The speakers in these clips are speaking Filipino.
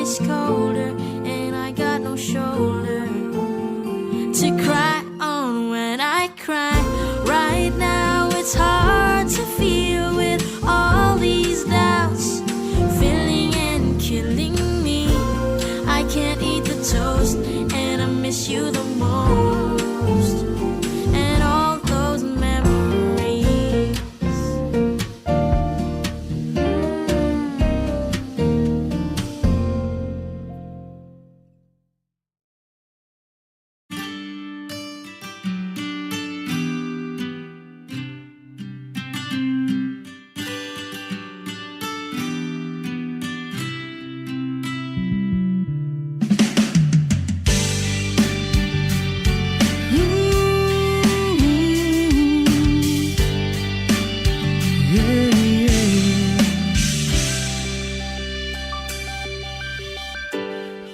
ice colder, and I got no shoulder to cry on when I cry. Right now it's hard to feel with all these doubts filling and killing me. I can't eat the toast, and I miss you the most, and all those memories.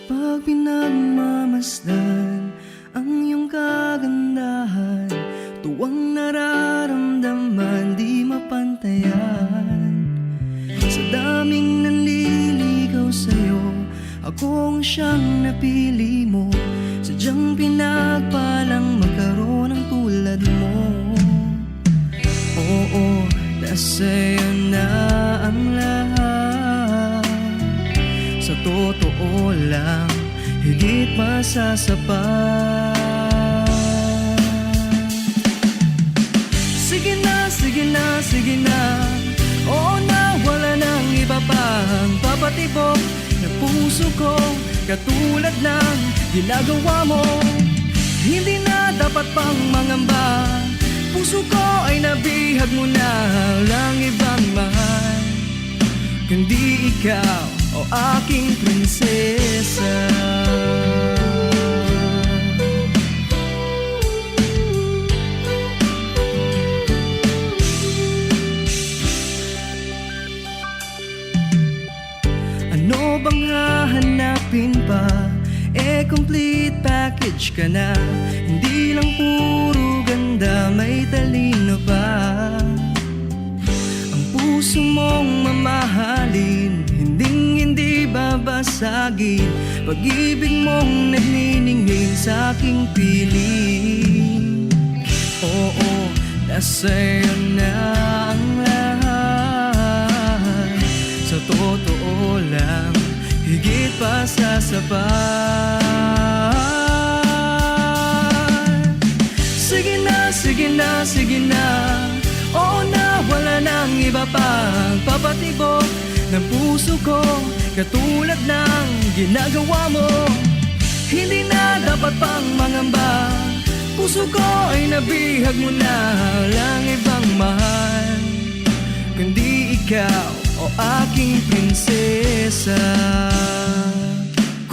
Pag pinagmamasdan ang iyong kagandahan, tuwang nararamdaman di mapantayan. Sa daming nanliligaw sa'yo, ako ang siyang napili mo. Sadyang pinagpalang magkaroon ng tulad mo. Oo, nasa'yo na ang lahat. Sa totoo lang, higit pa sa sapat. Sige na, sige na, sige na. Oo na, wala nang iba pang papatibok na puso ko, katulad ng ginagawa mo. Hindi na dapat pang mangamba, puso ko ay nabihag mo na lang ibang mahal, kundi ikaw o aking prinsesa. Ano bang hahanapin pa? Complete package ka na. Hindi lang puro ganda, may talino pa. Ang puso mong mamahalin, hindi babasagin. Pag-ibig mong nagniningning sa aking piling. Oo, nasa'yo na ang lahat. Sa totoo lang, higit pa sa sapat. Sige na, sige na, sige na. Oo na, wala nang iba pang papatibok ng puso ko, katulad ng ginagawa mo. Hindi na dapat pang mangamba, puso ko ay nabihag mo na lang ibang mahal, kundi ikaw o aking prinsesa.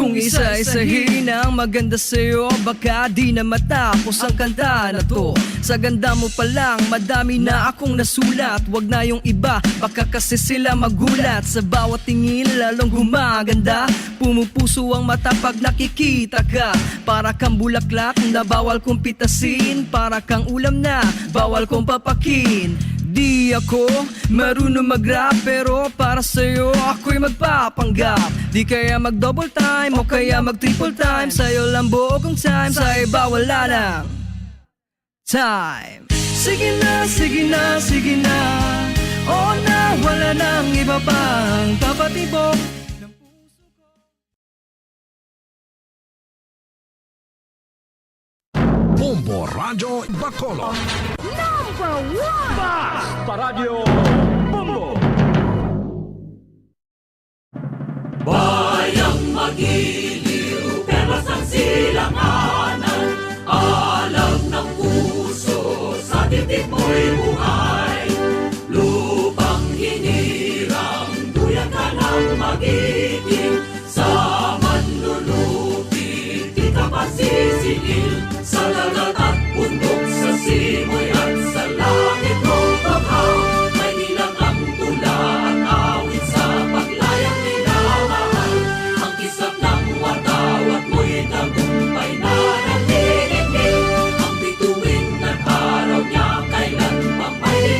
Kung isa-isahin ang maganda sa'yo, baka di na matapos ang kanta na to. Sa ganda mo pa lang, madami na akong nasulat. Wag na yung iba, baka kasi sila magulat. Sa bawat tingin lalong gumaganda, pumupuso ang mata pag nakikita ka. Para kang bulaklak na bawal kong pitasin, para kang ulam na bawal kong papakin. Di ako marunong mag-rap, pero para sa'yo ako'y magpapanggap. Di kaya mag-double time o kaya mag-triple time, sa'yo lang buong time, sa iba wala lang time. Sige na, sige na, sige na. Oo na, wala nang iba pang papatibok. Bombo Radio Bacolod. Number 1 Basta Radio Bombo. Bayang magiliw, perlas ng silanganan, alam ng puso, sa dibdib mo'y buhay. Lupang hinirang, duyan ka ng magiting, sa manlulupit, di ka masisingil. Sa dagat at bundok, sa simoy at sa langit mong baghaw, may nilang ang tula at awit sa paglayang minamahal. Ang kisap ng watawat mo'y tagumpay na nagdidikdik, ang bituin at araw niya kailan pa may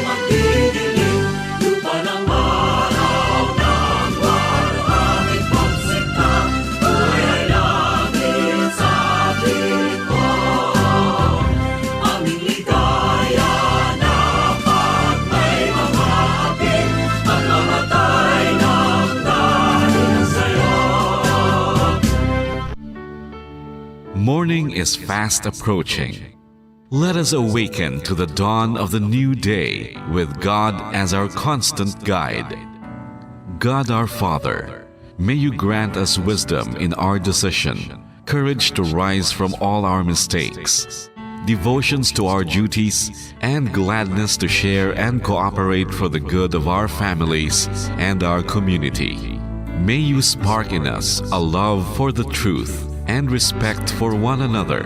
Morning is fast approaching. Let us awaken to the dawn of the new day with God as our constant guide. God our Father, may you grant us wisdom in our decision, courage to rise from all our mistakes, devotions to our duties, and gladness to share and cooperate for the good of our families and our community. May you spark in us a love for the truth and respect for one another.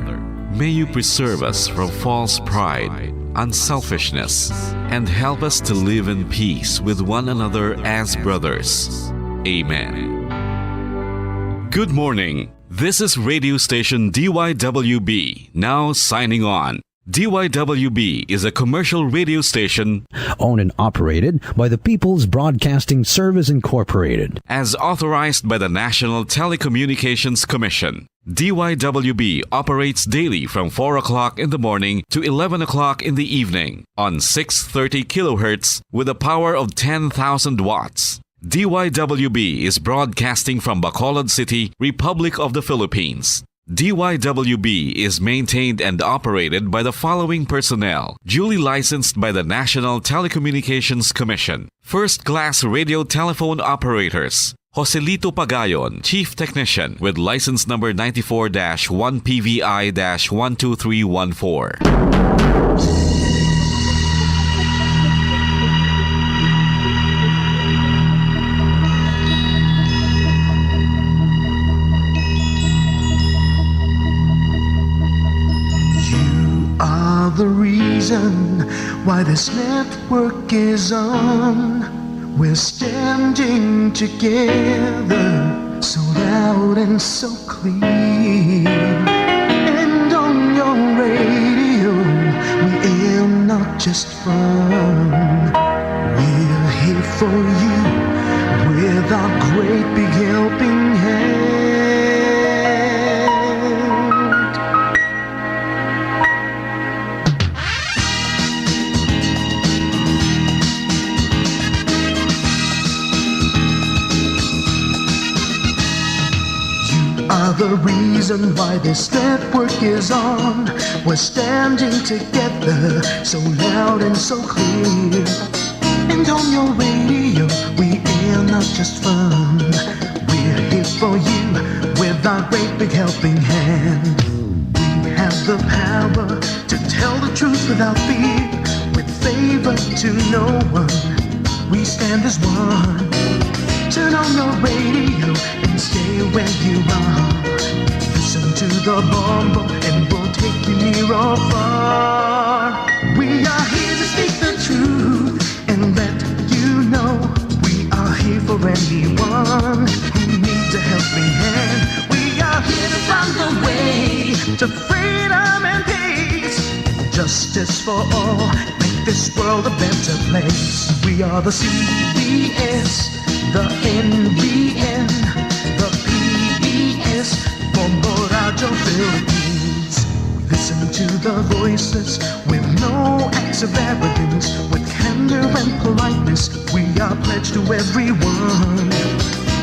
May you preserve us from false pride, unselfishness, and help us to live in peace with one another as brothers. Amen. Good morning. This is radio station DYWB, now signing on. DYWB is a commercial radio station owned and operated by the People's Broadcasting Service Incorporated. as authorized by the National Telecommunications Commission. DYWB operates daily from 4 o'clock in the morning to 11 o'clock in the evening on 630 kilohertz with a power of 10,000 watts. DYWB is broadcasting from Bacolod City, Republic of the Philippines. DYWB is maintained and operated by the following personnel, duly licensed by the National Telecommunications Commission. First-class radio telephone operators. Joselito Pagayon, Chief Technician with license number 94-1PVI-12314. Are the reason why this network is on. We're standing together, so loud and so clear. And on your radio, we air not just fun. We're here for you with our great big helping hand. Are the reason why this network is on. We're standing together, so loud and so clear. And on your radio, we air not just fun. We're here for you with our great big helping hand. We have the power to tell the truth without fear, with favor to no one. We stand as one. Turn on your radio and stay where you are. Listen to the bombo and we'll take you near or far. We are here to speak the truth and let you know we are here for anyone who needs a helping hand. We are here to find the way to freedom and peace, justice for all, make this world a better place. We are the CBS, the NBN, the PBS, Bombo Radio Philippines. We listen to the voices with no acts of arrogance, with candor and politeness. We are pledged to everyone.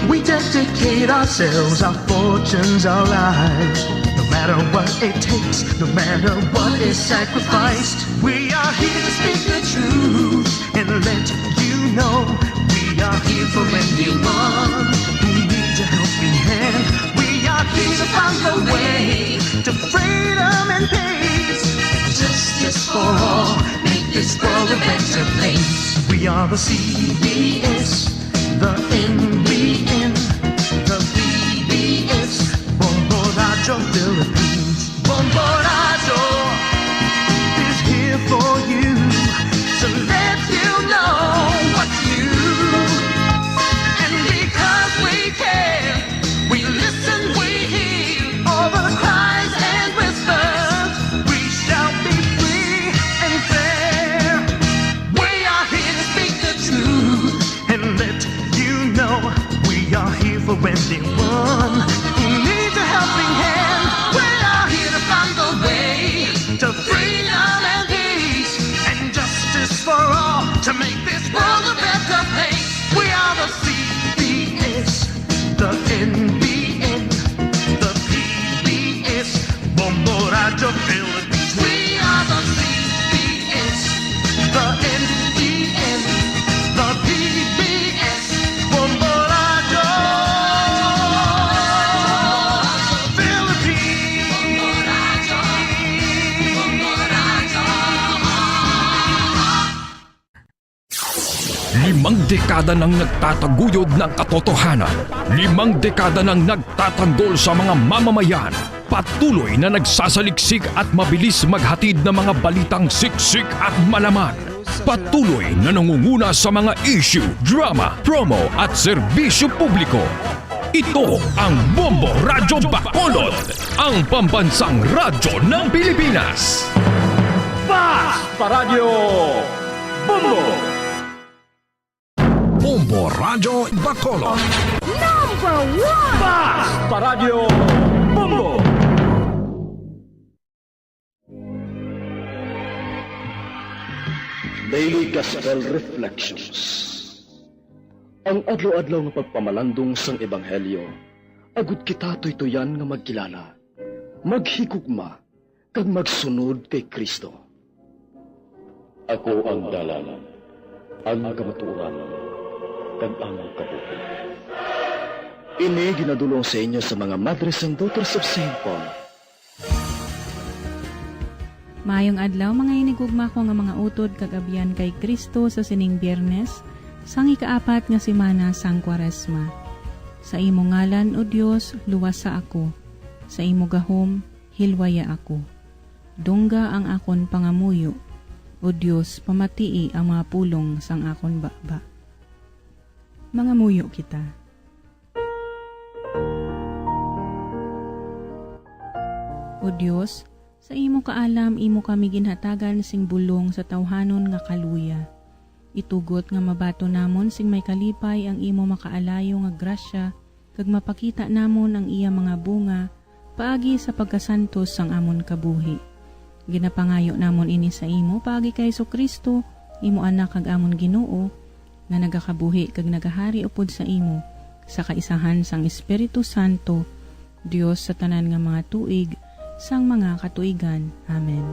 We dedicate ourselves, our fortunes, our lives. No matter what it takes, no matter what is sacrificed. We are here to speak the truth and let you know we are here for anyone who needs a helping hand. We are here to find the way to freedom and peace, justice for all, make this world a better place. We are the CBS, the NBN, the PBS, Bombo Radio Philippines. Bombo Radio is here for you to let you know what's new. And because we care, we listen, we hear all the cries and whispers. We shall be free and fair. We are here to speak the truth and let you know we are here for anyone who needs a helping hand. We are here to find the way to freedom and peace and justice for all, to make this world a better place. We are the CBS, the NBN, the PBS, dekada nang nagtataguyod ng katotohanan. 5 dekada nang nagtatanggol sa mga mamamayan. Patuloy na nagsasaliksik at mabilis maghatid ng mga balitang siksik at malaman. Patuloy na nangunguna sa mga issue, drama, promo at serbisyo publiko. Ito ang Bombo Radyo Bacolod, ang pambansang radyo ng Pilipinas. Paradyo Bombo! Bombo Radyo Bacolod. Number 1! Paradyo Bombo! Daily Gospel Reflections. Ang adlaw-adlaw nga pagpamalandong sang Ebanghelyo, agud kita tuytoyan nga magkilala, maghigugma, kag magsunod kay Kristo. Ako ang dalan, ang kamatuoran, kag ang kabuhi. Ini ginadulong sa inyo sa mga Madres and Daughters of St. Paul. Maayong adlaw mga hinigugma ko nga mga utod kagabian kay Kristo sa sining Biyernes, sang ikaapat nga semana sang Kwaresma. Sa imo ngalan o Dios, luwasa ako. Sa imo gahom, hilwaya ako. Dungga ang akon pangamuyo. O Dios, pamatii ang mga pulong sang akon baba. Mga muyo kita. O Dios, sa imo kaalam, imo kami ginhatagan sing bulong sa tawhanon nga kaluya. Itugot nga mabato namon sing may kalipay ang imo makaalayo nga grasya, kag mapakita namon ang iya mga bunga, paagi sa pagkasantos sang amon kabuhi. Ginapangayo namon ini sa imo, paagi kay Jesucristo, imo anak kag amon Ginoo, nga nagakabuhi kag nagahari upod sa imo, sa kaisahan sang Espiritu Santo, Dios sa tanan nga mga tuig, sang mga katuigan. Amen.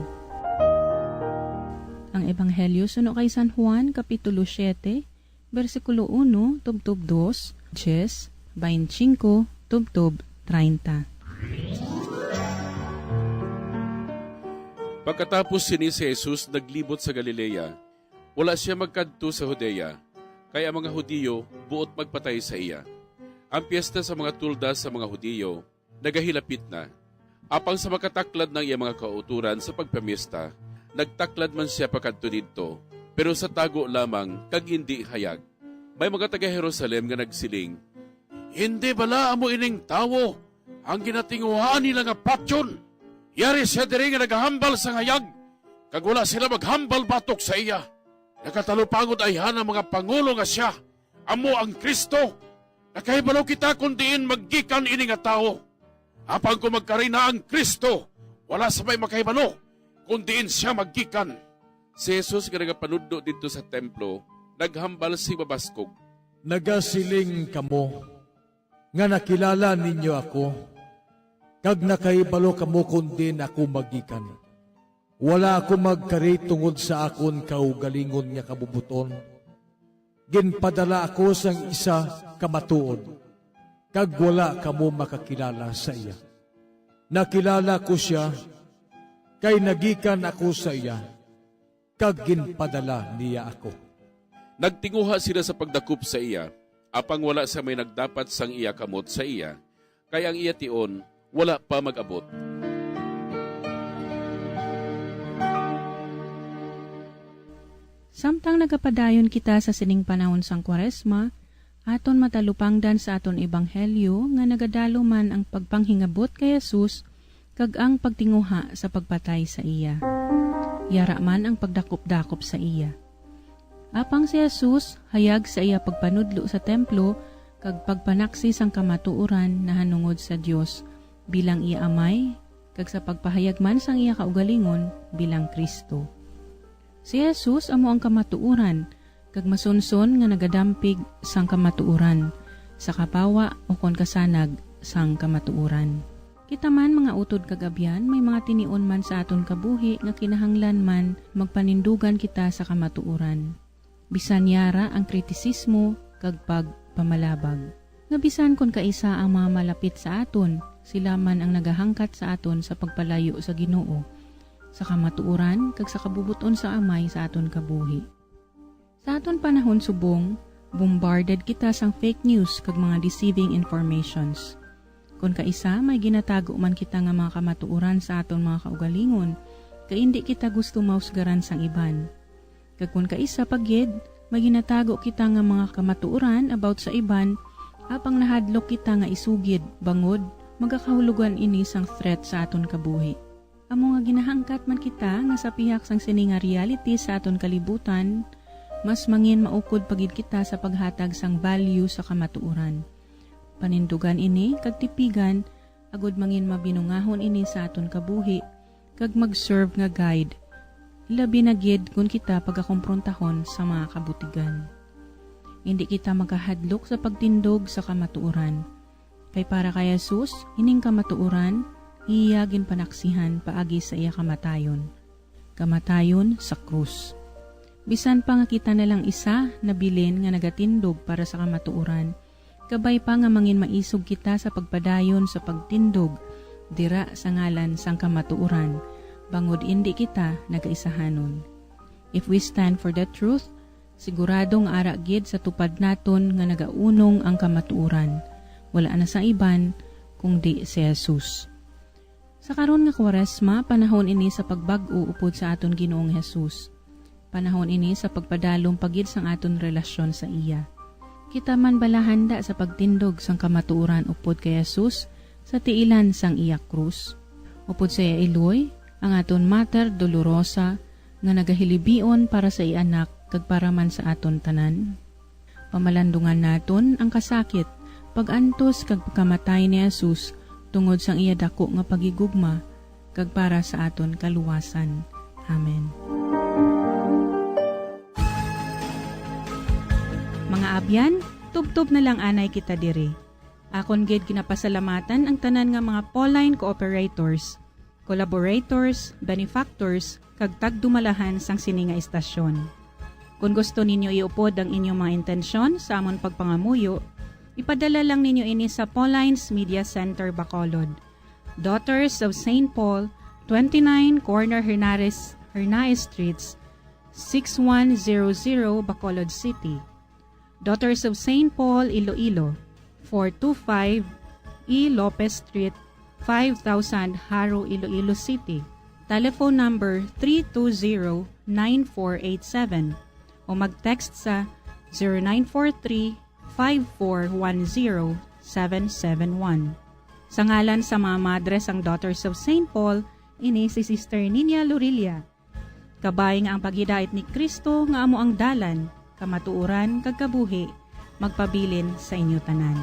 Ang Ebanghelyo suno kay San Juan, Kapitulo 7, versikulo 1, tubtob 2, 10, 25, tubtob 30. Pagkatapos sini si Jesus naglibot sa Galilea, wala siya magkadto sa Judea, kaya ang mga Hudiyo buot magpatay sa iya. Ang piyesta sa mga tuldas sa mga Hudiyo nagahilapit na. Apang sa makataklad ng iya mga kauturan sa pagpamiesta, nagtaklad man siya pakadto didto, pero sa tago lamang kag hindi hayag. May mga taga Jerusalem nga nagsiling, "Hindi bala amo ining tawo ang ginatinguhaan nila nga patyon? Yari siya diri nga nagahambal sa hayag, kag wala sila maghambal batok sa iya. Nakatalupangod ay hana mga pangulo nga siya, amo ang Kristo. Nakahibalo kita kung diin maggikan ini nga tawo. Apang kung magkarina ang Kristo, wala sa may makahibalo, kundi siya maggikan." Si Jesus nga nagapanudlo dito sa templo, naghambal si babaskog. "Nagasiling kamo, nga nakilala ninyo ako, kag nakahibalo kamo kundi ako maggikan. Wala ako magkari tungod sa akon kaugalingon nga kabubuton. Ginpadala ako sang isa kamatuod, kag wala kamo makakilala sa iya. Nakilala ko siya, kay nagikan ako sa iya, kag ginpadala niya ako." Nagtinguha sila sa pagdakop sa iya, apang wala sa may nagdapat sang iya kamot sa iya, kay ang iya tion wala pa mag-abot. Samtang nagapadayon kita sa sining panahon sang Kwaresma, aton matalupangdan sa aton Ebanghelyo nga nagadalo man ang pagpanghingabot kay Jesus kag ang pagtinguha sa pagpatay sa iya. Yara man ang pagdakop-dakop sa iya. Apang si Jesus hayag sa iya pagpanudlo sa templo kag pagpanaksi sang kamatuoran na hanungod sa Dios bilang iya amay kag sa pagpahayag man sang iya kaugalingon bilang Kristo. Si Jesus amo ang kamatuoran kag masunson nga nagadampig sang kamatuoran, sa kapawa o kon kasanag sang kamatuoran. Kita man mga utod kagabyan, may mga tinion man sa aton kabuhi nga kinahanglan man magpanindugan kita sa kamatuoran. Bisan yara ang kritisismo kag pagpamalabag. Nga bisan kon kaisa ang mga malapit sa aton, sila man ang nagahangkat sa aton sa pagpalayo sa Ginoo, sa kamatuoran kag sa kabubuton sa amay sa aton kabuhi. Sa aton panahon subong, Bombarded kita sang fake news kag mga deceiving informations. Kung kaisa, may ginatago man kita nga mga kamatuoran sa aton mga kaugalingon, kay hindi kita gusto mausgaran sang iban. Kag kung kaisa pagid, may ginatago kita nga mga kamatuoran about sa iban, apang nahadlok kita nga isugid, bangod, magakahulugan ini sang threat sa aton kabuhi. Amo nga ginahangkat man kita nga sa pihak sang sini nga reality sa aton kalibutan, mas mangin maukod pagid kita sa paghatag sang value sa kamatuoran. Panindugan ini kag tipigan, agud mangin mabinungahon ini sa aton kabuhi, kag mag-serve nga guide. Labi na gid kung kita pagakomprontahon sa mga kabutigan. Hindi kita magkahadlok sa pagtindog sa kamatuoran. Kay para kay Jesus, ining kamatuoran, iyagin panaksihan paagi sa iya kamatayon. Kamatayon sa krus. Bisan pa nga kita nalang isa na bilin nga nagatindog para sa kamatuoran, kabay pa nga mangin maisog kita sa pagpadayon sa pagtindog, dira sa ngalan sang kamatuoran, bangod indi kita nagaisahanon. If we stand for the truth, siguradong ara gid sa tupad naton nga nagaunong ang kamatuoran. Wala na sa iban kundi si Jesus. Sa karon nga Kwaresma, panahon ini sa pagbag-o upod sa aton Ginoong Jesus. Panahon ini sa pagpadalom pagid sang aton relasyon sa iya. Kita man bala handa sa pagtindog sang kamatuoran upod kay Jesus sa tiilan sang iya krus. Upod sa iya iloy, ang aton Mater Dolorosa nga nagahilibion para sa ianak kag para man sa aton tanan. Pamalandungan naton ang kasakit, pagantos kag pagkamatay ni Jesus tungod sang iya dako nga pagigugma kag para sa aton kaluwasan. Amen. Mga abyan, tubtob na lang anay kita diri. Akon gid kinapasalamatan ang tanan nga mga Pauline cooperators, collaborators, benefactors, kag tagdumalahan sang sini nga istasyon. Kung gusto ninyo iupod ang inyong mga intensyon sa amon pagpangamuyo, ipadala lang ninyo ini sa Pauline's Media Center, Bacolod. Daughters of St. Paul, 29 Corner Hernaez Streets, 6100 Bacolod City. Daughters of St. Paul, Iloilo, 425 E. Lopez Street, 5000 Haro, Iloilo City. Telephone number 320-9487 o mag-text sa 0943-5410-771. Sa ngalan sa mga madres ang Daughters of St. Paul, ini si Sister Nina Lurilia. Kabay nga ang paghidait ni Kristo nga amo ang dalan, kamatuuran kag kabuhi, magpabilin sa inyo tanan.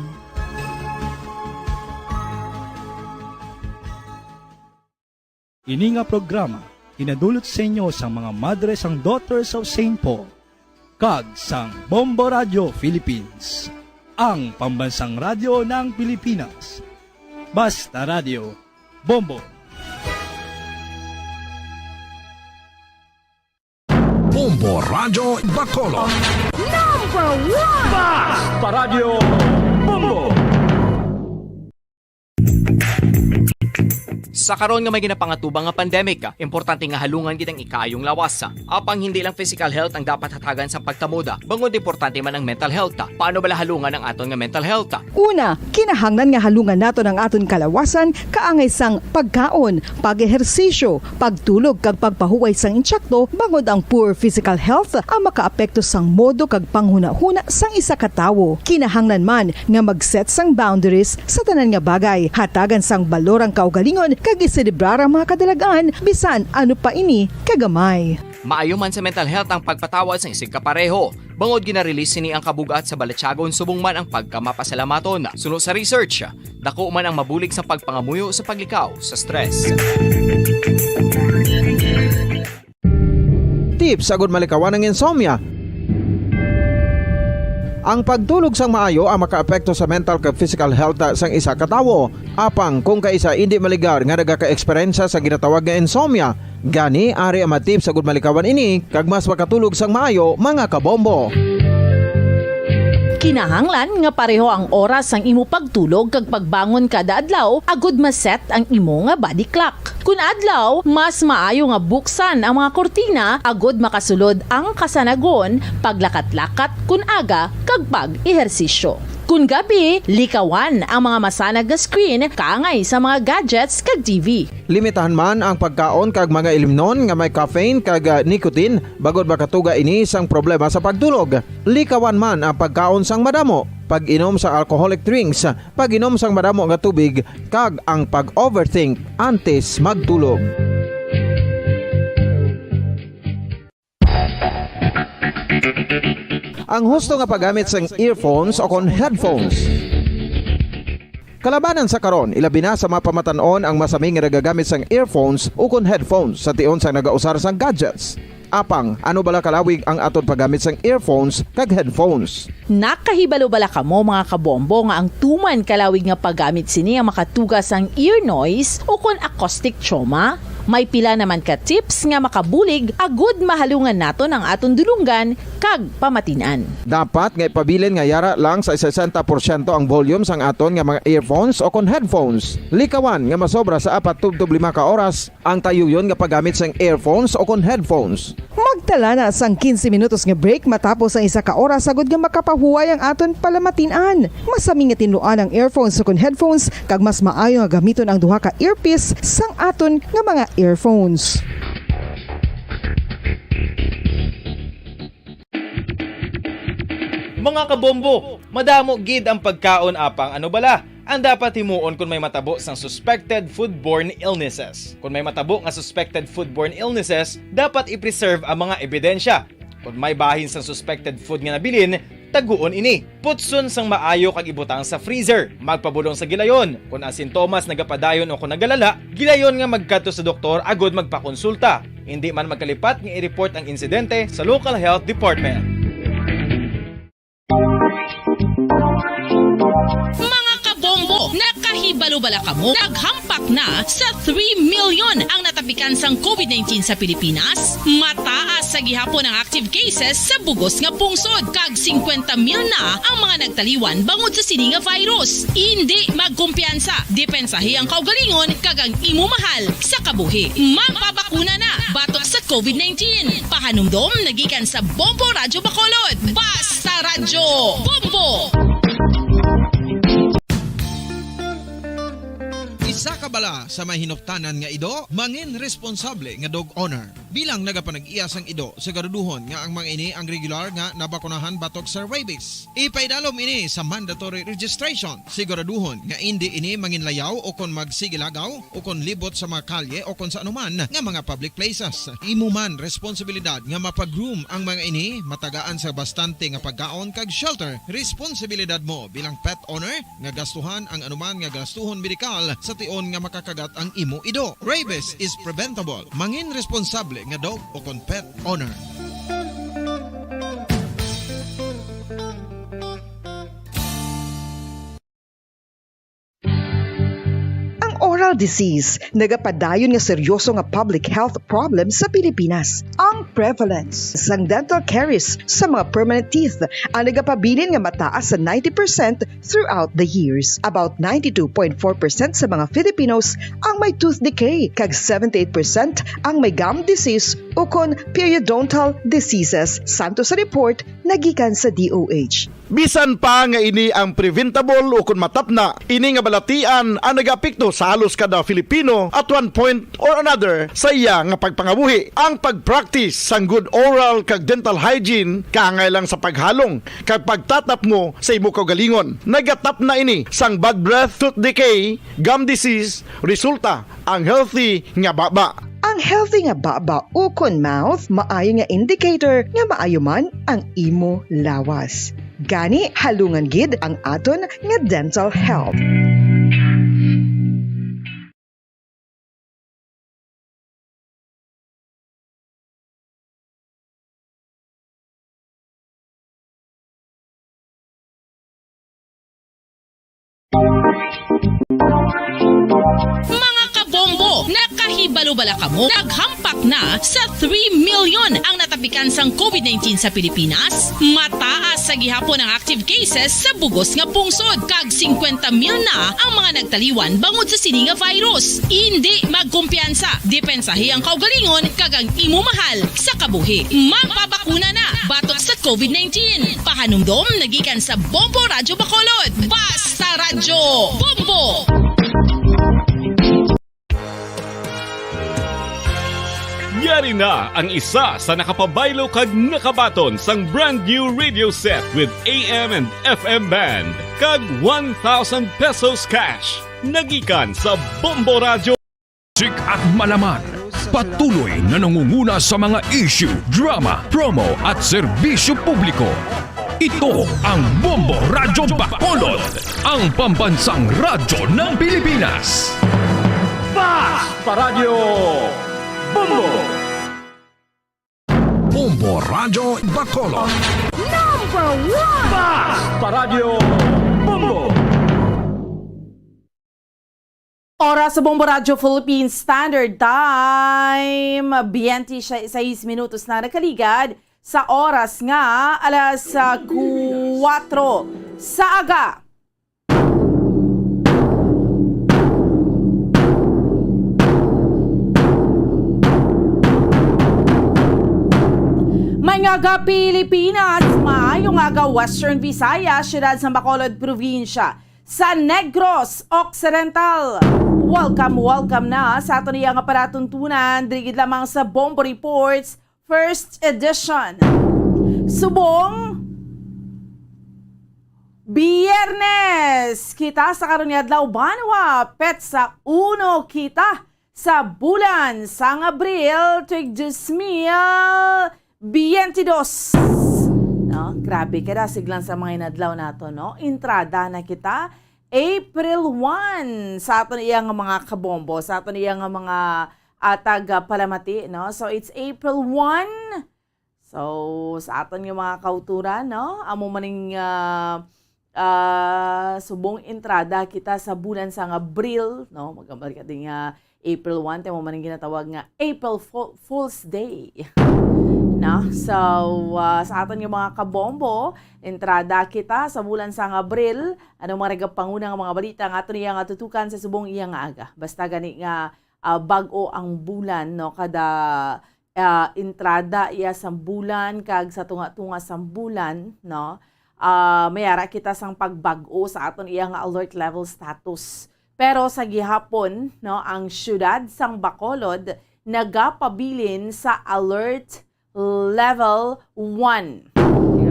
Ini nga programa hinadulot sa inyo sa mga madre sang Daughters of St. Paul kag sang Bombo Radio Philippines, ang pambansang radyo ng Pilipinas. Basta Radio Bombo. Bombo Radio Bacolod. Number 1! Basta Radio Bombo. Sa karon nga may ginapangatubang nga pandemic, importante nga halungan gid ang ikayong lawas. Apang hindi lang physical health ang dapat hatagan sa pagtamuda, bangod importante man ang mental health. Paano bala halungan ang aton nga mental health? Una, kinahanglan nga halungan naton ang aton kalawasan kaangay sang pagkaon, pag-ehersisyo, pagtulog kag pagpahuway sang insyakto, bangod ang poor physical health ang makaapekto sang modo kag panghuna-huna sang isa ka tawo. Kinahanglan man nga mag-set sang boundaries sa tanan nga bagay, hatagan sang balorang kaugalingon kag iselebrar ang mga kadalagan bisan ano pa ini kagamay. Maayo man sa mental health ang pagpatawad sa isig kapareho. Bangod ginarelease ni ang kabugat sa Balatyagon subong man ang pagkamapasalamaton. Suno sa research, dako man ang mabulig sa pagpangamuyo sa paglikaw sa stress. Tips agud malikawan ng insomnia. Ang pagtulog sang maayo ang makaapekto sa mental kag physical health sang isa ka tawo. Apang kung kaisa hindi maligar nga nagaka-eksperyensya sa ginatawag nga insomnia, gani ari ang matip sa gud malikawan ini kag mas makatulog sang maayo mga kabombo. Kinahanglan nga pareho ang oras ang imo pagtulog kag pagbangon kada adlaw, agud maset ang imo nga body clock. Kun adlaw, mas maayo nga buksan ang mga kortina agud makasulod ang kasanagon, paglakat-lakat kun aga kag pag-ehersisyo. Kun gabi, likawan ang mga masanag nga screen kaangay sa mga gadgets kag TV. Limitahan man ang pagkaon kag mga ilimnon nga may caffeine kag nicotine bagod makatuga ini sang problema sa pagtulog. Likawan man ang pagkaon sang madamo, pag-inom sa alcoholic drinks, pag-inom sang madamo nga tubig kag ang pag-overthink antes magtulog. Ang husto nga paggamit sang earphones o kon headphones. Kalabanan sa karon, ilabi na sa mga pamatanon ang masami nga nagagamit sang earphones o kon headphones sa tion sang nagausar sang gadgets. Apang, ano bala kalawig ang aton paggamit sang earphones kag headphones? Nakahibalo bala kamo mga kabombo nga ang tuman kalawig nga paggamit sini ang makatugas ang ear noise o kon acoustic trauma? May pila naman ka tips nga makabulig agud mahalungan naton ang aton dulunggan kag pamatinan. Dapat nga ipabilin nga yara lang sa 60% ang volume sang aton nga mga earphones o kon headphones. Likawan nga masobra sa 4-5 ka oras ang tayuyon nga paggamit sang earphones o kon headphones. Magtala na sang 15 minutos nga break matapos ang 1 ka oras sagud nga makapahuway ang aton palamatinan. Masami nga tinluan ang earphones o kon headphones kag mas maayo nga gamiton ang duha ka earpiece sang aton nga mga earphones. Mga kabombo, madamo gid ang pagkaon apang ano bala? Ang dapat himuon kung may matabo sang suspected foodborne illnesses. Kung may matabo nga suspected foodborne illnesses, dapat i-preserve ang mga ebidensya. Kung may bahin sang suspected food nga nabilin, taguon ini. Putson sang maayo kag ibutang sa freezer. Magpabulong sa gilayon. Kung ang sintomas nagapadayon o kung nagalala, gilayon nga magkadto sa doktor agud magpakonsulta. Hindi man magkalipat nga i-report ang insidente sa local health department. Mga kabombo, nakahibalo bala kamo? Naghampak na sa 3 million ang natapikan sang COVID-19 sa Pilipinas. Mataas sa gihapon ang active cases sa bugos nga pungsod. Kag 50 mil na ang mga nagtaliwan bangod sa sini nga virus. Hindi magkumpiyansa. Depensahi ang kaugalingon kag ang imo mahal sa kabuhi. Magpabakuna na batok sa COVID-19. Pahanumdom nagikan sa Bombo Radyo Bacolod. Basta Radyo Bombo! Isa ka bala sa may hinuptanan nga ido, mangin responsable nga dog owner. Bilang nagapanag-iyas ang ido, siguraduhon nga ang mga ini ang regular nga nabakunahan batok sa rabies. Ipaidalom ini sa mandatory registration. Siguraduhon nga hindi ini manginlayaw o kon magsigilagaw o kon libot sa mga kalye o kon sa anuman nga mga public places. Imo man responsibilidad nga mapag-groom ang mga ini, matagaan sa bastante nga pagkaon kag shelter. Responsibilidad mo bilang pet owner nga gastuhan ang anuman nga gastuhon medikal sa tion nga makakagat ang imo ido. Rabies is preventable. Mangin responsable nga dog o kon pet owner. Oral disease, nagapadayon nga seryoso nga public health problem sa Pilipinas. Ang prevalence sang dental caries sa mga permanent teeth ang nagapabilin nga mataas sa 90% throughout the years. About 92.4% sa mga Filipinos ang may tooth decay, kag 78% ang may gum disease o kon periodontal diseases, santo sa report nagikan sa DOH. Bisan pa nga ini ang preventable o kung matapna, ini nga balatian ang nag-apekto sa halos kada Filipino at one point or another sa iya nga pagpangabuhi. Ang pag-practice sang good oral kag dental hygiene kaangay lang sa paghalong kag pagtatap mo sa imo kaugalingon. Nagatap na ini sang bad breath, tooth decay, gum disease, resulta ang healthy nga baba. Ang healthy nga baba o kon mouth, maayo nga indicator nga maayo man ang imo lawas. Gani halungan gid ang aton nga dental health. Mga kabombo, nakahibalo Nakahibalo-bala kamo? Naghampak na sa 3 million ang natapikan sang COVID-19 sa Pilipinas. Mataas sa gihapon ang active cases sa bugos nga pungsod. Kag 50 mil na ang mga nagtaliwan bangod sa sini nga virus. Hindi magkumpiyansa. Depensahi ang kaugalingon kag ang imo mahal sa kabuhi. Magpabakuna na batok sa COVID-19. Pahanumdom nagikan sa Bombo Radyo Bacolod. Basta Radyo Bombo! Yari na ang isa sa nakapabaylo kag nakabaton sang brand new radio set with AM and FM band kag 1,000 pesos cash. Nagikan sa Bombo Radio. Sik at malaman, patuloy na nangunguna sa mga issue, drama, promo at serbisyo publiko. Ito ang Bombo Radyo Bacolod, ang pambansang radyo ng Pilipinas. Basta Radio Bombo! Bombo Radyo Bacolod. Number 1! Basta Radio Bombo! Oras sa Bombo Radyo Philippines Standard Time, 26 minutos na nakaligad sa oras nga alas 4 sa aga. May nga Pilipinas, maayong aga Western Visayas, siyudad sa Bacolod Provincia, sa Negros Occidental. Welcome na sa ato niyang aparatuntunan, dirigid lamang sa Bombo Reports, First Edition. Subong Biyernes, kita sa karon nga adlaw banwa, petsa 1 kita sa bulan sang Abril, tuig 2022. No, grabe kada siglang sa mga inadlaw nato, no? Entrada na kita April 1 sa aton iyang mga kabombo, sa aton iyang mga taga palamati, no? So it's April 1. So sa aton yung mga kauturan, no? Amo maning subong entrada kita sa bulan sang Abril, no? Magambalik ating April 1, tayo maning ginatawag nga April Fool's Day. No? So, sa aton yung mga kabombo, entrada kita sa bulan sang Abril, anong mga regapangunang mga balita nga ato niya nga tutukan sa subong iya nga aga. Basta gani nga bag-o ang bulan, no? Kada entrada iya sa bulan, kag sa tunga-tunga sa bulan, no? Mayara kita sang pagbag-o sa aton iya nga alert level status. Pero sa gihapon, no, ang syudad sang Bacolod nagapabilin sa alert level 1.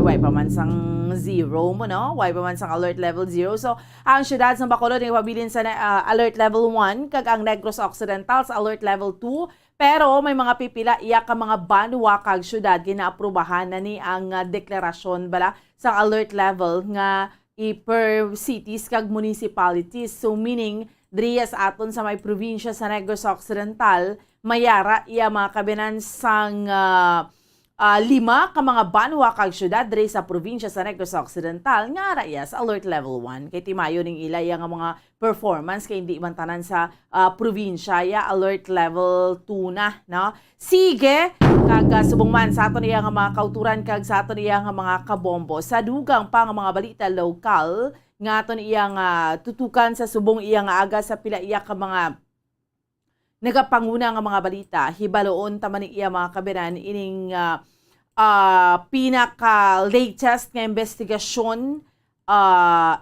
Way pa man sang 0 mo, no? Way pa man sang alert level 0. So, ang syudad sang Bacolod nagapabilin sa alert level 1, kag ang Negros Occidental sa alert level 2. Pero may mga pipila iya ka mga banwa kag syudad ginaaprubahan na ni ang deklarasyon bala sa alert level nga per cities kag municipalities. So meaning driya sa aton sa may probinsya sa Negros Occidental, mayara iya mga kabinan sang 5 ka mga banwa kag syudad diri sa probinsya sa Negros Occidental nga iya sa alert level 1. Kay timayo ning ilaya nga mga performance kay hindi man tanan sa probinsya ya alert level 2 na, no? Sige, kag subong man sa aton iya nga mga kauturan kag sa aton iya nga mga kabombo sa dugang pa nga mga balita lokal nga aton iya nga tutukan sa subong iya nga aga sa pila iya ka mga nagapanguna nga mga balita, hibaloon taman iya mga kabiran ining pinaka-latest nga investigasyon,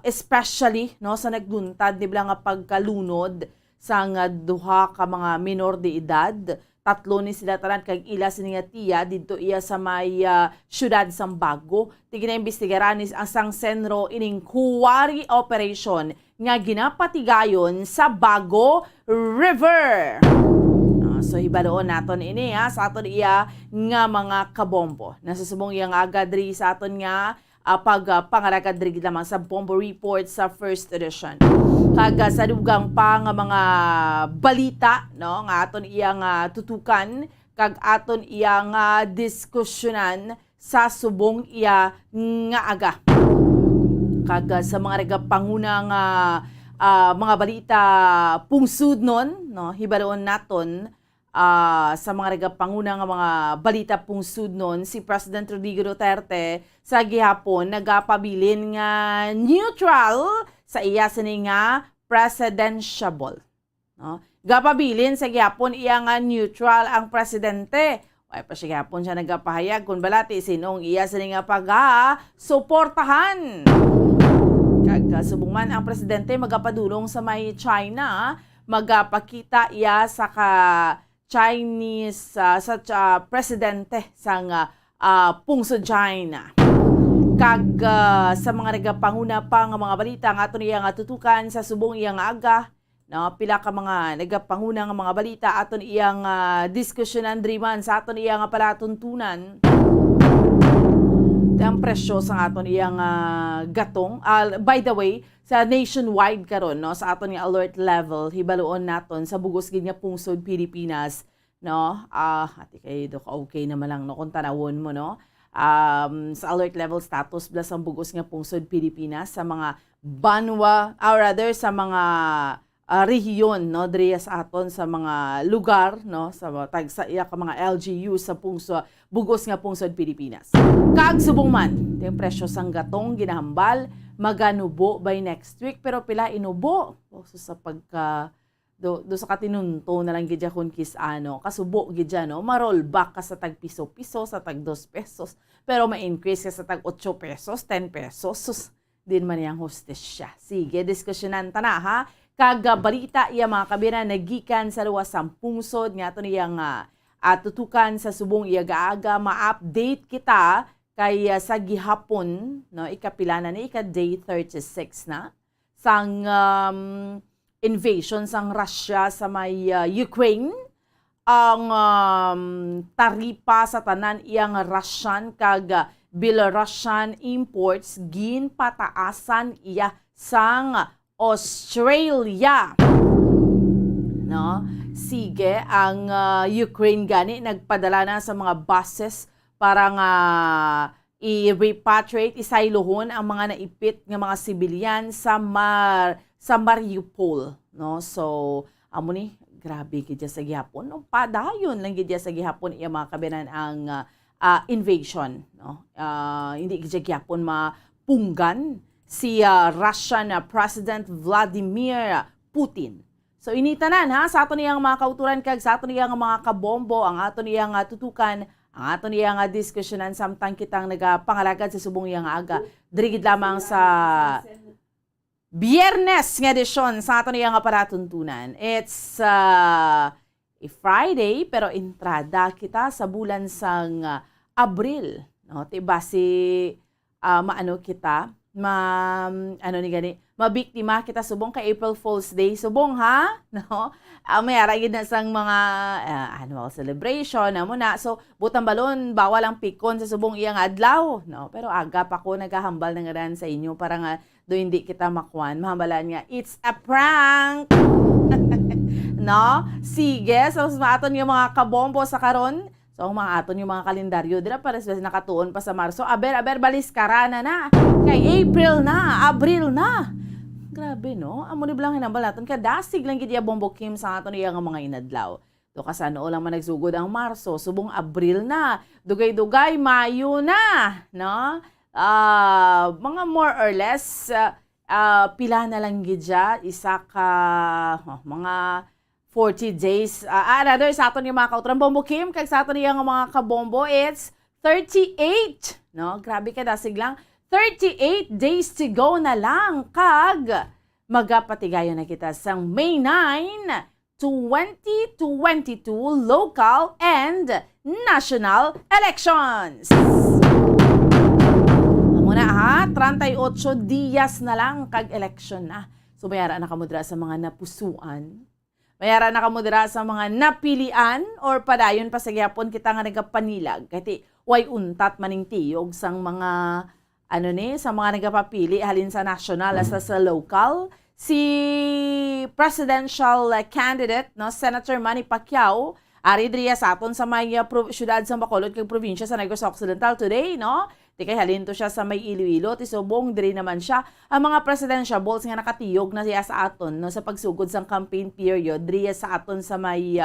especially no sa nagduntad nila nga pagkalunod sa nga duha ka mga minor de edad. 3 ni sila tanan kag ila sini nga tiya didto iya sa may syudad sang Bago. Tigina imbestigaran ni ang sang senro ining Kuwari operation nga ginapatigayon sa Bago River. So hibaloon naton ini sa aton iya nga mga kabombo. Nasusubong iyang aga diri sa aton nga pagpangaragad diri lamang sa Bombo Report sa First Edition. Kag sa dugang pa nga mga balita, no, nga aton iya nga tutukan kag aton iya nga diskusyonan sa subong iya nga aga. Kag sa mga regapangunang mga balita pungsud nun, no, hibaloon naton sa mga regapanguna nga mga balita pong sudnon, si President Rodrigo Duterte sa gihapon nagapabilin nga neutral sa iya sini nga presidentiable. No? Gapabilin sa gihapon iya nga neutral ang presidente. Ay pa siya gihapon siya nagapahayag kung balati sinong iya sini nga suportahan. Subong man ang presidente magapadulong sa may China, magapakita iya sa Chinese presidente sang pungsod China. Sa mga regapanguna pa nga mga balita nga aton iya nga tutukan sa subong iya nga aga, no, pila ka mga regapanguna nga mga balita aton iya nga diskusyonan driman sa aton iya nga palatuntunan. Ang presyo sa aton iyang gatong. By the way, sa nationwide karon, no, sa aton nga alert level, hibaluon naton sa bugos gid nga pungsod Pilipinas, no. Ati kay do okay naman lang no kung tanawon mo, no. Sa alert level status plus ang bugos nga pungsod Pilipinas sa mga banwa, or rather sa mga rehiyon, no, diriya sa aton sa mga lugar, no, sa iya ka mga LGU sa bugos nga pungsod Pilipinas. Kag subong man, yung presyo sang gatong ginahambal maganubo by next week, pero pila inubo so sa pagka do sa katinunto na lang gidya kun kisano kasubo gidya, no, ma-roll back ka sa tag piso-piso, sa tag 2 pesos, pero ma-increase ka sa tag 8 pesos, 10 pesos. Sus, din man yang hostes siya. Sige, diskusyonan ta na ha. Kagabalita iya mga kabira nagikan sa luwas sang pungsod nga aton iyang tutukan sa subong iya gaaga, ma-update kita kay sa gihapon, no, ikapila na ni day 36 na sang invasion sang Russia sa may Ukraine. Ang taripa sa tanan iyang Russian kag Belarusian imports ginpataasan iya sang Australia. No? Sige, ang Ukraine gani nagpadala na sa mga buses para nga i-repatriate, isaylohon ang mga naipit ng mga civilian sa Mariupol, no? So, amo ni grabe gidya sa gihapon, no? Padayon lang gidya sa gihapon iya mga kabinan ang invasion, no? Hindi gidya gihapon mapunggan si Russian President Vladimir Putin. So initanan ha sa aton iyang mga kauturan kag sa aton iyang mga kabombo, ang aton iyang tutukan, ang aton iyang diskusyonan samtang kitang nagapangalagad sa subong iyang aga. Diri gid lamang sa Biyernes nga edisyon sa aton iyang paratuntunan. It's a Friday pero entrada kita sa bulan sang Abril, no? Tiba si maano kita mabiktima kita subong kay April Fool's Day subong ha, no? Mayara gid na sang mga annual celebration na muna. So butang balon bawal ang pikon sa subong iyang adlaw, no? Pero aga pa ko naghahambal ng ran sa inyo para nga do hindi kita makuan. Mahambalan nga it's a prank. No? Sige, so aton yung mga kabombo sa karon. So, ang mga aton yung mga kalendaryo, dira para sa nakatuon pa sa Marso. Aber, balis karana na. Kay April na, Abril na. Grabe, no? Amo ni blang hinambal natin. Kadasig lang gid bombo Kim sa aton iya nga mga inadlaw. Do kasano lang man nagsugod ang Marso, subong Abril na. Dugay-dugay, Mayo na, no? Mga more or less, pila na lang gid isa ka, mga 40 days. Rather, sa aton yung mga kauturan bombo Kim, kag sa aton yung mga kabombo, it's 38. No? Grabe ka, dasig lang. 38 days to go na lang. Kag, magapatigayon na kita sa May 9, 2022 local and national elections. Muna ha, 38 diyas na lang kag election na. So, mayara na kamudra sa mga napusuan. Mayara na kamudra sa mga napilian or padayon pa sa gyapon kita nga nagapanilag. Kaya way untat maning tiyog sang mga sa mga nagapapili halin sa national as sa local. Si presidential candidate, no, Senator Manny Pacquiao, ari diriya sa aton sa may syudad sa Bacolod kag probinsya sa Negros Occidental today, no? Di kay halin to siya sa may Iloilo, ti subong diri naman siya ang mga presidential balls nga nakatiyog na siya sa aton, no, sa pagsugod sang campaign period diriya sa aton sa may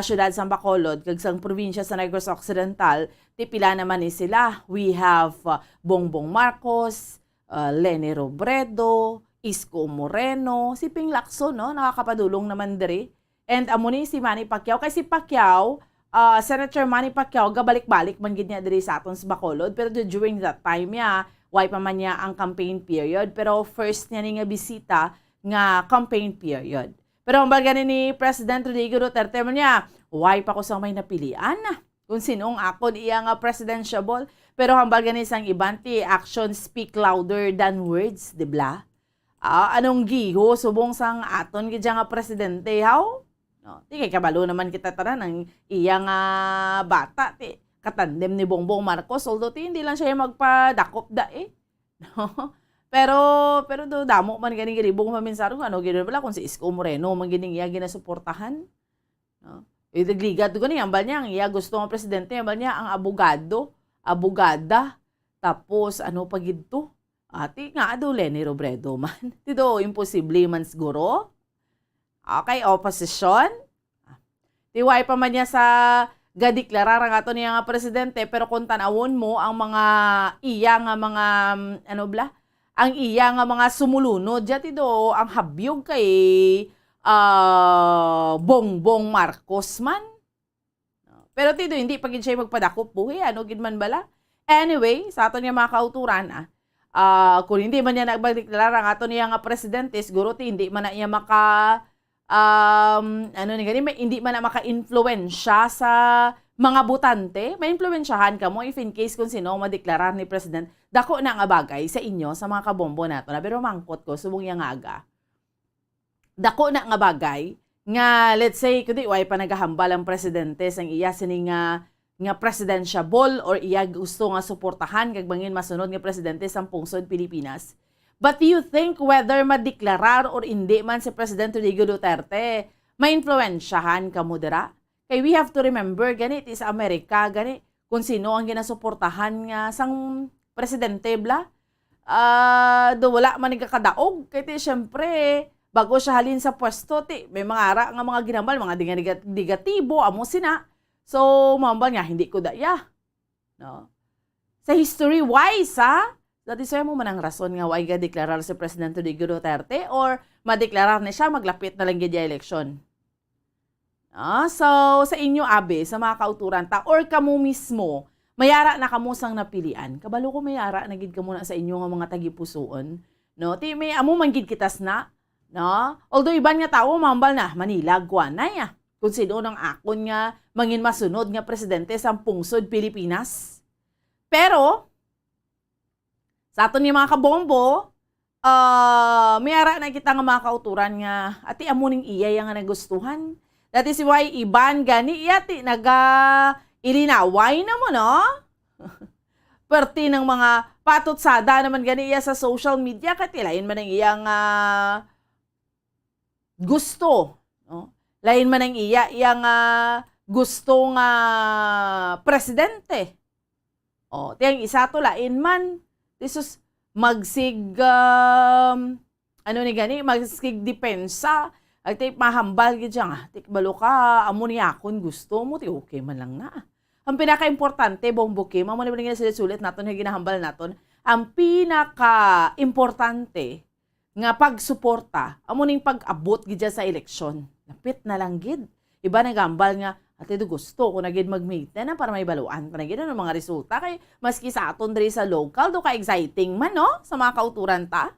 syudad sang Bacolod kag sang probinsya sa Negros Occidental, ti pila naman ni sila. We have Bongbong Marcos, Leni Robredo, Isko Moreno, si Ping Lacson, no? Nakakapadulong naman diri. And amo ni si Manny Pacquiao. Kay si Pacquiao, Senator Manny Pacquiao, gabalik-balik man gid niya diri sa aton sa Bacolod. Pero during that time niya, why pa man niya ang campaign period. Pero first niya ni nga bisita nga campaign period. Pero ang baga ni President Rodrigo Duterte man niya, why pa ko sa may napilian na? Kung sinong akon iya nga presidential. Pero ang baga ni sang ibanti, actions speak louder than words, di bla? Anong giho subong sang aton gidya nga presidente, how? No, di kay kabalo naman kita tanan ng iya nga bata ti katandem ni Bongbong Marcos, although hindi lang siya magpadakop da no. Pero do damo man ganing giribong maminsaro ano gid bala kung si Isko Moreno man gining iya ginasuportahan, no. Idagligad ko ni ambal niya ang iya gusto nga presidente, ambal niya ang abogada, tapos ano pa gidto. Ati nga ado Leni Robredo man. Tito, imposible man siguro. Okay, oposisyon. Tiwai pa man niya sa gadeklarar ang ato niya nga presidente, pero kung tanawon mo ang mga iya nga mga, ang iya nga mga sumulunod, dyan tito, ang habyog kay Bongbong Marcos man. Pero tito, hindi pagin siya magpadakop buhi, ano gid man bala. Anyway, sa ato niya mga kauturan, kung hindi man niya nagdeklara ang ato niya nga presidente, siguro hindi man na niya hindi man na maka-influensya sa mga botante. May influensyahan ka mo if in case kung sino madeklarar ni president, dako na nga bagay sa inyo, sa mga kabombo nato. Pero mangkot ko, subong yang aga. Dako na nga bagay, nga let's say, kundi way pa naghahambal ang presidente sang iya sini nga presidential or iya gusto nga suportahan kag bangin masunod nga presidente sa pungsod Pilipinas. But do you think whether madeklarar or hindi man si President Rodrigo Duterte, ma-influensyahan ka mo dira? Kay we have to remember, ganit is Amerika, ganit kung sino ang ginasuportahan nga sang presidente bla. Do wala man nagkakadaog, kay ti syempre, bago siya halin sa pwesto, may mga ara nga mga ginambal, mga negatibo, amo sina. So, mambal nga, hindi ko daya. No? Sa history-wise, dati sa'yo mo man ang rason nga why ga-deklarar si President Rodrigo Duterte or madeklarar na siya, maglapit na lang gidya eleksyon. So, sa inyo, abe, sa mga kauturan ta, or kamo mismo, mayara na kamo sang napilian. Kabalo ko mayara, nagid ka muna sa inyo nga mga tagipusoon. No? May amo manggid kitas na. No? Although, iban nga tao, mambal na, Manila, Guanay, kung sino ng akon nga mangin masunod nga presidente sa pungsod Pilipinas. Pero, sa aton yung mga kabombo, mayara na kita nga mga kauturan nga, ati amuning iya nga nagustuhan. That is why iban gani iyati ilinaway na mo, no? Perti ng mga patutsada naman gani iya sa social media, katilayin man ang iyang gusto, no? Lain man ang iyang gusto nga presidente. Tiyang isa to lain man. Tisus magsig magsig depensa. Ay ti mahambal gid nga. Ti balo ka amo ni akon gusto mo ti okay man lang na. Ang pinaka-importante bomboke, mamo ni nga sulit naton nga ginahambal naton. Ang pinaka-importante nga pagsuporta amo ning pag-abot gid sa eleksyon. Lapit na lang gid. Iba nagambal nga, ati do gusto ko na gid mag-meet na para may baluan pa na gid ang mga resulta. Kay maski sa aton diri sa local, do ka exciting man, no? Sa mga kauturan ta.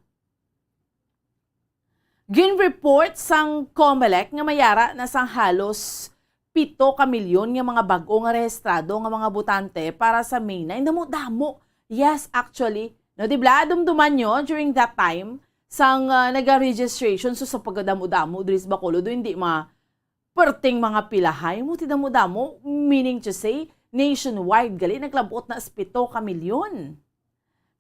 Gin-report sang COMELEC nga mayara na sang halos 7 ka milyon nga mga bag-o nga rehistrado nga mga botante para sa May 9. Damo. Yes, actually. No, di ba? Dumduman nyo during that time sang naga-registration so sa pagdamo-damo diri sa Bacolod, hindi perting mga pilahay mo ti damo-damo, meaning to say nationwide gali naglabot na 7 ka milyon.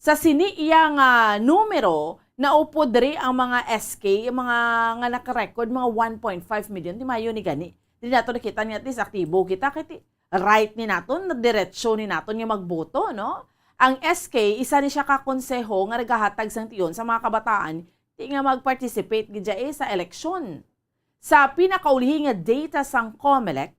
Sa sini iyang numero na upo diri ang mga SK, ang mga nga naka-record mga 1.5 million di mayo ni gani. Di nato nakita ni at least aktibo kita kiti right ni naton na diretsyo ni naton nga magboto, no? Ang SK, isa ni siya kakonseho nga nagahatag sang tiyon sa mga kabataan di nga mag-participate gidya sa eleksyon. Sa pinakaulihi nga data sang COMELEC,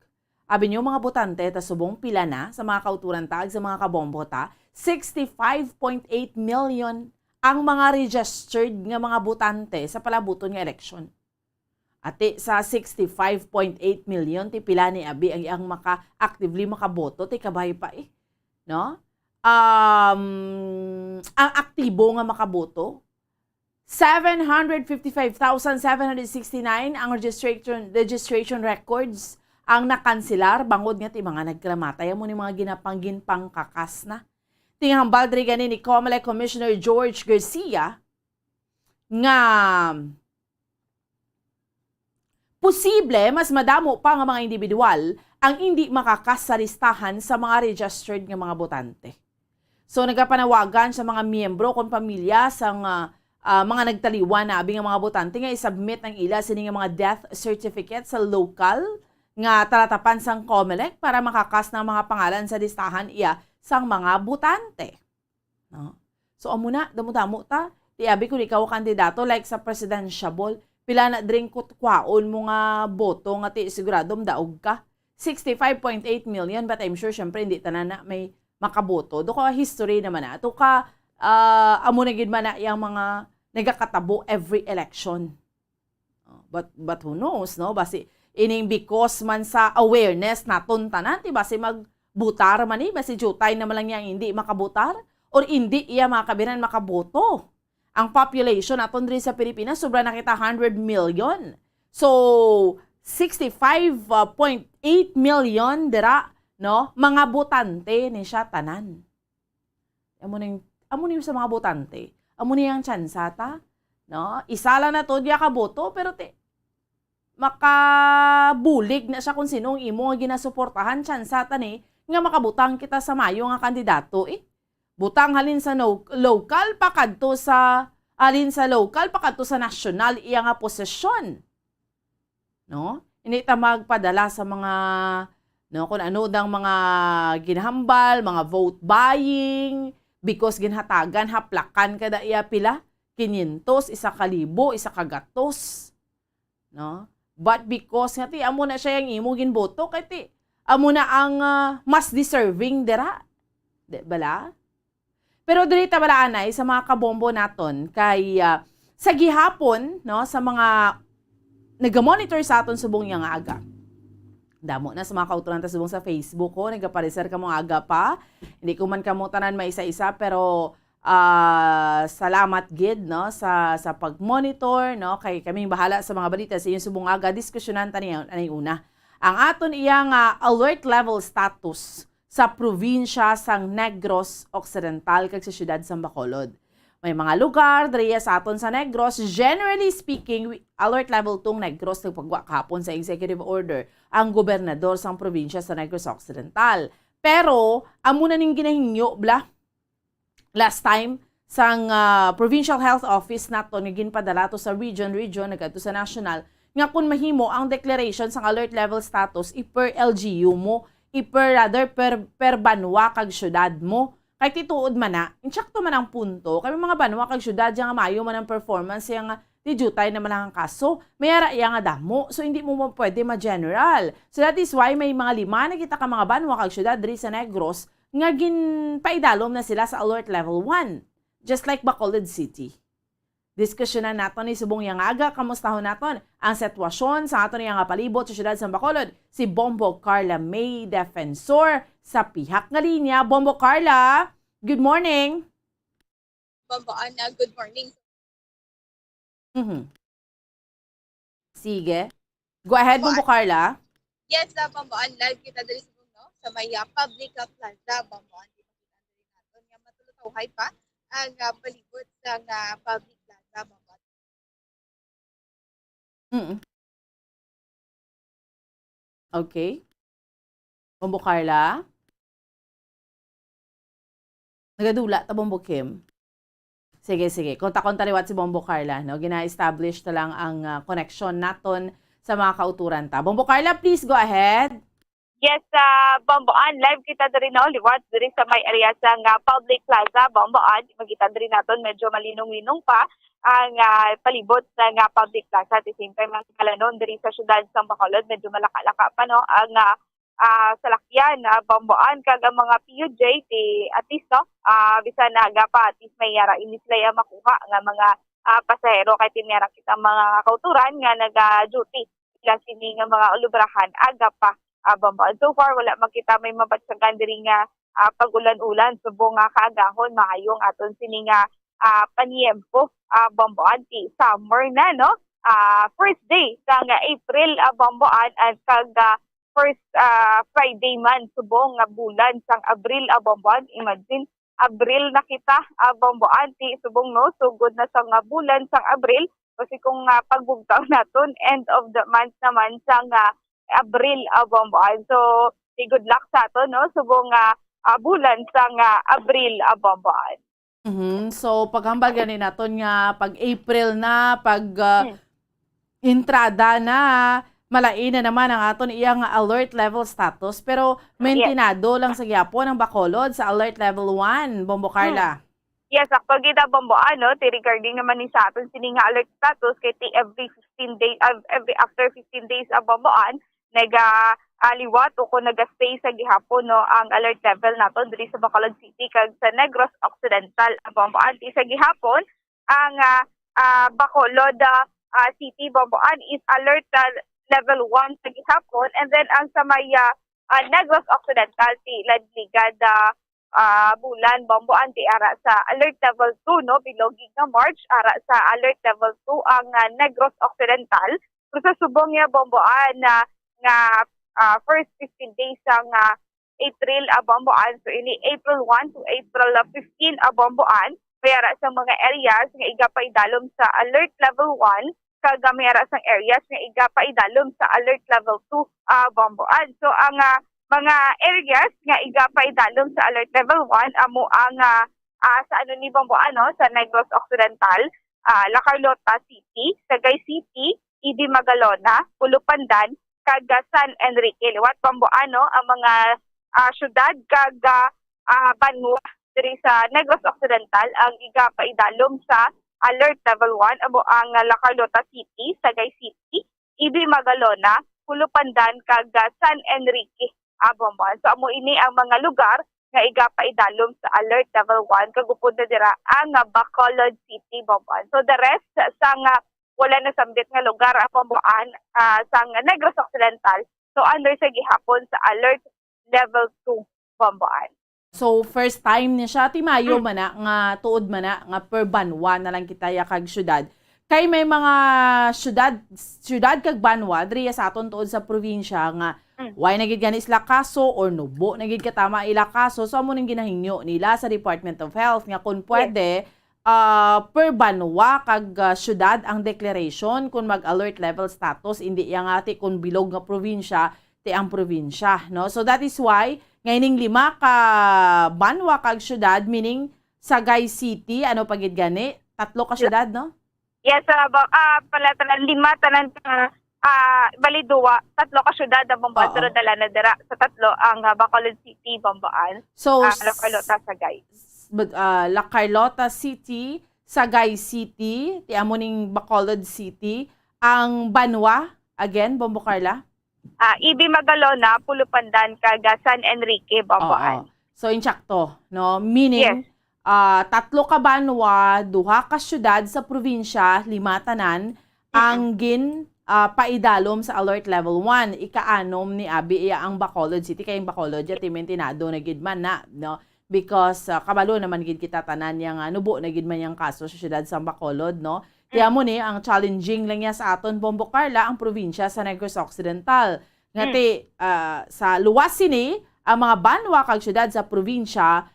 Abi nyo mga botante, ta subong pila na sa mga kauturan taag sa mga kabombota, 65.8 million ang mga registered nga mga botante sa palabuton nga eleksyon. Ati sa 65.8 million, ti pila ni abi ang actively makaboto, ti kabay pa no? Ang aktibo nga makaboto, 755,769 ang registration records ang nakansilar bangod nga ti mga nagklamatay mo ni mga ginapanggin pangkakas na. Tinghambal diri gani ni COMELEC Commissioner George Garcia nga posible mas madamo pa nga mga individual ang hindi makakas sa listahan sa mga registered nga mga botante. So nagapanawagan sa mga miyembro kon pamilya sa mga nagtaliwan na abing mga botante nga isubmit ang ila sini nga mga death certificate sa local nga talatapan sang COMELEC para makakas ng mga pangalan sa listahan iya sang mga botante. No? So amuna damo-damo ta, ti abi kun ikaw kandidato like sa presidential, pila na drink kwaon mo nga boto nga ti siguradom daog ka. 65.8 million, but I'm sure syempre hindi tanan na may makaboto. Do ka history naman na. Ito ka amo na gid man na yang mga nagakatabo every election. But who knows, no? Basi ining because man sa awareness naton tanan ti basi magbutar man basi jutay naman lang yang hindi makabutar or hindi iya makabinan makaboto. Ang population aton diri sa Pilipinas sobra na kita 100 million. So 65.8 million dira, no? Mga botante ni siya tanan. Amo ni sa mga botante. Amo ni ang tsansa ta, no? Isala na to diya ka boto pero makabulig na siya kung sinong imo nga ginasuportahan tsansa ta ni nga makabutang kita sa mayo nga kandidato Butang halin sa local pakadto sa national iya nga posisyon. No? Hindi ta magpadala sa mga kung ano dang mga ginhambal, mga vote buying because ginhatagan haplakan kada iya pila 500, 1,000, 1,200. No? But because nga ti amo na siya yang imo ginboto kay ti amo na ang mas deserving dira. Di bala? Pero diri ta bala anay sa mga kabombo naton kay sa gihapon no sa mga naga-monitor sa aton subong yang aga. Damo na sa mga kauturan ta subong sa Facebook ko, nagapareser ka mo aga pa. Hindi ko man kamo tanan maisa-isa pero salamat gid no sa pag-monitor no kay kaming bahala sa mga balita sa inyong subong aga diskusyonan tani anay una. Ang aton iyang alert level status sa probinsya sang Negros Occidental kag sa siyudad sang Bacolod. May mga lugar diriya sa aton sa Negros, generally speaking, alert level 2 Negros nagpagwa kahapon sa executive order ang gobernador sang probinsya sa Negros Occidental. Pero amo na ning ginahingyo bla last time sang Provincial Health Office nato nga ginpadala to sa region nagadto sa national nga kun mahimo ang declaration sang alert level status per LGU mo per banwa kag syudad mo. Kay tituod man na, insakto man ang punto, kay mga banwa kag syudad yang maayo man ang performance yang di jutay na man ang kaso, mayara iya nga damo. So hindi mo pwede ma-general. So that is why may mga 5 na kita ka mga banwa kag syudad diri sa Negros nga ginpaidalom na sila sa alert level 1. Just like Bacolod City. Diskusyonan naton ni subong yang aga, kamustahon naton ang sitwasyon sa aton yang palibot sa syudad sa Bacolod. Si Bombo Carla May, defensor sa pihak nga linya. Bombo Carla, good morning. Bombo Ana, good morning. Sige. Go ahead, Bombo Carla. Yes, Bombo Ana, live kita dali sa may public plaza, Bombo Ana. Naton nga matulutawhay pa ang palibot sa public plaza, Bombo Ana. Okay. Bombo Carla? Nagadula ta Bombo Kim? Sige. Konta-konta liwat si Bombo Carla. No? Gina-establish na lang ang connection naton sa mga kauturan ta. Bombo Carla, please go ahead. Yes, Bomboan, live kita diri na liwat diri sa may area sa public plaza, Bomboan. Magita diri naton medyo malinong-linong pa ang palibot sa public plaza. At the same time, ang kalanon diri sa syudad sa Bacolod, medyo malaka-laka pa no ang salakyan bamboan kag ang mga PUJ ti atis no bisan naga pa atis may yara inislay makuha nga mga pasahero kay tinira kita mga kauturan nga naga-duty ila sini nga mga ulubrahan aga pa bamboan. So far wala makita may mabatsagan diri nga pag-ulan-ulan subong nga kaagahon maayong aton sini nga paniempo bamboan ti summer na no. First day sa nga April bamboan at kag first Friday man subong nga bulan sang Abril bamboan. Imagine Abril na kita bamboan ti subong no sugod na sang bulan sang Abril kasi kung pagbugtaw naton end of the month naman sang Abril bamboan. So good luck sa ato no subong bulan sang Abril bamboan. So paghambal ganin naton nga pag April na pag entrada na malain na naman ang aton iyang alert level status pero maintinado lang sa gyapon ang Bacolod sa alert level 1 Bombo Carla. Yes, actually kita bamboan no ti regarding naman ni sa aton sini nga alert status kay ti every 15 days every after 15 days bamboan naga liwat o kung naga-stay sa gihapon no ang alert level naton diri sa Bacolod City kag sa Negros Occidental bamboan ti sa gihapon ang Bacolod City bamboan is alert level 1 sa gihapon and then ang sa may Negros Occidental ti ladligad bulan bamboan ti ara sa alert level 2 no bilogig nga March ara sa alert level 2 ang Negros Occidental so sa subong nga bamboan nga first 15 days ang April bamboan so ini April 1 to April 15 bamboan mayara sa mga areas nga igapay dalom sa alert level 1 kag mayara sa areas nga igapay dalom sa alert level 2 bamboan. So ang mga areas nga igapay dalom sa alert level 1 amo ang sa ano ni bamboan no sa Negros Occidental, La Carlota City, Sagay City, Idi Magalona, Pulupandan, kag San Enrique. Liwat bamboan no ang mga syudad kag banwa diri sa Negros Occidental ang igapay dalom sa alert level 1 amo ang La Carlota City, Sagay City, Idi Magalona, Pulupandan kag San Enrique bamboan. So amo ini ang mga lugar nga igapay dalom sa alert level 1 kag upod na dira ang Bacolod City bamboan. So the rest sang wala na sambit nga lugar bamboan sang Negros Occidental so under sa gihapon sa alert level 2 bamboan. So first time ni siya ti Mayo man na nga tuod man na nga per banwa na lang kita ya kag syudad. Kay may mga syudad kag banwa diri sa aton tuod sa probinsya nga why nagid gani sila kaso or nubo nagid katama ila kaso so amo ning ginahingyo nila sa Department of Health nga kung pwede per banwa kag syudad ang declaration kung mag-alert level status hindi yang ati kung bilog nga probinsya ti ang probinsya no. So that is why ngayning 5 ka banwa kag syudad meaning Sagay City ano pagid gani 3 ka syudad no. Yes, pala tanan 5 tanan bali 2 3 ka syudad ang bamboan pero dala na dira sa 3 ang Bacolod City bamboan. So La Carlota Sagay. La Carlota City, Sagay City, ti amo ning Bacolod City, ang banwa again Bombo Carla. Idi Magalona, Pulupandan kag San Enrique bamboan. So insakto no meaning 3 ka banwa, 2 ka syudad sa probinsya, 5 tanan ang paidalom sa alert level 1. Ikaanom ni Abi ang Bacolod City kay Bacolod ti mentinado na gid man na no because kabalo naman gid kita tanan yang nubo na gid man yang kaso sa syudad sa Bacolod no. Kaya mo ni ang challenging lang niya sa aton Bombo Carla ang probinsya sa Negros Occidental. Ngati sa luwas sini ang mga banwa kag syudad sa probinsya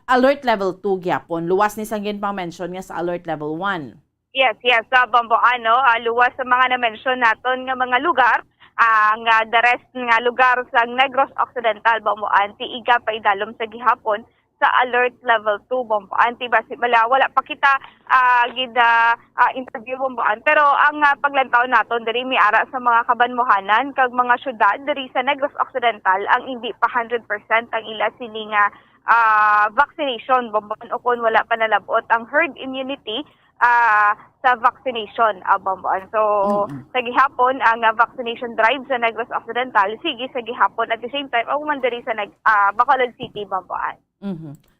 alert level 2 gyapon. Luwas ni sanggin pang mention nga sa alert level 1. Yes, sa bamboan no, luwas sa mga na-mention naton nga mga lugar, ang the rest nga lugar sa Negros Occidental bamboan ti igapay dalom sa gihapon sa alert level 2 bamboan ti basi wala pa kita interview bamboan pero ang paglantaw naton diri mi ara sa mga kabanmohanan kag mga syudad diri sa Negros Occidental ang hindi pa 100% ang ila sini nga vaccination bamboan o kun wala pa nalabot ang herd immunity sa vaccination Bomboan. So sa gihapon ang vaccination drive sa Negros Occidental sige sa gihapon at the same time ako man diri sa Bacolod City Bomboan.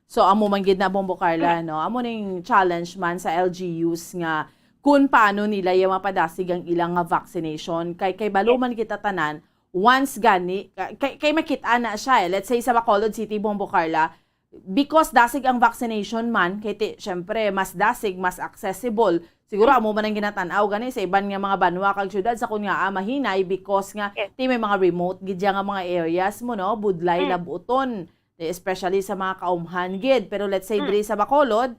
So amo man gid na Bombo Carla no. Amo ning challenge man sa LGUs nga kung paano nila yung mapadasig ang ilang nga vaccination kay balo man kita tanan once gani kay makita na siya let's say sa Bacolod City Bombo Carla because dasig ang vaccination man kay syempre mas dasig mas accessible siguro amo man ang ginatanaw gani sa iban nga mga banwa kag syudad sa kunya mahinay because nga may mga remote gid nga mga areas mo no budlay labuton especially sa mga kaumhan gid pero let's say diri sa Bacolod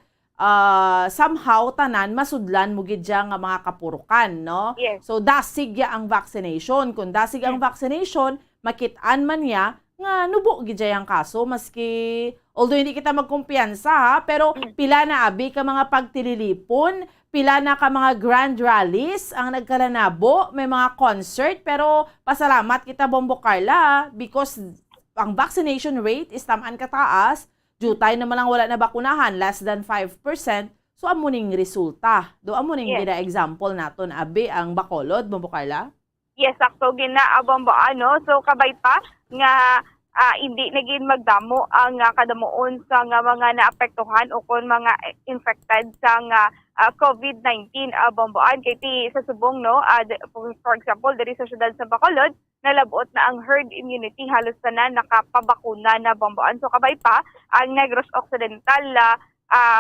somehow tanan masudlan mo gid nga mga kapurukan no so dasig ya ang vaccination kung dasig ang vaccination makit-an man ya nga nubo gid ang kaso maski although hindi kita magkumpiyansa ha pero pila na abi ka mga pagtililipon pila na ka mga grand rallies ang nagkalanabo may mga concert pero pasalamat kita Bombo Carla because ang vaccination rate is tamaan kataas due tayo naman lang wala na bakunahan less than 5% so amuning resulta do amuning gina example naton abi ang Bacolod Bombo Carla. Yes, sakto gina Bombo so kabay pa nga hindi naging magdamo ang kadamuon sa mga naapektuhan o kung mga infected sa COVID-19 Bomboan kay sa subong no for example diri sa syudad sa Bacolod nalabuot na ang herd immunity halos tanan nakapabakuna na Bomboan so kabay pa ang Negros Occidental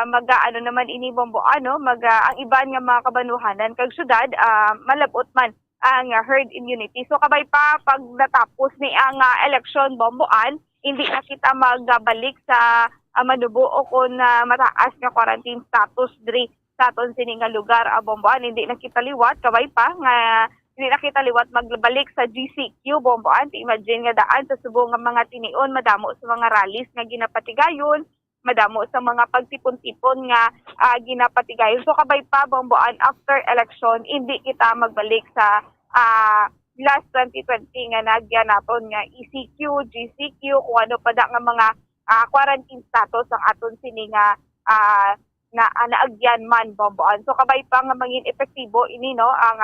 mag-ano naman ini Bomboan no ang iban nga mga kabanuhanan kag syudad malabot man ang herd immunity. So kabay pa pag natapos ni ang election Bomboan, hindi na kita magbalik sa manubo o kung mataas nga quarantine status diri sa aton sini nga lugar Bomboan. Hindi na kita liwat kabay pa nga hindi na kita liwat magbalik sa GCQ Bomboan. Imagine nga daan sa subong nga mga tinion madamo sa mga rallies nga ginapatigayon madamo sa mga pagtipon-tipon nga ginapatigayon. So kabay pa Bomboan after election hindi kita magbalik sa last 2020 nga nagya naton nga ECQ, GCQ kung ano pa da nga mga quarantine status ang aton sini nga naagyan man Bomboan. So kabay pa nga mangin epektibo ini no ang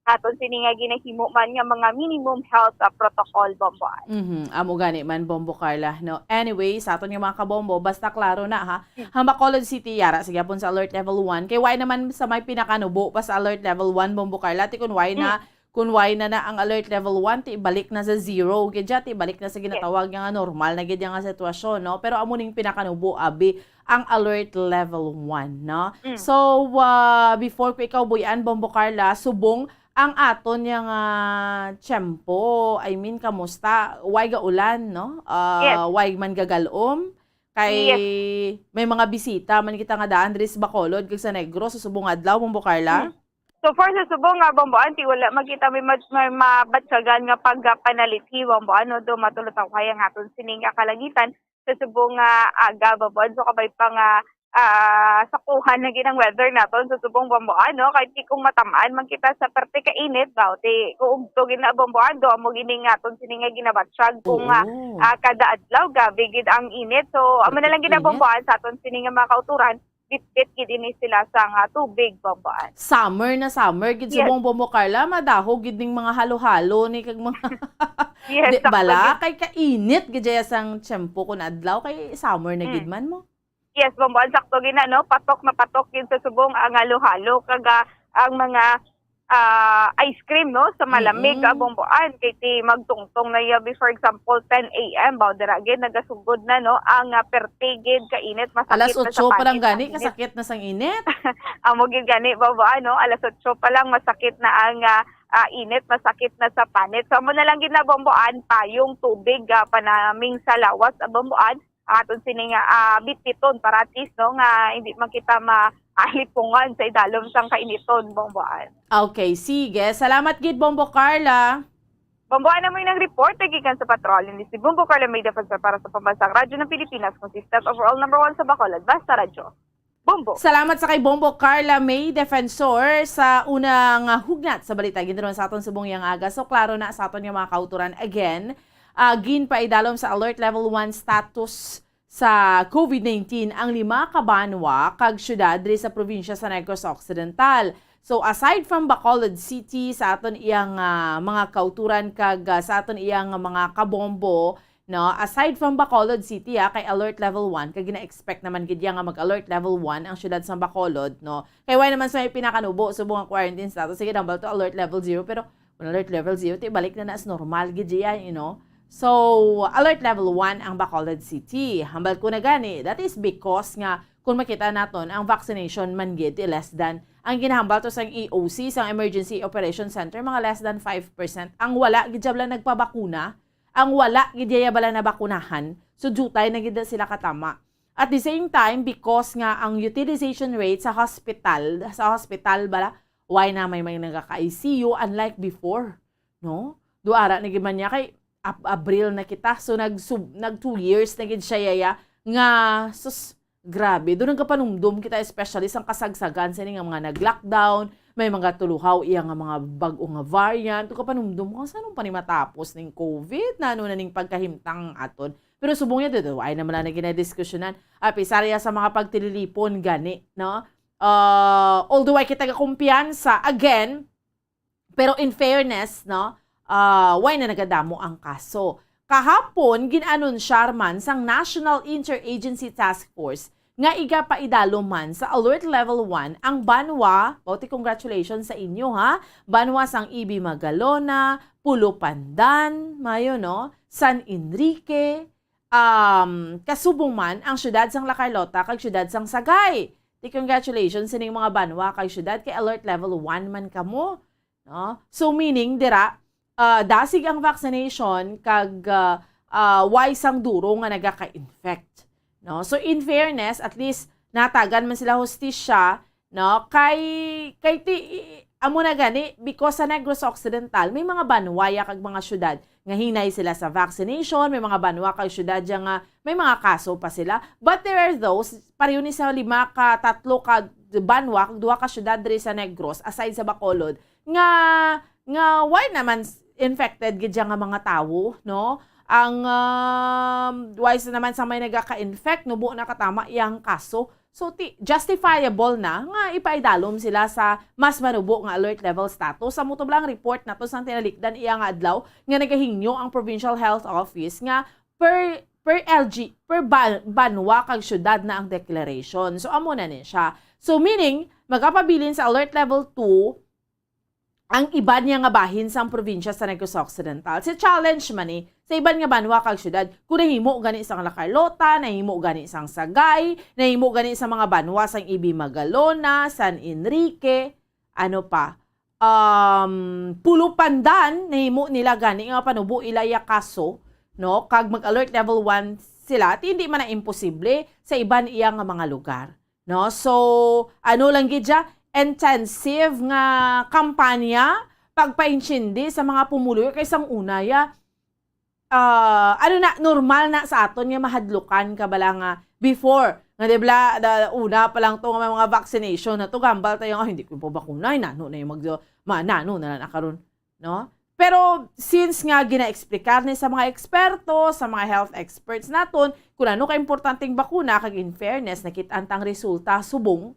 aton sini nga ginahimo man nga mga minimum health protocol Bomboan. Amo gani man Bombo Carla no. Anyway, sa aton nga mga kabombo basta klaro na ha. Ang Bacolod City yara sige pon sa alert level 1. Kay why naman sa may pinakanubo pa sa alert level 1 Bombo Carla ti kun why na ang alert level 1 ti balik na sa 0 gid ti balik na sa ginatawag nga normal na gid nga sitwasyon no. Pero amo ning pinakanubo abi ang alert level 1 no. So before ko ikaw buyan Bombo Carla subong ang aton yung tiyempo, I mean, kamusta? Way ga ulan, no? Way man gagalom. Kay may mga bisita, man kita nga daan, diri sa Bacolod, kag sa Negros, sa subong adlaw, Bombo Carla? So for sa subong Bomboan, ti wala makita may mabatsagan nga pagpanalithi, Bomboan, no? Do matulutaw kaya nga aton sining kalangitan sa subong aga, Bomboan. So kabay pa nga sakuhan na ginang weather naton sa subong Bomboan no kay kung matamaan man kita sa parte ka init daw ti kung ugto gina Bomboan do amo gining aton sini nga ginabatsyag kung kada adlaw gabi gid ang init so amo na lang gina Bomboan sa aton sini nga mga kauturan bit-bit gid ini sila sa tubig Bomboan. Summer na summer gid subong Bombo Carla madahog gid ning mga halo-halo ni kag mga di bala kay kainit gid sang tiyempo kun adlaw kay summer na gid man mo. Yes, Bomboan, sakto gina, no? Patok na patok yun sa subong ang halo-halo. Kaga ang mga ice cream, no? Sa malamig, Bomboan. Kaya magtungtong na yabi, for example, 10 a.m. Bawdaragin, nagasugod na, no? Ang pertigid, kainit, masakit alas 8 na sa pa lang gani, kasakit na sang init. Amogin gani, Bomboan, no? Alas 8 pa lang, masakit na ang init, masakit na sa panit. So, mo na lang gina, Bomboan, payong tubig, panaming sa lawas, Bomboan. Aton sini nga bit-biton para at least no nga hindi man kita maalipungan sa idalom sang kainiton Bomboan. Okay, sige. Salamat gid Bombo Carla. Bomboan na mo yung report gikan sa patrol ni si Bombo Carla may defense para sa pambansang radyo ng Pilipinas consistent overall number 1 sa Bacolod basta radyo. Bombo. Salamat sa kay Bombo Carla May Defensor sa unang hugnat sa balita ginron sa aton subong yang aga. So klaro na sa aton yung mga kauturan again. Gin pa idalom sa alert level 1 status sa COVID-19 ang 5 ka banwa kag syudad diri sa probinsya sa Negros Occidental. So aside from Bacolod City sa aton iyang mga kauturan kag sa aton iyang mga kabombo, no, aside from Bacolod City kay alert level 1 kag gina-expect naman gid nga mag-alert level 1 ang syudad sa Bacolod, no. Kay why naman sa may pinakanubo subong ang quarantine status sige dambal to alert level 0 pero kung alert level 0 ti balik na as normal gid yan, you know. So alert level 1 ang Bacolod City. Hambal ko na gani, that is because nga kung makita naton ang vaccination man gid less than ang ginahambal to sa EOC sa Emergency Operation Center mga less than 5%. Ang wala gid bala nagpabakuna, ang wala gid bala na bakunahan. So jutay na gid sila katama. At the same time because nga ang utilization rate sa hospital bala why na may nagaka-ICU unlike before, no? Duara na gid man niya kay April na kita so nag 2 years na gid siya yaya nga sus grabe, doon ang kapanumdum kita especially sa kasagsagan sa nga mga nag-lockdown, may mga tuluhaw iya nga mga bag-o nga variant, to kapanumdum ko saan pa ni matapos ning COVID na ano na ning pagkahimtang aton. Pero subong niya dito, ay naman na ginadiskusyonan, pisarya sa mga pagtililipon gani, no? Although ay kita kumpiyansa again, pero in fairness, no? Why na nagadamo ang kaso. Kahapon, ginanunsya man sang National Interagency Task Force nga iga paidalo man sa Alert Level 1 ang Banwa, bauti congratulations sa inyo ha, Banwa sang Ibi Magalona, Pulo Pandan, mayo no, San Enrique, kasubong man ang syudad sang La Carlota kag syudad sang Sagay. Di congratulations sa mga Banwa kag syudad kay Alert Level 1 man kamo. No? So meaning, dira, dasig ang vaccination kag why sang duro nga nagaka-infect. No? So in fairness, at least natagan man sila hostisya, no? Kay amo na gani because sa Negros Occidental may mga banwaya kag mga syudad nga hinay sila sa vaccination, may mga banwa kag syudad nga may mga kaso pa sila. But there are those pareho ni sa 3 ka banwa kag 2 ka syudad diri sa Negros aside sa Bacolod nga why naman infected gid nga mga tawo, no? Ang wise naman sa may nagaka-infect no buo na katama iyang kaso. So justifiable na nga ipaidalom sila sa mas manubo nga alert level status. Sa muto lang report na to sang tinalikdan iyang adlaw nga nagahingyo ang Provincial Health Office nga per banwa kag syudad na ang declaration. So amo na ni siya. So meaning magapabilin sa alert level 2 ang iban niya nga bahin sa probinsya sa Negros Occidental. Si challenge man sa iban nga banwa kag syudad, kung nahimo gani sa La Carlota, nahimo gani sa Sagay, nahimo gani sa mga banwa sang Ibi Magalona, San Enrique, ano pa, Pulo Pandan, nahimo nila gani nga panubo ilaya kaso, no? Kag mag-alert level 1 sila, hindi man na imposible sa iban iya nga mga lugar, no? So, ano lang gid intensive nga kampanya pagpainchindi sa mga pumuloy kaysang unaya normal na sa aton nga mahadlukan ka bala nga before nga dibla una pa lang to nga mga vaccination na to gambal tayo hindi ko pa bakuna nano na yung nano na lang karon, no? Pero since nga gina-explicar ni sa mga eksperto, sa mga health experts naton kung ano ka importanteng bakuna kag in fairness nakita antang resulta subong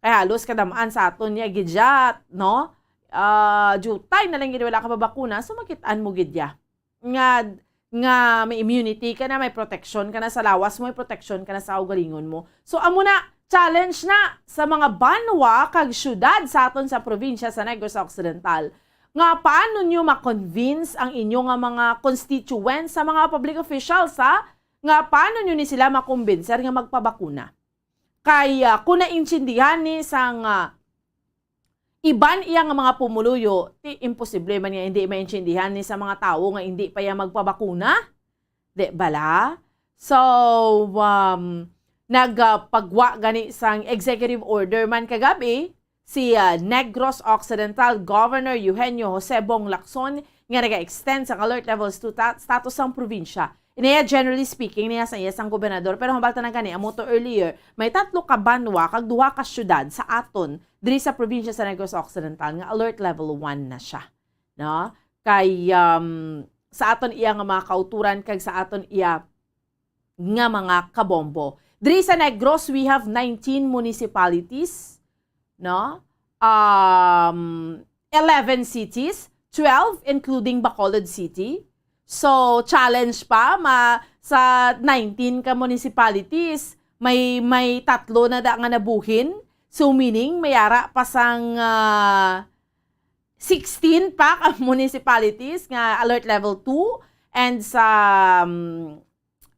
kaya halos kadamaan sa aton niya gidyat, no? Jutay na lang gid wala ka pa bakuna, so makitaan mo gidya. Nga may immunity ka na, may protection ka na sa lawas mo, may protection ka na sa ugalingon mo. So amo na challenge na sa mga banwa kag syudad sa aton sa probinsya sa Negros Occidental. Nga paano nyo ma-convince ang inyong mga constituents sa mga public officials nga paano nyo ni sila makumbinser nga magpabakuna? Kaya kung naintindihan ni sang iban iya nga mga pumuluyo, imposible man nga hindi maintindihan ni sa mga tao nga hindi pa iya magpabakuna. Di bala? So, nagpagwa gani sang executive order man kagabi, si Negros Occidental Governor Eugenio Jose Bong Lacson nga naga-extend sa alert levels 2 status sang probinsya. Inaya generally speaking niya sa iyasang gobernador pero humbalta na gani amo to earlier may 3 ka banwa kag 2 ka syudad sa aton diri sa probinsya sa Negros Occidental nga alert level 1 na siya, no? Kay sa aton iya nga mga kauturan kag sa aton iya nga mga kabombo. Diri sa Negros, we have 19 municipalities, no? 11 cities, 12 including Bacolod City. So, challenge pa sa 19 ka municipalities, may tatlo na da nga nabuhin. So, meaning, mayara pa sang 16 pa ka municipalities nga alert level 2 and sa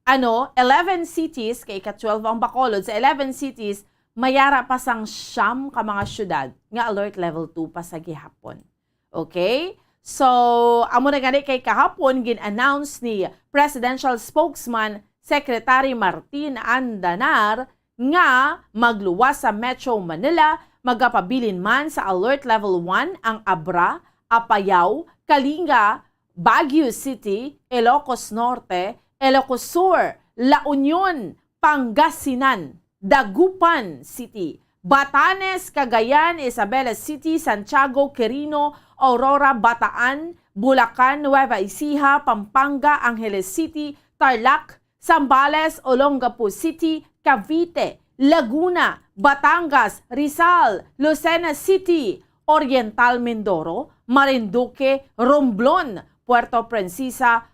11 cities, kay ika-12 ang Bacolod, sa 11 cities, mayara pa sang siyam ka mga syudad nga alert level 2 pa sa gihapon. Okay? So, amo na gani kay kahapon gin-announce ni Presidential Spokesman Secretary Martin Andanar nga magluwas sa Metro Manila, magapabilin man sa alert level 1 ang Abra, Apayao, Kalinga, Baguio City, Ilocos Norte, Ilocos Sur, La Union, Pangasinan, Dagupan City, Batanes, Cagayan, Isabela City, Santiago, Quirino, Aurora, Bataan, Bulacan, Nueva Ecija, Pampanga, Angeles City, Tarlac, Zambales, Olongapo City, Cavite, Laguna, Batangas, Rizal, Lucena City, Oriental Mindoro, Marinduque, Romblon, Puerto Princesa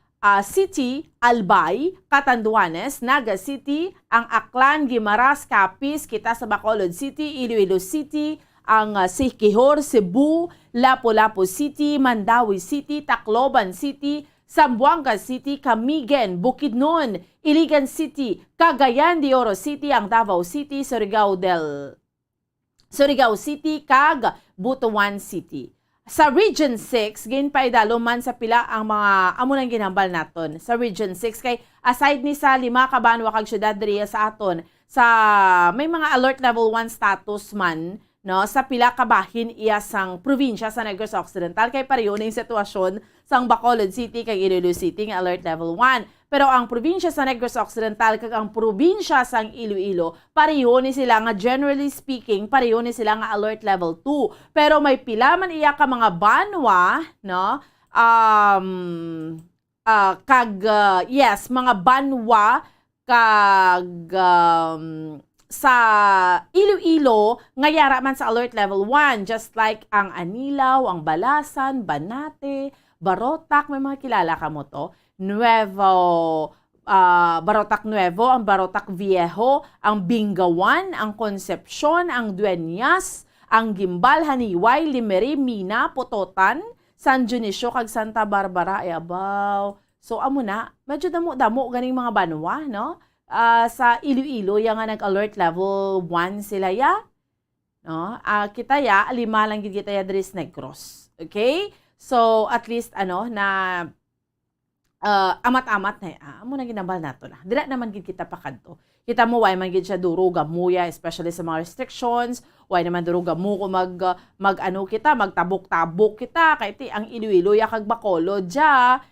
City, Albay, Catanduanes, Naga City, ang Aklan, Guimaras, Capiz, kita sa Bacolod City, Iloilo City, ang Siquijor, Cebu, Lapu-Lapu City, Mandawi City, Tacloban City, Zamboanga City, Camigen, Bukidnon, Iligan City, Cagayan de Oro City, ang Davao City, Surigao City, kag Butuan City. Sa Region 6, ginpaidalo man sa pila ang mga amo nang ginambal naton. Sa Region 6 kay aside ni sa 5 ka banwa kag syudad diri sa aton, sa may mga alert level 1 status man, no, sa pila ka bahin iya sang probinsya sa Negros Occidental kay pareho ning sitwasyon sang Bacolod City kag Iloilo City nga alert level 1. Pero ang probinsya sa Negros Occidental kag ang probinsya sang Iloilo, pareho ni sila nga generally speaking, pareho ni sila nga alert level 2. Pero may pila man iya ka mga banwa, no? Mga banwa kag sa Iloilo ngayara man sa alert level 1, just like ang Anilaw, ang Balasan, Banate, Barotac, may mga kilala ka mo to. Barotac Nuevo, ang Barotac Viejo, ang Bingawan, ang Concepcion, ang Dueñas, ang Gimbal, Haniway, Limeri, Mina, Pototan, San Dionisio, kag Santa Barbara, abaw. So, amo na, medyo damo-damo ganing mga banwa, no? Sa Iloilo, yung nga nag-alert level 1 sila ya. No? Kita ya, 5 lang kita ya Dres Negros. Okay? So, at least, na amat-amat na amo na ginambal nato na. Dira naman gid kita pakadto. Kita mo why man gid siya duro gamuya, especially sa mga restrictions, why naman duro gamu ko magtabok-tabok kita kay ti ang Iloilo ya kag Bacolod ja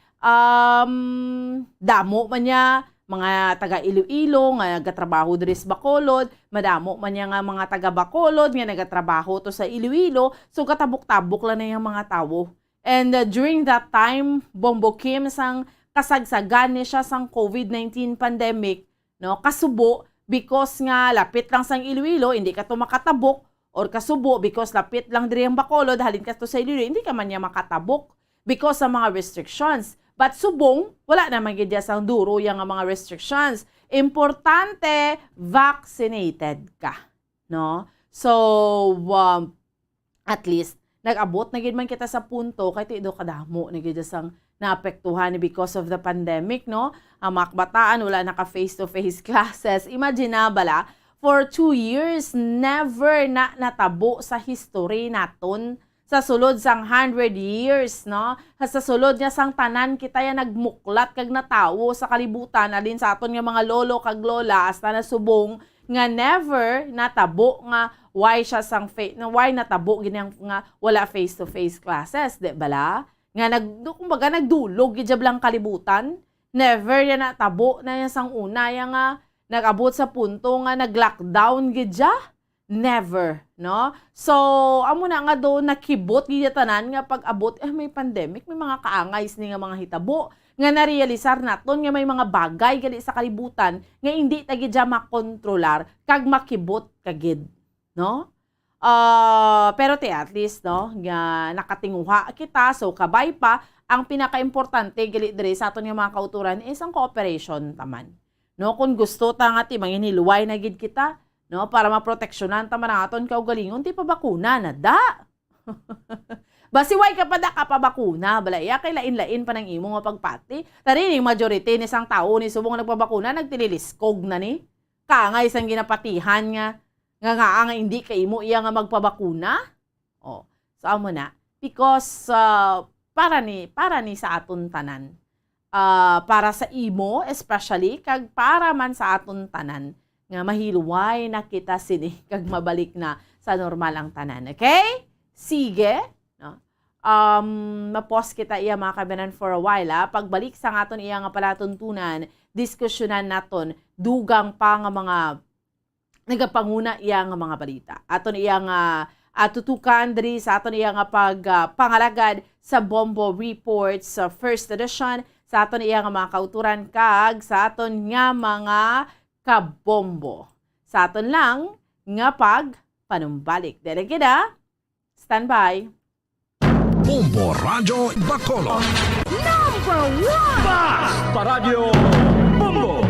damo man niya mga taga Iloilo nga nagatrabaho diri sa Bacolod, madamo man niya nga mga taga Bacolod nga nagatrabaho to sa Iloilo, so katabok-tabok lang na yung mga tawo. And during that time, Bombo Kim sang kasagsagan ni siya sang COVID-19 pandemic, no? Kasubo because nga lapit lang sang Iloilo, hindi ka to makatabok, or kasubo because lapit lang diri ang Bacolod, halin ka to sa Iloilo, hindi ka man niya makatabok because sa mga restrictions. But subong, wala naman gid sang duro yang mga restrictions. Importante, vaccinated ka, no? So, at least nag-abot na gid man kita sa punto kay tido kadamo na gid sang naapektuhan because of the pandemic, no? Ang mga kabataan wala naka face-to-face classes. Imagine na bala, for 2 years never na natabo sa history naton sa sulod sang 100 years, no? Sa sulod niya sang tanan kita ya nagmuklat kag natawo sa kalibutan alin sa aton nga mga lolo kag lola hasta na subong nga never natabo nga why siya sang why natabo ginyang nga wala face-to-face classes, di bala? Nga kumbaga nagdulog gid lang kalibutan, never yan natabo na yan sang una yang nga nag-abot sa punto nga nag-lockdown gid ja, Never, no? So, amo na nga do nakibot gid tanan nga pag abot may pandemic, may mga kaangay ni nga mga hitabo nga narealisar naton nga may mga bagay gali sa kalibutan nga hindi ta gid makontrolar kag makibot kagid, no? Pero at least, no, nga nakatinguha kita, so kabay pa, ang pinaka-importante gali dire sa aton nga mga kauturan is ang cooperation taman. No, kung gusto ta nga ti manginhiluway na gid kita, no, para maproteksyonan ta man ang aton kaugalingon ti pabakuna na da. Basiway ka pa da ka pabakuna, balaya kay lain-lain pa ng imo nga pagpati. Tari ning majority ni sang tao ni subong nagpabakuna nagtililiskog na ni. Kaangay sang ginapatihan nga hindi kay imo iya nga magpabakuna. Oh, saan mo na? Because para ni sa aton tanan. Para sa imo especially kag para man sa aton tanan nga mahilway na kita sini kag mabalik na sa normal ang tanan. Okay? Sige, no? Mapos kita iya mga kabanan for a while. Pagbalik sa aton iya nga palatuntunan, diskusyonan naton dugang pa nga mga nagapanguna iya nga mga balita. Aton iya nga tutukan diri sa aton iya nga pangalagad sa Bombo Reports first edition sa aton iya nga mga kauturan kag sa aton nga mga kabombo. Sa aton lang nga panumbalik. Dere kita, stand by. Bombo Radyo Bacolod. Number 1! Basta Radyo Bombo!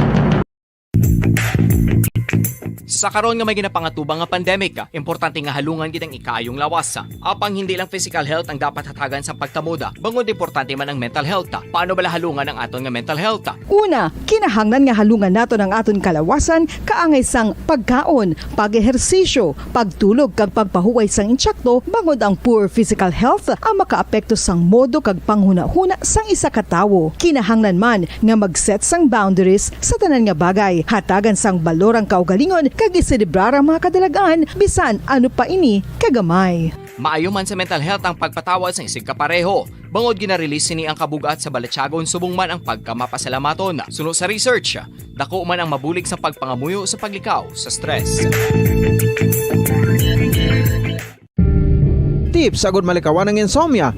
Sa karon nga may ginapangatubang nga pandemic, importante nga halungan gid ang ikayong lawas. Apang hindi lang physical health ang dapat hatagan sa pagtamuda, bangod importante man ang mental health. Paano bala halungan ang aton nga mental health? Una, kinahanglan nga halungan nato ang aton kalawasan kaangay sang pagkaon, pag-ehersisyo, pagtulog kag pagpahuway sang insyakto bangod ang poor physical health ang makaapekto sang modo kag panghuna-huna sang isa ka tawo. Kinahanglan man nga mag-set sang boundaries sa tanan nga bagay, hatagan sang balorang kaugalingon kag iselebrar ang mga kadalagan bisan ano pa ini kagamay. Maayo man sa mental health ang pagpatawad sa isig kapareho. Bangod ginarelease ni ang kabugat sa Balatyagon subong man ang pagkamapasalamaton. Suno sa research, dako man ang mabulig sa pagpangamuyo sa paglikaw sa stress. Tips agud malikawan ng insomnia.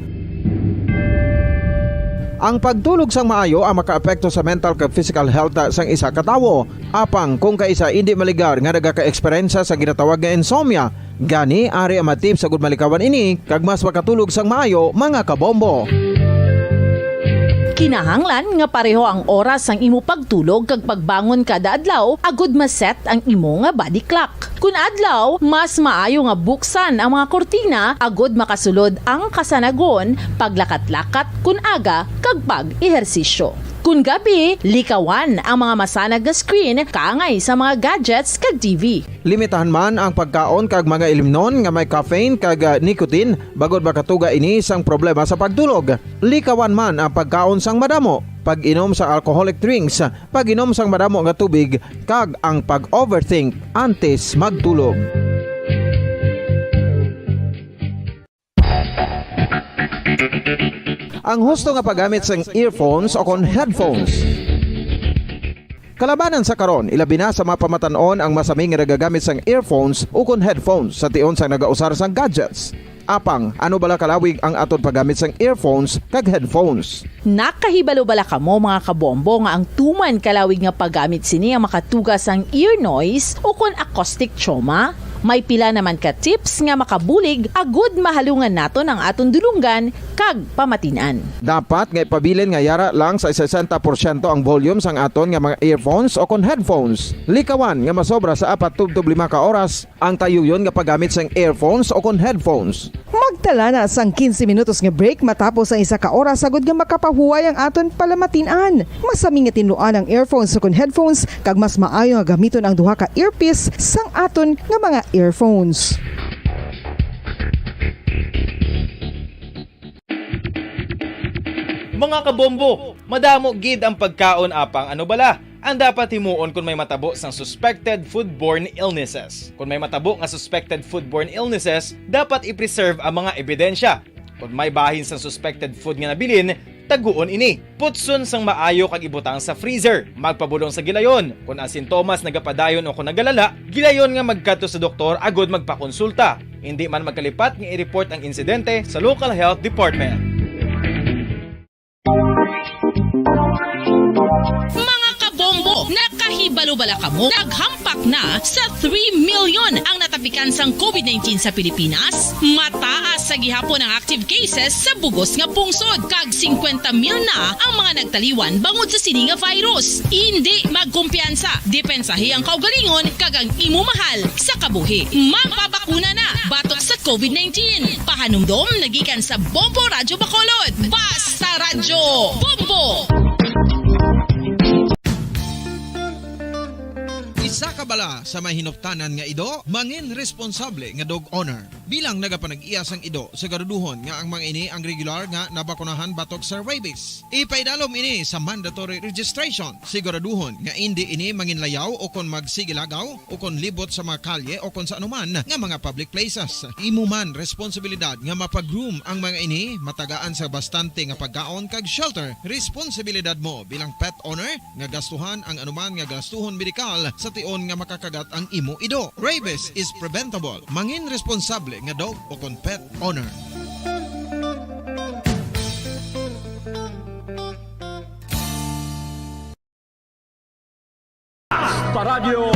Ang pagtulog sang maayo ang makaapekto sa mental kag physical health sang isa ka tawo. Apang kung kaisa hindi maligar nga nagaka-eksperyensya sa ginatawag nga insomnia, gani ari ang tips agud malikawan ini kag mas makatulog sang maayo mga kabombo. Kinahanglan nga pareho ang oras ang imo pagtulog kag pagbangon kada adlaw agud maset ang imo nga body clock. Kun adlaw, mas maayo nga buksan ang mga kortina agud makasulod ang kasanagon, paglakat-lakat kun aga kag pag-ehersisyo. Kun gabi, likawan ang mga masanag nga screen kaangay sa mga gadgets kag TV. Limitahan man ang pagkaon kag mga ilimnon nga may caffeine kag nicotine bagod makatuga ini sang problema sa pagtulog. Likawan man ang pagkaon sang madamo, pag-inom sa alcoholic drinks, pag-inom sang madamo nga tubig kag ang pag-overthink antes magtulog. Ang husto nga paggamit sang earphones o kon headphones. Kalabanan sa karon, ilabi na sa mga pamatanon ang masaming nga nagagamit sang earphones o kon headphones sa tion sang nagausar sang gadgets. Apang, ano bala kalawig ang aton paggamit sang earphones kag headphones? Nakahibalo bala kamo mga kabombo nga ang tuman kalawig nga paggamit sini ang makatugas ang ear noise o kon acoustic trauma? May pila naman ka tips nga makabulig agud mahalungan naton ang aton dulunggan kag pamatinan. Dapat nga ipabilin nga yara lang sa 60% ang volume sang aton nga mga earphones o kon headphones. Likawan nga masobra sa 4-5 ka oras ang tayuyon nga paggamit sang earphones o kon headphones. Magtala na sang 15 minutos nga break matapos ang isa ka oras agud nga makapahuway ang aton palamatinan. Masami nga tinluan ang earphones o kon headphones kag mas maayo nga gamiton ang duha ka earpiece sang aton nga mga earphones. Mga kabombo, madamo gid ang pagkaon apang ano bala ang dapat himuon kung may matabo sang suspected foodborne illnesses. Kung may matabo nga suspected foodborne illnesses, dapat i-preserve ang mga ebidensya. Kung may bahin sang suspected food nga nabilin, taguon ini. Putson sang maayo kag ibutang sa freezer. Magpabulong sa gilayon. Kung ang sintomas nagapadayon o kung nagalala, gilayon nga magkadto sa doktor agod magpakonsulta. Hindi man magkalipat nga i-report ang insidente sa local health department. Mga kabombo, nakahibalo-bala kamo, naghampak na sa 3 million ang natapikan sang COVID-19 sa Pilipinas. Mataas sa gihapon ang active cases sa bugos nga pungsod. Kag 50 mil na ang mga nagtaliwan bangod sa sini nga virus. Hindi magkumpiyansa, depensahi ang kaugalingon kag ang imo mahal sa kabuhi. Magpabakuna na batok sa COVID-19. Pahanumdom nagikan sa Bombo Radyo Bacolod. Basta Radyo Bombo! Isa ka bala sa may hinuptanan nga ido, mangin responsable nga dog owner. Bilang nagapanag-iyas ang ido, siguraduhon nga ang mga ini ang regular nga nabakunahan batok sa rabies. Ipaidalom ini sa mandatory registration. Siguraduhon nga hindi ini manginlayaw o kon magsigilagaw o kon libot sa mga kalye o kon sa anuman nga mga public places. Imo man responsibilidad nga mapag-groom ang mga ini, matagaan sa bastante nga pagkaon kag shelter. Responsibilidad mo bilang pet owner nga gastuhan ang anuman nga gastuhon medikal sa tion nga makakagat ang imo ido. Rabies is preventable. Mangin responsable nga dog o kon pet owner. Radio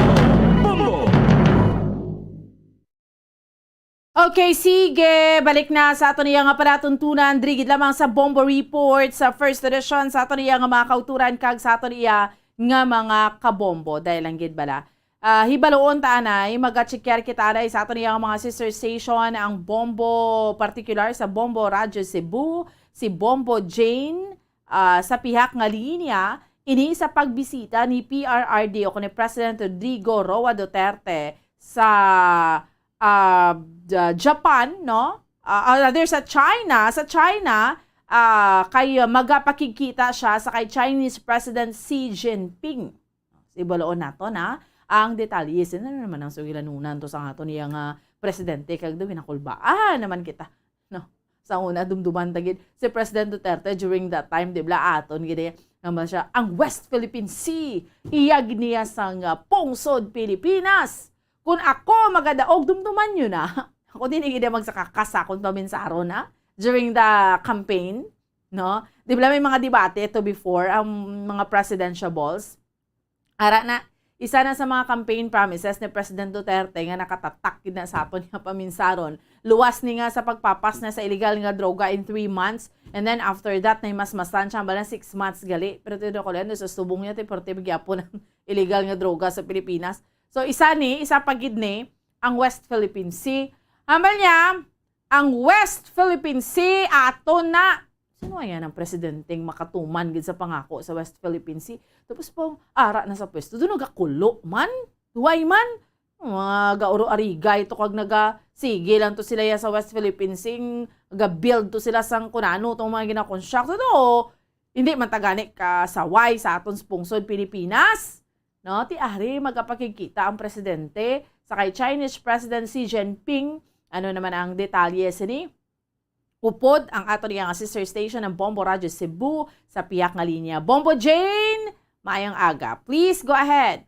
Bombo. Okay, sige. Balik na sa ato niya nga palatuntunan. Drigid lamang sa Bombo Report sa first edition sa ato niya nga mga kauturan kag sa ato niya nga mga kabombo. Dahil lang gid bala. Hibaloon ta anay, mag-checker kita anay sa ato niya nga mga sister station ang Bombo particular sa Bombo Radyo Cebu, si Bombo Jane sa pihak nga linya. Ini sa pagbisita ni PRRD o ni President Rodrigo Roa Duterte sa Japan, no? Rather sa China, kay magapakikita siya sa kay Chinese President Xi Jinping. Ibaloon nato na ang detalye. Sino naman ang sugilanunan to sa ato niya nga presidente kag daw nakulbaan naman kita. No. Sa una dumduman tagid si President Duterte during that time, di ba aton gid naman siya ang West Philippine Sea. Iyag niya sang pungsod Pilipinas. Kung ako magadaog dumduman yun na. Ako din igida magsakakasa kung paminsaro na during the campaign, no? Di ba may mga debate ito before ang mga presidential balls. Ara na isa na sa mga campaign promises ni President Duterte nga nakatatak na sa aton nga paminsaron. Luwas ni nga sa pagpapas na sa illegal nga droga in 3 months. And then after that, na mas mastansya ba na 6 months gali. Pero tino ko lang, sa subong niya, tiporte magyapon ng illegal nga droga sa Pilipinas. So isa pagid ni, ang West Philippine Sea. Ambal niya, ang West Philippine Sea ato na. Sino yan ang presidenteng makatuman gid sa pangako sa West Philippine Sea? Tapos pong ara na sa pwesto, doon nagakulo man, duway man. Mga gauro-arigay to kag sige lang to sila ya sa West Philippine Sea, ga-build to sila sang kunano tong mga gina-construct to. Hindi man tagani ka saway sa aton spungsod Pilipinas. No, ti ari magapakikita ang presidente sa kay Chinese President Xi Jinping. Ano naman ang detalye sini? Upod ang ato niya nga sister station ng Bombo Radyo Cebu sa piyak nga linya. Bombo Jane, maayong aga. Please go ahead.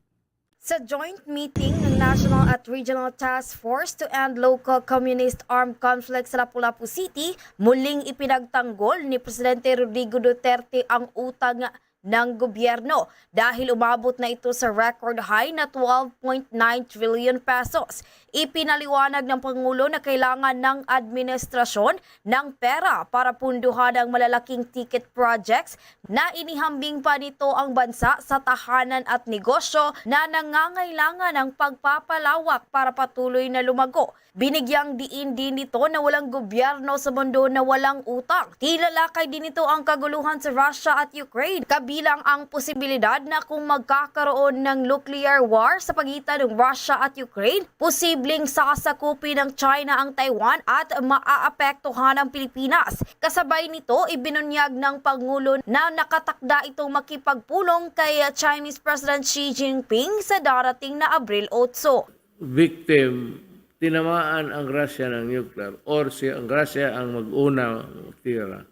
Sa joint meeting ng National at Regional Task Force to End Local Communist Armed Conflict sa Lapu-Lapu City, muling ipinagtanggol ni Presidente Rodrigo Duterte ang utang ng gobyerno dahil umabot na ito sa record high na 12.9 trillion pesos. Ipinaliwanag ng Pangulo na kailangan ng administrasyon ng pera para punduhan ang malalaking ticket projects na inihambing pa nito ang bansa sa tahanan at negosyo na nangangailangan ng pagpapalawak para patuloy na lumago. Binigyang diin din nito na walang gobyerno sa mundo na walang utang. Tinalakay din ito ang kaguluhan sa Russia at Ukraine, kabilang ang posibilidad na kung magkakaroon ng nuclear war sa pagitan ng Russia at Ukraine, posibleng sasakupin ng China ang Taiwan at maaapektuhan ang Pilipinas. Kasabay nito, ibinunyag ng Pangulo na nakatakda itong makipagpulong kay Chinese President Xi Jinping sa darating na Abril 8. Victim, tinamaan ang Russia ng nuclear or ang Russia ang mag-una tira.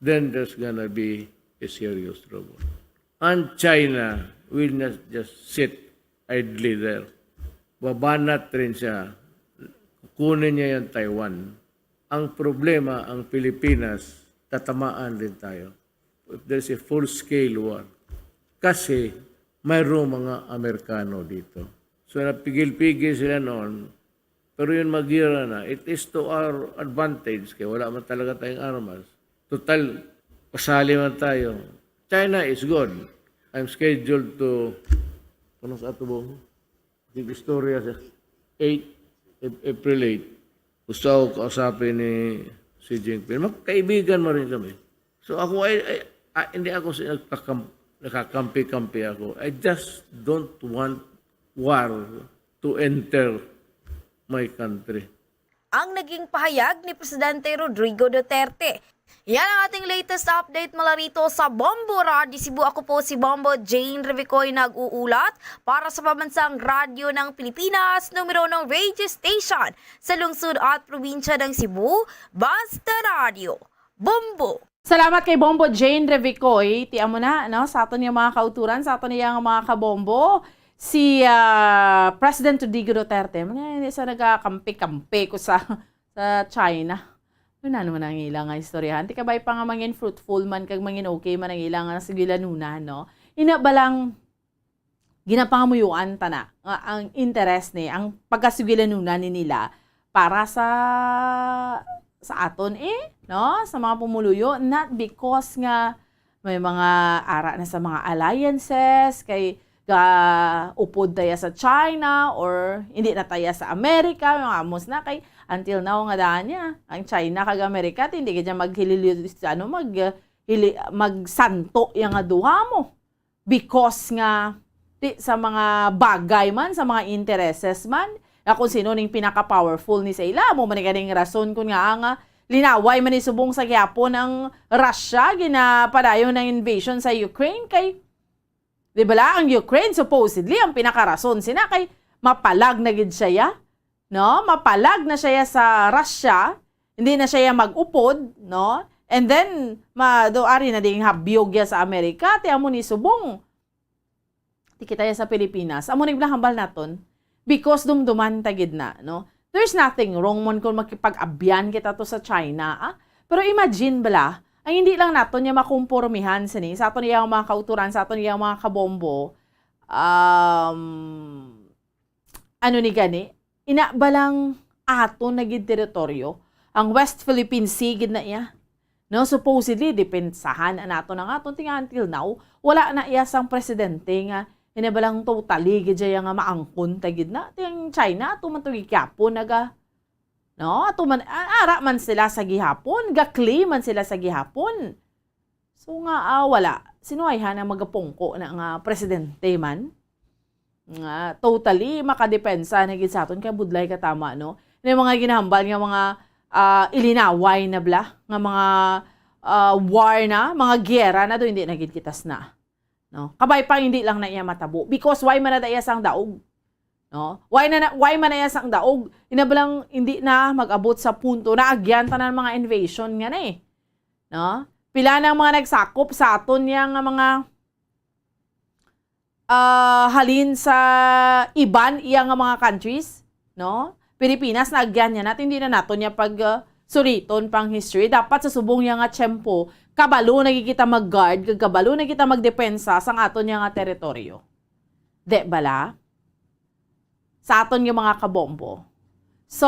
then there's gonna be a serious trouble. And China will not just sit idly there. Babanat rin siya. Kunin niya yung Taiwan. Ang problema, ang Pilipinas, tatamaan din tayo. If there's a full-scale war. Kasi mayroong mga Amerikano dito. So napigil-pigil sila noon. Pero yun mag-ira na. It is to our advantage. Kaya wala man talaga tayong armas. Total, pasali man tayo. China is good. I'm scheduled to, ano sa ato mo? Yung istorya sa 8, April 8. Gusto ako kausapin ni Xi Jinping. Magkaibigan mo rin kami. So ako hindi ako nakakampi-kampi ako. I just don't want war to enter my country. Ang naging pahayag ni Presidente Rodrigo Duterte. Yan ang ating latest update mula rito sa Bombo Radio Cebu. Ako po si Bombo Jane Revicoy nag-uulat para sa pambansang radyo ng Pilipinas, numero ng radio station sa lungsod at probinsya ng Cebu, Basta Radio, Bombo. Salamat kay Bombo Jane Revicoy. Tiyan mo na, no? Sa aton yung mga kauturan, sa aton yung mga kabombo. Si President Rodrigo Duterte, hindi sa nagkakampi-kampi ko sa China. Ano naman ang ilang nga istoryahan. Di ka ba pa nga mangin fruitful man, kag mangin okay man ang ilang nga sigilanunan, no? Ina balang ginapangamuyuan ta na ang interest ni, ang pagkasigilanunan ni nila para sa aton no? Sa mga pumuluyo, not because nga may mga ara na sa mga alliances, kay upod tayo sa China or hindi na tayo sa Amerika, mga amos na kay until now nga daan niya ang China kag Amerika hindi kaya magsanto yang nga duha mo because nga sa mga bagay man, sa mga intereses man, kung sino ning pinaka-powerful ni sa ila mo man ganing rason kun nga linaway man ni subong sa gyapon ang Russia ginapadayon ng invasion sa Ukraine kay di ba ang Ukraine supposedly ang pinakarason sina kay mapalag na gid siya, no? Mapalag na siya sa Russia, hindi na siya mag-upod, no? And then doari na ding habiyog ya sa Amerika, ti amo ni subong. Ti kita ya sa Pilipinas. Amo ning hambal naton because dumduman ta gid na, no? There's nothing wrong man kung makipag-abyan kita to sa China, Pero imagine bala, ang hindi lang nato niya makumpormihan sini sa aton iyang mga kauturan, sa aton iyang mga kabombo, ano ni gani, inabalang aton na gid teritoryo, ang West Philippine Sea gid na iya. No, supposedly depensahan nato ng aton tinga until now, wala na iya sang presidente nga inabalang totally gid siya nga maangkon ta gid na ting China tumantugi Quiapo naga. No, ato man ara man sila sa gihapon, gakli man sila sa gihapon. So nga wala. Sinuayhan ang magapungko na nga presidente man. Nga totally makadepensa na gid sa aton kay budlay ka tama no. May mga ginahambal nga mga ilinaway na bla nga mga war na, mga giyera na do hindi na gid kitas na. No? Kabay pa hindi lang na iya matabo because why man na iya sang daog. No? Why man na iya sang daog? Inabalang hindi na mag-abot sa punto na agyan tanan mga invasion nga na No? Pila ng mga nagsakop sa aton yang mga halin sa iban iyang mga countries, no? Pilipinas na agyan niya natin hindi na nato niya pag suriton pang history. Dapat sa subong niya nga tiyempo, kabalo na kita mag-guard, kabalo na kita magdepensa sa aton niya nga teritoryo. De bala? Sa aton yung mga kabombo. So,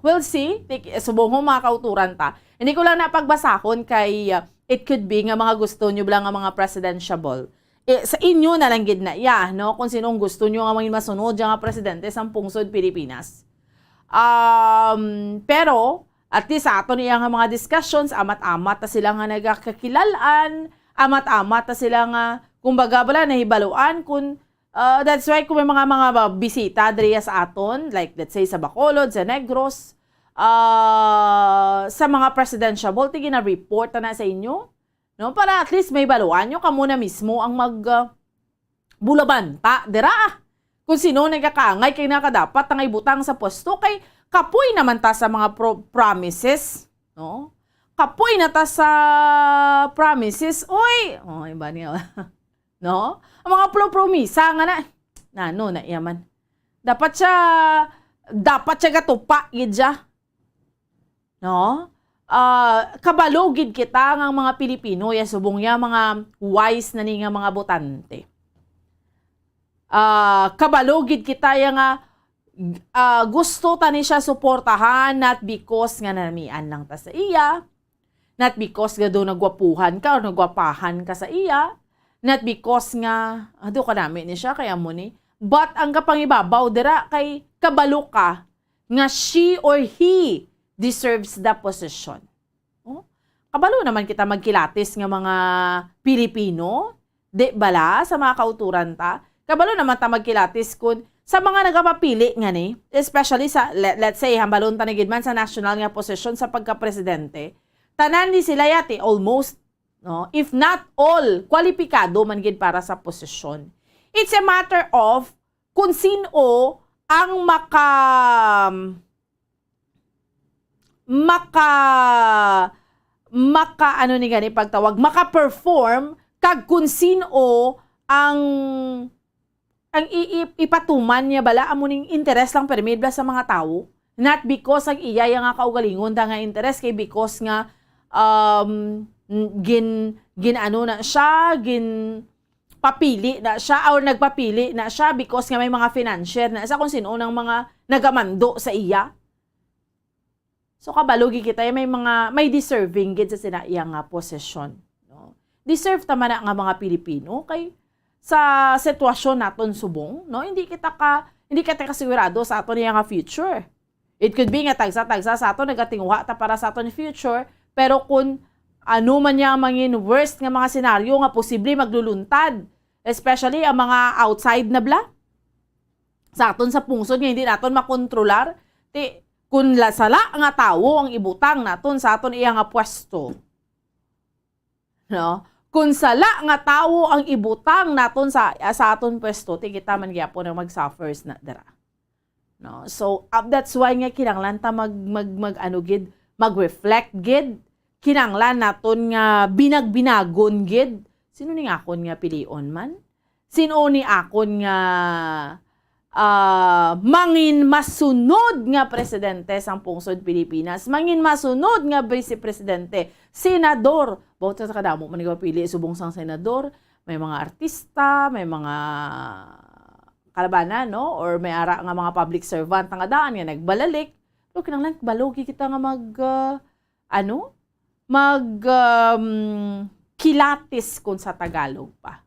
we'll see. Subong mo mga kauturan ta. Hindi ko lang napagbasahon kay it could be nga mga gusto nyo lang nga mga presidential. Sa inyo na lang gid na no? Kung sinong gusto nyo nga mga masunod nga presidente sa pungsod Pilipinas. Pero, at least sa aton nga mga discussions, amat-amat ta sila nga nagakakilalan, amat-amat ta sila nga, kumbaga bala, nahibaluan, kung that's why kung may mga bisita diriya sa aton, like let's say sa Bacolod, sa Negros, sa mga presidential, tige na report na sa inyo, no? Para at least may baluan nyo, kamo na mismo ang bulabanta, dira. Kung sino nagkakaangay, kay nakadapat tangay butang sa pwesto, kay kapoy naman ta sa mga promises, no? kapoy na ta sa promises, oy, iba niya, no? Ang mga promisa nga na iyaman. Dapat siya gatupa, gidya. No? Kabalogid kita ng mga Pilipino, subong ya mga wise na ni nga mga botante. Kabalogid kita nga gusto tani siya suportahan, not because nga namian lang ta sa iya, not because nga do nagwapuhan ka o nagwapahan ka sa iya, not because nga do ka namin ni siya kaya mo ni, but ang kapangibabaw dira kay kabalo ka nga she or he deserves the position. Kabalo naman kita magkilatis nga mga Pilipino, di bala sa mga kauturan ta. Kabalo naman ta magkilatis kun sa mga nagapapili nga ni, especially sa, let's say, hambalon ta na gid man sa national nga posisyon sa pagka-presidente, tanan ni sila yati almost, no, if not all, kwalipikado man gid para sa posisyon. It's a matter of kung sino ang maka-perform kag kung sino ang ipatuman niya bala amuning interes lang permibla sa mga tao, not because ang iya nga kaugalingon da nga interes kay because nga papili na siya or nagpapili na siya because nga may mga financier na sa kung sino ng mga nagamando sa iya. So kabalugi kita may deserving gid sa sinaiya nga posisyon, no? Deserve tama na nga mga Pilipino kay sa sitwasyon naton subong, no? Hindi kita kasigurado sa aton nga future. It could be nga tagsa sa aton nagatinguha ta para sa aton future, pero kung ano man niya mangin worst nga mga senaryo nga posible magluluntad, especially ang mga outside na bla sa aton sa pungsod nga hindi naton makontrolar, kung sala nga tawo ang ibutang naton sa aton iya nga pwesto, no? Kung sala nga tawo ang ibutang naton sa aton pwesto, kita man gyapon ang mag-suffers na dara, no? So that's why nga kinahanglan ta mag-reflect gid, kinahanglan naton nga binagbinagon gid. Sino ni akon nga pilion man? Sino ni akon nga mangin masunod nga presidente sang pungsod Pilipinas, mangin masunod nga vice presidente, senador, bawat sa kadamo man pili subong sang senador, may mga artista, may mga kalabanan, no, or may ara nga mga public servant nga daan nga nagbalalik. Pero kinahanglan balogi kita nga kilatis kung sa Tagalog pa.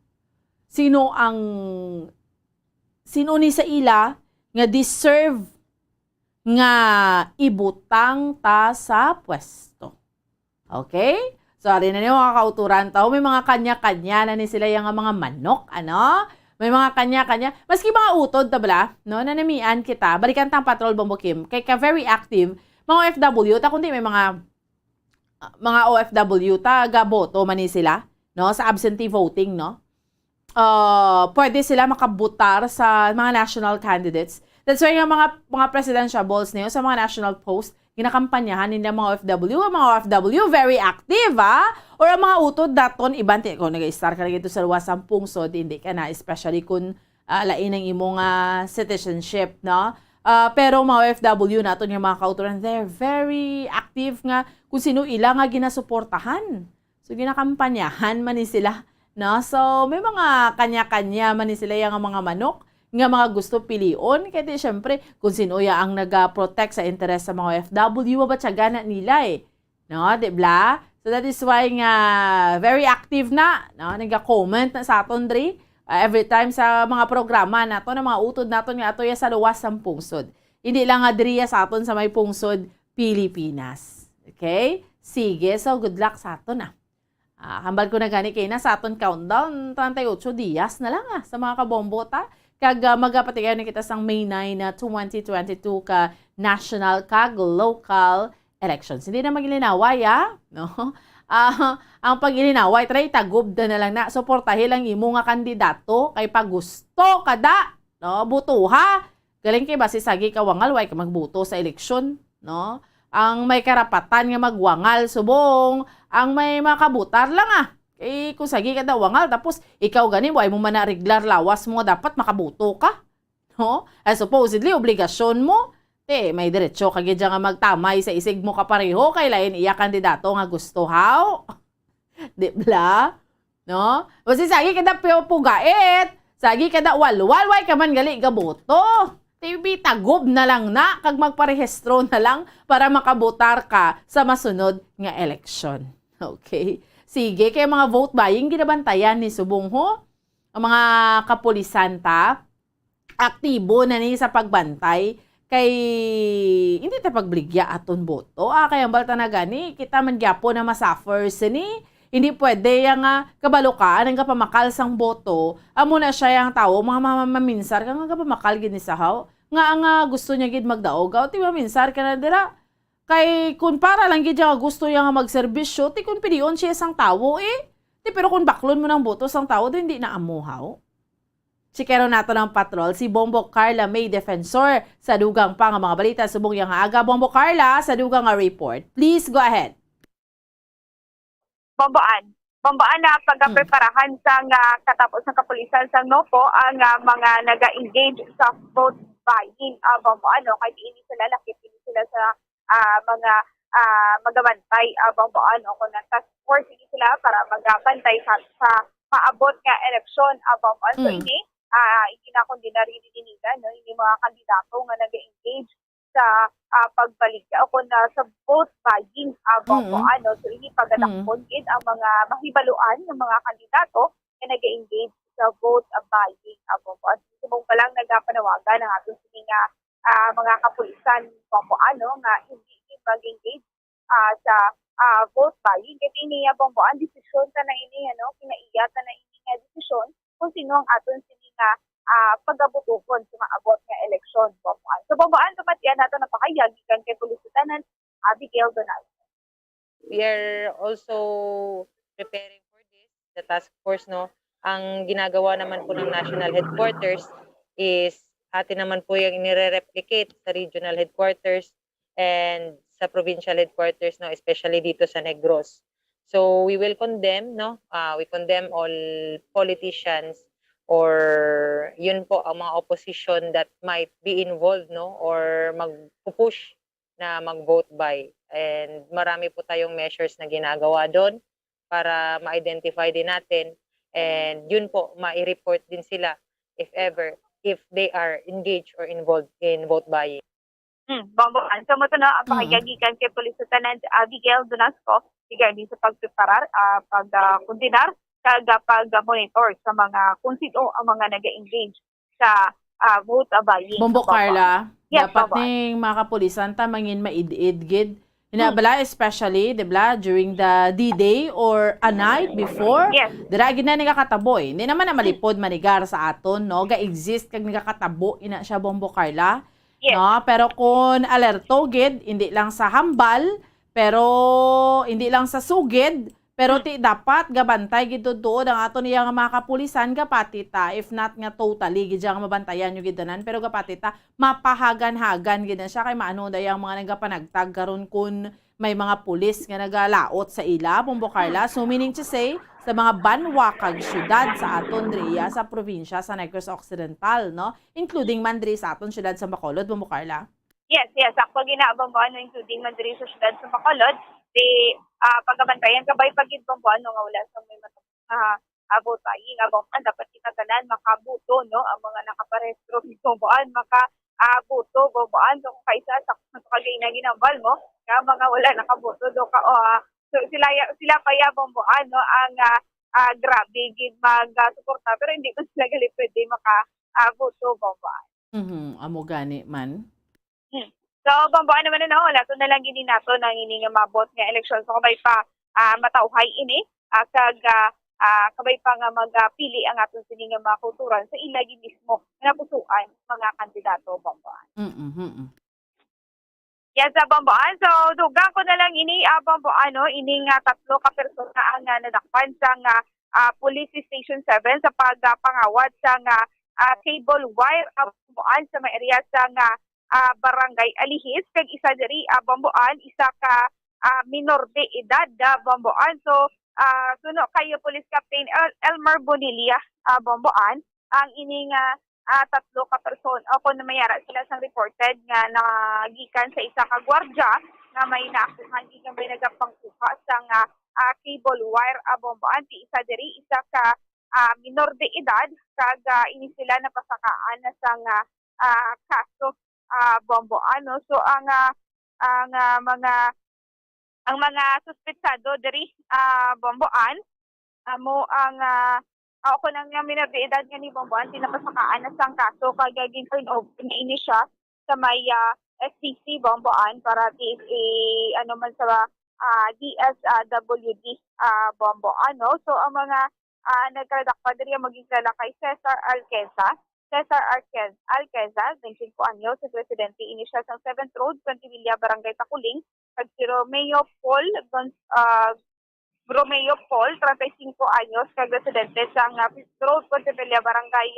Sino ni sa ila nga deserve nga ibutang ta sa pwesto. Okay? So, rin na niyo mga kauturan tao, may mga kanya-kanya na ni sila yung mga manok, ano? May mga kanya-kanya. Maski mga utod, tabla, no? Nanamian kita, balikan tang Patrol Bombokim, kay ka very active, mga OFW, ta kundi may mga OFW, taga-boto man ni sila, no? Sa absentee voting, no? Pwede sila makabutar sa mga national candidates. That's why yung mga presidential balls niyo sa mga national post, ginakampanyahan nila mga OFW. Ang mga OFW, very active, ha? Or ang mga utod, daton, ibante, kung nag-star ka na ito sa luwasang pungsod, hindi ka na, especially kung lain ang imong citizenship, no? Pero mga OFW naton yung mga kauturan, they're very active nga kung sino ila nga ginasuportahan. So, ginakampanyahan man ni sila. No? So, may mga kanya-kanya man ni sila yung mga manok nga mga gusto pilion. Kaya syempre, kung sino ang nag-protect sa interes sa mga OFW, mabatsaga na nila No? Diba? So, that is why nga very active na. No? Nag-comment na sa aton, Dre. Every time sa mga programa nato, na mga utod nato nga ato sa luwas ng pungsod. Hindi lang nga Dre sa aton sa may pungsod Pilipinas. Okay? Sige. So, good luck sa aton na. Hambal ko na gani kayo na sa aton countdown, 38 días na lang sa mga kabombota. Kag magapatigayon na kita sang May 9 na 2022 ka national kag local elections. Hindi na magilinaway, no? Ang pagilinaway, try tagob na lang na. Suportahin lang imo nga kandidato kay pag gusto kada, no? Butuha. Galing kay base sagi kawangal way ka magbuto sa eleksyon, no? ang may karapatan nga magwangal subong ang may makabutar lang kung sagi ka daw wangal tapos ikaw gani way mo man na regular lawas mo dapat makabuto ka. No? Supposedly obligasyon mo may diretso kagid nga magtamay sa isig mo kapareho kay lain iya kandidato nga gusto haw. Di bla? No? Kasi sagi kada pugait, sagi kada walwalway ka man gali gaboto. Tibi tagob na lang na kag magparehistro na lang para makabotar ka sa masunod nga eleksyon. Okay? Sige, kay mga vote buying ginabantayan ni Subong ho. Ang mga kapulisan ta aktibo na ni sa pagbantay kay hindi ta pagbligya aton boto. Kaya ang balta na gani, kita man gyapo na masuffer ni. Hindi pwede yang kabalo ka, ang kapamakal sang boto, amo na siya yung tao, mga mamaminsar ka nga kapamakal gini sahaw. Nga ang gusto niya gid magdaog, ti maminsar ka na dira. Kay kun para lang gid nga gusto niya nga magserbisyo, ti kun pidion siya sang tao Ti pero kun baklon mo ng boto sang tao, hindi na amuhaw. Sikero nato ng patrol, si Bombo Carla May Defensor sa dugang pa nga mga balita subong yang aga. Bombo Carla, sa dugang nga report. Please go ahead. Bombaan na pagpreparahan sa katapos ng kapulisan sa Nopo ang mga naga-engage sa vote buying. Bombaan, kahit hindi sila lakit, hindi sila sa mga magabantay. Bombaan, kung task force hindi sila para magabantay sa maabot nga eleksyon. Bombaan, so hindi na kundi naririnig hindi mga kandidato nga nag-engage sa pagbalik o kung sa vote buying. So hindi pagdakpon ang mga mahibaluan ng mga kandidato na nag-engage sa vote buying. Subong pa lang nagpanawagan ng ating mga kapulisan nga hindi mag-engage sa vote buying. Kasi niya ang desisyon ta na ini kinaiyata na ini nga desisyon kung sino ang aton pag-abutukon sa maabot nga eleksyon. So, babaan, tumatiyan nato na pakayag ikan kay Police Lieutenant Abigail Donaldo. We are also preparing for this, the task force, no? Ang ginagawa naman po ng national headquarters is atin naman po yung nire-replicate sa regional headquarters and sa provincial headquarters, no? Especially dito sa Negros. So, we will condemn, no? We condemn all politicians or yun po ang mga opposition that might be involved, no, or mag-push na mag-vote by. And marami po tayong measures na ginagawa doon para ma-identify din natin, and yun po ma-report din sila if ever if they are engaged or involved in vote buying. Bombaan. So mo na ang pakiyagikan kay Police Lieutenant Abigail Donasco regarding sa pagpreparar, pag-kundinar pag-monitor sa mga kung sino ang mga nag-engage sa vote buying. Bombo Carla, yes, dapat ning mga kapulisan tamangin maid-id gid. Hinabala especially, dibla, during the D-Day or a night before. Yes. Dira gid na nagakataboy. Hindi naman na malipod manigar sa aton, no? Ga-exist kag nagakatabo ina siya Bombo Carla. Yes. No? Pero kung alerto gid, hindi lang sa hambal, pero hindi lang sa sugid, pero ti dapat gabantay gid doon ang ato niya nga mga kapulisan gapatita, if not nga totally gid nga mabantayan yung gidanan, pero gapatita mapahagan-hagan gid na siya kay maano dayang mga nagapanagtag karon kun may mga pulis nga nagalaot sa ila, Bombo Carla. So meaning to say, sa mga banwakag syudad sa aton driya sa probinsya sa Negros Occidental, no? Including man diri sa aton syudad sa Bacolod, Bombo Carla. Yes. Ako ginabang mo including man diri sa syudad sa Bacolod. Di pagkabantayan kabay pagid bang nga wala sa may vote buying dapat kita tanan makabuto, no, ang mga nakaparehistro bumbuan makabuto bumbuan so kung kaisa sa kagay na ginambal mo nga mga wala nakabuto do ka so sila pa ya bumbuan, no, ang grabe gid mag-suporta pero hindi ko sila gali pwede makabuto bumbuan. Amo gani man. So, bambuan naman na wala. So, nalang gini nato nang ini nga mabot nga eleksyon. So, kabay pa matauhay ini. Kabay pa nga magpili ang atong sini nga mga kulturan sa ilagi mismo na pusuan mga kandidato bambuan. Yes, bambuan. So, dugang ko na lang ini bambuan, no? Ini nga 3 ka persona ang nadakpan sa nga Police Station 7 sa pagpangawat sa nga cable wire bambuan sa may area sa nga barangay Alihis, kag isa diri Bamboan, isa ka minor de edad Bamboan. So suno kayo Police Captain Elmer Bonilla Bamboan ang ining tatlo ka person o kung mayara sila sang reported nga nagikan sa isa ka gwardya nga may naakuhan nga may nagapangkuha sang cable wire Bamboan. Ti isa diri isa ka minor de edad kag ini sila napasakaan na sang kaso Bamboan. No? So ang mga suspetsado diri Bamboan mo ang ako nang minor de edad nga ni Bamboan tinapasakaan na sang kaso kag turn over ini siya sa may SCC Bamboan para ano man sa DSWD Bamboan. No? So ang mga nagkadakpa diri maging kala kay Cesar Alqueza, 25 anyos, si Presidente inisyal sa 7th Road, Contivilla, Barangay Takuling, kag si Romeo Paul, 35 anyos, kag Residente sa 5th Road, Contivilla, Barangay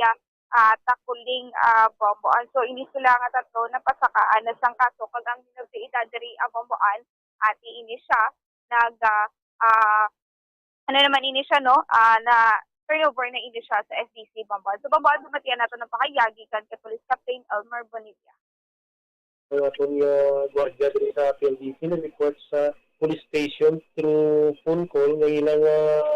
Takuling, Bamboan. So, ini sila nga tatlo napasakaan na sang kaso kag ang minor de edad diri Bamboan, ati ini siya ano naman ini siya, no, na turnover na ini siya sa SDC Bamboan. So, Bamboan, dumatiyan nato ng pakayagi kan kay Police Captain Elmer Bonilla. Ang atong gwardiya diri sa PLDC na-report sa police station through phone call ng ilang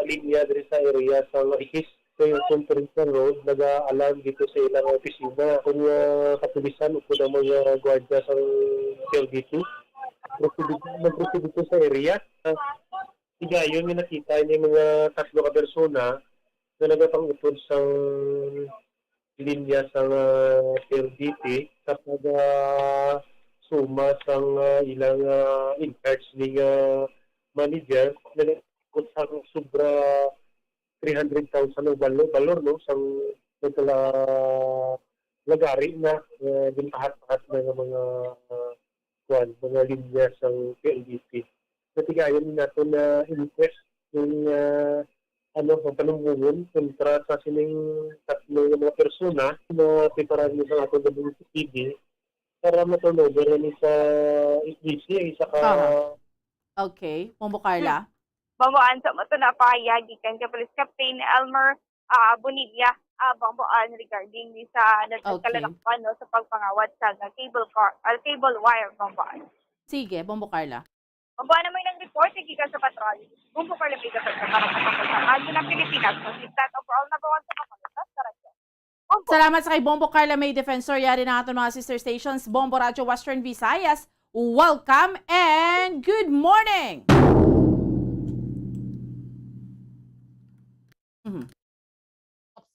linya diri sa area sa Marikis. So, yung Conference Road, nag-alarm dito sa ilang opisina. Kung kapulisan, upo na mga gwardiya sa PLDC, mag-proceed dito sa area. Higayon, may nakita niya mga tatlo ka persona na nagapangutod sa linya sa PLDT kapag suma sa ilang in-charge ni manager na nagkut sa sobra 300,000 ng balor, no? Sa lagari na ginpahat-pahat na mga linya sa PLDT. Natigayon nato na inquest yung ang panumbungon kontra sa sining tatlo ng mga persona na preparan nyo sa ato ng TV para matulogin na sa SDC, isa ka... Okay. Pombo Carla? Bamboan, sa mato na pahayagi kan kay Police Captain Elmer Bonilla Bamboan regarding ni sa nagkalalakpan no, sa pagpangawat sa cable wire Bamboan. Sige, Pombo Carla. Bamboan naman ng report, nagikan sa patrol. Pombo Carla may kapag sa para sa ng Pilipinas. So, if that overall number 1 sa Bacolod, Karadyo. Salamat sa kay Bombo Carla May Defensor. Yari na ating mga sister stations. Bombo Radio Western Visayas. Welcome and good morning!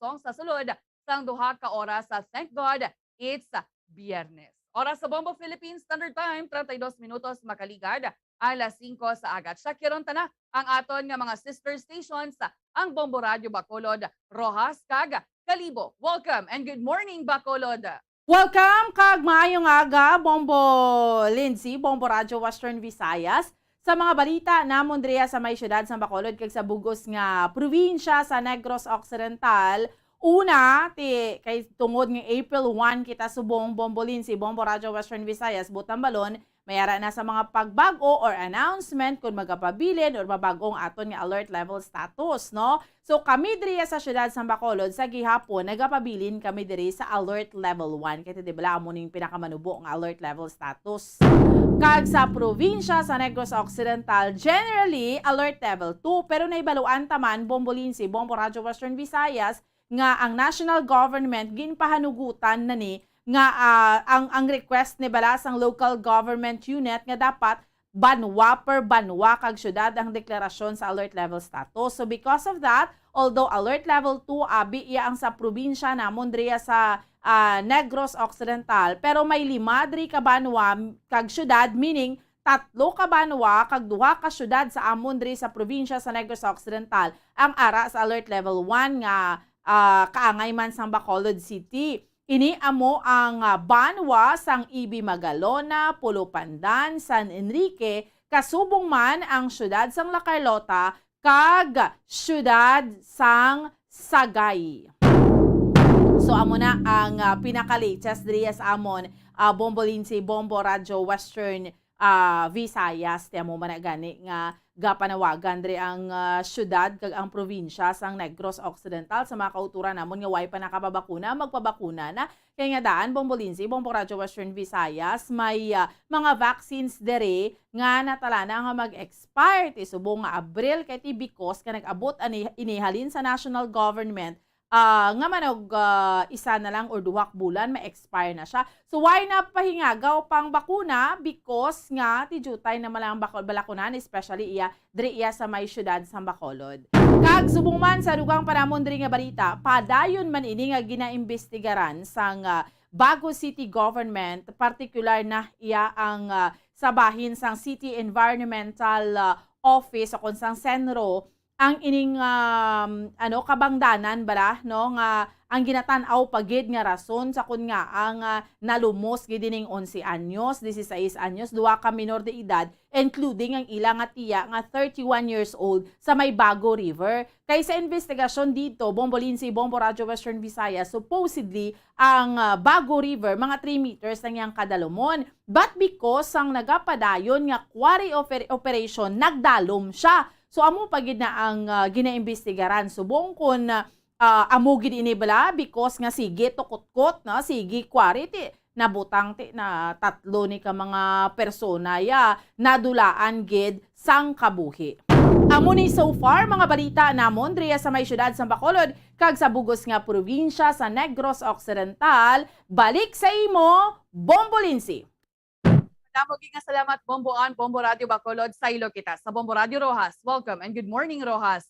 Song sa sulod sang duha ka oras sa Thank God It's Biyernes. Oras sa Bombo Philippines Standard Time 32 minutos makaligad alas 5 sa agat. Shakiron ta na ang aton nga mga sister stations ang Bombo Radio Bacolod, Rojas kag Kalibo. Welcome and good morning Bacolod. Welcome kag maayong aga Bombo Lindsay, Bombo Radio Western Visayas. Sa mga balita namon diya sa may syudad sa Bacolod kag sa bugos nga probinsya sa Negros Occidental. Una, kay tungod ng April 1 kita subong Bombo Lindsay, Bombo Radio Western Visayas, Butambalon, mayara na sa mga pagbago or announcement kung magapabilin or mabagong aton nga alert level status, no? So kami diri sa syudad sa Bacolod sa gihapon nagapabilin kami diri sa alert level 1 kay di bala amo ning pinakamanubo nga alert level status. Kag sa probinsya sa Negros Occidental generally alert level 2 pero naibaluan taman Bombo Lindsay, Bombo Radio Western Visayas nga ang national government ginpahanugutan na ni nga ang request ni balasang local government unit nga dapat banwa per banwa kag syudad ang deklarasyon sa alert level status. So because of that, although alert level 2 abi iya ang sa probinsya namon diriya sa Negros Occidental, pero may 5 diri ka banwa kag syudad, meaning 3 ka banwa kag 2 ka syudad sa amon diri sa probinsya sa Negros Occidental ang ara sa alert level 1 nga kaangay man sang Bacolod City. Ini amo ang banwa sang Ibi Magalona, Pulo Pandan, San Enrique, kasubong man ang syudad sang La Carlota kag syudad sang Sagay. So amo na ang pinaka-latest diri sa amon Bombo Lindsay, Bombo Radyo Western Visayas. Tiamo man na gani nga gapanawagan diri ang syudad kag ang probinsya sang Negros Occidental sa mga kauturan namon nga way pa nakapabakuna, magpabakuna na. Kaya nga daan, Bombo Lindsay, Bombo Radyo Western Visayas, may mga vaccines diri nga natala na nga mag-expire ti subong nga Abril kay ti because ka nag-abot inihalin sa national government nga manog isa na lang or duhak bulan ma-expire na siya. So why na pahingagaw pang bakuna? Because nga ti jutay na malang balakunan, especially diri sa may syudad sa Bacolod. Kag subong man sa dugang panamon diri nga balita, padayon man ini nga ginaimbestigaran sang Bago City Government, particular na ang sa bahin sang City Environmental Office o kung sang Senro ang ining kabangdanan bala no nga ang ginatan-aw pagid nga rason sa kun nga ang nalumos gid ning 11 anyos, 16 anyos, duha ka minor de edad including ang ilang nga tiya nga 31 years old sa may Bago River. Kay sa investigasyon dito, Bombo Lindsay, Bombo Radyo Western Visayas, supposedly ang Bago River mga 3 meters lang yang kadalumon. But because ang nagapadayon nga quarry operation nagdalom siya. So amo pagid na ang ginaimbestigaran subong kun amo gid ini bala because nga sige tukot-kot na sige quarry nabutang na tatlo ni ka mga persona nadulaan gid sang kabuhi. Amo ni so far mga balita namon diri sa may syudad sa Bacolod kag sa bugos nga probinsya sa Negros Occidental. Balik sa imo, Bombo Lindsay. Damo nga salamat Bomboan, Bombo Radio Bacolod, sa ilo kita sa Bombo Radio Rojas. Welcome and good morning Rojas.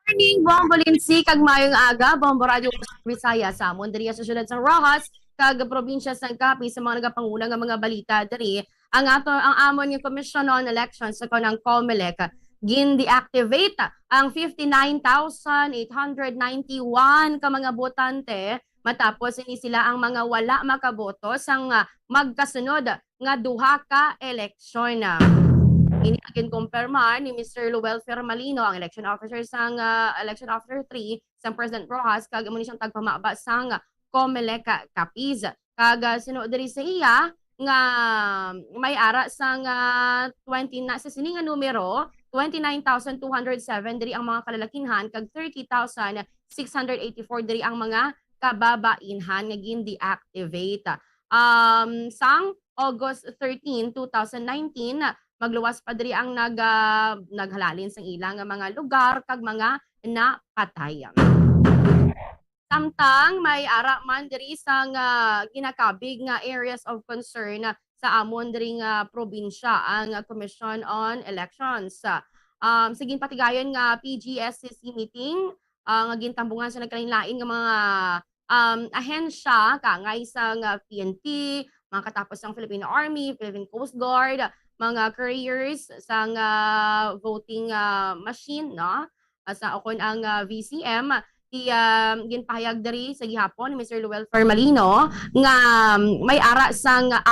Morning Bombo Lindsay, kag mayong aga Bombo Radio Visayas sa amon diri sa syudad sa Rojas kag probinsya sa Capi sa mga nagapangulang nga mga balita diri ang amon nga Commission on Elections sa kanang COMELEC gin-deactivate ang 59,891 ka mga botante matapos ini sila ang mga wala makaboto sang magkasunod nga duha ka eleksyon. Ini agin kumpirmar ni Mr. Luel Fermalino, ang election officer sang election officer 3 sang President Rojas kag amo ni siyang tagpamaba sang COMELEC Capiz. Kag sino diri sa iya nga may ara sang 20 na sa sini nga numero 29,207 diri ang mga kalalakinhan kag 30,684 diri ang mga kababainhan nga gin-deactivate. Sang August 13, 2019, magluwas pa diri ang naghalalin sang ilang nga mga lugar kag mga napatay. Samtang may ara man diri sang ginakabig nga areas of concern sa amon diri nga probinsya ang Commission on Elections. Sige patigayon nga PGSCC meeting nga gintambungan sa nagkalain-lain nga mga ahensya kangay sang PNP, mga katapos ng Philippine Army, Philippine Coast Guard, mga couriers sang voting machine no sa okon ang VCM ginpahayag diri sa gihapon ni Mr. Luel Fermalino nga may ara sang 4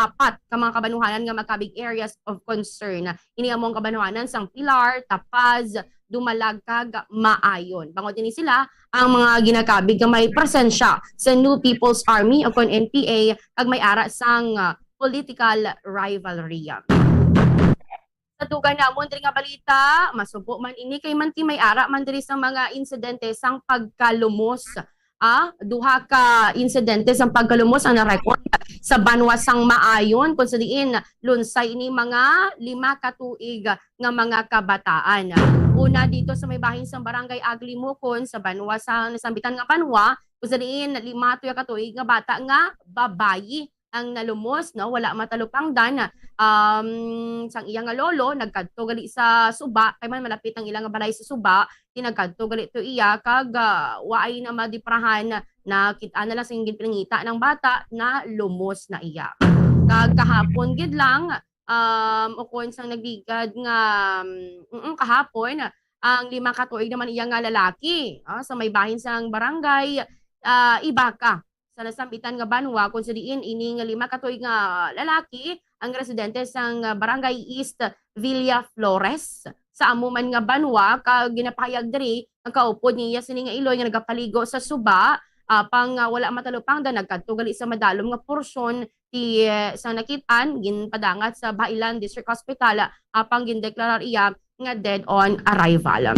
ka mga kabanuhanan nga magkabig areas of concern. Ini among kabanuhanan sang Pilar, Tapaz, Dumalag kag Maayon. Bangod din sila ang mga ginakabig nga may presensya sa New People's Army o kon NPA kag may ara sang political rivalry. Sa dugang namon diri nga balita, masubo man ini kay man ti may ara man diri sa mga insidente sang pagkalumos. Duha ka insidente sang pagkalumos ang na-record sa Banwa sang Maayon kung sa diin lunsay ini mga 5 ka tuig nga mga kabataan. Una dito sa may bahin sang Barangay Aglimukon sa Banwa sa nasambitan nga Banwa kung sa diin 5 ka tuig nga bata nga babayi ang nalumos no wala matalupangdan sang iyang nga lolo nagkadto gali sa Suba kay man malapit ang ilang nga balay sa Suba tinagkadto gali to iya kag waay na madiprahan na kita na lang sa ginpilangita ng bata na lumos na iya kag kahapon gid lang ukon sang nagligad nga kahapon ang 5 ka tuig naman iya nga lalaki sa may bahin sang barangay Ibaka sa nasambitan nga Banwa kung sa diin ini nga 5 ka tuig nga lalaki ang residente sang Barangay East Villa Flores sa amuman nga Banwa kag ginapahayag diri ang kaupod niya sini nga Iloy nga nagapaligo sa suba pang wala matalupang da nagkadtugali sa madalom nga porsyon ti sa nakitaan ginpadangat sa Bailan District Hospital apang gindeklarar iya nga dead on arrival.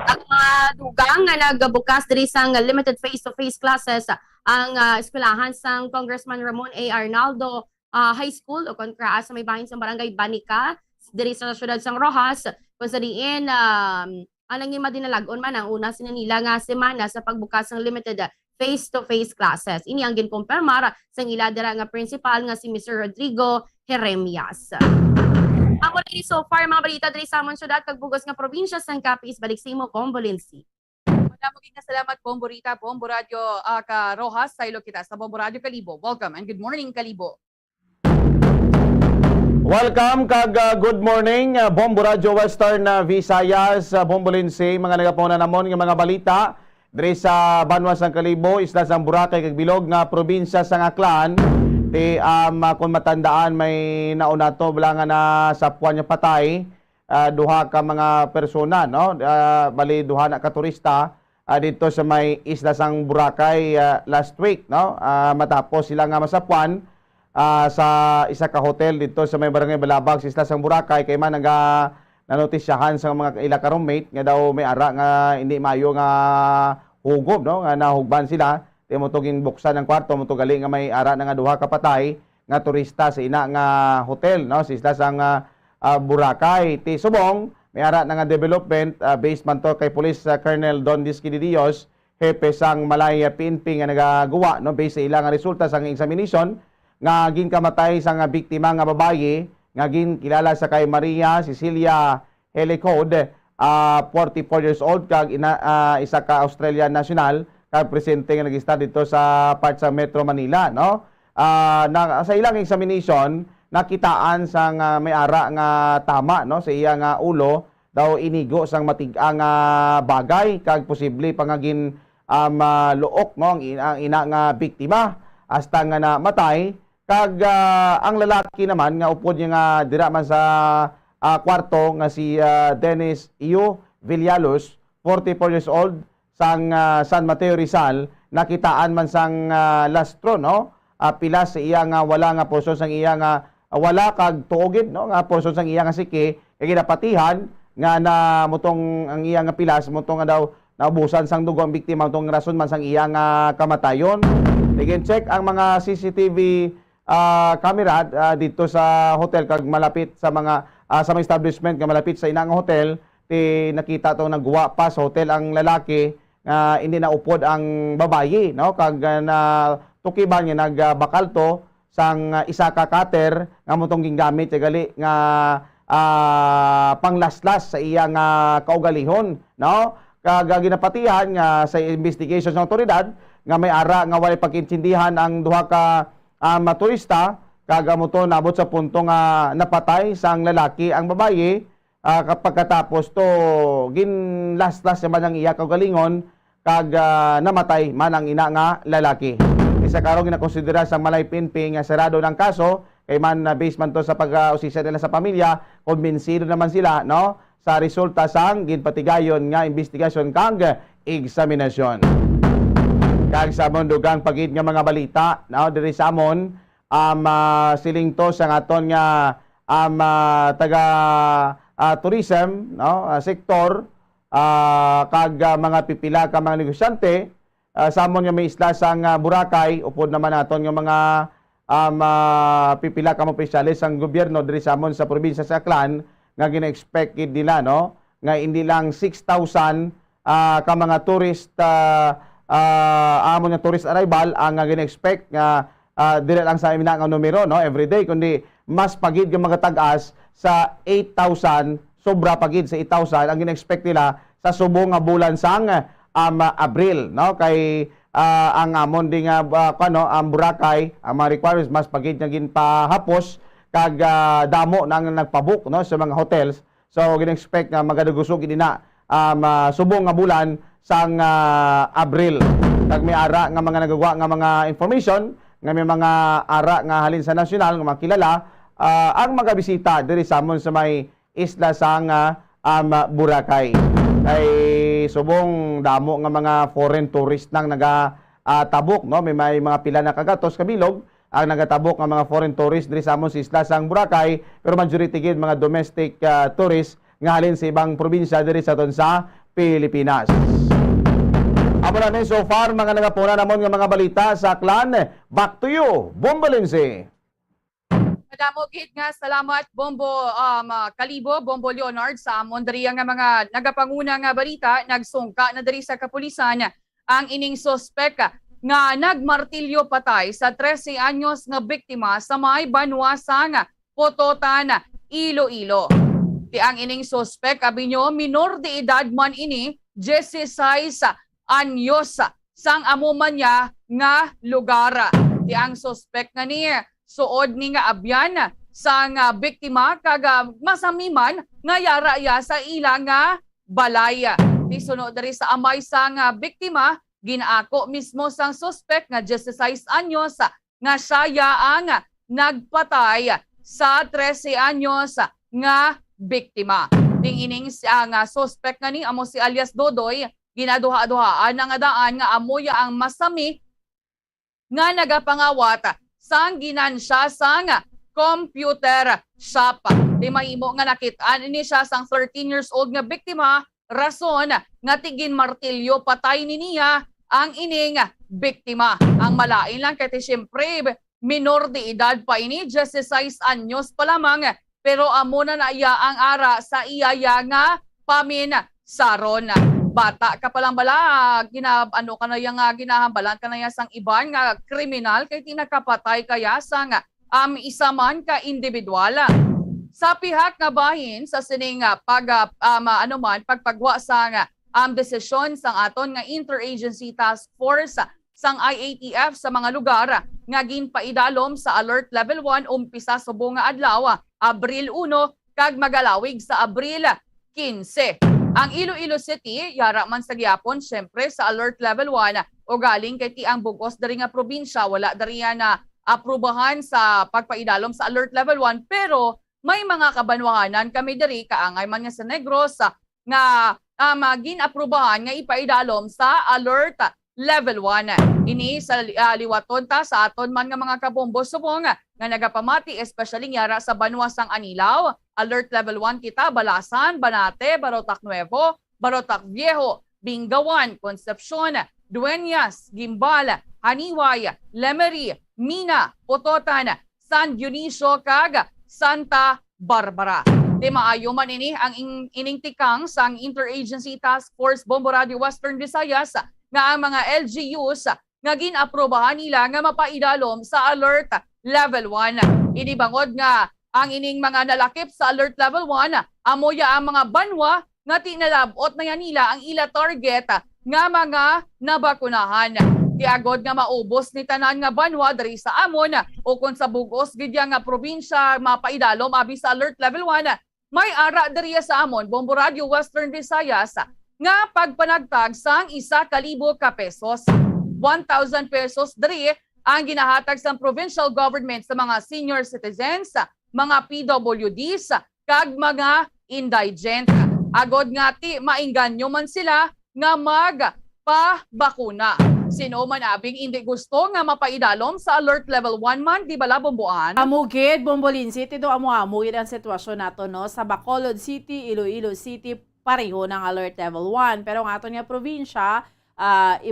Ang mga dugang nga nagbukas diri sang limited face-to-face classes ang eskwelahan sang Congressman Ramon A. Arnaldo High School o kontra sa may bahin sa barangay Banica diri sa syudad sang Rojas kung sa diin anang madinalagon man ang una sinanila nga semana sa pagbukas ng limited face-to-face classes. Ini ang ginkumpirmar sa iladera nga principal nga si Mr. Rodrigo Jeremias. Ako na ini so far mga balita diri sa amon syudad kag bugos nga probinsya sang Capiz balik sa imo Combolensi. Maging na salamat Bombo Rita, Bombo Radio ka Rojas sa ilo kita sa Bombo Radio Kalibo. Welcome and good morning Kalibo. Welcome kag good morning Bombo Radio Western Visayas, Bombolense, mga nagapuna namon nga mga balita diri sa Banwa sang Kalibo, isla sang Boracay kag bilog nga probinsya sang Aklan. Ti kung matandaan may nauna to wala nga na sapwan niya patay duha ka mga persona no bali duha na ka turista dito sa may isla sang Boracay last week no matapos sila nga masapwan sa isa ka hotel dito sa may barangay Balabag sa isla sang Boracay kay man nga nanotisyahan sa mga ila ka roommate nga daw may ara nga hindi maayo nga hugob no nga nahugban sila. Di mo tuging buksan ng kwarto, mo gali nga may ara na nga duha ka patay nga turista sa ina nga hotel no sa isla sang Boracay. Ti subong may ara na nga development based man to kay Police Colonel Don Disquididios, hepe sang Malaya PNP nga nagagawa no based sa ilang resulta sang examination nga ginkamatay sang biktima nga babaye nga ginkilala sa kay Maria Cecilia Helicode, 44 years old kag isa ka Australian national kag presente nga nag-ista dito sa part sa Metro Manila no sa ilang examination nakitaan sang may ara nga tama no sa iya nga ulo daw inigo sang matig-ang bagay kag posible pangagin luok no ang ina nga biktima hasta nga namatay kag ang lalaki naman nga upod niya nga dira man sa kwarto nga si Dennis Iyo Villalos, 44 years old sang San Mateo Rizal, nakitaan man sang lastro no pila sa iya nga wala nga portion sang iya nga wala kag tuogid no nga portion sang iya nga siki kay ginapatihan nga na mutong ang iya nga pilas mutong nga daw naubusan sang dugo ang biktima mutong rason man sang iya nga kamatayon. Again check ang mga CCTV camera dito sa hotel kag malapit sa mga establishment nga malapit sa inang hotel ti nakita to nagguwa pa sa hotel ang lalaki hindi na upod ang babayi no kag na tukiban niya nagbakal to sang isa ka cutter nga motong gingamit gali nga panglaslas sa iya nga kaugalihon no kag ginapatihan nga sa investigation sa otoridad nga may ara nga walay pagkintindihan ang duha ka turista kag to nabot sa punto nga napatay sang lalaki ang babayi kapag katapos to ginlaslas man ang iya kaugalingon kag namatay man ang ina nga lalaki. Isa karong ginakonsidera sa Malay PNP nga sarado ng kaso kay man based man to sa pag-usisa nila sa pamilya, kumbinsido naman sila no sa resulta sang ginpatigayon nga investigasyon kag eksaminasyon. Kag sa mondugang pagid nga mga balita no diri sa amon siling to sa aton nga taga tourism no sektor kag mga pipila ka mga negosyante sa amon nga may isla sang Boracay upod naman naton nga mga pipila ka mga opisyalis sang gobyerno diri sa amon sa probinsya sa Aklan nga gina-expect nila no nga hindi lang 6,000 ka mga tourist amon nga tourist arrival ang gina-expect nga dire lang sa ina nga numero no everyday kundi mas pagid nga mga tag-as sa 8,000 sobra pagid sa 8,000 ang gina-expect nila sa subong nga bulan sang Abril no kay ang amon di nga ang Boracay ang mga requirements mas pagid nga ginpahapos kag damo nang nagpabook no sa mga hotels so gina-expect nga magadugusog na subong nga bulan sang Abril kag may ara nga mga nagagawa nga mga information nga may mga ara nga halin sa nasyonal nga makilala ang mga bisita diri sa amon sa may isla sang Boracay. Ay subong damo nga mga foreign tourist nang tabok, no? May mga pila na kagatos kabilog ang nagatabok nga mga foreign tourist diri sa among sa isla sang Boracay, pero majority gid mga domestic tourists nga halin sa ibang probinsya diri sa Pilipinas. Amo na ni so far mga nagapuna namon nga mga balita sa Aklan. Back to you, Bombo Lindsay. Madamo gid nga salamat Bombo Kalibo, Bombo Leonard sa amon diri nga mga nagapanguna nga balita. Nagsungka na diri sa kapulisan ang ining suspek nga nagmartilyo patay sa 13 anyos nga biktima sa may Banwasang Pototan, Iloilo. Ti ang ining suspek abinyo minor de edad man ini 16 anyos sang amuman niya nga lugar. Ti ang suspek nga ni suod ni nga abyan sang biktima kaga masamiman nga yara sa ila nga balay. Ti sunod diri sa amay sang biktima ginaako mismo sang suspek nga 16 anyos nga siya ang nagpatay sa 13 anyos nga biktima. Ding ining nga suspek nga ni amo si alias Dodoy ginaduha-duhaan nga daan nga amoy ang masami nga nagapangawat sang ginansya sang computer shop. Di mahimo nga nakitaan ni siya sang 13 years old nga biktima rason nga tigin martilyo patay ni niya ang ining biktima. Ang malain lang kaya siyempre minor de edad pa ini 16 anyos pa lamang pero amo na iya ang ara sa iyaya nga pamin saron. Bata ka palang bala ano ka na yang ginahambalan ka na yang sang iban nga kriminal kay tinakapatay kaya sang isa man ka individual. Sa pihak nga bahin sa sining pagpagwa sang desisyon sang aton nga Interagency Task Force sang IATF sa mga lugar nga ginpaidalom sa Alert Level 1 umpisa subong nga adlaw Abril 1 kag magalawig sa Abril 15. Ang Iloilo City yara man sa gyapon syempre sa Alert Level 1 o galing kay ti ang bugos dari nga probinsya wala dari na aprubahan sa pagpaidalom sa Alert Level 1 pero may mga kabanwahanan kami diri kaangay man nga sa Negros nga gin-aprubahan nga ipaidalom sa Alert Level 1. Ini sa liwaton ta sa aton man nga mga kabombo subong nga nagapamati especially yara sa Banwasang Anilaw. Alert Level 1 kita Balasan, Banate, Barotac Nuevo, Barotac Viejo, Bingawan, Concepcion, Dueñas, Gimbal, Haniway, Lemery, Mina, Pototan, San Dionisio kag Santa Barbara. Di maayo man ini ang ining tikang sang Interagency Task Force Bombo Radio Western Visayas nga ang mga LGUs nga gin-aprobahan nila nga mapaidalom sa Alert Level 1. Inibangod nga ang ining mga nalakip sa Alert Level 1 amoya ang mga banwa nga tinalabot na yan nila ang ila target nga mga nabakunahan. Tiagod nga maubos ni tanan nga banwa diri sa amon o kung sa bugos gidya nga probinsya mapaidalom abi sa Alert Level 1 may ara diri sa amon Bombo Radio Western Visayas nga pagpanagtag sang 1,000 ka pesos. 1,000 pesos diri ang ginahatag sang provincial government sa mga senior citizens, mga PWDs, kag mga indigent. Agod nga ti mainganyo man sila nga magpabakuna. Sino man abing hindi gusto nga mapaidalom sa Alert Level 1 man, di bala Bomboan? Amugid, Bombolin City do amugid ang sitwasyon nato no sa Bacolod City, Iloilo City pareho ng Alert Level 1. Pero ang aton nga probinsya,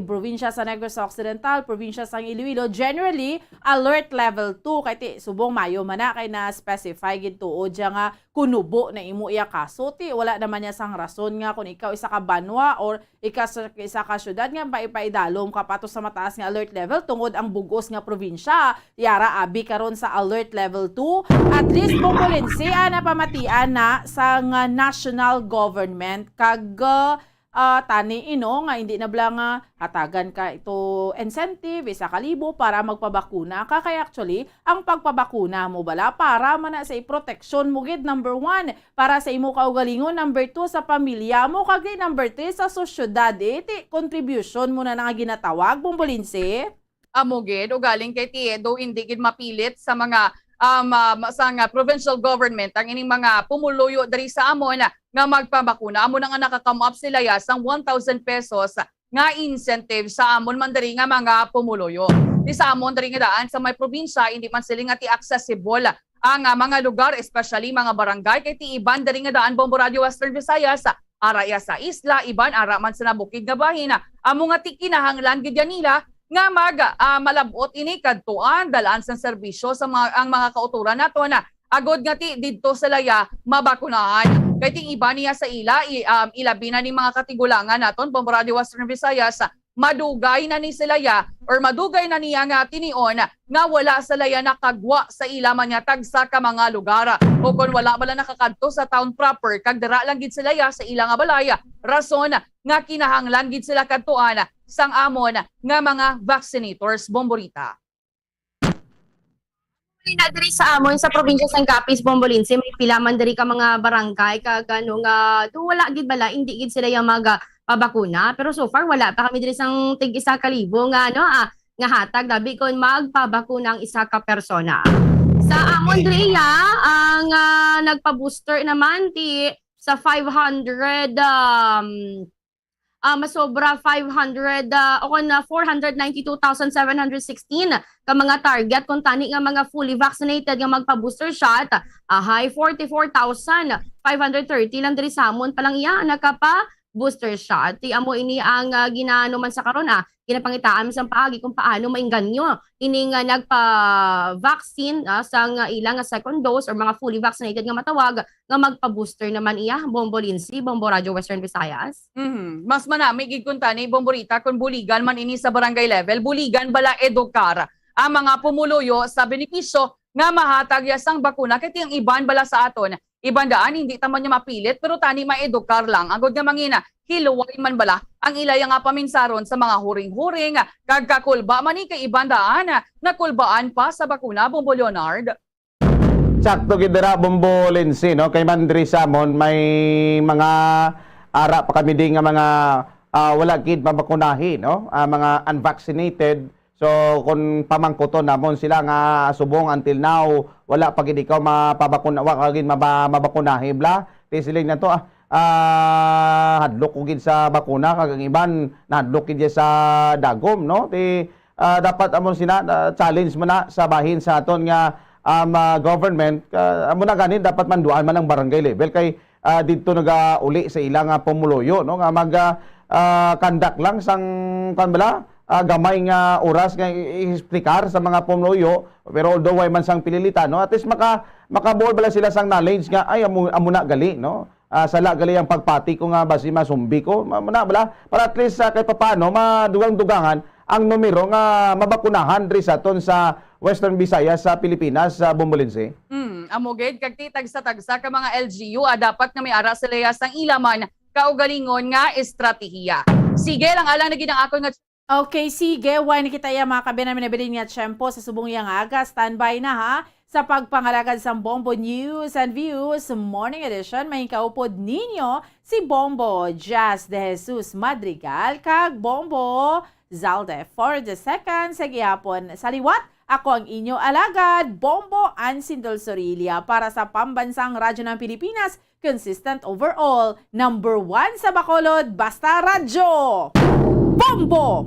probinsya sa Negros Occidental, probinsya sa Iloilo, generally Alert Level 2 kay ti subong mayo man na kay na specify gid tuod nga kunubo na imo iya kaso ti wala naman niya sang rason nga kung ikaw isa ka banwa or isa ka syudad nga ipaidalom ka pato sa mataas nga alert level tungod ang bugos nga probinsya yara abi karon sa Alert Level 2. At least Bombolense na pamatian na sa national government kag tani nga hindi na blang hatagan ka ito incentive 1,000 para magpabakuna ka kaya actually ang pagpabakuna mo bala para man sa protection mo gid number 1 para sa imo kaugalingon, number 2 sa pamilya mo kag number 3 sa sosyedad iti contribution mo na nga ginatawag Bombolinse. Amogid o galing kay ti do hindi gid mapilit sa mga sang provincial government ang ining mga pumuluyo diri sa amon nga magpabakuna. Amo na nga nakakam up sila ya sang 1,000 pesos nga incentive sa amon man diri nga mga pumuluyo. Di sa amon diri nga daan sa may probinsya hindi man sila nga ti accessible ang mga lugar, especially mga barangay kay ti iban diri nga daan Bombo Radio Western Visayas ara ya sa isla, iban ara man sa nabukid nga bahin. Amo nga ti kinahanglan gid nila nga malabot ini kadtuan dalaan sa serbisyo sa ang mga kauturan nato na agod nga ti didto sa laya mabakunahan. Kay ting iba niya sa ilabi na ni mga katigulangan naton Bombo Radio Western Visayas madugay na ni silaya or madugay na niya nga tinion nga wala sa laya nakagwa sa ilaman niya tagsa ka mga lugar o kung wala bala nakakadto sa town proper kag dira lang gid silaya sa ilang nga balaya rason nga kinahanglan gid sila kadtuan sang amon nga mga vaccinators. Bomborita. Na diri sa amon sa probinsya sang Capiz, Bombolinse, may pila man diri ka mga barangay kag ano nga wala gid bala hindi gid sila yung mga pabakuna, pero so far wala pa kami diri sang tig 1,000 nga nga hatag labi kon magpabakuna ang isa ka persona. Sa amon diri ang nagpa-booster naman ti sa 500 masobra 500 o na 492,716 ka mga target kung tani nga mga fully vaccinated nga magpa-booster shot high 44,530 lang diri sa amon palang iya nakapa booster shot. Ti amo ini ang ginaano man sa karon ginapangitaan sa paagi kung paano mainganyo ini nga nagpa-vaccine sa ilang second dose or mga fully vaccinated nga matawag nga magpa-booster naman iya. Bombolinsi, Bombo Radio Western Visayas. Mas manami gid kun tani Bomborita kung buligan man ini sa barangay level, buligan bala edukar ang mga pumuluyo sa benepisyo nga mahatag ya sang bakuna kay tiyang iban bala sa aton. Ibandaan hindi taman niya mapilit pero tani maedukar lang agod nga mangina hiluway man bala ang ilaya nga paminsaron sa mga huring-huring kag kakulba man ni kay ibandaan nakulbaan pa sa bakuna. Bombo Leonard. Sakto gid dira Bombo Lindsay, no? Kay Mandri Samon may mga ara pa kami din nga mga wala gid mabakunahi, no? Mga unvaccinated. So kung pamangkuton namon sila nga subong until now wala pa gid ikaw mapabakuna wa gid mabakunahi bla. Ti siling na to hadlok ko gid sa bakuna kag ang iban nahadlok gid sa dagom, no? Ti dapat amon sina challenge man na sa bahin sa aton nga government amo na ganin dapat manduan man ang barangay level kay didto nagauli sa ilang pumuluyo, no? Nga mag conduct lang sang kanbala gamay nga oras nga i-explicar sa mga pumuluyo pero although way man sang pililitan, no? At least makabuol bala sila sang knowledge nga ay amo na gali, no? Sala gali ang pagpati ko nga basi masumbi ko muna bala para at least kay papaano madugang-dugangan ang numero nga mabakunahan diri sa aton sa Western Visayas sa Pilipinas sa Bombolinse. Amoged kag ti tagsa-tagsa ka mga LGU dapat nga may ara sila sang ilaman kaugalingon nga estratehiya. Sige lang alang na ginang ako nga. Okay, sige. Why nakita ya mga kabinan minabilin nga tiyempo sa subong yang aga. Standby na ha sa pagpangalagad sa Bombo News and Views Morning Edition. May kaupod ninyo si Bombo Jazz de Jesus Madrigal kag Bombo Zalde for the second sa gihapon. Sa liwat, ako ang inyo alagad, Bombo Ansindol Sorilia para sa Pambansang Radyo ng Pilipinas. Consistent overall, number 1 sa Bacolod, basta radyo! Bombo!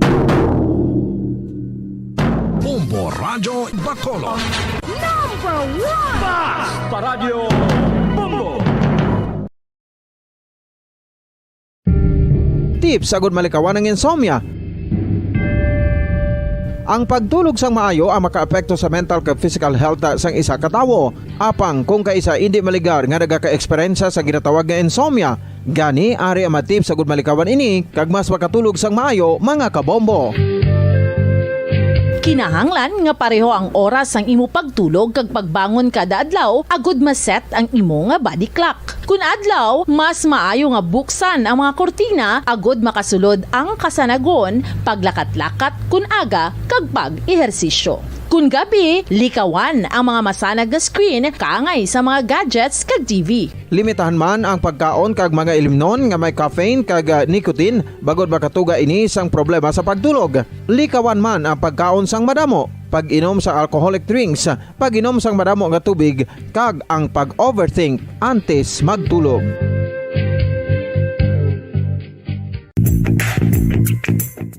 Bombo Radio Bacolod. Number 1! Basta Radio Bombo! Tips agud malikawan ng insomnia. Ang pagtulog sang maayo ang makaapekto sa mental kag physical health sang isa ka tawo. Apang kung kaisa hindi maligar nga nagaka-eksperyensya sa ginatawag nga insomnia, gani ari ang tips sagud malikawan ini kag mas makatulog sang maayo mga kabombo. Kinahanglan nga pareho ang oras ang imo pagtulog kag pagbangon kada adlaw agud maset ang imo nga body clock. Kun adlaw, mas maayo nga buksan ang mga kortina agud makasulod ang kasanagon, paglakat-lakat kun aga kag pag-ehersisyo. Kun gabi, likawan ang mga masanag nga screen kaangay sa mga gadgets kag TV. Limitahan man ang pagkaon kag mga ilimnon nga may caffeine kag nicotine bagod makatuga ini sang problema sa pagtulog. Likawan man ang pagkaon sang madamo. pag-inom sa alcoholic drinks, pag-inom sang madamo nga tubig, kag ang pag-overthink antes magtulog.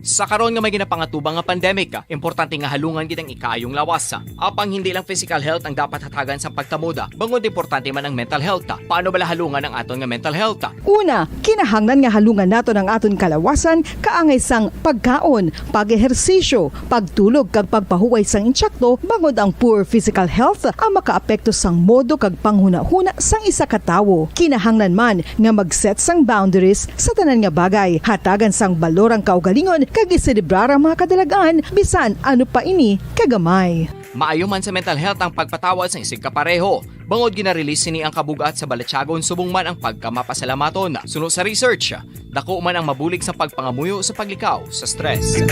Sa karon nga may ginapangatubang nga pandemic, importante nga halungan gid ang ikaayong lawas. Apang hindi lang physical health ang dapat hatagan sa pagtamuda, bangod importante man ang mental health. Paano bala halungan ang aton nga mental health? Una, kinahanglan nga halungan nato ang aton kalawasan kaangay sang pagkaon, pag-ehersisyo, pagtulog kag pagpahuway sang insyakto bangod ang poor physical health ang makaapekto sang modo kag panghuna-huna sang isa ka tawo. Kinahanglan man nga mag-set sang boundaries sa tanan nga bagay, hatagan sang balorang kaugalingon kag iselebrar ang mga kadalagaan bisan ano pa ini kagamay. Maayo man sa mental health ang pagpatawad sa isig kapareho. Bangod gina-release ni ang kabugat sa Balechagon subong man ang pagkamapasalamaton. Sunod sa research, dako man ang mabulig sa pagpangamuyo sa paglikaw sa stress.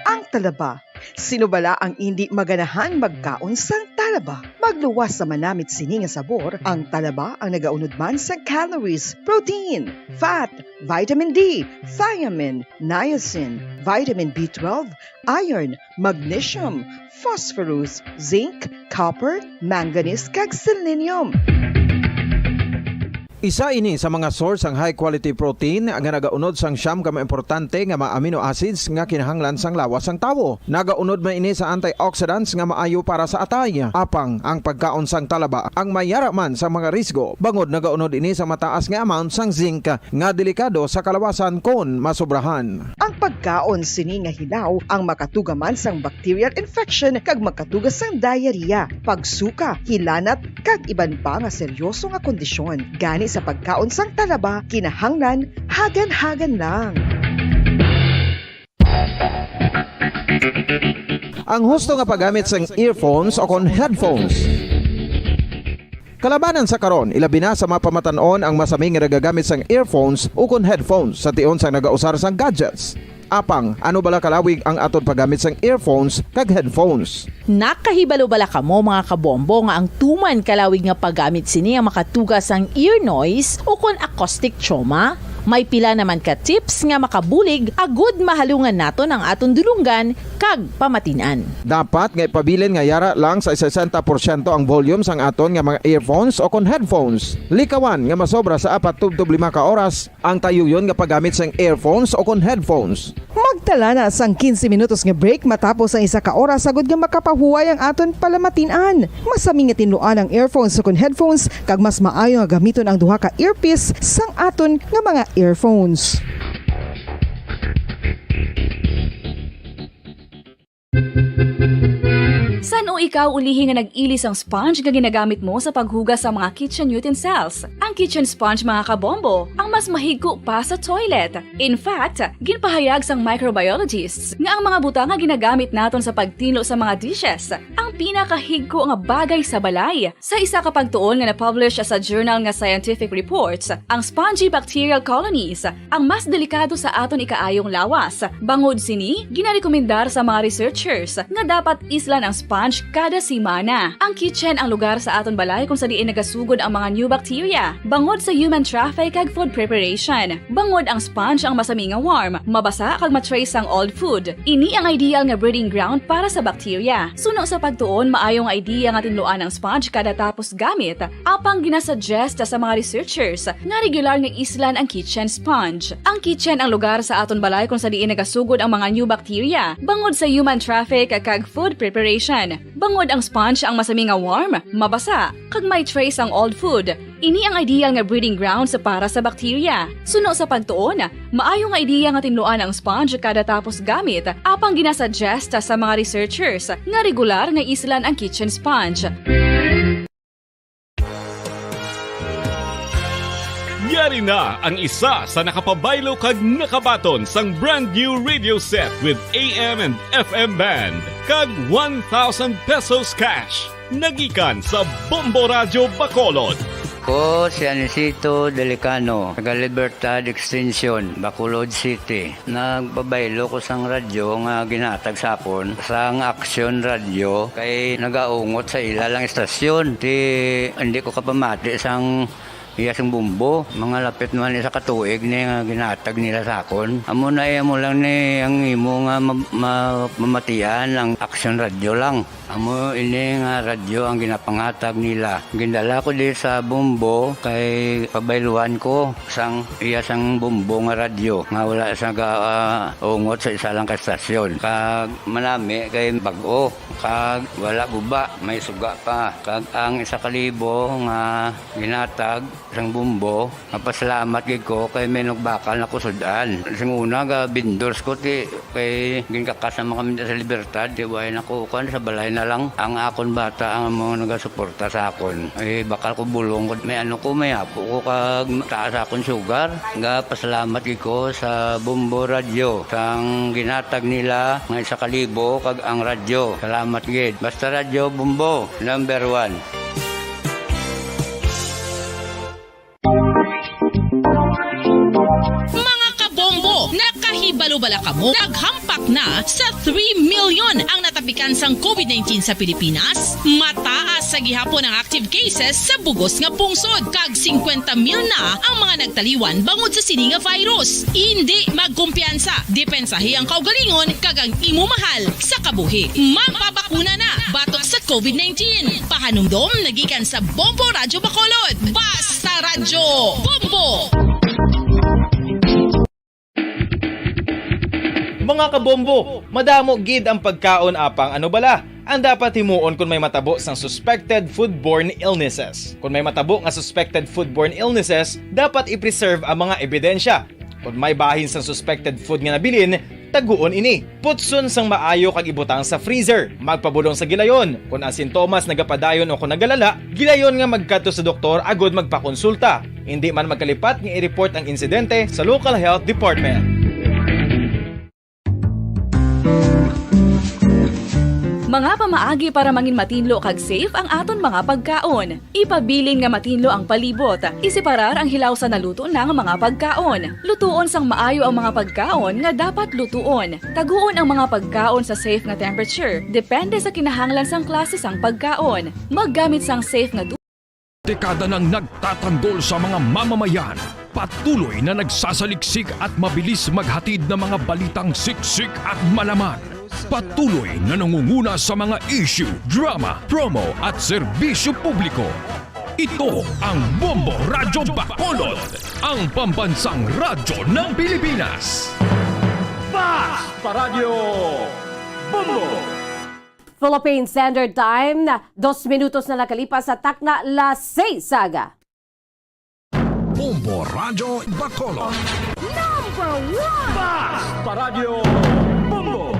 Ang talaba. Sino bala ang hindi maganahan magkaon sang talaba? Magluwas sa manamit sini nga sabor, ang talaba ang nagaunod man sa calories, protein, fat, vitamin D, thiamine, niacin, vitamin B12, iron, magnesium, phosphorus, zinc, copper, manganese kag selenium. Isa ini sa mga source ang high quality protein nga nagaunod sang siyam ka importante nga mga amino acids nga kinahanglan sang lawas sang tawo. Nagaunod man ini sa antioxidants nga maayo para sa atay. Apang ang pagkaon sang talaba ang mayara man sa mga risgo. Bangod nagaunod ini sa mataas nga amount sang zinc nga delikado sa kalawasan kon masobrahan. Ang pagkaon sini nga hilaw ang makatugaman sang bacterial infection kag makatugas sang diarrhea, pagsuka, hilanat kag iban pa nga seryoso nga kondisyon. Gani sa pagkaon sang talaba, kinahanglan hagan-hagan lang. Ang husto nga paggamit sang earphones o kon headphones. Kalabanan sa karon, ilabi na sa mapamatanon ang masaming nga nagagamit sang earphones o kon headphones sa tion sang nagausar sang gadgets. Apang, ano bala kalawig ang aton paggamit sang earphones kag headphones? Nakahibalo bala kamo mga kabombo nga ang tuman kalawig nga paggamit sini ang makatugas ang ear noise o kon acoustic trauma? May pila naman ka tips nga makabulig agud mahalungan naton ang aton dulunggan kag pamatinan. Dapat nga ipabilin nga yara lang sa 60% ang volume sang aton nga mga earphones o kon headphones. Likawan nga masobra sa 4-5 ka oras ang tayuyon nga paggamit sang earphones o kon headphones. Magtala na sang 15 minutos nga break matapos ang isa ka oras sagud nga makapahuway ang aton palamatinan. Masami nga tinluan ang earphones o kon headphones kag mas maayo nga gamiton ang duha ka earpiece sang aton nga mga earphones. San o ikaw ulihi nga nag-ilis ang sponge nga ginagamit mo sa paghugas sa mga kitchen utensils? Ang kitchen sponge mga kabombo, ang mas mahigko pa sa toilet. In fact, ginpahayag sang microbiologists nga ang mga butang nga ginagamit naton sa pagtinlo sa mga dishes ang pinakahigko nga bagay sa balay. Sa isa ka pagtuon nga na-publish sa journal nga Scientific Reports, ang spongy bacterial colonies ang mas delikado sa aton ikaayong lawas. Bangod sini, ginarekomendar sa mga researchers nga dapat islan ang sponge kada simana. Ang kitchen ang lugar sa aton balay kung sa diin nagasugod ang mga new bacteria. Bangod sa human traffic kag food preparation. Bangod ang sponge ang masami nga warm, mabasa kag matrace ang old food. Ini ang ideal nga breeding ground para sa bacteria. Suno sa pagtuon, maayong idea nga tinluan ang sponge kada tapos gamit. Apang ginasuggest sa mga researchers nga regular nga islan ang kitchen sponge. Ang kitchen ang lugar sa aton balay kung sa diin nagasugod ang mga new bacteria. Bangod sa human traffic kag food preparation. Bangod ang sponge ang masami nga warm, mabasa, kag may trace ang old food. Ini ang ideal nga breeding ground sa para sa bacteria. Suno sa pagtuon, maayo nga idea nga tinluan ang sponge kada tapos gamit, apang ginasuggest sa mga researchers nga regular nga islan ang kitchen sponge. Yari na ang isa sa nakapabaylo kag nakabaton sang brand new radio set with AM and FM band kag 1,000 pesos cash. Nagikan sa Bombo Radio Bacolod. Ko si Anisito Delicano, taga Libertad Extension, Bacolod City. Nagbabaylo ko sang radyo nga ginatag sapon sang Action Radio kay nagaungot sa ilalang estasyon. Hindi ko kapamati sang iyasang bumbo. Mga lapit man sa katuig ni nga ginatag nila sa akon. Amo na mo lang ni ang imo nga mamatian ang action radio lang. Amo ini nga radyo ang ginapangatag nila. Gindala ko di sa bumbo kay pabayluan ko sang iyasang bumbo nga radyo. Nga wala sa ungot sa isa lang ka stasyon. Kag manami kay bag-o. Kag wala guba, may suga pa. Kag ang 1,000 nga ginatag sang bumbo, mapasalamat gid ko kay may nagbakal na kusudan. Sing una ga bindors ko ti kay ginkakasama kami sa Libertad, di way nako kan sa balay na lang ang akon bata ang mga nagasuporta sa akon. Ay bakal ko bulong ko may ano ko may apo ko kag taas akon sugar. Nga pasalamat gid ko sa Bumbo Radio sang ginatag nila nga 1,000 kag ang radyo. Salamat gid. Basta Radio Bumbo number 1. Mga kabombo, nakahibalo bala kamo? Naghampak na sa 3 million ang natapikan sang COVID-19 sa Pilipinas. Mataas sa gihapon ang active cases sa bugos nga pungsod. Kag 50 mil na ang mga nagtaliwan bangod sa sini nga virus. Hindi magkumpiyansa. Depensahi ang kaugalingon kag ang imo mahal sa kabuhi. Magpabakuna na batok sa COVID-19. Pahanumdom nagikan sa Bombo Radyo Bacolod. Basta Radyo Bombo! Mga kabombo, madamo gid ang pagkaon apang ano bala. Ang dapat himuon kung may matabo sang suspected foodborne illnesses. Kung may matabo nga suspected foodborne illnesses, dapat i-preserve ang mga ebidensya. Kung may bahin sang suspected food nga nabilin, taguon ini. Putson sang maayo kag ibutang sa freezer. Magpabulong sa gilayon. Kung ang sintomas nagapadayon o kung nagalala, gilayon nga magkadto sa doktor agud magpakonsulta. Hindi man magkalipat nga i-report ang insidente sa local health department. Mga pamaagi para mangin matinlo kag safe ang aton mga pagkaon. Ipabilin nga matinlo ang palibot. Isiparar ang hilaw sa naluto na nga mga pagkaon. Lutuon sang maayo ang mga pagkaon nga dapat lutuon. Taguon ang mga pagkaon sa safe nga temperature. Depende sa kinahanglan sang klase sang pagkaon. Maggamit sang safe nga Dekada nang nagtatanggol sa mga mamamayan. Patuloy na nagsasaliksik at mabilis maghatid ng mga balitang siksik at malaman. Patuloy na nangunguna sa mga issue, drama, promo at serbisyo publiko. Ito ang Bombo Radyo Bacolod, ang pambansang radyo ng Pilipinas. Basta Radyo Bombo! Philippine Standard Time, 2 minutos na nakalipas sa takna las 6 saga. Bombo Radyo Bacolod. Number 1! Basta Radyo Bombo!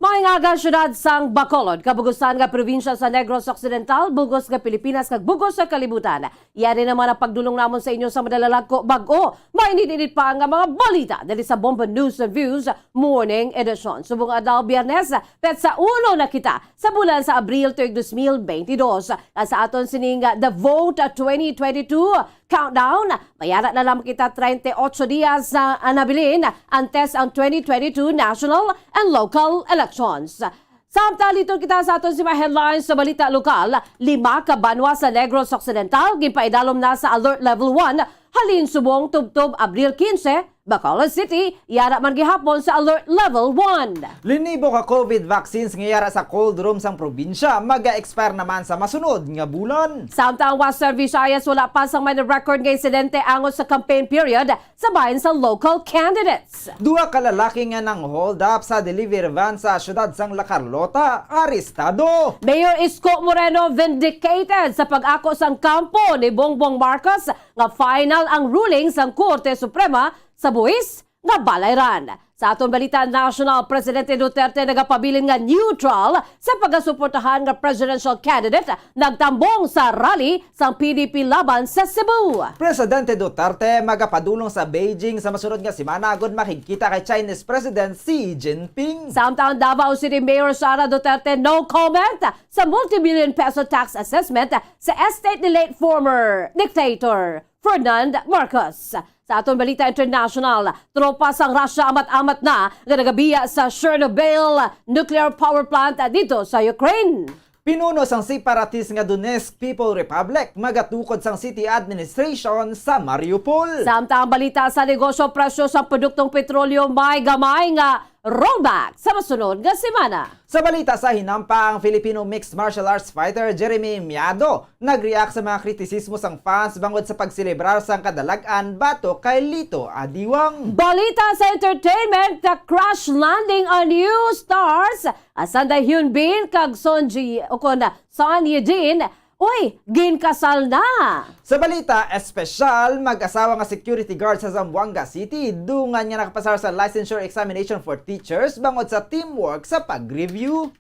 Mahingaga syudad sang Bacolod, kabugusan nga probinsya sa Negros Occidental, bugos nga Pilipinas, kag bugos sa kalibutan. Iyan naman ang pagdulong namon sa inyo sa madalalagko bag-o. Mainit-init pa ang mga balita dali sa Bombo News and Views Morning Edition. Subong adlaw Biyernes, petsa 1 na kita sa bulan sa Abril 2022. Sa aton sining The Vote 2022 Countdown, mayara na lang kita 38 dias na nabilin antes ang 2022 national and local elections. Samtang dito kita sa aton si mga headlines sa balita lokal, 5 ka banwa sa Negros Occidental, gimpaidalom na sa Alert Level 1, halin subong tubtob Abril 15, Bacolod City, yara man gihapon sa Alert Level 1. Linibo ka COVID vaccines nga yara sa cold room sang probinsya, maga-expire naman sa masunod nga bulan. Samtang Western Visayas, wala pa sang may record nga insidente angon sa campaign period sa bayan sa local candidates. 2 ka lalaki nga nang hold up sa delivery van sa syudad sang La Carlota, arestado. Mayor Isko Moreno vindicated sa pag-ako sang kampo ni Bongbong Marcos nga final ang ruling sang Korte Suprema sa buwis nga balayran. Sa atong balita, National Presidente Duterte nagapabilin nga neutral sa pagasuportahan nga presidential candidate nagtambong sa rally sa PDP laban sa Cebu. Presidente Duterte magapadulong sa Beijing sa masunod nga semana agud makikita kay Chinese President Xi Jinping. Samtang Davao City Mayor Sara Duterte no comment sa multi-million peso tax assessment sa estate ni late former dictator Ferdinand Marcos. Sa atong balita international, tropa sang Russia amat-amat na nga nagabiya sa Chernobyl nuclear power plant dito sa Ukraine. Pinuno sang separatist nga Donetsk People Republic magatukod sang city administration sa Mariupol. Samtang balita sa negosyo presyo sa produktong petrolyo may gamay nga rollback sa masunod nga semana. Sa balita sa hinampang Filipino mixed martial arts fighter Jeremy Miado, nag-react sa mga kritisismo sang fans bangod sa pagselebrar sang kadalagan bato kay Lito Adiwang. Balita sa entertainment, the crash landing on new stars Asanday Hyun Bin kag Son Ye-jin uy, ginkasal na! Sa balita, espesyal, mag-asawa nga security guard sa Zamboanga City, dungan nga nakapasar sa licensure examination for teachers bangod sa teamwork sa pag-review.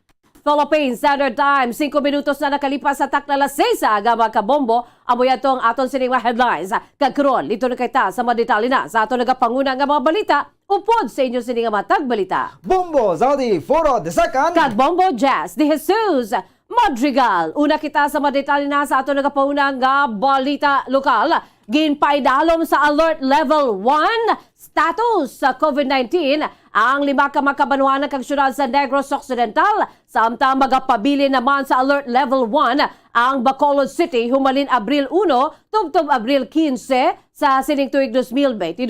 Philippine Standard Time, 5 minutos na nakalipas sa takla las 6 aga mga kabombo. Amo yatong aton sining mga headlines. Kagkaroon, lito na kita sa mga detalye na sa aton nagapanguna nga mga balita. Upod sa inyo sining nga matag balita. Bombo, Zaldi, Foro, the second. Kag Bombo Jazz, de Jesus Madrigal. Una kita sa mga detalye na sa aton nagapauna nga balita lokal. Ginpaidalom sa Alert Level 1 status sa COVID-19 ang 5 ka makabanwanan kag syudad sa Negros Occidental. Samtang magapabili naman sa Alert Level 1 ang Bacolod City humalin Abril 1 tubtob Abril 15 sa sining tuig 2022.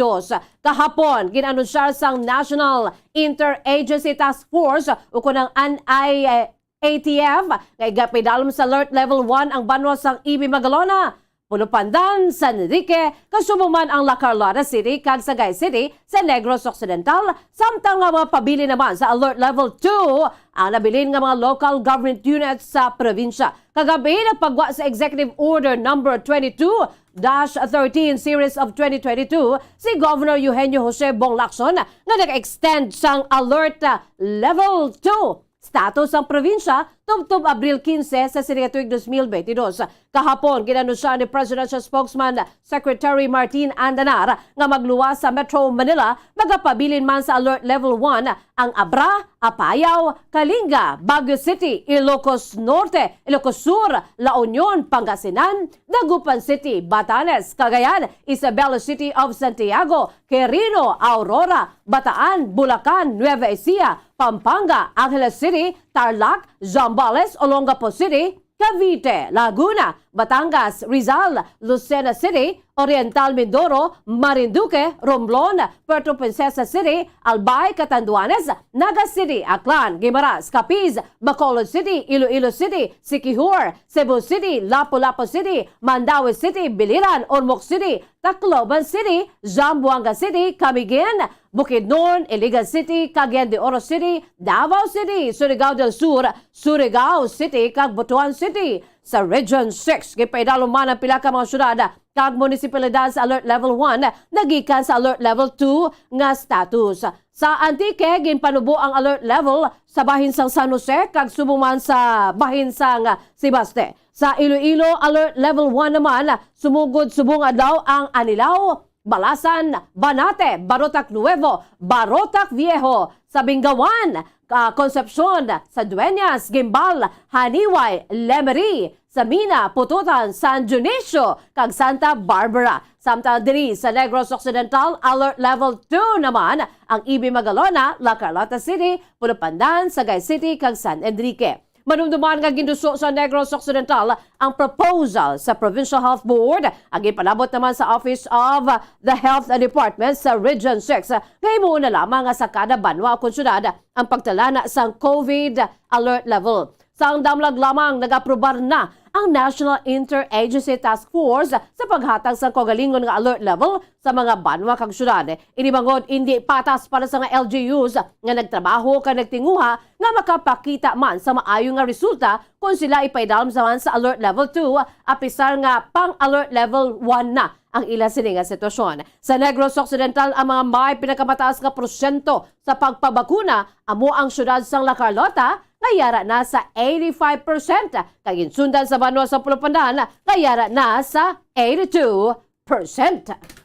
Kahapon, ginanunsar sang National Interagency Task Force o kunang ATF nga igapidalom sa Alert Level 1 ang banwa sang Ibi Magalona, Pulupandan, San Enrique, kasumuman ang La Carlota City, kag Sagay City sa Negros Occidental, samtang nga mga pabili naman sa Alert Level 2 ang nabilin nga mga local government units sa probinsya. Kagabi na pagwa sa Executive Order number 22-13 Series of 2022, si Governor Eugenio Jose Bong Lacson nga nag-extend sang Alert Level 2 status ang probinsya tubtob Abril 15 sa tuig 2022. Kahapon, ginanunsya ni Presidential Spokesman Secretary Martin Andanar nga magluwas sa Metro Manila, magapabilin man sa Alert Level 1 ang Abra, Apayao, Kalinga, Baguio City, Ilocos Norte, Ilocos Sur, La Union, Pangasinan, Dagupan City, Batanes, Cagayan, Isabela City of Santiago, Quirino, Aurora, Bataan, Bulacan, Nueva Ecija, Pampanga, Angeles City, Tarlac, Zambales, Olongapo City, Cavite, Laguna, Batangas, Rizal, Lucena City, Oriental Mindoro, Marinduque, Romblon, Puerto Princesa City, Albay, Catanduanes, Naga City, Aklan, Guimaras, Capiz, Bacolod City, Iloilo City, Siquijor, Cebu City, Lapu-Lapu City, Mandaue City, Biliran, Ormoc City, Tacloban City, Zamboanga City, Camiguin, Bukidnon, Iligan City, Cagayan de Oro City, Davao City, Surigao del Sur, Surigao City, kag Butuan City. Sa Region 6, gipaidalo man ang pila ka mga syudad kag munisipalidad sa Alert Level 1 nagikan sa Alert Level 2 nga status. Sa Antique, ginpanubo ang Alert Level sa bahin sang San Jose kag sumuman sa bahin sang Sibaste. Sa Iloilo, Alert Level 1 naman sumugod subong adlaw ang Anilao, Balasan, Banate, Barotac Nuevo, Barotac Viejo, sa Bingawan, Concepcion, sa Dueñas, Gimbal, Haniway, Lemery, sa Mina, Pututan, San Dionisio, kag Santa Barbara. Samtang diri sa Negros Occidental, Alert Level 2 naman ang Ibi Magalona, La Carlota City, Pulupandan, Sagay City, kag San Enrique. Manumduman nga ginduso sa Negros Occidental ang proposal sa Provincial Health Board ang ipalabot naman sa Office of the Health Department sa Region 6. Kaya mo na lamang sa kada banwa o konsyudad ang pagtalana sa COVID alert level. Sa ang damlag lamang nag-aprobar na ang National Interagency Task Force sa paghatag sa kagalingon nga alert level sa mga banwa kag syudad. Inibangod hindi patas para sa mga LGUs nga nagtrabaho kag nagtinguha nga makapakita man sa maayo nga resulta kung sila ipaidalom man sa alert level 2 apisar nga pang alert level 1 na ang ilang sining nga sitwasyon. Sa Negros Occidental, ang mga may pinakamataas nga porsyento sa pagpabakuna amo ang syudad sang La Carlota kayara na sa 85%. Kagin sundan sa banwa sa Pulupandan, kayara na sa 82%.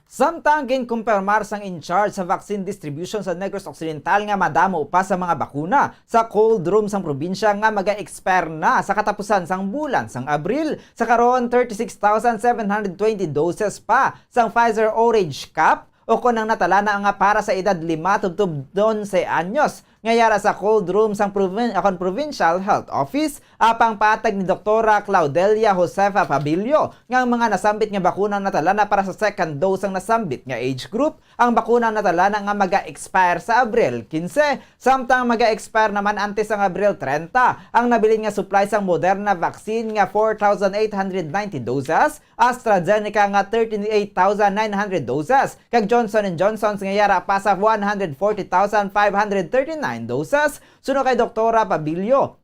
Samtang ginkumpirmar sang in-charge sa vaccine distribution sa Negros Occidental nga madamo pa sa mga bakuna sa cold room sang probinsya nga maga-expire na sa katapusan sang bulan sang Abril. Sa karon 36,720 doses pa sang Pfizer Orange Cap o kunang natalana nga para sa edad 5 tubtob 11 anyos. ngayara sa cold room sang Provincial Health Office apang patag ni Doktora Claudelia Josefa Pabilio nga ang mga nasambit nga bakuna natala na para sa second dose ang nasambit nga age group. Ang bakuna natala na nga maga-expire sa Abril 15, samtang maga-expire naman antes ang Abril 30 ang nabilin nga supply sang Moderna vaccine nga 4,890 doses, AstraZeneca nga 38,900 doses, kag Johnson & Johnson nga yara pa sa 140,539 doses. Suno kay Doktora Pabilio,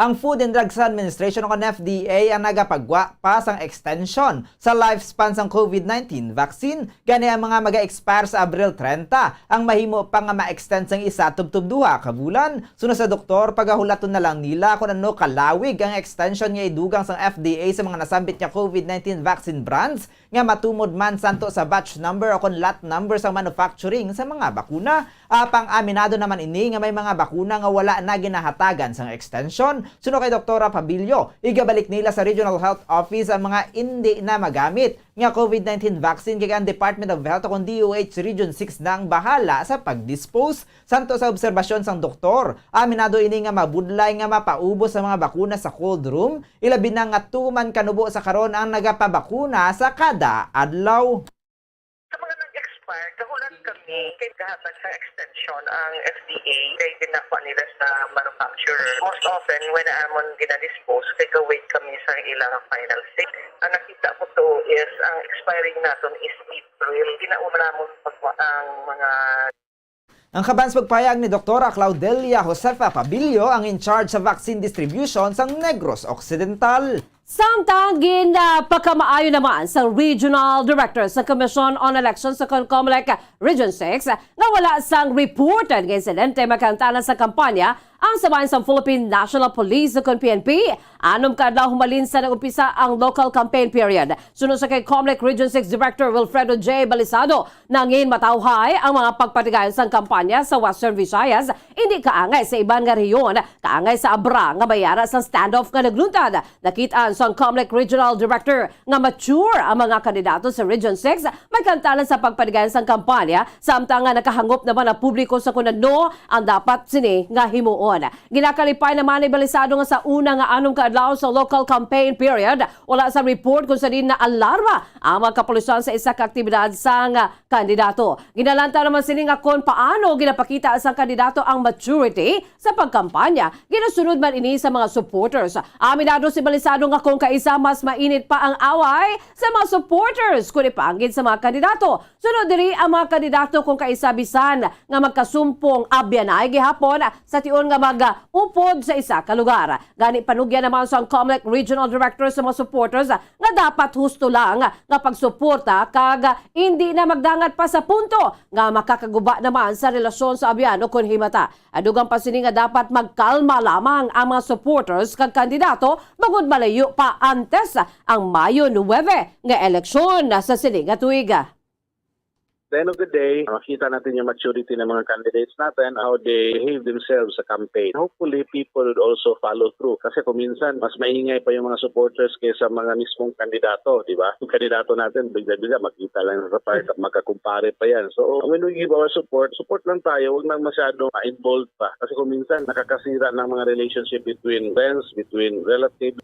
ang Food and Drugs Administration o FDA ang nagapagwa pa sang extension sa lifespan sang COVID-19 vaccine. Gani ang mga maga-expire sa Abril 30 ang mahimo pa nga ma-extend sang isa tubtub duha ka bulan. Suno sa doktor, pagahulaton na lang nila kung ano kalawig ang extension nga idugang sang FDA sa mga nasambit nga COVID-19 vaccine brands nga matumod man santo sa batch number o kon lot number sa manufacturing sa mga bakuna. Apang aminado naman ini nga may mga bakuna nga wala na ginahatagan sang extension. Suno kay Doktora Pabilio, igabalik nila sa Regional Health Office ang mga hindi na magamit nga COVID-19 vaccine kaya ang Department of Health o DOH Region 6 na ang bahala sa pag-dispose. Santo sa obserbasyon sang doktor, aminado ini nga mabudlay nga mapaubos sa mga bakuna sa cold room, ilabi na nga tuman kanubo sa karon ang nagapabakuna sa kada adlaw. Kahulan kami kay kahatag sa extension ang FDA kay ginakwa nila sa manufacturer. Most often, when amon ginadispose, kay wait kami sa ilang final state. Ang nakita ko to is ang expiring naton is April. Ginauna namon pagwa ang mga Ang kabans pagpayag ni Doktora Claudelia Josefa Pabilio ang in charge sa vaccine distribution sa Negros Occidental. Samtang pagkamaayo naman sa Regional Director sa Commission on Elections sa COMELEC Region 6 na wala sang reported nga insidente makantanan sa kampanya ang sabayan sa Philippine National Police o PNP. Anom kadlaw humalin sa nag-umpisa ang local campaign period. Sunod sa kay COMELEC Region 6 Director Wilfredo J. Balisado, nangin matawhay ang mga pagpatigayon sa kampanya sa Western Visayas. Hindi kaangay sa ibang nga rehiyon, kaangay sa Abra nga bayara sa standoff nga nagluntad. Nakitaan sa COMELEC Regional Director nga mature ang mga kandidato sa Region 6 may kantalan sa pagpatigayon sa kampanya, samtang nga nakahangop naman ang publiko sa kunadno ang dapat sini nga himuon. Ginakalipay naman ni Balisado nga sa una nga anong kaadlaw sa local campaign period, wala sa report kung sa din na alarma ang mga kapulisan sa isa ka aktibidad sa kandidato. Ginalanta naman sila nga kung paano ginapakita sa kandidato ang maturity sa pagkampanya. Ginasunod man ini sa mga supporters. Aminado si Balisado nga kung kaisa mas mainit pa ang away sa mga supporters kung ipangin sa mga kandidato. Sunod diri ang mga kandidato kung kaisa bisan nga magkasumpong abyanay gihapon sa tion nga mag-upod sa isa ka lugar. Gani panugyan naman sa COMELEC Regional Director sa mga supporters nga dapat husto lang nga pagsuporta kag hindi na magdangat pa sa punto nga makakaguba naman sa relasyon sa abyan o kun himata. Adugang pa sini nga dapat magkalma lamang ang mga supporters kag kandidato bagod malayo pa antes ang Mayo 9 nga eleksyon sa sini nga tuig. At the end of the day, makita natin yung maturity ng mga candidates natin, how they behave themselves sa campaign. Hopefully, people would also follow through. Kasi kung minsan, mas maingay pa yung mga supporters kaysa mga mismong kandidato, di ba? Yung kandidato natin, bigla-bigla, makita lang sa part at magkakumpare pa yan. So, when we give our support lang tayo, huwag nang masyado ma-involved pa. Kasi kung minsan, nakakasira ng mga relationship between friends, between relatives.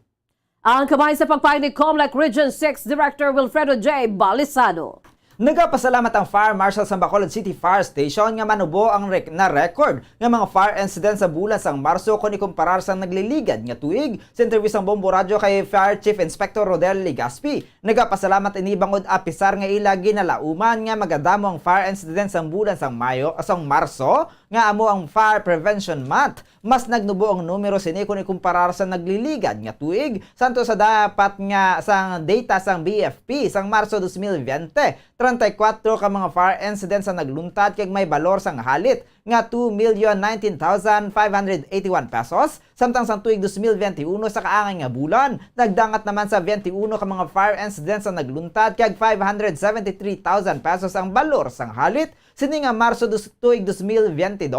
Ang kamay sa pagpahid ni COMELEC Region 6 Director Wilfredo J. Balisado. Nagapasalamat ang Fire Marshal sa Bacolod City Fire Station nga manubo ang na-record nga mga fire incident sa bulan sang Marso kung ikumparar sa nagliligad nga tuig. Sa interview sang Bombo Radio kay Fire Chief Inspector Rodel Ligaspi, nagapasalamat ini bangod apisar nga ila ginalauman nga magadamo ang fire incident sang bulan sang Marso nga amo ang Fire Prevention Month. Mas nagnubo ang numero sini kung ikumparar sa nagliligad nga tuig. Santo sa dapat nga sang data sang BFP sang Marso 2020, 34 ka mga fire incidents ang nagluntad kay may balor sang halit nga 2,019,581 pesos. Samtang sang tuig 2021 sa kaangay nga bulan, nagdangat naman sa 21 ka mga fire incidents ang nagluntad kay 573,000 pesos ang balor sang halit. Sini nga Marso tuig 2022,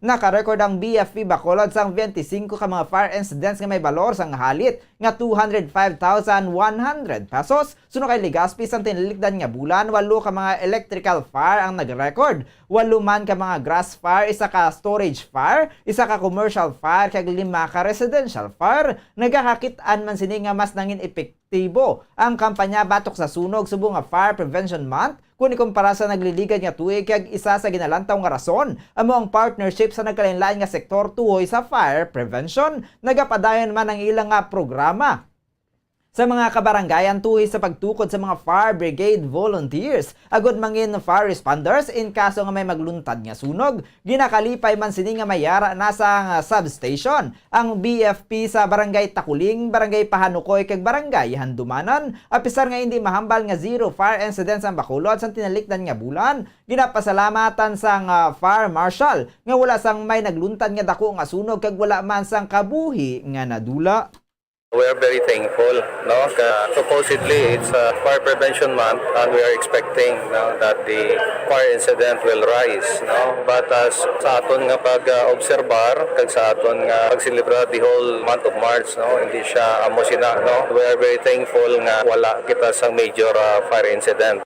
nakarecord ang BFP Bacolod sang 25 ka mga fire incidents nga may balor sang halit nga 205,100 pesos. Suno kay Legazpi sang tinilikdan nga bulan, 8 ka mga electrical fire ang nag-record. 8 man ka mga grass fire, 1 ka storage fire, 1 ka commercial fire, kag 5 ka residential fire. Nagakakitaan man sini nga mas nangin epektibo ang kampanya batok sa sunog subong nga Fire Prevention Month kung ikumpara sa nagliligad nga tuig kag isa sa ginalantaw nga rason amo ang partnership sa nagkalain-lain nga sektor tuhoy sa fire prevention. Nagapadayon man ang ilang nga programa sa mga kabarangayan tuhoy sa pagtukod sa mga fire brigade volunteers agud mangin fire responders in kaso nga may magluntad nga sunog. Ginakalipay man sini nga mayara na sa substation ang BFP sa barangay Takuling, barangay Pahanukoy kag barangay Handumanan. Apisar nga hindi mahambal nga zero fire incidents ang Bacolod sa tinalikdan nga bulan. Ginapasalamatan sang fire marshal nga wala sang may nagluntad nga dako nga sunog kag wala man sang kabuhi nga nadula. We are very thankful, no? Supposedly it's a fire prevention month, and we are expecting, no, that the fire incident will rise, no? But as sa aton nga pag-obserbar, kag sa aton nga pag-celebrar the whole month of March, no, hindi siya amosina, no? We are very thankful nga wala kita sang major fire incident.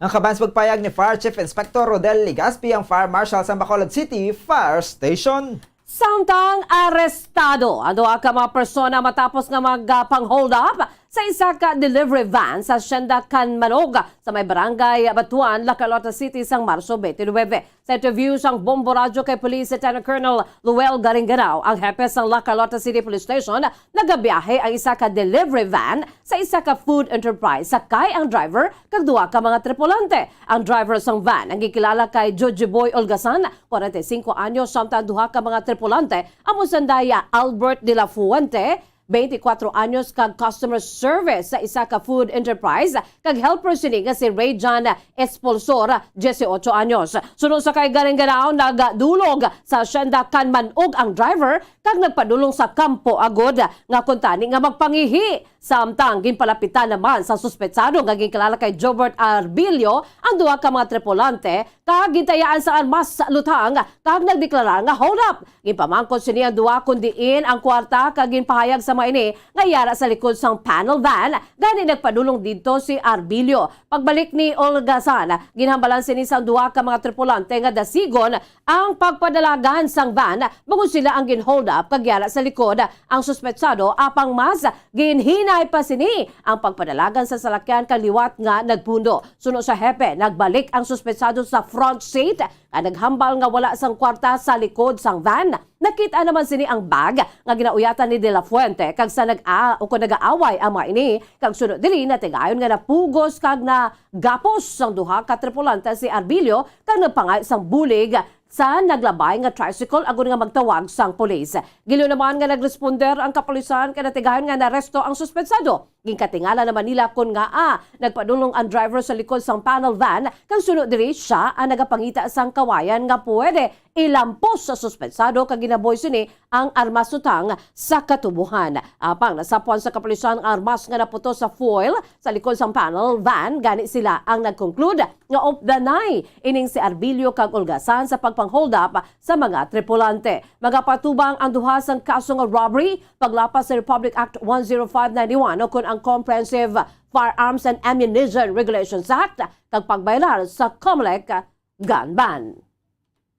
Ang kabans pagpayag ni Fire Chief Inspector Rodel Legazpi ang Fire Marshal sa Bacolod City Fire Station. Samtang arestado ang duha ka mga persona matapos nga magpang-hold up sa isa ka delivery van sa Hacienda Canmanog sa may barangay Batuan, La Carlota City sang Marso 29. Sa interview sang Bombo Radio kay Police Lieutenant Colonel Luel Garinganao, ang hepe sang La Carlota City Police Station, nagabiyahe ang isa ka delivery van sa isa ka food enterprise. Sakay ang driver kag duha ka mga tripulante. Ang driver sang van ang gikilala kay Joji Boy Olgasan, 45 anyos, samtang duha ka mga tripulante amo sandaya Albert de la Fuente, 24 anyos, kag customer service sa isa ka food enterprise, kag helper sini nga si Rayjan Espolsor, 18 anyos. Sunod sa kay Garinganao, nagdulog sa Hacienda Canmanog ang driver kag nagpadulong sa kampo agod nga kuntani nga magpangihi. Samtang ginpalapitan naman sa suspetsado nga gikilala kay Jobert Arbilio ang duha ka mga tripulante kag gintayaan sa armas sa lutang kag nagdeklara nga hold up. Ginpamangkot sini ang duha kundiin ang kwarta kag ginpahayag sa mga ini nga yara sa likod sang panel van gani nagpadulong dito si Arbilio. Pagbalik ni Olgasan, ginhambalan sini sa duha ka mga tripulante nga dasigon ang pagpadalagan sang van bago sila ang ginhold up kag yara sa likod ang suspetsado apang mas ginhina pa sini ang pagpadalagan sa salakyan kaliwat nga nagpundo. Suno sa hepe, nagbalik ang suspetsado sa front seat at naghambal nga wala sang kwarta sa likod sang van. Nakita naman sini ang bag nga ginauyatan ni De La Fuente kag sa nag-aaway ang mga ini kag sunod dili na tigayon nga napugos kag na gapos sang duha ka tripulante si Arbilio kag nagpangay sang bulig sa naglabay nga tricycle agud nga magtawag sang pulis. Gilo naman nga nagresponder ang kapulisan kay natigayon nga naresto ang suspetsado. Ginkatingala naman nila kun nga nagpadulong ang driver sa likod sang panel van kag sunod diri siya ang nagapangita sang kawayan nga pwede ilampos sa suspetsado kag ginaboy sini ang armas sutang sa katubuhan. Apang nasapuan sa kapulisan ang armas nga naputo sa foil sa likod sang panel van, gani sila ang nagkonklude nga of the night ining si Arbilio kag Olgasan sa pagpang-hold up sa mga tripulante. Magapatubang ang duha sang kaso nga robbery, paglapas sa Republic Act 10591 o kun ang Comprehensive Firearms and Ammunition Regulations Act kag pagbaylar sa COMELEC gun ban.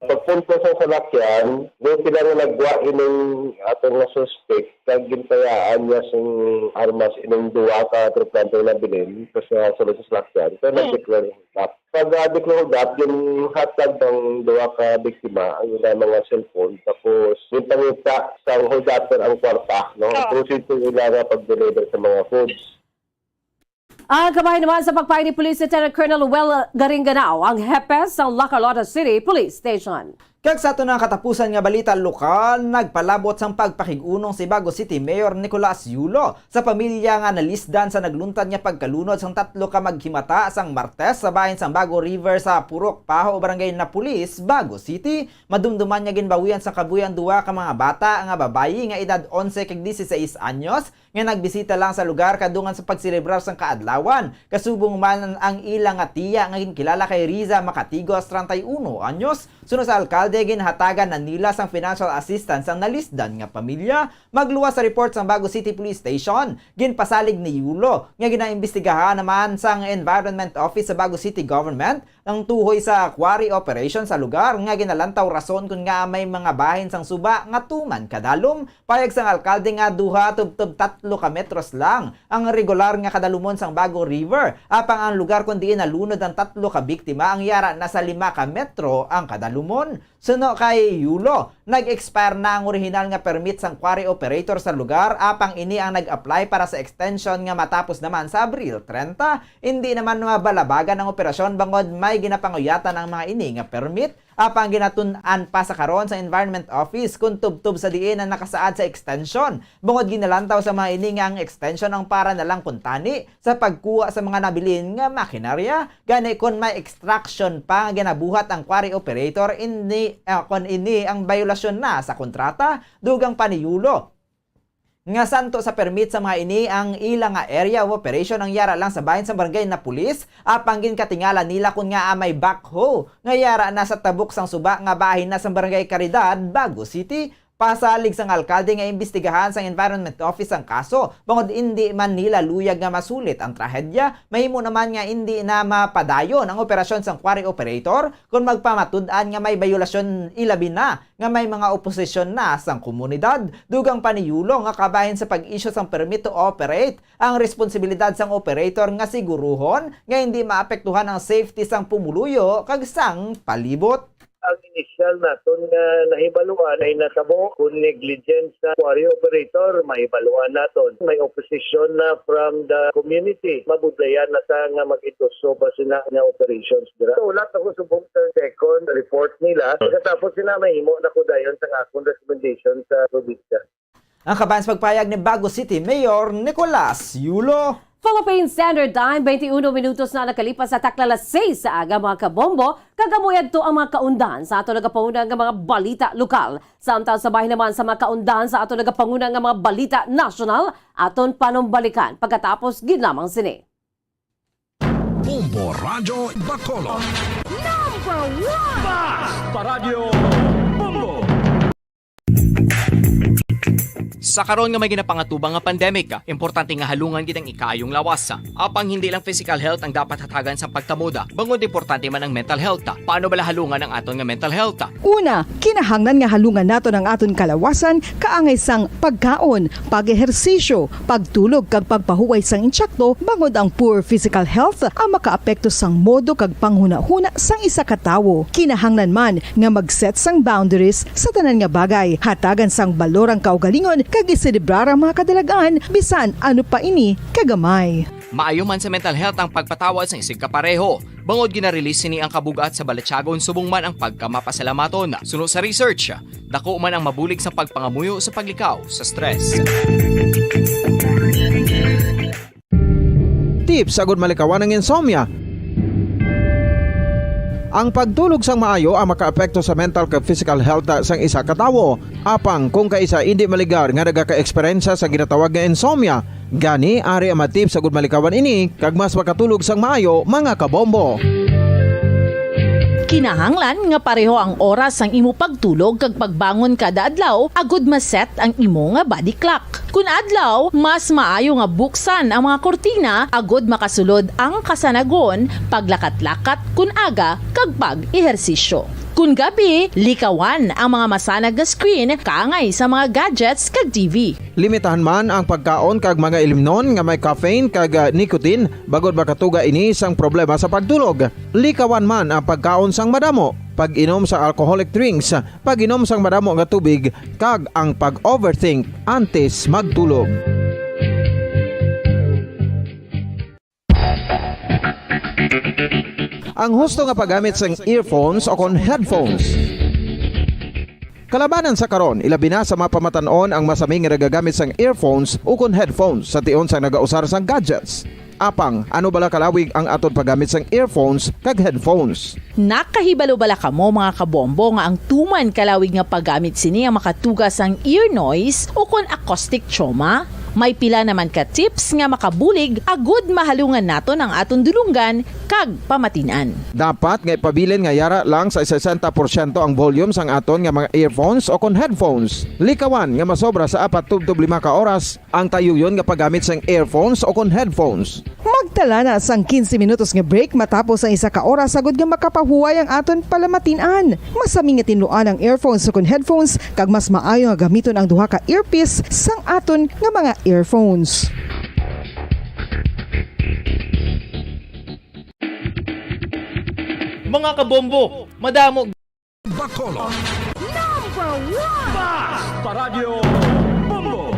Pagpunta sa salakyan, doon sila nga nagwa ining atong na suspect kag gintayaan niya sing armas ining duwa ka tripulante na bilin kasi sulod sa salakyan. So nag-declare up. Pag declare up, yung hatag ng duwa ka biktima ang ilang mga cellphone tapos yung pangita sa hold upper ang kwarta, no? Proceed to ilang pag-deliver sa mga foods. Ang kamay naman sa pagpahid ni Police Lieutenant Colonel Luel Garinganao, ang hepe sa La Carlota City Police Station. Kag sa ito ng katapusan nga balita lokal, nagpalabot sang pagpakigunong si Bago City Mayor Nicolas Yulo sa pamilya nga nalisdan sa nagluntad nga pagkalunod sang 3 ka maghimata sang Martes sa bahin sang Bago River sa Purok Paho, Barangay Napulis, Bago City. Madumduman niya ginbawian sa kabuyan 2 ka mga bata nga babayi nga edad 11 kag 16 anyos nga nagbisita lang sa lugar kadungan sa pagselebrar sang kaadlawan. Kasubong man ang ilang nga tiya nga ginkilala kay Riza Makatigos, 31 anyos. Sunod sa alkalde alkalde ginhatagan na nila sang financial assistance ang nalisdan nga pamilya. Magluwas sa report sang Bago City Police Station. Ginpasalig ni Yulo nga ginaimbestigahan naman sang Environment Office sa Bago City Government ang tuhoy sa quarry operation sa lugar nga ginalantaw rason kung nga may mga bahin sang suba nga tuman kadalom. Payag sang alkalde nga duha tubtob 3 ka metros lang ang regular nga kadalumon sang Bago River. Apang ang lugar kundi nalunod ang 3 ka biktima ang yara nasa 5 ka metro ang kadalumon. Suno kay Yulo, nag-expire na ang original nga permit sang quarry operator sa lugar, apang ini ang nag-apply para sa extension nga matapos naman sa Abril 30. Hindi naman mabalabagan ang operasyon bangod may ginapanguyatan ang mga ini nga permit, apang ginatun-an pa sa karon sa Environment Office kung tubtob sa diin ang nakasaad sa extension. Bangod ginalantaw sa mga ini nga ang extension ang para na lang kuntani sa pagkuha sa mga nabilin nga makinarya. Gani kung may extraction pa nga ginabuhat ang quarry operator, kon ini ang biolasyon na sa kontrata, dugang pa ni Yulo. Nga santo sa permit sa mga ini ang ilang nga area of operation ang yara lang sa bahin sa barangay na pulis, apang ginkatingala nila kung nga may backhoe nga yara na sa tabok sang suba nga bahin na sa barangay Caridad, Bago City. Pasalig sang alkalde nga imbestigahan sang Environment Office ang kaso, bangod hindi man nila luyag nga masulit ang trahedya. Mahimo naman nga hindi na mapadayon ang operasyon sang quarry operator kung magpamatud-an nga may biolasyon ilabi na nga may mga oposisyon na sang komunidad. Dugang pa ni Yulo nga kabahin sa pag-issue sang permit to operate, ang responsibilidad sang operator nga siguruhon nga hindi maapektuhan ang safety sang pumuluyo kag sang palibot. Ang initial naton nga nahibaluan ay natabo kung negligence sa quarry operator, mahibaluan naton. May opposition na from the community. Mabudlayan na sa nga mag-itoso ba sila nga operations dira. So, ulat ako subong sa second report nila. Pagkatapos sila mahimo na ko dayon sa akong recommendation sa probinsya. Ang kabayan sa pagpayag ni Bago City Mayor Nicolas Yulo. Philippine Standard Time, 21 minutos na nakalipas sa taklalas 6 sa aga mga kabombo. Kagamuyad to ang mga kaundahan sa ato nagapangunan ng mga balita lokal. Samtang sabay naman sa mga kaundahan sa ato nagapangunan ng mga balita national, aton panumbalikan pagkatapos ginlamang sini. Bombo Radyo Bacolod. Number 1! Fast Paradyo Bombo! Sa karon nga may ginapangatubang nga pandemic, importante nga halungan gid ang ikayong lawas. Apang hindi lang physical health ang dapat hatagan sa pagtamuda, bangod importante man ang mental health. Paano bala halungan ang aton nga mental health? Una, kinahanglan nga halungan nato ang aton kalawasan kaangay sang pagkaon, pag-ehersisyo, pagtulog kag pagpahuway sang insyakto, bangod ang poor physical health ang makaapekto sang modo kag panghuna-huna sang isa ka tawo. Kinahanglan man nga mag-set sang boundaries sa tanan nga bagay, hatagan sang balorang kaugalingon kag iselebrar ang mga kadalagan bisan ano pa ini kagamay. Maayo man sa mental health ang pagpatawad sa isig kapareho. Bangod ginarelease ni ang kabugat sa Balatyagon subong man ang pagkamapasalamaton. Suno sa research, dako man ang mabulig sa pagpangamuyo sa paglikaw sa stress. Tips agud malikawan ng insomnia. Ang pagtulog sang maayo ang makaapekto sa mental kag physical health sang isa ka tawo. Apang kung kaisa hindi maligar nga nagaka-eksperyensya sa ginatawag nga insomnia, gani ari ang matip sa gud malikawan ini kag mas makatulog sang maayo mga kabombo. Kinahanglan nga pareho ang oras sang imo pagtulog kag pagbangon kada adlaw, agud maset ang imo nga body clock. Kun adlaw, mas maayo nga buksan ang mga kortina, agud makasulod ang kasanagon, paglakat-lakat kun aga kag pag-ehersisyo. Kun gabi, likawan ang mga masanag nga screen kaangay sa mga gadgets kag TV. Limitahan man ang pagkaon kag mga ilimnon nga may caffeine kag nicotine bagod makatuga ini sang problema sa pagtulog. Likawan man ang pagkaon sang madamo, pag-inom sa alcoholic drinks, pag-inom sang madamo nga tubig kag ang pag-overthink antes magtulog. Ang husto nga paggamit sang earphones o kon headphones. Kalabanan sa karon, ilabi na sa mga pamatanon ang masaming nga nagagamit sang earphones o kon headphones sa tion sang nagausar sang gadgets. Apang, ano bala kalawig ang aton paggamit sang earphones kag headphones? Nakahibalo bala kamo mga kabombo nga ang tuman kalawig nga paggamit sini ang makatugas ang ear noise o kon acoustic trauma? May pila naman ka tips nga makabulig agud mahalungan naton ang aton dulungan kag pamatinan. Dapat nga ipabilin nga yara lang sa 60% ang volume sang aton nga mga earphones o kon headphones. Likawan nga masobra sa 4-5 ka oras ang tayuyon nga paggamit sang earphones o kon headphones. Magtala na sang 15 minutos nga break matapos ang 1 ka oras sagud nga makapahuway ang aton palamatinan. Masami nga tinluan ang earphones o kon headphones kag mas maayo nga gamiton ang duha ka earpiece sang aton nga mga earphones. Mga kabombo, madamo Bacolod. Number 1 Bas Paradyo Bombo.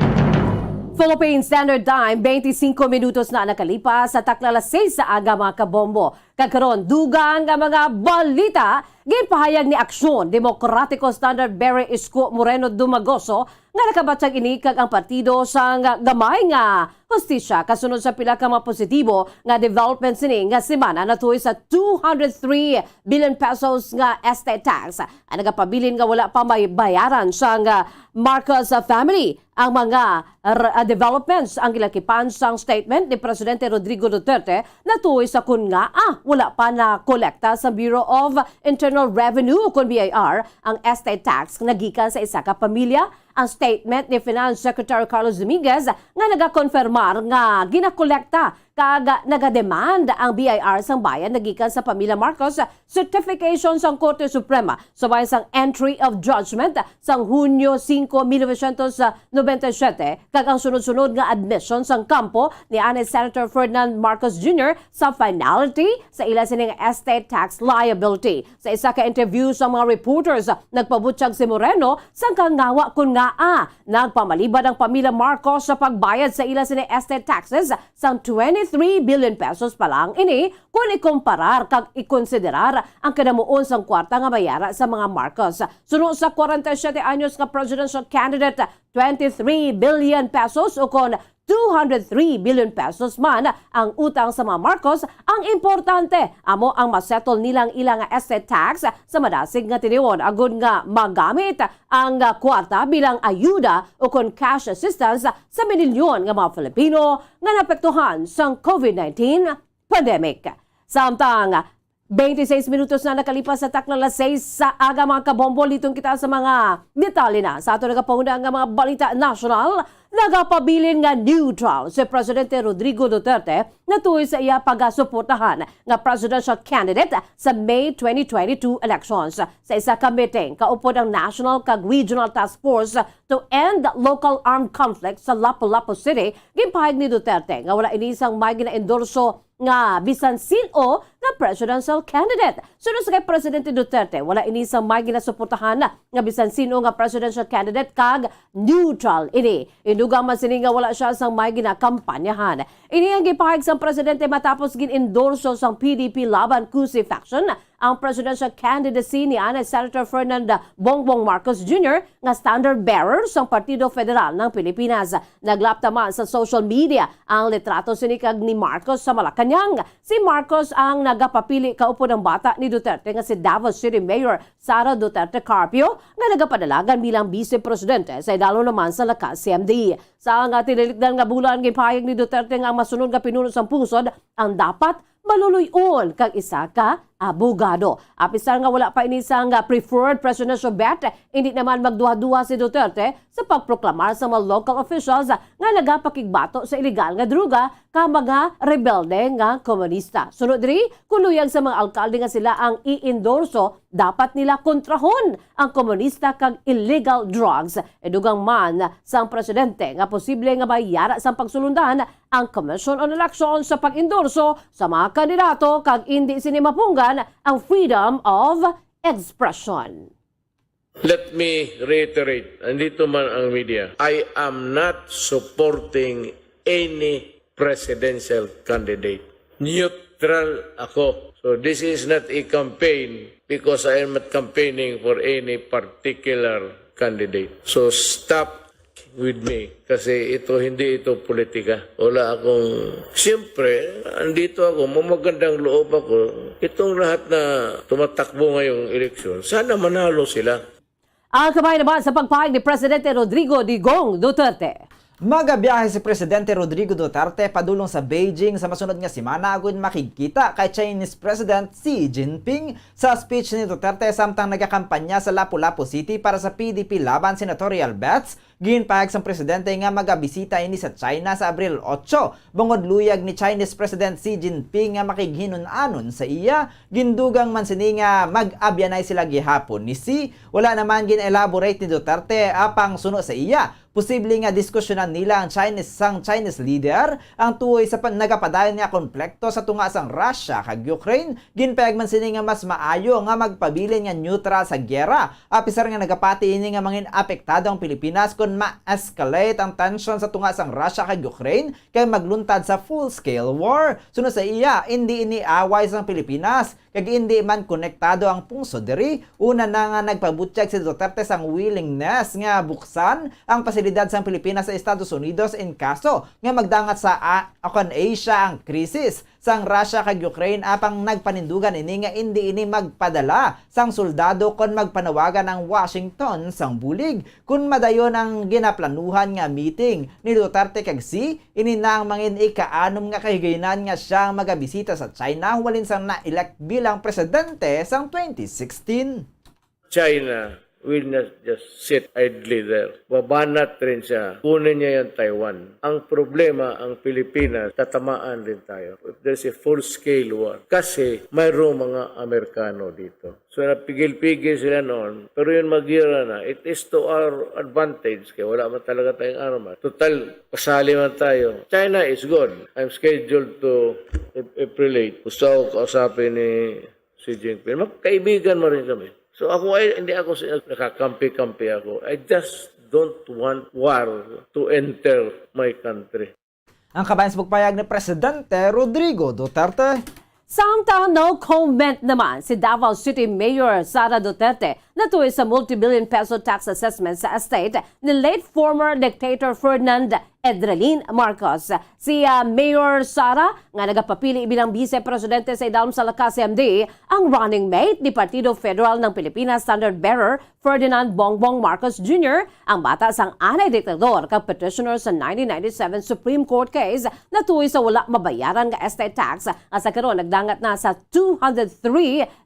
Philippine Standard Time, 25 minutos na nakalipas sa taklalas 6 sa aga mga kabombo. Kagkaroon, dugang nga mga balita, ginpahayag ni Aksyon Demokratiko Standard Bearer Isko Moreno Dumagoso nga nakabatsag ini kag ang partido sa gamay nga hustisya kasunod sa pila ka mga positibo nga development sini nga semana natuloy sa 203 billion pesos nga estate tax. Ang nagapabilin nga wala pa may bayaran sa Marcos family. Ang mga developments ang gilakipan sang statement ni Presidente Rodrigo Duterte natuloy sa kun nga wala pa na kolekta sa Bureau of Internal Revenue o kun BIR ang estate tax nga gikan sa isa ka pamilya. Ang statement ni Finance Secretary Carlos Dominguez nga nagakonfirmar nga ginakolekta kag nagademand ang BIR sang bayan nagikan sa pamilya Marcos certification sang Korte Suprema sa bayan sang entry of judgment sang Hunyo 5, 1997 kag ang sunod-sunod nga admission sang kampo ni Senator Ferdinand Marcos Jr. sa finality sa ila sining estate tax liability. Sa isa ka interview sa mga reporters, nagpabutyag si Moreno sang kangawa kun nga nagpamalibad ang pamilya Marcos sa pagbayad sa ila sining estate taxes sang 23 billion pesos pa lang ini kung ikumparar kag ikonsiderar ang kinamuon sang kwarta nga bayara sa mga Marcos. Sunod sa 47 anyos nga presidential candidate, 23 billion pesos o kon 203 billion pesos man ang utang sa mga Marcos. Ang importante, amo ang masettle nilang ilang estate tax sa madasig nga tiniwon agud nga magamit ang kwarta bilang ayuda o kon cash assistance sa milyon nga mga Filipino nga naapektuhan sang COVID-19 pandemic. Samtang 26 minutos na nakalipas sa taklalas 6 sa aga mga kabombo, litong kita sa mga detalye na sa ato nagapanguna nga mga balita national. Nagapabilin nga neutral si Presidente Rodrigo Duterte na tuloy sa iya pagasuportahan nga presidential candidate sa May 2022 elections. Sa isa ka meeting, kaupod ang National kag Regional Task Force to End Local Armed Conflicts sa Lapu-Lapu City, ginpahayag ni Duterte nga wala inisang may gina-endorso nga bisan sino nga presidential candidate. Sunod sa kay Presidente Duterte, wala inisang may ginasuportahan nga bisan sino nga presidential candidate kag neutral ini. Indugang man sini nga wala siya sang may ginakampanyahan. Ini ang gipahayag sang presidente matapos gin-endorso sang PDP laban Cusi faction ang presidential candidacy ni Senator Ferdinand Bongbong Marcos Jr. nga standard bearer sang Partido Federal ng Pilipinas. Naglapta man sa social media ang litrato sinikag ni Marcos sa Malacanang. Si Marcos ang nagapapili kaupo ng bata ni Duterte nga si Davao City Mayor Sara Duterte Carpio nga nagapadalagan bilang vice presidente sa idalo naman sa lakas CMD. Sa nga tinilikdan nga bulan gipahayag ni Duterte nga masunod nga pinuno sang pungsod ang dapat maluluyon kag isa ka abogado. Apisar nga wala pa inisang preferred presidential bet, hindi naman magduha-duha si Duterte sa pagproklamar sa mga local officials nga nagapakigbato sa ilegal nga druga ka mga rebelde nga komunista. Sunod diri, kuluyag sa mga alkalde nga sila ang i-endorso, dapat nila kontrahon ang komunista kag illegal drugs. Edugang man sang presidente nga posible nga bayara sa pagsulundan ang Commission on Elections sa pag-endorso sa mga kandidato kag hindi sini mapunggan ang freedom of expression. Let me reiterate, andito man ang media, I am not supporting any presidential candidate. Neutral ako. So this is not a campaign because I am not campaigning for any particular candidate. So stop with me kasi hindi ito politika. Wala akong, siyempre, andito ako, mamagandang loob ako. Itong lahat na tumatakbo ngayong eleksyon, sana manalo sila. Ang kamay naman sa pagpahayag ni Presidente Rodrigo Digong Duterte. Magabiyahe si Presidente Rodrigo Duterte padulong sa Beijing sa masunod nga semana agud makikita kay Chinese President Xi Jinping. Sa speech ni Duterte samtang nagakampanya sa Lapu-Lapu City para sa PDP laban senatorial bets, ginpahayag sang presidente nga magabisita ini sa China sa Abril 8. Bungod luyag ni Chinese President Xi Jinping nga makighinon-anon sa iya, gindugang man sini nga mag-abyanay sila gihapon ni Xi. Wala naman gin-elaborate ni Duterte apang suno sa iya. Posible nga diskusyonan nila ang Chinese leader ang tuoy sa nagapadayon nga konflikto sa tunga sang Russia kag Ukraine. Ginpayag man sini nga mas maayo nga magpabilin nga neutral sa gyera. Apisar nga nagapati ini nga mangin apektado ang Pilipinas kung ma-escalate ang tension sa tunga sang Russia kag Ukraine kay magluntad sa full-scale war. Suno sa iya, hindi iniaway sang Pilipinas kag hindi man konektado ang pungso diri. Una na nga nagpabutyag si Duterte sang willingness nga buksan ang pasilidad sang Pilipinas sa Estados Unidos in kaso nga magdangat sa Asia ang krisis sang Russia kag Ukraine apang nagpanindugan ini nga hindi ini magpadala sang soldado kon magpanawagan ang Washington sang bulig. Kun madayon ang ginaplanuhan nga meeting ni Duterte kag Xi, ini na ang mangin ikaanom nga kahigayonan nga siyang magabisita sa China walin sang na-elect bilang presidente sang 2016. China will not just sit idly there. Babanat rin siya. Kunin niya yung Taiwan. Ang problema, ang Pilipinas, tatamaan din tayo. If there's a full-scale war. Kasi mayroong mga Amerikano dito. So napigil-pigil sila noon. Pero yun magira na. It is to our advantage. Kaya wala man talaga tayong armas. Total, pasali man tayo. China is good. I'm scheduled to April 8. Gusto ako kausapin ni Xi Jinping. Magkaibigan mo rin kami. So ako hindi ako nakakampi-kampi ako. I just don't want war to enter my country. Ang kabayan sa pagpayag ni Presidente Rodrigo Duterte. Samtang no comment naman si Davao City Mayor Sara Duterte na tuwi sa multi-billion peso tax assessment sa estate ni late former dictator Ferdinand Edralin Marcos. Si Mayor Sara nga nagapapili bilang vice-presidente sa idalom sa lakas CMD ang running mate ni Partido Federal ng Pilipinas Standard Bearer Ferdinand Bongbong Marcos Jr. ang bata sang anay diktador kag petitioner sa 1997 Supreme Court case na tuwi sa wala mabayaran nga estate tax at sa karon nagdangat na sa 203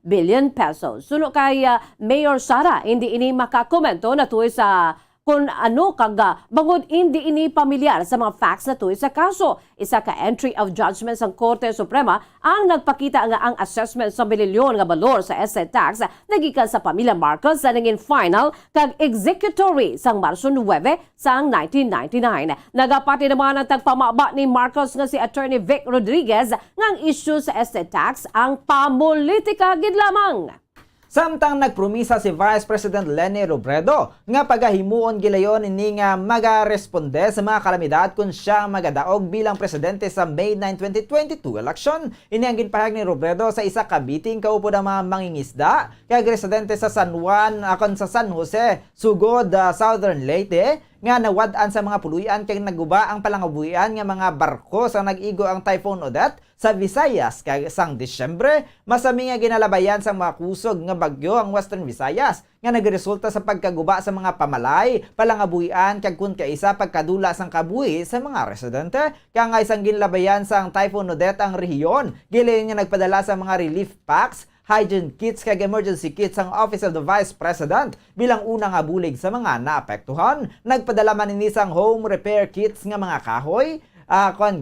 billion pesos. Suno kay Mayor Sara, hindi ini makakomento na tuwi sa kung ano kaga bangod hindi ini pamilyar sa mga facts na tuwi sa kaso. Isa ka entry of judgment sa Korte Suprema ang nagpakita nga ang assessment sa milyon nga balor sa estate tax nagikan sa pamilya Marcos sa naging final kag executory sang Marso 9 sang 1999. Nagapati naman ang tagpamaba ni Marcos nga si Attorney Vic Rodriguez nga ang issue sa estate tax ang pamulitika gid lamang. Samtang nagpromisa si Vice President Leni Robredo nga pagahimuon gilayon ini nga magaresponde sa mga kalamidad kung siya ang magadaog bilang presidente sa May 9, 2022 election. Ini ang ginpahayag ni Robredo sa isa ka meeting kaupo ng mga mangingisda kag residente sa San Juan akon sa San Jose, sugod Southern Leyte nga nawad-an sa mga puluyan kay naguba ang palangabuhian nga mga barko sa nag-igo ang Typhoon Odette sa Visayas kay sang Disyembre. Masami nga ginalabayan sa mga kusog nga bagyo ang Western Visayas nga nagresulta sa pagkaguba sa mga pamalay, palangabuhian kag kun kaisa pagkadula sang kabuhi sa mga residente. Kaya nga isang ginlabayan sang Typhoon Odette ang rehiyon, gili nga nagpadala sa mga relief packs, hygiene kits kag emergency kits ang Office of the Vice President bilang unang abulig sa mga naapektuhan. Nagpadala man ini sang home repair kits nga mga kahoy,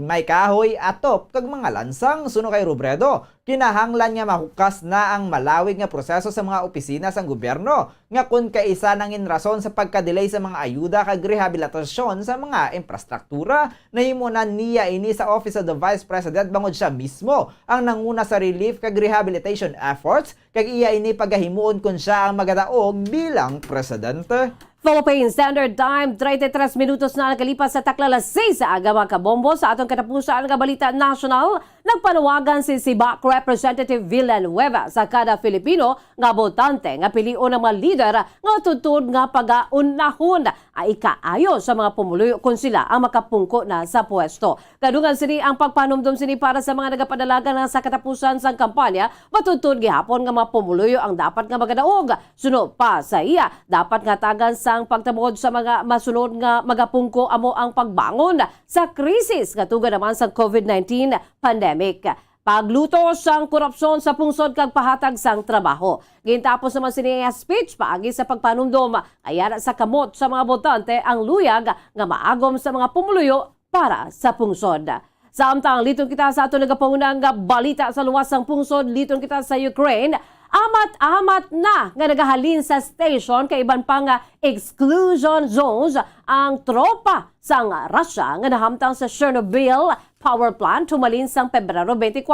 may kahoy, atop kag mga lansang. Suno kay Robredo, kinahanglan nga mahukas na ang malawig nga proseso sa mga opisina sang gobyerno nga kun kaisa nangin rason sa pagka-delay sa mga ayuda kag rehabilitasyon sa mga infrastruktura. Nahimunan niya ini sa Office of the Vice President bangod siya mismo ang nanguna sa relief kag rehabilitation efforts kag iya ini pagahimuon kun siya ang magadaog bilang presidente. Philippine Standard Time, 33 minutos na nakalipas sa taklalas 6 sa aga mga kabombo sa atong katapusan nga balita national. nagpanawagan si Sibac Representative Villanueva sa kada Filipino nga botante nga pilion ng mga lider nga tutud nga pag-unahon ay ikaayo sa mga pumuluyo kung sila ang makapungko na sa pwesto. Kadungan sini ang pagpanumdum sini para sa mga nagapadalaga na sa katapusan sa kampanya, matutud gihapon nga mga pumuluyo ang dapat nga magadaog. Suno pa sa iya, dapat nga tagan sang pagtabod sa mga masunod nga magapungko amo ang pagbangon sa krisis nga tuga naman sa COVID-19 pandemic. Pagluto sang korupsyon sa pungsod kag pahatag sang trabaho. Gintapos naman siniya speech paagi sa pagpanumdum kaya sa kamot sa mga botante ang luyag nga maagom sa mga pumuluyo para sa pungsod. Samtang liton kita sa ato nagapaunang nga balita sa luwasang pungsod, liton kita sa Ukraine. Amat-amat na nga nagahalin sa station kay iban pang exclusion zones ang tropa sang Russia nga nahamtang sa Chernobyl power plant tumalin sang Pebrero 24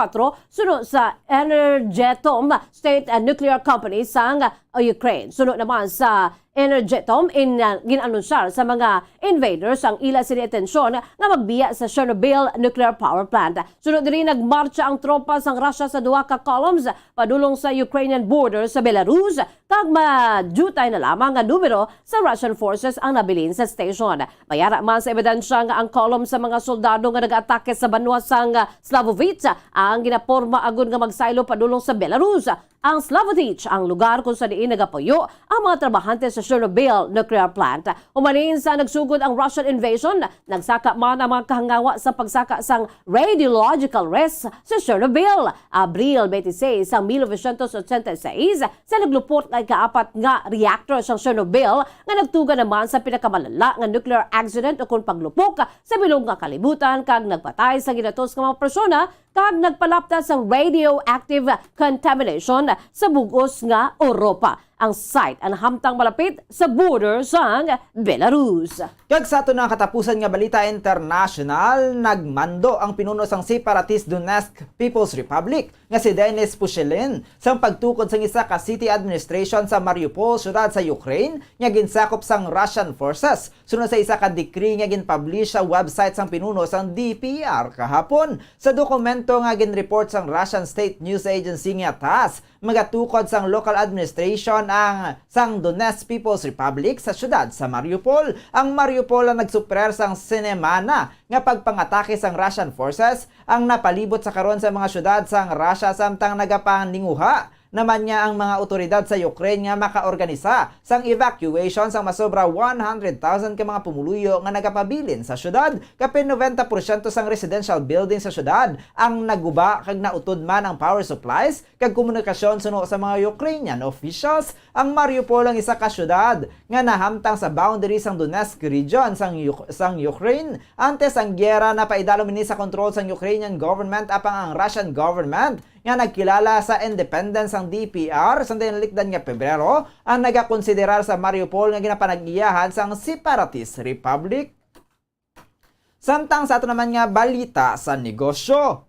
sunod sa Energetom State and Nuclear Company sang Ukraine. Sunod naman sa Energetom ginanunsar sa mga invaders ang ila sini atensyon nga magbiya sa Chernobyl nuclear power plant. Sunod diri nagmarcha ang tropa sang Russia sa duha ka columns padulong sa Ukrainian border sa Belarus kag majutay na lamang nga numero sa Russian forces ang nabilin sa station. Mayara man sa ebidensya nga ang column sa mga soldado nga nag-atake sa banwa sang Slavovich ang ginaporma agud nga magsaylo padulong sa Belarus. Ang Slavovich ang lugar kung sa diin nagapuyo ang mga trabahante sa Chernobyl nuclear plant. Umanin sa nagsugod ang Russian invasion, nagsaka man ang mga kahangawa sa pagsaka sang radiological risk sa Chernobyl. Abril 26 sang 1986 sa naglupot kay kaapat nga reactor sa Chernobyl nga nagtuga naman sa pinakamalala nga nuclear accident o kung paglupok sa bilog nga kalibutan kag nagpatay sa ginatos nga mga persona kag nagpalapta sa radioactive contamination sa bugos nga Europa. Ang site ang hamtang malapit sa border sang Belarus. Kag sa ato ng katapusan nga balita international, nagmando ang pinuno sang separatist Donetsk People's Republic nga si Denis Pushilin sang pagtukod sang isa ka city administration sa Mariupol, syudad sa Ukraine nga ginsakop sang Russian forces. Sunod sa isa ka decree nga ginpublish sa website sang pinuno sang DPR kahapon. Sa dokumento nga ginreport sang Russian State News Agency nga TASS, magatukod sang local administration ang sang Donetsk People's Republic sa syudad sa Mariupol. Ang Mariupol ang nagsuprer sang sinemana nga pagpangatake sang Russian forces ang napalibot sa karon sa mga syudad sang Russia samtang nagapanlinguha naman niya ang mga otoridad sa Ukraine nga makaorganisa sang evacuation sang masobra 100,000 ka mga pumuluyo nga nagapabilin sa syudad. Kapin 90% sang residential building sa syudad ang naguba kag nautod man ang power supplies kag komunikasyon suno sa mga Ukrainian officials. Ang Mariupol ang isa ka syudad nga nahamtang sa boundary sang Donetsk region sang Ukraine. Antes ang gyera na paidalo ni sa control sang Ukrainian government apang ang Russian government nga nagkilala sa independence ang DPR sa dinalikdan nga Pebrero ang nagakonsiderar sa Mariupol nga ginapanag-iyahan sang separatist republic. Samtang sa ato naman nga balita sa negosyo,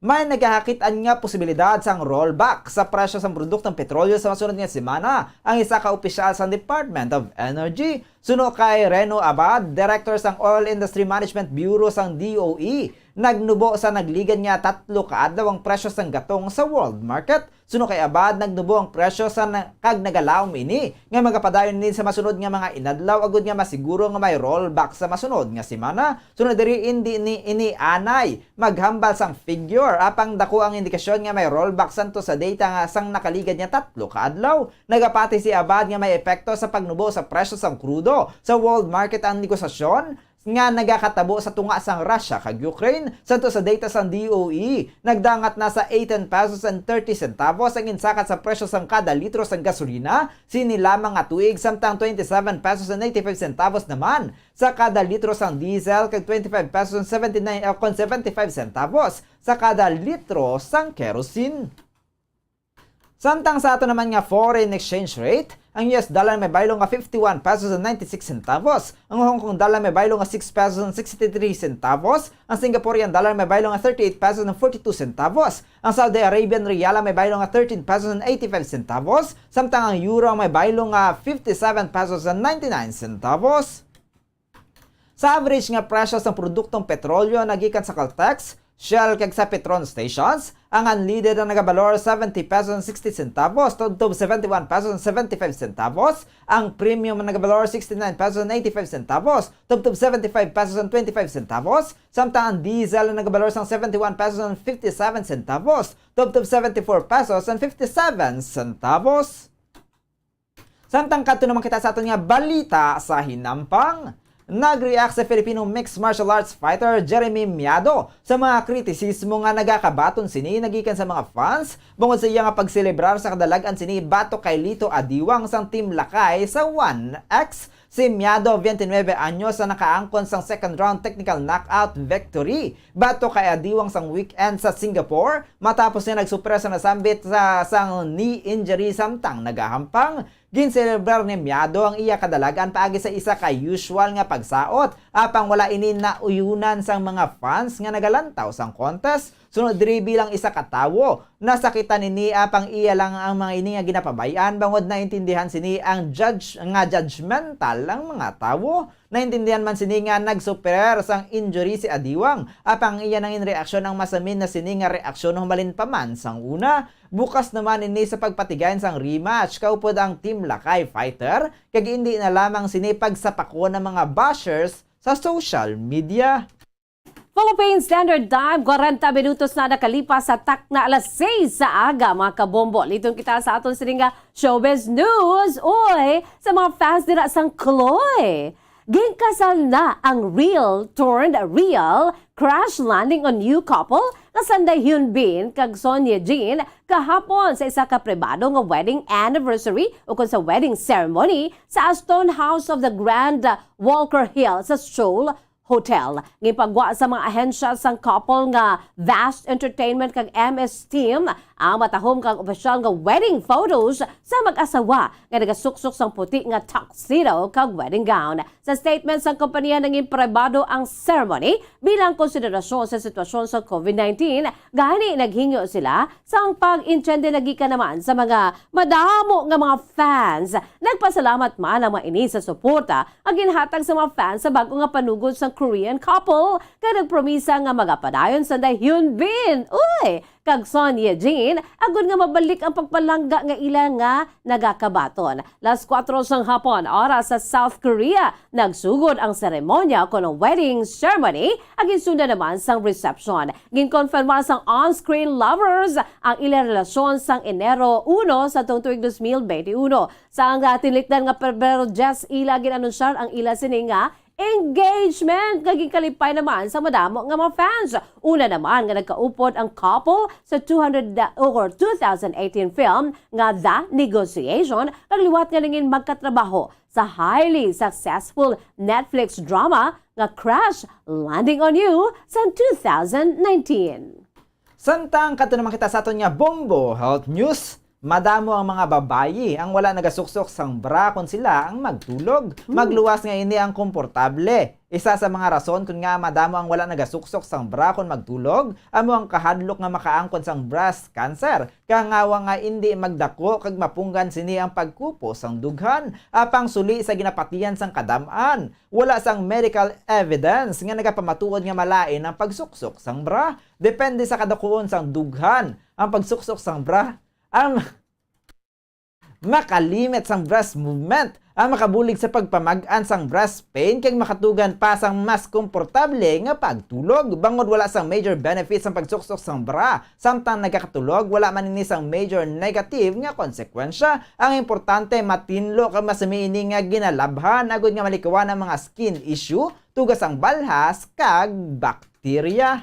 may nagahakitan nga posibilidad sang rollback sa presyo sang produktong petrolyo sa masunod nga semana ang isa ka opisyal sa Department of Energy. Suno kay Reno Abad, Director sang Oil Industry Management Bureau sang DOE, nagnubo sa nagligan nga 3 kaadlaw ang presyo sang gatong sa world market. Suno kay Abad, nagnubo ang presyo sa kag nagalawom ini nga magapadayon din sa masunod nga mga inadlaw agud nga masiguro nga may rollback sa masunod nga semana. Sunod diri hindi ini anay maghambal sang figure apang dako ang indikasyon nga may rollback santo sa data nga sang nakaligad nga 3 kaadlaw. Nagapati si Abad nga may epekto sa pagnubo sa presyo sang krudo sa world market ang negosasyon nga nagakatabo sa tunga sang Russia kag Ukraine. Santo sa data sang DOE, nagdangat na sa 18 pesos and 30 centavos ang insakat sa presyo sang kada litro sang gasolina, sini lamang nga tuig, samtang 27 pesos and 85 centavos naman sa kada litro sang diesel kag 25 pesos and 75 centavos sa kada litro sang kerosene. Samtang sa ato naman nga foreign exchange rate, ang US dollar may baylo nga 51 pesos and 96 centavos, ang Hong Kong dollar may baylo nga 6 pesos and 63 centavos, ang Singaporean dollar may baylo nga 38 pesos and 42 centavos, ang Saudi Arabian rial may baylo nga 13 pesos and 85 centavos, samtang ang euro may baylo nga 57 pesos and 99 centavos. Sa average nga presyo sa produktong petrolyo nagikan sa Caltex, Shell kag sa Petron stations, ang unleaded ang nagabalor 70 pesos 60 centavos, tubtob 71 pesos 75 centavos, ang premium ang nagabalor 69 pesos 85 centavos, tubtob 75 pesos 25 centavos, samtang ang diesel ang nagabalor sang 71 pesos 57 centavos, tubtob 74 pesos 57 centavos. Samtang kadto naman kita sa aton nga balita sa hinampang. Nag-react sa Filipino mixed martial arts fighter Jeremy Miado sa mga kritisismo nga nagakabaton sini nagikan sa mga fans bungod sa iya nga pagselebrar sa kadalagan sini bato kay Lito Adiwang sang Team Lakay sa 1X. Si Miado, 29 anyos, na nakaangkon sang second round technical knockout victory bato kay Adiwang sang weekend sa Singapore matapos niya nagsupra sa nasambit sa sang knee injury samtang nagahampang. Ginselebrar ni Miado ang iya kadalagan paagi sa isa ka usual nga pagsaot apang wala ini na uyunan sang mga fans nga nagalantaw sang contest. Sunod diri bilang isa ka tawo, nasakitan nini apang iya lang ang mga ini nga ginapabayan bangod naintindihan sini ang judgmental ang mga tawo. Naintindihan man sini nga nagsuper sang injury si Adiwang apang iya nangin reaksyon ang masamin na sini nga reaksyon humalin pa man sang una. Bukas naman ini sa pagpatigayan sang rematch kaupod ang Team Lakay fighter kag hindi na lamang sini pagsapako ng mga bashers sa social media. Philippine Standard Time, 40 minutos na nakalipas sa takna alas 6 sa aga, mga kabombo. Litong kita sa aton sininga showbiz news. Oy, sa mga fans nila sang Chloe. Ginkasal na ang real turned real crash landing on new couple na Sanday Hyun Bin kag Son Ye Jin kahapon sa isa ka pribado nga wedding anniversary o kung sa wedding ceremony sa Aston House of the Grand Walker Hill sa Seoul Hotel. Gipagwa sa mga ahensya sang couple nga Vast Entertainment kag MS Team ang matahom kang opisyal nga wedding photos sa mag-asawa nga nagasuksok sang puti nga tuxedo kag wedding gown. Sa statement sang kompanya nangin pribado ang ceremony bilang konsiderasyon sa sitwasyon sa COVID-19. Gani naghingo sila sang pag-intende nagikan naman sa mga madamo nga mga fans. Nagpasalamat man ang mga ini sa suporta ang ginhatag sa mga fans sa bago nga panugod sang Korean couple kay nagpromisa nga magapadayon sa Hyun Bin. Uy! Kag Son Ye Jin, agud nga mabalik ang pagpalangga nga ila nga nagakabaton. Las 4 sang hapon, oras sa South Korea, nagsugod ang seremonya kon ang wedding ceremony, agin sunda naman sang reception. Ginkonfirma sang on-screen lovers ang ila relasyon sang Enero 1 sa tuig 2021. Sa ang tinlikdan nga Pebrero 10 ila ginanunsar ang ila sini nga engagement kaging kalipay naman sa madamo nga mga fans. Una naman nga nagkaupod ang couple sa 2018 film nga The Negotiation nagliwat nga nangin magkatrabaho sa highly successful Netflix drama nga Crash Landing on You sa 2019. Samtang kadto naman kita sa aton nga Bombo Health News. Madamo ang mga babayi ang wala nagasuksok sang bra kung sila ang magtulog. Magluwas nga ini ang komportable. Isa sa mga rason kung nga madamo ang wala nagasuksok sang bra kung magtulog, amo ang kahadlok nga makaangkon sang breast cancer. Kangawa nga hindi magdako kag mapunggan sini ang pagkupo sang dughan, apang suli sa ginapatiyan sang kadaman. Wala sang medical evidence nga nagapamatuod nga malain ang pagsuksok sang bra. Depende sa kadakuon sang dughan. Ang pagsuksok sang bra ang makalimit sang breast movement, ang makabulig sa pagpamag-an sang breast pain kag makatugan pa sang mas komportable nga pagtulog. Bangod wala sang major benefits ang pagsuksok sang bra, samtang nagakatulog wala man ini sang major negative nga konsekwensya. Ang importante matinlo kag masamiini nga ginalabhan agud nga malikawan ang mga skin issue, tugas ang balhas kag bakterya.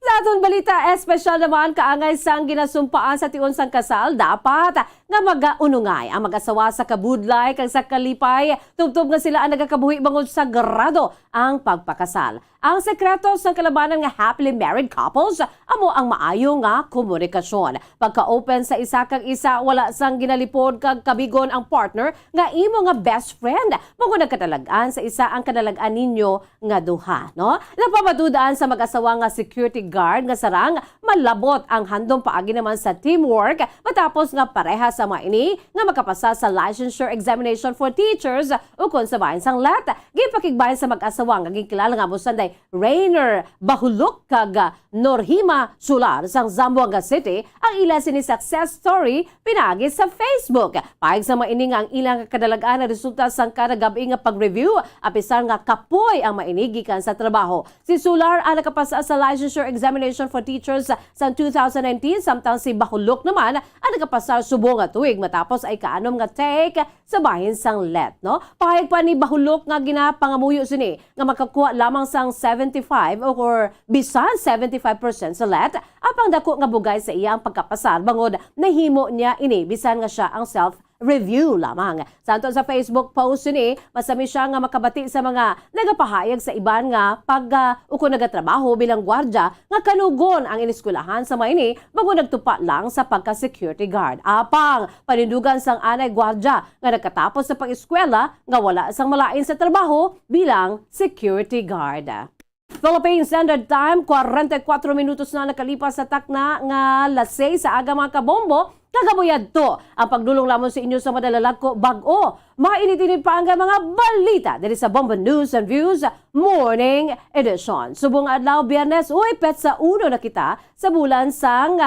Sa atong balita, espesyal naman kaangay sang ginasumpaan sa tiun sang kasal, dapat nga mag-unungay ang mag-asawa sa kabudlay kag sa kalipay. Tubtob nga sila ang nagakabuhi bangod sa grado ang pagpakasal. Ang sekreto sa kalabanan nga happily married couples, amo ang maayo nga komunikasyon. Pagka-open sa isa kag isa, wala sang ginalipod kag kabigon ang partner nga imo nga best friend. Bago nagkatalagaan sa isa ang kadalagan ninyo nga duha, no? Napabadudaan sa mag-asawa nga security guard nga sarang malabot ang handom paagi naman sa teamwork matapos nga pareha sa mga ini nga makapasa sa licensure examination for teachers ukon sa bahin sang LET. Gipakigbahin sa mag-asawa nga gikilala nga mosanday Rainer Bahuluk kag Norhima Sular sang Zamboanga City ang ila sini success story pinagi sa Facebook. Paig sa maini nga ang ilang kadalagaan na resulta sang karagabi nga pag-review apisar nga kapoy ang mainigi kan sa trabaho. Si Sular ang nakapasa sa licensure examination for teachers sa 2019 samtang si Bahuluk naman ang nakapasa subong nga tuig matapos ay kaanom nga take sa bahin sang LET. No? Pahayag pa ni Bahuluk nga ginapangamuyo sini nga makakuha lamang sang 75 or bisan 75% sa LET apang dako nga bugay sa iya ang pagkapasar bangod nahimo niya ini bisan nga siya ang self-review lamang. Santo sa Facebook post ni masami siya nga makabati sa mga nagapahayag sa iban nga pag uko nagatrabaho bilang gwardya nga kanugon ang iniskulahan sa maini bago nagtupa lang sa pagka-security guard. Apang panindugan sang anay gwardya nga nagkatapos sa pag-eskwela nga wala sang malain sa trabaho bilang security guard. Philippine Standard Time, 44 minutos na nakalipas sa takna nga lasay sa aga mga kabombo. Kagabuyad to ang pagdulong lamon sa inyo sa madalalako bag-o. Mainit-init pa ang mga balita dito sa Bombo News and Views Morning Edition. Subong adlaw Biyernes, pet sa uno na kita sa bulan sang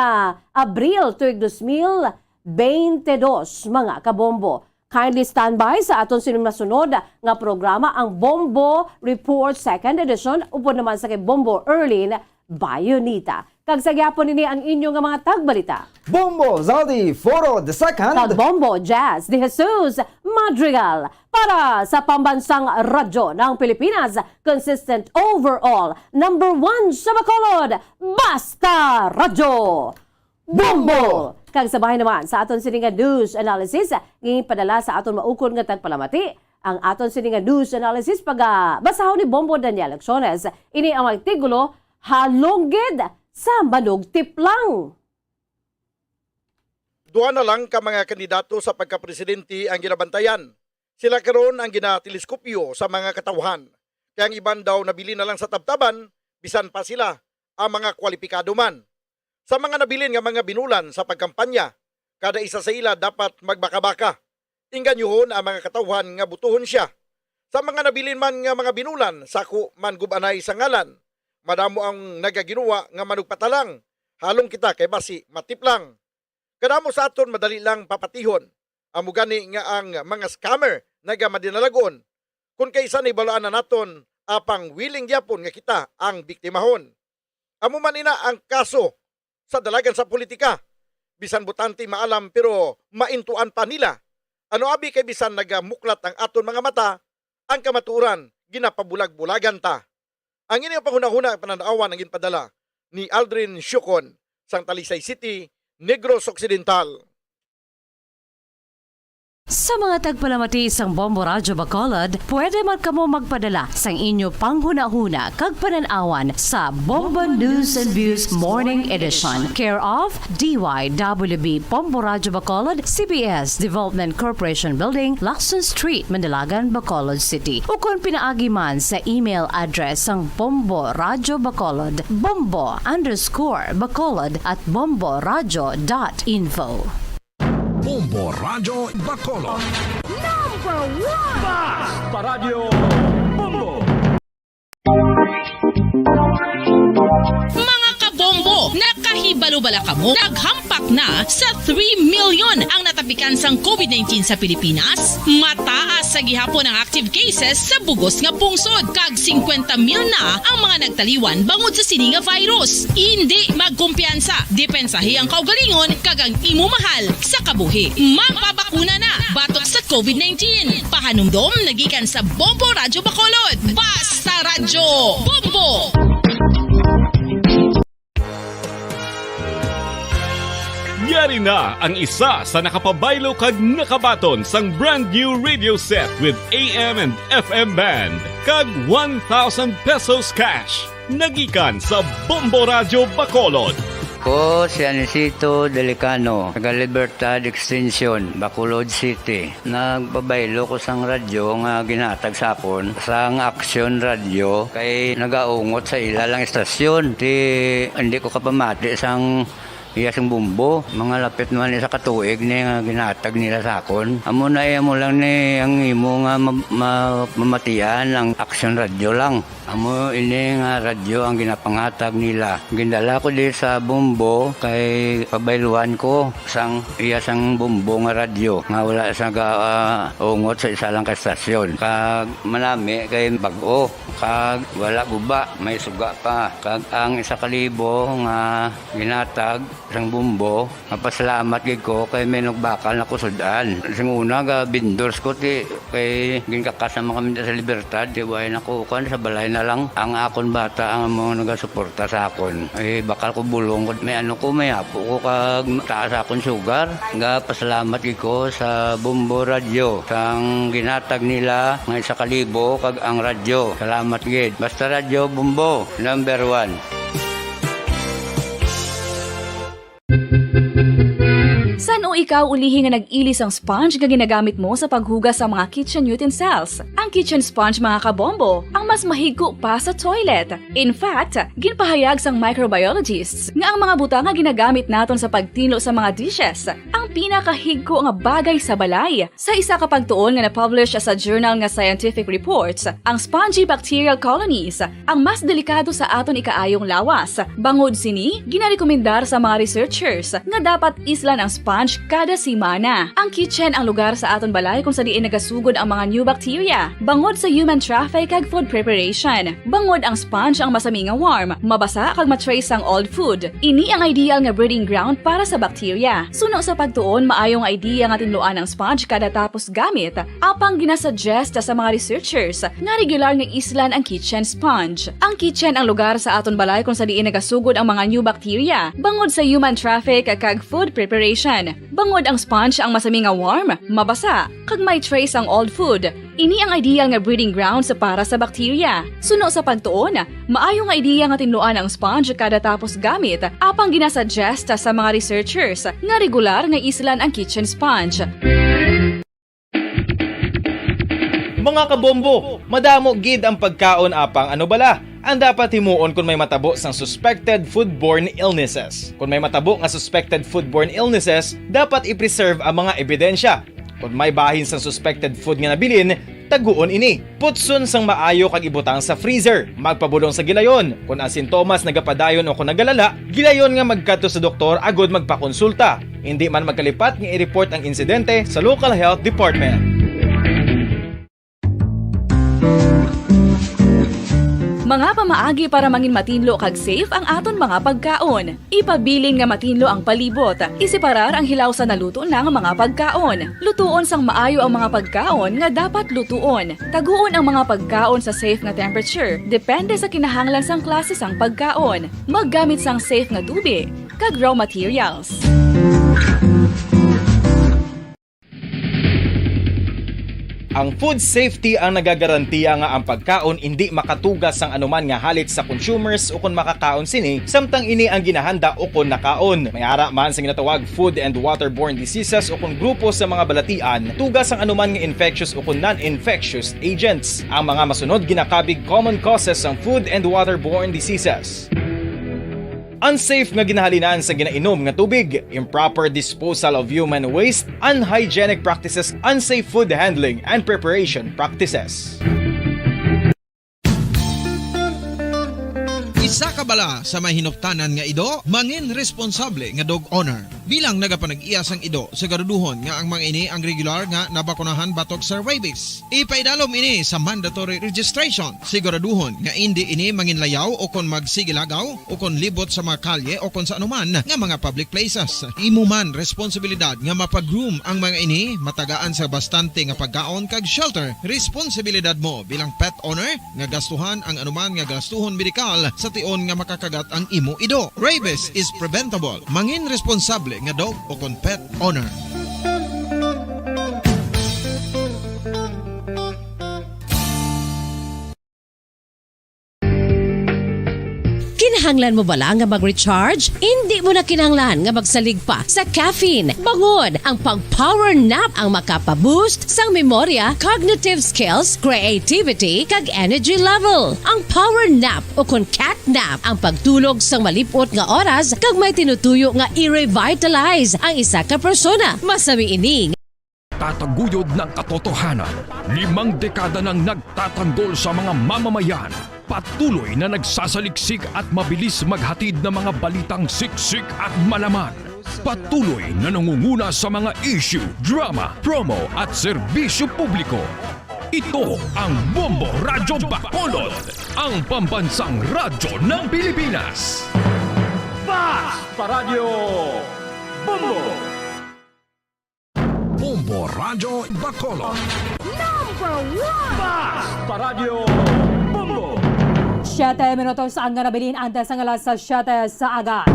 Abril tuig 2022 mga kabombo. Kindly stand by sa aton sinong nasunod nga programa ang Bombo Report 2nd Edition upod naman sa kay Bombo Erlin Bayonita. Kag sa gyapon nini ang inyo nga mga tagbalita. Bombo Zaldi Foro II Kag Bombo Jazz de Jesus Madrigal para sa pambansang radyo ng Pilipinas, consistent overall, number 1 sa Bacolod, Basta Radyo Bombo! Kag sabahin naman sa aton sininga news analysis, ngayong padala sa aton maukon nga tagpalamati, ang aton sininga news analysis pag basahon ni Bombo Daniel Acciones, ini ang magtigulo, halongged sa manog tiplang. Duha na lang ka mga kandidato sa pagkapresidente ang ginabantayan. Sila karon ang ginateleskopyo sa mga katawhan. Kaya ang iban daw nabili na lang sa tabtaban, bisan pa sila ang mga kwalipikado man. Sa mga nabilin nga mga binulan sa pagkampanya, kada isa sa ila dapat magbaka-baka. Inganyuhon ang mga katawhan nga butuhon siya. Sa mga nabilin man nga mga binulan, sako man gubanay sa ngalan. Madamo ang nagaginuwa nga manugpatalang. Halong kita kay basi matiplang. Kadamo sa aton madali lang papatihon. Amo gani nga ang mga scammer nagamadinalagon. Kung kaysa ni balaan na naton apang willing gyapon nga kita ang biktimahon. Amo man ina ang kaso sa dalagan sa politika. Bisan butante maalam pero maintuan pa nila. Ano abi kay bisan nagamuklat ang aton mga mata, ang kamaturan ginapabulag-bulagan ta. Ang inyong panghuna-huna pananawan ang ginpadala ni Aldrin Syukon sang Talisay City, Negros Occidental. Sa mga tagpalamati sang Bombo Radyo Bacolod, pwede man kamo magpadala sang inyo panghuna-huna kag pananawan sa Bombo News and Views Morning Edition. Care of DYWB Bombo Radyo Bacolod, CBS Development Corporation Building, Lacson Street, Mandalagan, Bacolod City. O kung pinaagi man sa email address sang Bombo Radyo Bacolod, bombo_bacolod@bomboradyo.info. Bombo Radyo Bacolod. Number 1 Basta Radio Bombo. Mga kabombo, nakahibalo-bala ka mo? Naghampak na sa 3 million ang natapikan sang COVID-19 sa Pilipinas? Mataas sa gihapon ang active cases sa bugos nga pungsod. Kag 50 mil na ang mga nagtaliwan bangod sa sini nga virus. Hindi magkumpiyansa. Depensahi ang kaugalingon kag ang imo mahal sa kabuhi. Magpabakuna na batok sa COVID-19. Pahanumdom nagikan sa Bombo Radyo Bacolod. Basta Radyo Bombo! Yari na ang isa sa nakapabaylo kag nakabaton sang brand new radio set with AM and FM band kag 1,000 pesos cash. Nagikan sa Bombo Radyo Bacolod. Ako si Anisito Delicano, taga Libertad Extension, Bacolod City. Nagpabaylo ko sang radyo nga ginatag sa akon, sang Action Radio, kay nagaungot sa ilalang estasyon. Hindi ko kapamati sang iyasang bumbo, mga lapit naman sa katuig ni nga ginatag nila sa akon. Amo na mo lang ni ang imo nga mamatian ang Action Radio lang. Amo ini nga radyo ang ginapangatag nila. Gindala ko di sa bumbo kay pabayluan ko sang iyasang bumbo nga radyo nga wala sa ungot sa isa lang ka estasyon. Kag manami kay bag-o, kag wala guba, may suga pa. Kag ang 1,000 nga ginatag sang bumbo, mapasalamat gid ko kay may nagbakal na kusudan. Sing una ga vendors ko ti kay ginkakasama kami sa Libertad, di way nako kan sa balay na lang ang akon bata ang mga nagasuporta sa akon. Ay bakal ko bulong may may apo ko kag taas akon sugar. Nga pasalamat gid ko sa Bumbo Radio sang ginatag nila nga 1,000 kag ang radyo. Salamat gid. Basta Radio Bumbo number 1. San o ikaw ulihi nga nag-ilis ang sponge nga ginagamit mo sa paghugas sa mga kitchen utensils? Ang kitchen sponge mga kabombo, ang mas mahigko pa sa toilet. In fact, ginpahayag sang microbiologists nga ang mga butang nga ginagamit naton sa pagtinlo sa mga dishes ang pinakahigko nga bagay sa balay. Sa isa ka pagtuon nga na-publish sa journal nga Scientific Reports, ang spongy bacterial colonies ang mas delikado sa aton ikaayong lawas. Bangod sini, ginarekomendar sa mga researchers nga dapat islan ang sponge kada simana. Ang kitchen ang lugar sa aton balay kung sa diin nagasugod ang mga new bacteria. Bangod sa human traffic kag food preparation. Bangod ang sponge ang masami nga warm, mabasa kag matrace ang old food. Ini ang ideal nga breeding ground para sa bacteria. Suno sa pagtuon, maayong idea nga tinluan ang sponge kada tapos gamit. Apang ginasuggest sa mga researchers nga regular nga islan ang kitchen sponge. Ang kitchen ang lugar sa aton balay kung sa diin nagasugod ang mga new bacteria. Bangod sa human traffic kag food preparation. Bangod ang sponge ang masami nga warm, mabasa, kag may trace ang old food. Ini ang ideal nga breeding ground sa para sa bacteria. Suno sa pagtuon, maayo nga idea nga tinluan ang sponge kada tapos gamit, apang ginasuggest sa mga researchers nga regular nga islan ang kitchen sponge. Mga kabombo, madamo gid ang pagkaon apang ano bala ang dapat himuon kung may matabo sang suspected foodborne illnesses. Kung may matabo nga suspected foodborne illnesses, dapat i-preserve ang mga ebidensya. Kung may bahin sang suspected food nga nabilin, taguon ini. Putson sang maayo kag ibutang sa freezer. Magpabulong sa gilayon. Kung ang sintomas nagapadayon o kung nagalala, gilayon nga magkadto sa doktor agod magpakonsulta. Hindi man magkalipat nga i-report ang insidente sa local health department. Mga pamaagi para mangin matinlo kag safe ang aton mga pagkaon. Ipabilin nga matinlo ang palibot. Isiparar ang hilaw sa naluto ng mga pagkaon. Lutuon sang maayo ang mga pagkaon nga dapat lutuon. Taguon ang mga pagkaon sa safe nga temperature. Depende sa kinahanglan sang klase sang pagkaon. Maggamit sang safe nga tubig kag raw materials. Ang food safety ang nagagarantiya nga ang pagkaon hindi makatugas sang anuman nga halit sa consumers o kung makakaon sini, samtang ini ang ginahanda o kung nakaon. May ara man sa ginatawag food and waterborne diseases o kung grupo sa mga balatian, tugas ang anuman nga infectious o kung non-infectious agents. Ang mga masunod ginakabig common causes ng food and waterborne diseases. Unsafe nga ginahalinan sa ginainom nga tubig, improper disposal of human waste, unhygienic practices, unsafe food handling and preparation practices. Isa ka bala sa mahinuptanan nga ido, mangin responsable nga dog owner. Bilang nagapanag-iyas ang ido, siguraduhon nga ang mga ini ang regular nga nabakunahan batok sa rabies. Ipaidalom ini sa mandatory registration. Siguraduhon nga hindi ini manginlayaw o kon magsigilagaw o kon libot sa mga kalye o kon sa anuman nga mga public places. Imo man responsibilidad nga mapag-groom ang mga ini, matagaan sa bastante nga pagkaon kag shelter. Responsibilidad mo bilang pet owner nga gastuhan ang anuman nga gastuhon medikal sa tion nga makakagat ang imo ido. Rabies is preventable. Mangin responsable nga dog o kon pet owner. Kinahanglan mo bala nga mag-recharge? Hindi mo na kinahanglan nga magsalig pa sa caffeine. Bangod, ang pag-power nap ang makapaboost sang memorya, cognitive skills, creativity, kag energy level. Ang power nap o kun cat nap ang pagtulog sang malipot nga oras kag may tinutuyo nga i-revitalize ang isa ka persona. Masami ini Tataguyod ng katotohanan, 5 dekada nang nagtatanggol sa mga mamamayan, patuloy na nagsasaliksik at mabilis maghatid ng mga balitang siksik at malaman. Patuloy na nangunguna sa mga issue, drama, promo at serbisyo publiko. Ito ang Bombo Radyo Bacolod, ang pambansang radyo ng Pilipinas. Fast Paradyo Bombo! Bombo Radyo Bacolod. Number 1! Fast Paradyo Bombo! 7 minutos ang nabilin antes ang alas 7 sa agad.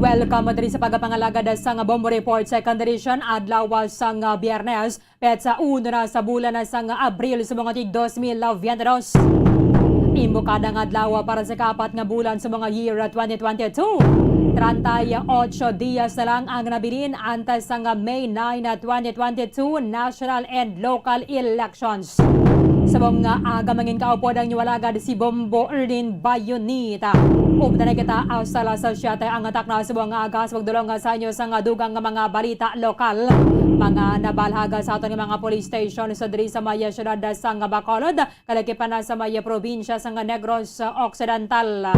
Welcome diri sa pagpangalaga sa Bombo Report Second Edition adlaw sa Biyernes petsa 1 na sa bulan sa Abril sa mga tig 2022. Imbukada nga adlaw para sa kapat nga bulan sa mga year 2022. 38 dias na lang ang nabilin antes sa May 9 2022 national and local elections. Sa mga aga mangin kaupo ng niwalagad si Bombo Erlin Bayonita. Upda na kita asala sa siyate ang atak na sa mga aga sa pagdulong sa inyo sa dugang nga mga balita lokal. Mga nabalhaga sa aton nga mga police station sa diri sa maya syudad sa Bacolod, kalakipan na sa maya probinsya sa Negros Occidental.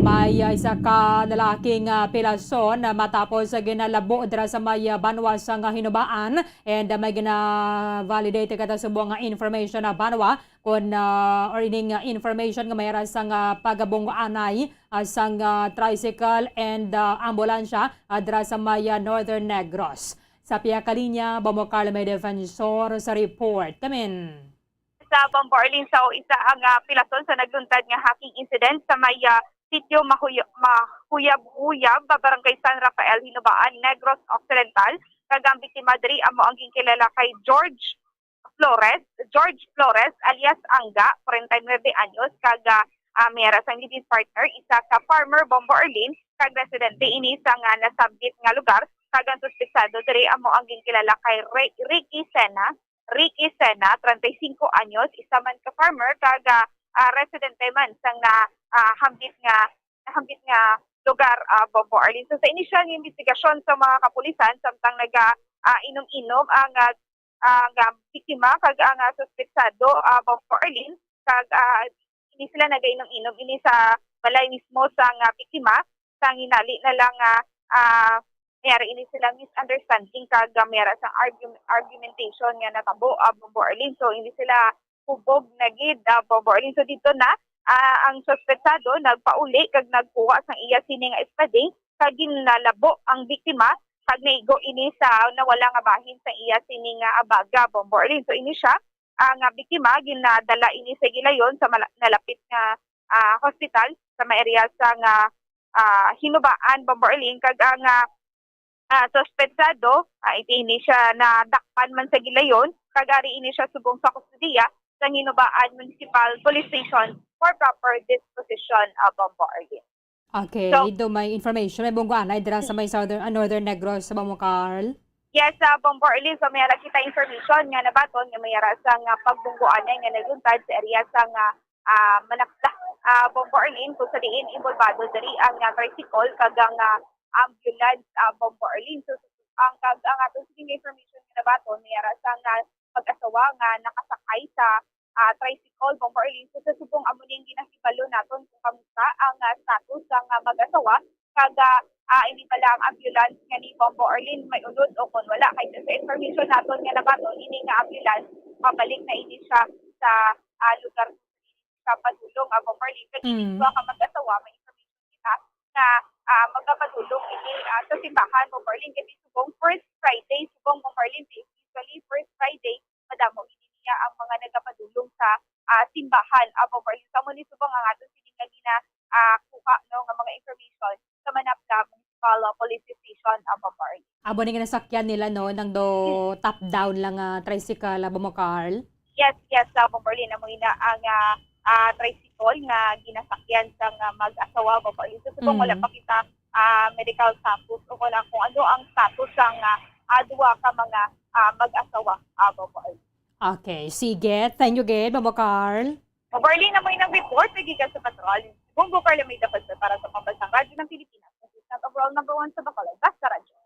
May isa ka lalaking pilason matapos ginalabo dira sa may banwa sa hinubaan and may gina-validate kada sa buong information na banwa kung or ining information nga mayroon sa pagabong anay sa tricycle and ambulansya dira sa may Northern Negros. Sa Piakalinya, Bombo Carla may defensor sa report. Kamin. Sa Bombo Arlene, isa ang pilason sa nagluntad nga hacking incident sa may sitio Mahuyab-Huyab, Barangay San Rafael, Hinubaan, Negros Occidental. Kagang biktima diri amo ang ginkilala kay George Flores alias Angga, 49 anyos, kaga mera sang business partner, isa ka farmer Bombo Arlene, kag residente ini sa nga nasabit nga lugar. Kagang suspetsado diri amo ang ginkilala kay Ricky Sena, 35 anyos, isa man ka farmer, kaga residente man sang hambit nga lugar Bombo Arlene. So sa inisyal nga investigasyon sa mga kapulisan samtang inom-inom ang biktima kag ang suspetsado Bombo Arlene, kag ini sila nagainom-inom ini sa balay mismo sa biktima sang hinali na lang mayroon ini silang misunderstanding kag mayroon sang argumentation nga natabo Bombo Arlene. So hindi sila hubog na gid Bombo Arlene. So dito na ang suspetsado nagpauli kag nagkuha sang iya sini nga espading kag ginalabo ang biktima kag naigo ini sa nawala nga bahin sa iya sini nga abaga Bombo Arlene. So ini siya ang biktima ginadala ini sa gilayon sa nalapit nga hospital sa may area sa Hinubaan Bombo Arlene, kag ang suspetsado ini siya na dakpan man sa gilayon kag ari ini siya subong sa kustudiya sa Hinubaan Municipal Police Station for proper disposition Bombo Arlene. Okay, so, ito may information. May bungguan ay dira sa may Northern Negros sa Bombo Carl. Yes, Bombo Arlene, so mayara kita information nga nabaton nga mayara sa pagbungguan nga naguntad sa area sa Manakla Bombo Arlene, kung sa diin involvado diri ang tricycle kag ang ambulance Bombo Arlene. So ang atong information nga nabaton mayara sa pag-asawa nga nakasakay sa tricycle Bombo Arlene. So sa subong amo ning ginahibalo naton kung kamusta ang status ng mag-asawa kag ini pala ang ambulance nga ni Bombo Arlene may unod o kung wala kay sa information naton nga nabaton ini nga ambulance pabalik na ini siya sa lugar sa padulong Bombo Arlene. Kag ini ka mag-asawa may information kita na magapadulong ini sa simbahan Bombo Arlene kasi subong first Friday subong Bombo Arlene usually first Friday madamo ang mga nagapadulong sa simbahan Bombo Arlene. Sa muni subong ang ato sini nga kuha no nga mga information sa Manapla Municipal Police Station Bombo Arlene. Abo ni nasakyan nila no nang do top down lang tricycle Bombo Carl. Yes Bombo Arlene amo ina ang tricycle pistol nga ginasakyan sa mag-asawa babae. So subong wala pa kita medical status o wala kung ano ang status ng duwa ka mga mag-asawa babae. Okay, sige. Thank you, Ged. Babo Carl. Mabarli na mo ng report, nagigas sa patrol. Bongo Carla may dapat para sa pambansang radyo ng Pilipinas. Assistant overall number 1 sa Bacolod, Basta Radyo.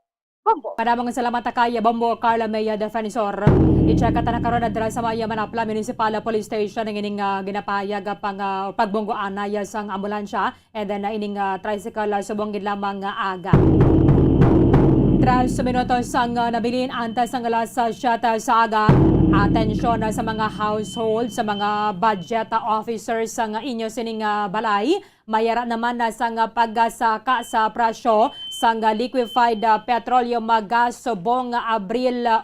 Bombo. Maraming salamat kaya Bombo Carla Maya Defensor. I-check at nakaroon na dira sa Maya Manapla Municipal Police Station ng ining ginapayag pang pagbonggo anaya sang ambulansya and then ining tricycle subong gid lamang aga. 3 minutos ang nabilin antas ang alas 7 sa aga. Atensyon sa mga household, sa mga budget officers sa inyo sining balay. Mayara naman na sa pagsaka sa presyo sa liquefied petroleum gas subong Abril 1.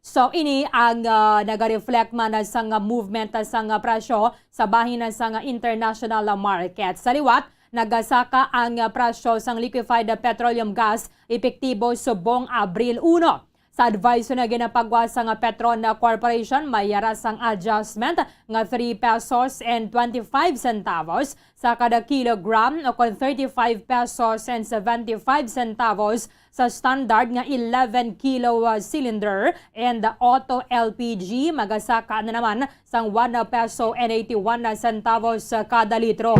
So ini ang naga-reflect man sa movement sa presyo sa bahin sa international market. Sa liwat, nagasaka ang presyo sa liquefied petroleum gas epektibo subong Abril 1. Sa advice na ginapagwa sa Petron Corporation, may yarasang adjustment nga 3 pesos and 25 centavos sa kada kilogram o kon 35 pesos and 75 centavos sa standard nga 11 kilo cylinder and auto LPG magasaka na naman sang 1 peso and 81 centavos kada litro.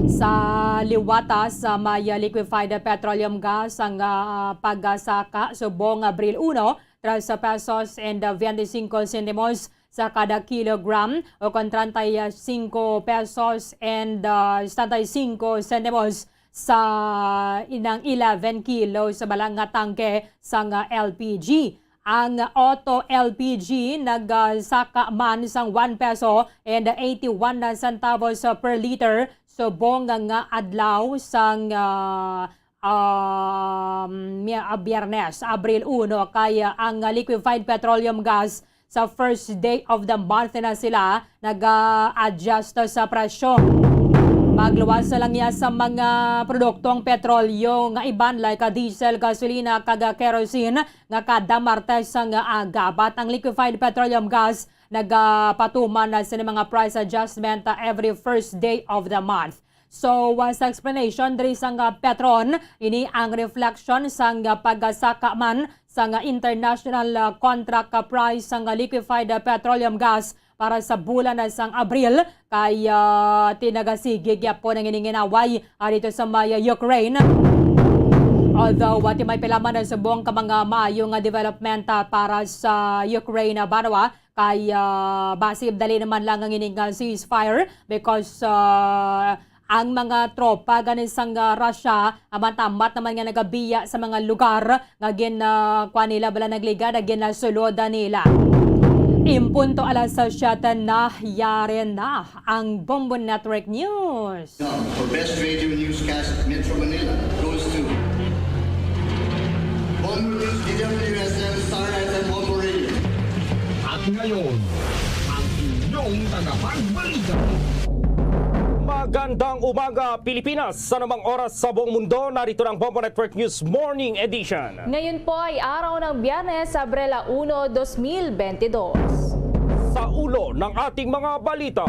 Sa liwatas, may liquefied petroleum gas ang pagsaka subong Abril 1, 13 pesos and 25 centimos sa kada kilogram o kon 35 pesos and 75 centimos sa inang 11 kilo sa balang nga tangke sa LPG. Ang auto LPG nagsaka man sang 1 peso and 81 centavos per liter subong nga adlaw sang Biyernes, Abril 1 kaya ang liquefied petroleum gas sa first day of the month na sila nag-adjust sa presyo. Magluwas na lang niya sa mga produktong petrolyo nga iban like diesel, gasolina, kaga kerosene nga kada Martes nga aga. But ang liquefied petroleum gas nagpatuman na sa mga price adjustment every first day of the month. So, sa explanation diri sa Petron, ini ang reflection sa pagsaka man sa international contract price sa liquefied petroleum gas para sa bulan na sang Abril kay tinagasigig po ng ininginaway dito sa may Ukraine. Although wati may pilaman na subong ka mga maayong development para sa Ukraine banwa kay basib dali naman lang ang ining ceasefire because ang mga tropa ganin sang Russia amatamat naman nga nagabiya sa mga lugar nga nila bala nagliga na sulod nila. Impunto alas 7 na yari na ang Bombo Network News. For Best Radio Newscast Metro Manila goes to Bombo News, DWSM, Star FM, Bombo Radio. At ngayon, ang inyong tagapagbalita. Magandang umaga Pilipinas! Sa namang oras sa buong mundo, narito ng Bombo Network News Morning Edition. Ngayon po ay araw ng Biyernes, Abril 1, 2022. Sa ulo ng ating mga balita,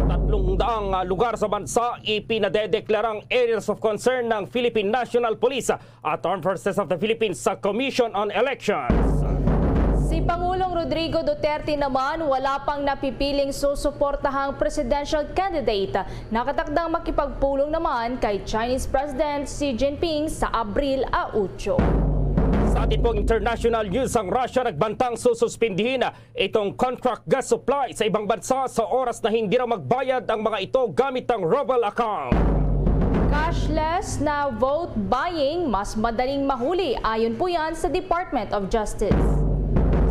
300 lugar sa bansa ipinadedeklarang areas of concern ng Philippine National Police at Armed Forces of the Philippines sa Commission on Elections. Si Pangulong Rodrigo Duterte naman wala pang napipiling susuportahang presidential candidate. Nakatakdang makipagpulong naman kay Chinese President Xi Jinping sa Abril 8. Sa ating pong international news, ang Russia nagbantang sususpindihin itong contract gas supply sa ibang bansa sa oras na hindi raw magbayad ang mga ito gamit ang ruble account. Cashless na vote buying mas madaling mahuli ayon po yan sa Department of Justice.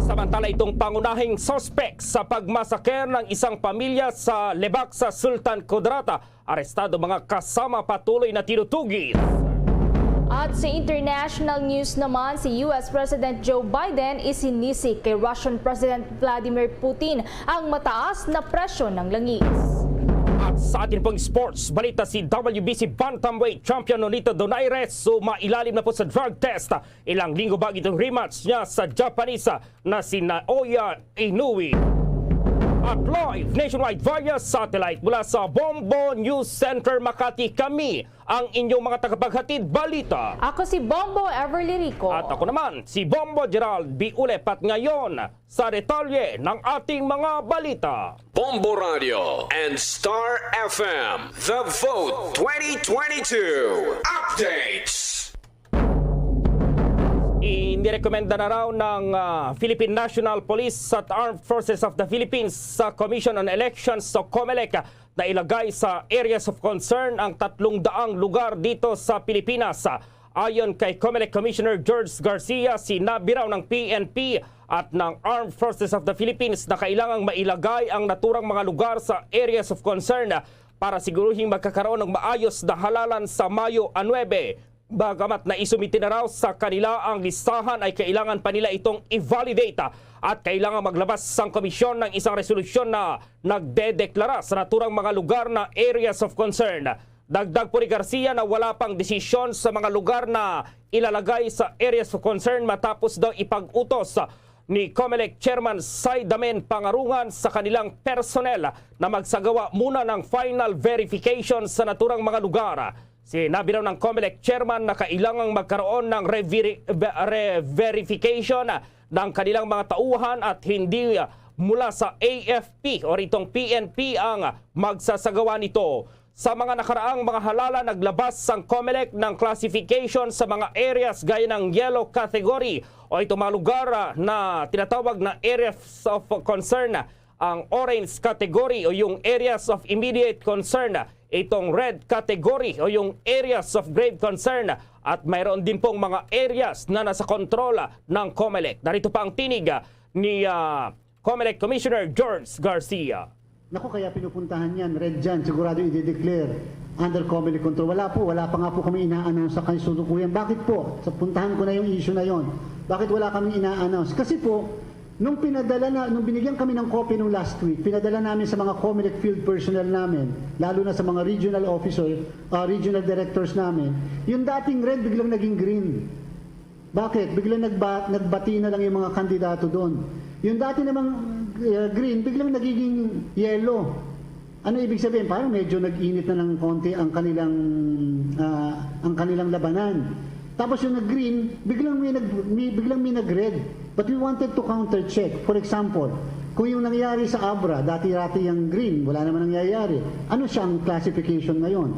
Samantala itong pangunahing suspect sa pagmasaker ng isang pamilya sa Lebak sa Sultan Kudarat, arestado mga kasama patuloy na tinutugid. At sa international news naman, si US President Joe Biden isinisik kay Russian President Vladimir Putin ang mataas na presyo ng langis. At sa atin pong sports, balita si WBC Bantamweight Champion Nonito Donaires sumailalim na po sa drug test. Ilang linggo bago itong rematch niya sa Japanese na si Naoya Inoue. At live nationwide via satellite mula sa Bombo News Center Makati, kami ang inyong mga tagapaghatid balita. Ako si Bombo Everly Rico. At ako naman si Bombo Gerald B. Ulepat ngayon sa detalye ng ating mga balita. Bombo Radio and Star FM, The Vote 2022 Updates. Inirekomenda na raw ng Philippine National Police at Armed Forces of the Philippines sa Commission on Elections sa COMELEC na ilagay sa areas of concern ang 300 lugar dito sa Pilipinas. Ayon kay COMELEC Commissioner George Garcia, sinabi raw ng PNP at ng Armed Forces of the Philippines na kailangang mailagay ang naturang mga lugar sa areas of concern para siguruhing magkakaroon ng maayos na halalan sa Mayo 9. Bagamat na isumiti na raw sa kanila ang listahan, ay kailangan pa nila itong i-validate at kailangan maglabas ang komisyon ng isang resolusyon na nagdedeklara sa naturang mga lugar na areas of concern. Dagdag po ni Garcia na wala pang desisyon sa mga lugar na ilalagay sa areas of concern matapos daw ipag-utos ni COMELEC Chairman Saidamen Pangarungan sa kanilang personnel na magsagawa muna ng final verification sa naturang mga lugar. Sinabi raw ng COMELEC Chairman na kailangang magkaroon ng re-verification ng kanilang mga tauhan at hindi mula sa AFP o itong PNP ang magsasagawa nito. Sa mga nakaraang mga halala, naglabas ang COMELEC ng classification sa mga areas gaya ng yellow category o itong mga lugar na tinatawag na areas of concern. Ang orange category o yung areas of immediate concern, itong red category o yung areas of grave concern, at mayroon din pong mga areas na nasa kontrola ng COMELEC. Narito pa ang tinig ni COMELEC Commissioner George Garcia. Naku, kaya pinupuntahan yan, red dyan, sigurado i-declare under COMELEC control. Wala pa nga po kami ina-announce sa kaisutukuyan. Bakit po? Sa puntahan ko na yung issue na yon. Bakit wala kami ina-announce? Kasi po, nung binigyan kami ng copy nung last week, pinadala namin sa mga COMELEC field personnel namin, lalo na sa mga regional officer, regional directors namin, yung dating red biglang naging green. Bakit? Biglang nagbati na lang yung mga kandidato doon. Yung dati namang green, biglang nagiging yellow. Ano ibig sabihin? Parang medyo nag-init na ng konti ang kanilang labanan. Tapos yung nag-green, biglang may nag-red. But we wanted to counter-check. For example, kung yung nangyayari sa Abra, dati-dati yung green, wala naman nangyayari. Ano siya ang classification ngayon?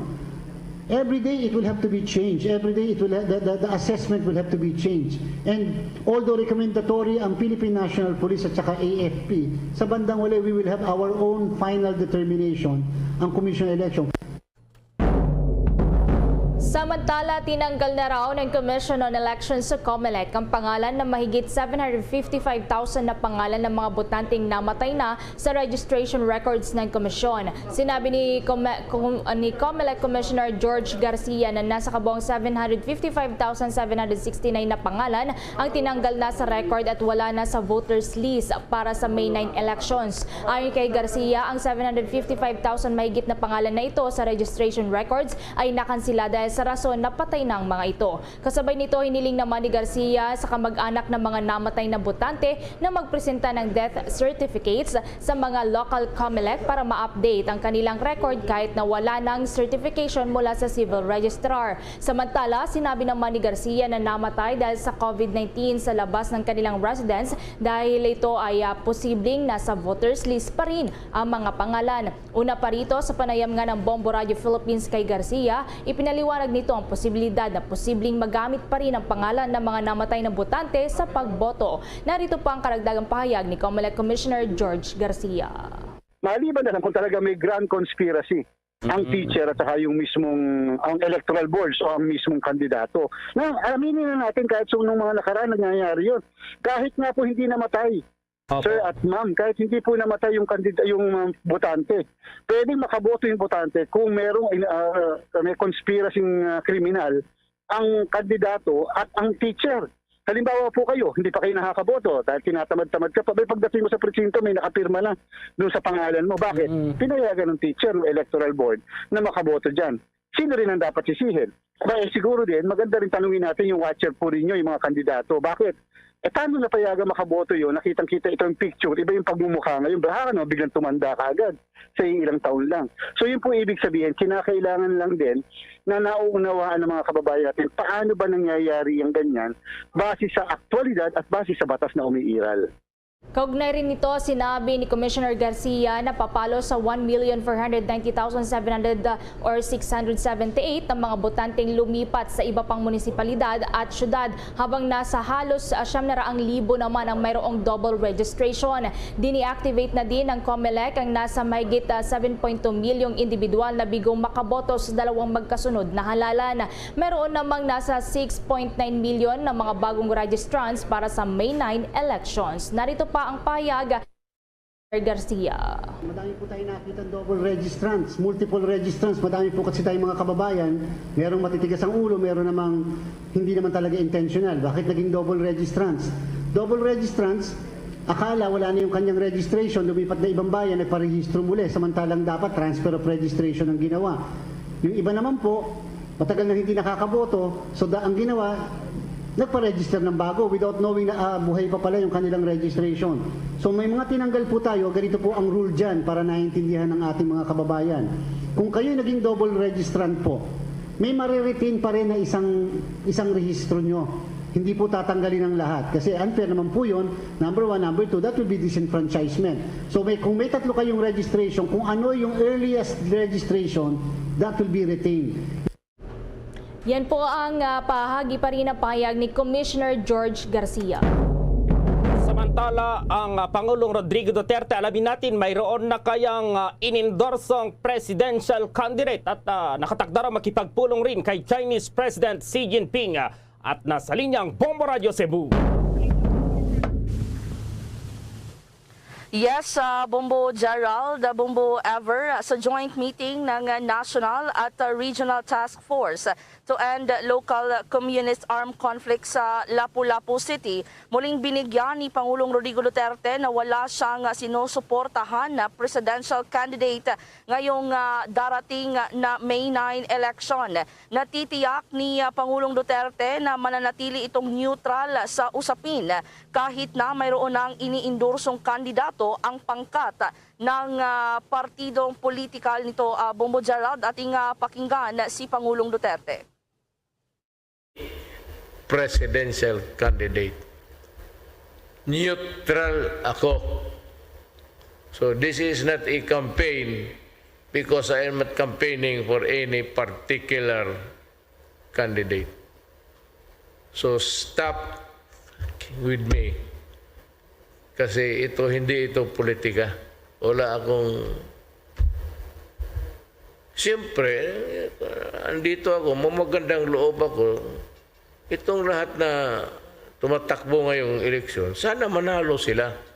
Every day it will have to be changed. Every day the assessment will have to be changed. And although recommendatory ang Philippine National Police at saka AFP, sa bandang huli we will have our own final determination ang Commission on Election. Samantala, tinanggal na raw ng Commission on Elections sa COMELEC ang pangalan ng mahigit 755,000 na pangalan ng mga botanteng namatay na sa registration records ng komisyon. Sinabi ni COMELEC Commissioner George Garcia na nasa kabuang 755,769 na pangalan ang tinanggal na sa record at wala na sa voters list para sa May 9 elections. Ayon kay Garcia, ang 755,000 mahigit na pangalan na ito sa registration records ay nakansila dahil sa rason na patay ng mga ito. Kasabay nito, hiniling naman ni Garcia sa kamag-anak ng mga namatay na botante na magpresenta ng death certificates sa mga local COMELEC para ma-update ang kanilang record kahit na wala ng certification mula sa civil registrar. Samantala, sinabi naman ni Garcia na namatay dahil sa COVID-19 sa labas ng kanilang residence dahil ito ay posibleng nasa voters list pa rin ang mga pangalan. Una pa rito, sa panayam nga ng Bombo Radio Philippines kay Garcia, ipinaliwanag nito ang posibilidad na posibleng magamit pa rin ang pangalan ng mga namatay na botante sa pagboto. Narito pa ang karagdagang pahayag ni COMELEC Commissioner George Garcia. Maliban na lang kung talaga may grand conspiracy ang teacher at saka yung mismong ang electoral boards o ang mismong kandidato. Na aminin na natin kahit sa nung mga nakaraan nangyayari yun. Kahit nga po hindi namatay. Sir at ma'am, kahit hindi po namatay yung botante, pwedeng makaboto yung botante kung merong may conspiracy kriminal ang kandidato at ang teacher. Halimbawa po kayo, hindi pa kayo nakakaboto dahil tinatamad-tamad ka pa. Pagdating mo sa presinto, may nakapirma na doon sa pangalan mo. Bakit? Pinayagan ng teacher, ng electoral board na makaboto dyan. Sino rin ang dapat sisihin? Siguro din, maganda rin tanungin natin yung watcher po rin nyo, yung mga kandidato. Bakit? Paano napayagan makaboto yun? Nakitang-kita ito yung picture, iba yung pagmumukha ngayon. Baka biglang tumanda ka agad sa ilang taon lang. So yun po ibig sabihin, kinakailangan lang din na nauunawaan ng mga kababayan natin paano ba nangyayari yung ganyan base sa aktualidad at base sa batas na umiiral. Kaugnay rin nito, sinabi ni Commissioner Garcia na papalo sa 1,490,700 or 678 ng mga botanteng lumipat sa iba pang munisipalidad at syudad habang nasa halos 700,000 naman ang mayroong double registration. Dini-activate na din ng COMELEC ang nasa mahigit 7.2 milyong individual na bigong makaboto sa dalawang magkasunod na halalan. Meron namang nasa 6.9 milyon na mga bagong registrants para sa May 9 elections. Narito pa ang payag Garcia. Madami po tayo nakita double registrants, multiple registrants. Madami po kasi tayong mga kababayan. Merong matitigas ang ulo, meron namang hindi naman talaga intentional. Bakit naging double registrants? Double registrants, akala wala na yung kanyang registration, lumipat na ibang bayan, nagparehistro muli. Samantalang dapat transfer of registration ang ginawa. Yung iba naman po, matagal na hindi nakakaboto, so ang ginawa, nagpa-register ng bago without knowing na buhay pa pala yung kanilang registration. So may mga tinanggal po tayo, ganito po ang rule dyan para naiintindihan ng ating mga kababayan. Kung kayo naging double registrant po, may mariretain pa rin na isang rehistro nyo. Hindi po tatanggalin ang lahat. Kasi unfair naman po yun. Number 1, number 2, that will be disenfranchisement. So kung may tatlo kayong registration, kung ano yung earliest registration, that will be retained. Yan po ang pahagi pa rin na payag ni Commissioner George Garcia. Samantala, ang Pangulong Rodrigo Duterte, alamin natin mayroon na kayang inindorsong presidential candidate at nakatakdara makipagpulong rin kay Chinese President Xi Jinping at nasa linyang Bombo Radio Cebu. Yes, Bombo Gerald, Bombo Ever, sa joint meeting ng National at Regional Task Force to End Local Communist Armed Conflict sa Lapu-Lapu City, muling binigyan ni Pangulong Rodrigo Duterte na wala siyang sinusuportahan na presidential candidate ngayong darating na May 9 election. Natitiyak ni Pangulong Duterte na mananatili itong neutral sa usapin kahit na mayroon ng iniindorsong kandidato ang pangkat ng partidong politikal nito. Bombo Gerald, ating pakinggan si Pangulong Duterte. Presidential candidate. Neutral ako. So this is not a campaign because I am not campaigning for any particular candidate. So stop with me. Kasi hindi ito politika. Wala akong... Siyempre, andito ako, mamagandang loob ako. Itong lahat na tumatakbo ngayong eleksyon, sana manalo sila.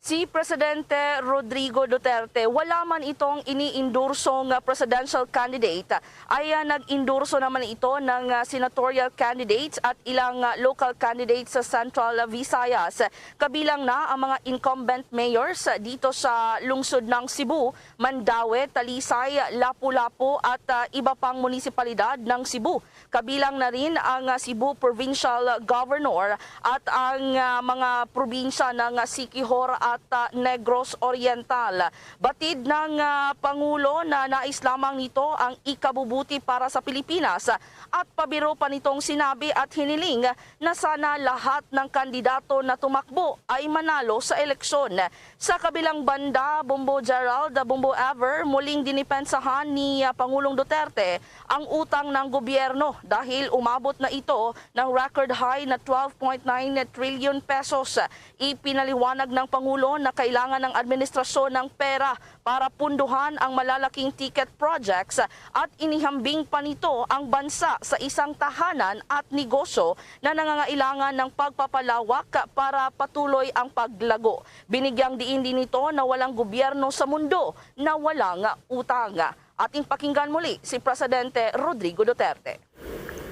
Si Presidente Rodrigo Duterte, wala man itong iniindorsong presidential candidate, ay nag-indorso naman ito ng senatorial candidates at ilang local candidates sa Central Visayas. Kabilang na ang mga incumbent mayors dito sa lungsod ng Cebu, Mandaue, Talisay, Lapu-Lapu at iba pang munisipalidad ng Cebu. Kabilang na rin ang Cebu Provincial Governor at ang mga probinsya ng Siquijor at Negros Oriental. Batid ng Pangulo na nais lamang nito ang ikabubuti para sa Pilipinas at pabiro pa nitong sinabi at hiniling na sana lahat ng kandidato na tumakbo ay manalo sa eleksyon. Sa kabilang banda, Bombo Gerald, Bombo Ever, muling dinipensahan ni Pangulong Duterte ang utang ng gobyerno dahil umabot na ito ng record high na 12.9 trillion pesos. Ipinaliwanag ng Pangulo na kailangan ng administrasyon ng pera para punduhan ang malalaking ticket projects at inihambing pa nito ang bansa sa isang tahanan at negosyo na nangangailangan ng pagpapalawak para patuloy ang paglago. Binigyang diin din nito na walang gobyerno sa mundo na walang utang. Ating pakinggan muli si Presidente Rodrigo Duterte.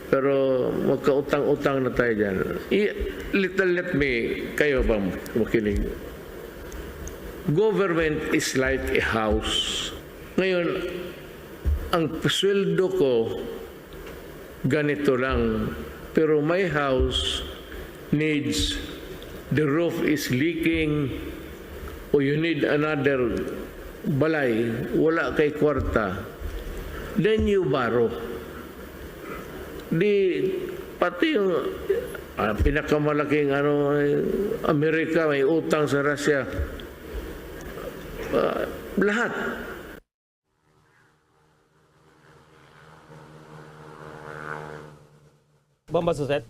Pero magkautang-utang na tayo dyan. Let me, kayo ba makinig? Government is like a house. Ngayon, ang sweldo ko ganito lang. Pero my house needs, the roof is leaking, o you need another balay, wala kay kwarta, then you borrow. Pati yung pinakamalaking Amerika may utang sa Russia. Lahat. Bomba Suzette?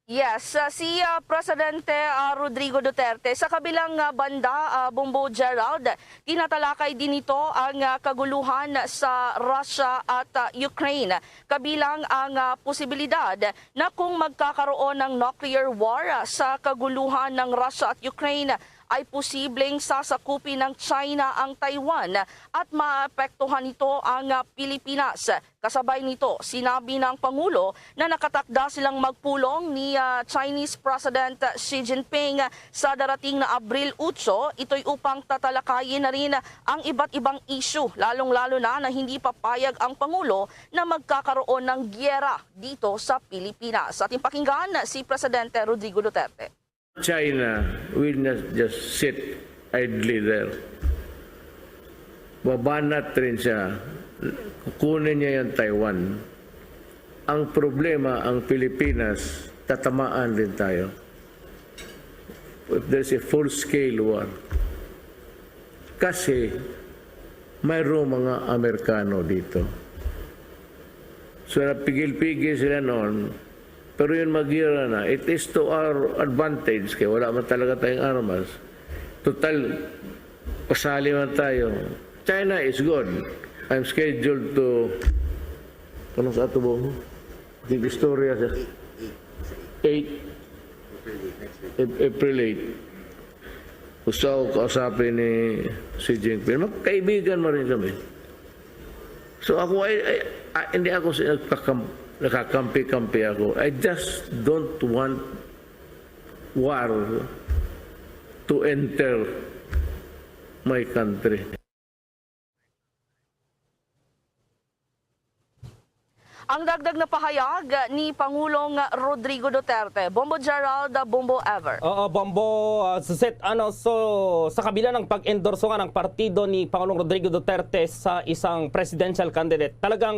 Yes, si Presidente Rodrigo Duterte sa kabilang banda, Bombo Gerald, tinatalakay din ito ang kaguluhan sa Russia at Ukraine. Kabilang ang posibilidad na kung magkakaroon ng nuclear war sa kaguluhan ng Russia at Ukraine, ay posibleng sasakupin ng China ang Taiwan at maapektuhan nito ang Pilipinas. Kasabay nito, sinabi ng Pangulo na nakatakda silang magpulong ni Chinese President Xi Jinping sa darating na Abril 8. Ito'y upang tatalakayin na rin ang iba't ibang issue, lalong-lalo na hindi papayag ang Pangulo na magkakaroon ng gyera dito sa Pilipinas. Ating pakinggan si Presidente Rodrigo Duterte. China will not just sit idly there. Babanat rin siya. Kukunin niya yung Taiwan. Ang problema, ang Pilipinas, tatamaan din tayo. If there's a full-scale war. Kasi mayroong mga Amerikano dito. So napigil-pigil sila noon. Pero yun mag-ira na. It is to our advantage. Kaya wala man talaga tayong armas. Total, pasali man tayo. China is good. I'm scheduled to... Anong sa ato mo? Think istorya sa 8 April 8. Gusto ako kausapin ni Xi Jinping. Magkaibigan mo rin kami. So ako hindi ako nakakampi-kampi ako. I just don't want war to enter my country. Ang dagdag na pahayag ni Pangulong Rodrigo Duterte. Bombo Gerald, Bombo Ever. Oo, Bombo Suzette. So, sa kabila ng pag-endorso nga ng partido ni Pangulong Rodrigo Duterte sa isang presidential candidate, talagang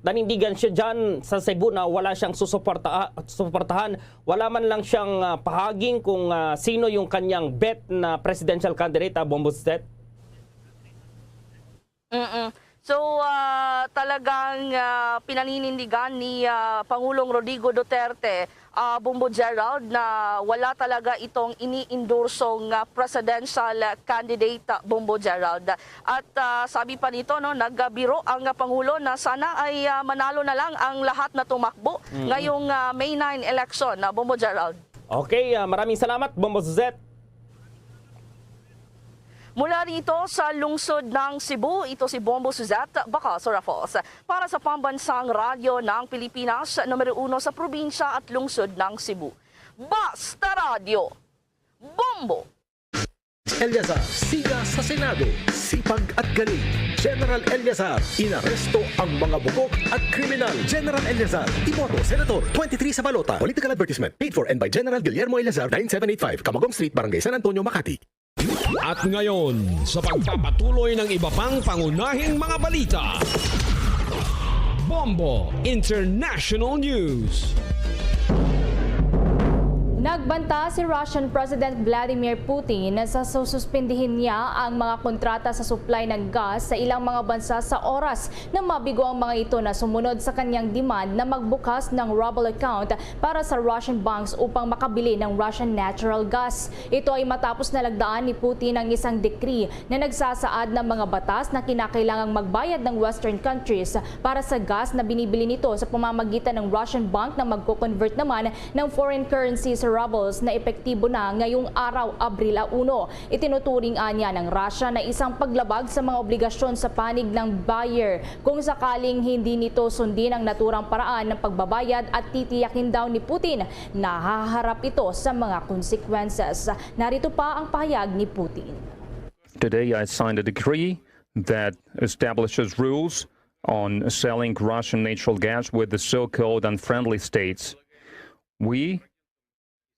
nanindigan siya dyan sa Cebu na wala siyang susuportahan. Wala man lang siyang pahaging kung sino yung kanyang bet na presidential candidate, Bombo Suzette. So talagang pinaninindigan ni Pangulong Rodrigo Duterte, Bombo Gerald, na wala talaga itong ini-endorsong presidential candidate, Bombo Gerald. At sabi pa nito, nagbiro ang Pangulo na sana ay manalo na lang ang lahat na tumakbo ngayong May 9 election, Bombo Gerald. Okay, maraming salamat, Bombo Suzette. Mula rito sa lungsod ng Cebu, ito si Bombo Suzette, Bacassora Falls. Para sa Pambansang Radyo ng Pilipinas, numero 1 sa probinsya at lungsod ng Cebu. Basta Radio, Bombo! Eliazar, siga sa Senado, sipag at galing. General Eliazar, inaresto ang mga bugok at kriminal. General Eliazar, iboto, Senator, 23 sa balota. Political advertisement, paid for and by General Guillermo Eliazar, 9785, Camagong Street, Barangay San Antonio, Makati. At ngayon, sa pagpapatuloy ng iba pang pangunahing mga balita, Bombo International News. Nagbanta si Russian President Vladimir Putin na suspindihin niya ang mga kontrata sa supply ng gas sa ilang mga bansa sa oras na mabigo ang mga ito na sumunod sa kanyang demand na magbukas ng ruble account para sa Russian banks upang makabili ng Russian natural gas. Ito ay matapos na lagdaan ni Putin ang isang decree na nagsasaad ng mga batas na kinakailangang magbayad ng Western countries para sa gas na binibili nito sa pamamagitan ng Russian bank na magko-convert naman ng foreign currency sa rubles na epektibo na ngayong araw, Abril 1. Itinuturing anya ng Russia na isang paglabag sa mga obligasyon sa panig ng buyer kung sakaling hindi nito sundin ang naturang paraan ng pagbabayad at titiyakin daw ni Putin na haharap ito sa mga consequences. Narito pa ang pahayag ni Putin. Today I signed a decree that establishes rules on selling Russian natural gas with the so-called unfriendly states. We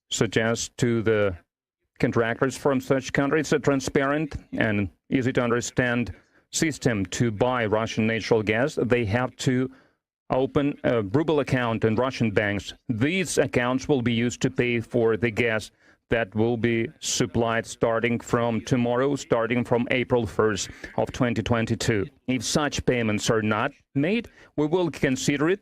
suggest to the contractors from such countries a transparent and easy to understand system to buy Russian natural gas. They have to open a ruble account in Russian banks. These accounts will be used to pay for the gas that will be supplied starting from tomorrow, starting from April 1st of 2022. If such payments are not made, we will consider it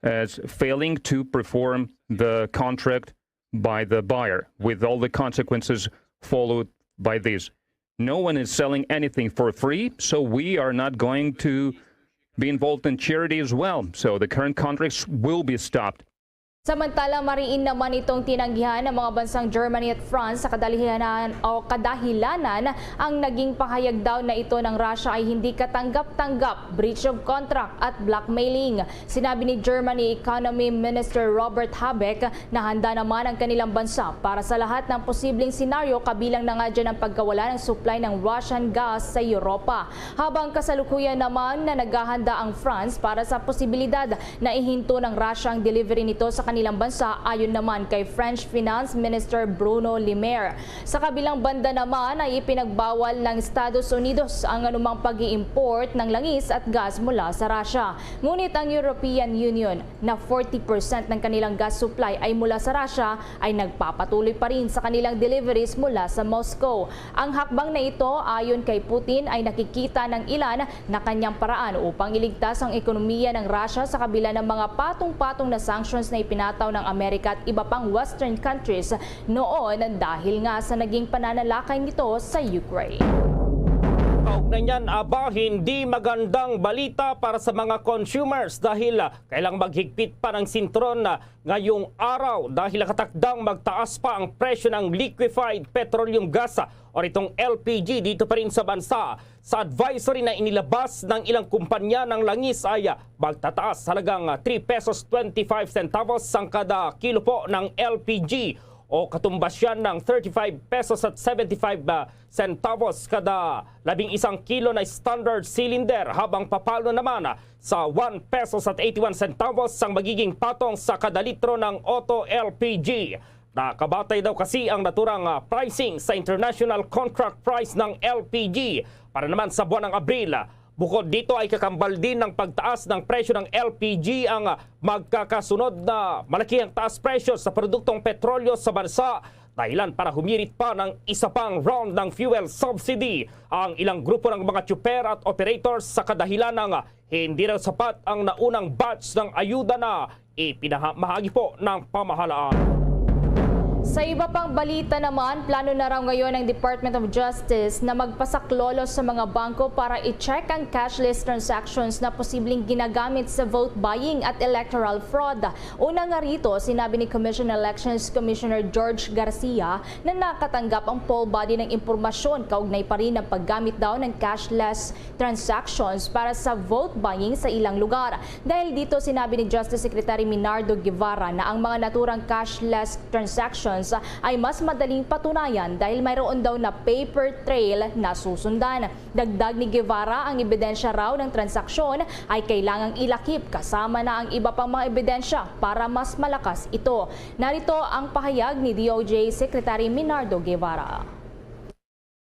as failing to perform the contract by the buyer, with all the consequences followed by this. No one is selling anything for free, so we are not going to be involved in charity as well. So the current contracts will be stopped. Samantala, mariin naman itong tinanggihan ng mga bansang Germany at France sa kadahilanan ang naging pahayag daw na ito ng Russia ay hindi katanggap-tanggap, breach of contract at blackmailing. Sinabi ni Germany Economy Minister Robert Habeck na handa naman ang kanilang bansa para sa lahat ng posibleng senaryo, kabilang na nga dyan ang pagkawala ng supply ng Russian gas sa Europa. Habang kasalukuyan naman na naghahanda ang France para sa posibilidad na ihinto ng Russia ang delivery nito sa kanilang bansa, ayon naman kay French Finance Minister Bruno Le Maire. Sa kabilang banda naman ay ipinagbawal ng Estados Unidos ang anumang pag-i-import ng langis at gas mula sa Russia. Ngunit ang European Union na 40% ng kanilang gas supply ay mula sa Russia ay nagpapatuloy pa rin sa kanilang deliveries mula sa Moscow. Ang hakbang na ito ayon kay Putin ay nakikita ng ilan na kanyang paraan upang iligtas ang ekonomiya ng Russia sa kabila ng mga patong-patong na sanctions na pinataw ng Amerika at iba pang Western countries noon dahil nga sa naging pananalakay nito sa Ukraine. Kaugnay niyan, hindi magandang balita para sa mga consumers dahil kailang maghigpit pa ng sintron ngayong araw dahil katakdang magtaas pa ang presyo ng liquefied petroleum gas o itong LPG dito pa rin sa bansa. Sa advisory na inilabas ng ilang kumpanya ng langis ay magtataas halagang 3 pesos 25 centavos ang kada kilo po ng LPG o katumbas yan ng 35 pesos at 75 centavos kada 11 kilo na standard cylinder, habang papalo naman sa 1 pesos at 81 centavos ang magiging patong sa kada litro ng auto LPG. Nakabatay daw kasi ang naturang pricing sa international contract price ng LPG para naman sa buwan ng Abril. Bukod dito ay kakambal din ng pagtaas ng presyo ng LPG ang magkakasunod na malakihang taas presyo sa produktong petrolyo sa bansa, dahilan para humirit pa ng isa pang round ng fuel subsidy ang ilang grupo ng mga tsuper at operators sa kadahilan ng hindi raw sapat ang naunang batch ng ayuda na ipinamahagi po ng pamahalaan. Sa iba pang balita naman, plano na raw ngayon ng Department of Justice na magpasaklolo sa mga bangko para i-check ang cashless transactions na posibleng ginagamit sa vote buying at electoral fraud. Una nga rito, sinabi ni Commission Elections Commissioner George Garcia na nakatanggap ang poll body ng impormasyon kaugnay pa rin ng paggamit daw ng cashless transactions para sa vote buying sa ilang lugar. Dahil dito, sinabi ni Justice Secretary Minardo Guevara na ang mga naturang cashless transactions ay mas madaling patunayan dahil mayroon daw na paper trail na susundan. Dagdag ni Guevara, ang ebidensya raw ng transaksyon ay kailangang ilakip kasama na ang iba pang mga ebidensya para mas malakas ito. Narito ang pahayag ni DOJ Secretary Minardo Guevara.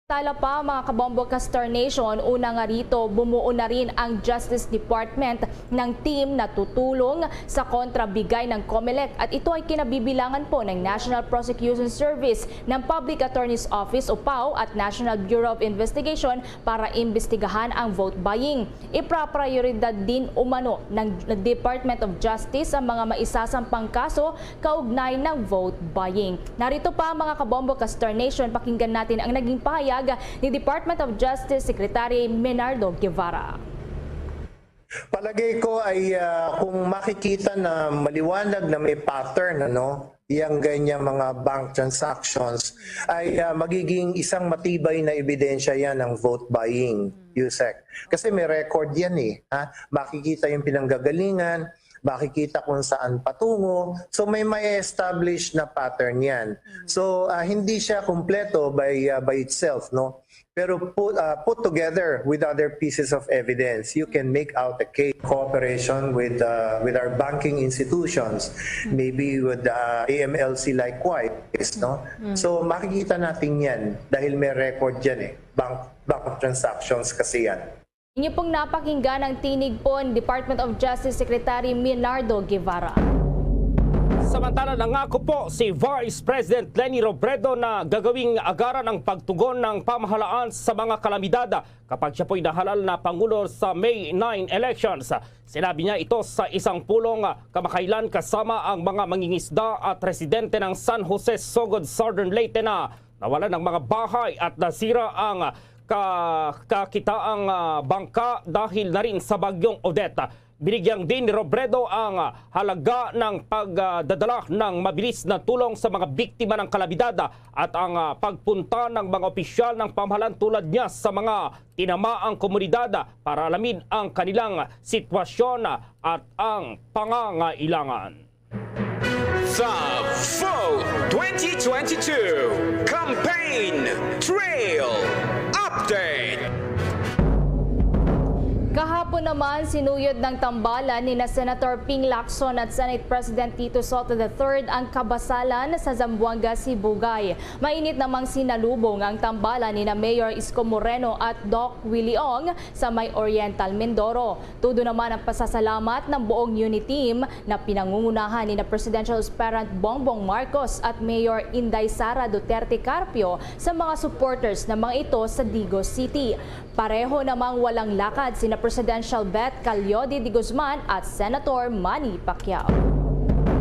Tala pa mga kabombo ka Star Nation, una nga rito bumuo na rin ang Justice Department ng team na tutulong sa kontrabigay ng COMELEC at ito ay kinabibilangan po ng National Prosecution Service, ng Public Attorney's Office o PAO at National Bureau of Investigation para imbestigahan ang vote buying. Ipraprioridad din umano ng Department of Justice ang mga maisasampang kaso kaugnay ng vote buying. Narito pa mga kabombo ka Star Nation, pakinggan natin ang naging pahayag ni Department of Justice Secretary Minardo Guevara. Palagay ko ay kung makikita na maliwanag na may pattern, yung ganyang mga bank transactions, ay magiging isang matibay na ebidensya yan ng vote buying, USEC. Kasi may record yan makikita yung pinanggagalingan, makikita kung saan patungo. So may establish na pattern yan. So hindi siya kumpleto by itself, Pero put together with other pieces of evidence, you can make out a case. Cooperation with our banking institutions, maybe with AMLC likewise, no? So makikita natin yan dahil may record yan bank transactions kasi yan. Inyo pong napakinggan ang tinig po ng Department of Justice Secretary Leonardo Guevara. Samantala nangako po si Vice President Leni Robredo na gagawing agaran ang pagtugon ng pamahalaan sa mga kalamidad kapag siya po'y nahalal na Pangulo sa May 9 elections. Sinabi niya ito sa isang pulong kamakailan kasama ang mga mangingisda at residente ng San Jose, Sogod, Southern Leyte na nawalan ng mga bahay at nasira ang kakitaang bangka dahil na rin sa bagyong Odette. Binigyan din ni Robredo ang halaga ng pagdadala ng mabilis na tulong sa mga biktima ng kalamidad at ang pagpunta ng mga opisyal ng pamahalaan tulad niya sa mga tinamaang komunidad para alamin ang kanilang sitwasyon at ang pangangailangan. The Vote 2022 Campaign Trail Update. Kahapon naman, sinuyod ng tambalan ni Senator Ping Lacson at Senate President Tito Soto III ang kabasalan sa Zamboanga, Sibugay. Mainit namang sinalubong ang tambalan ni Mayor Isko Moreno at Doc Willie Ong sa May Oriental, Mindoro. Tudo naman ang pasasalamat ng buong unit team na pinangungunahan ni Presidential Aspirant Bongbong Marcos at Mayor Inday Sara Duterte Carpio sa mga supporters ng mga ito sa Digos City. Pareho namang walang lakad sina Presidential Bet Calyodi de Guzman at Senator Manny Pacquiao.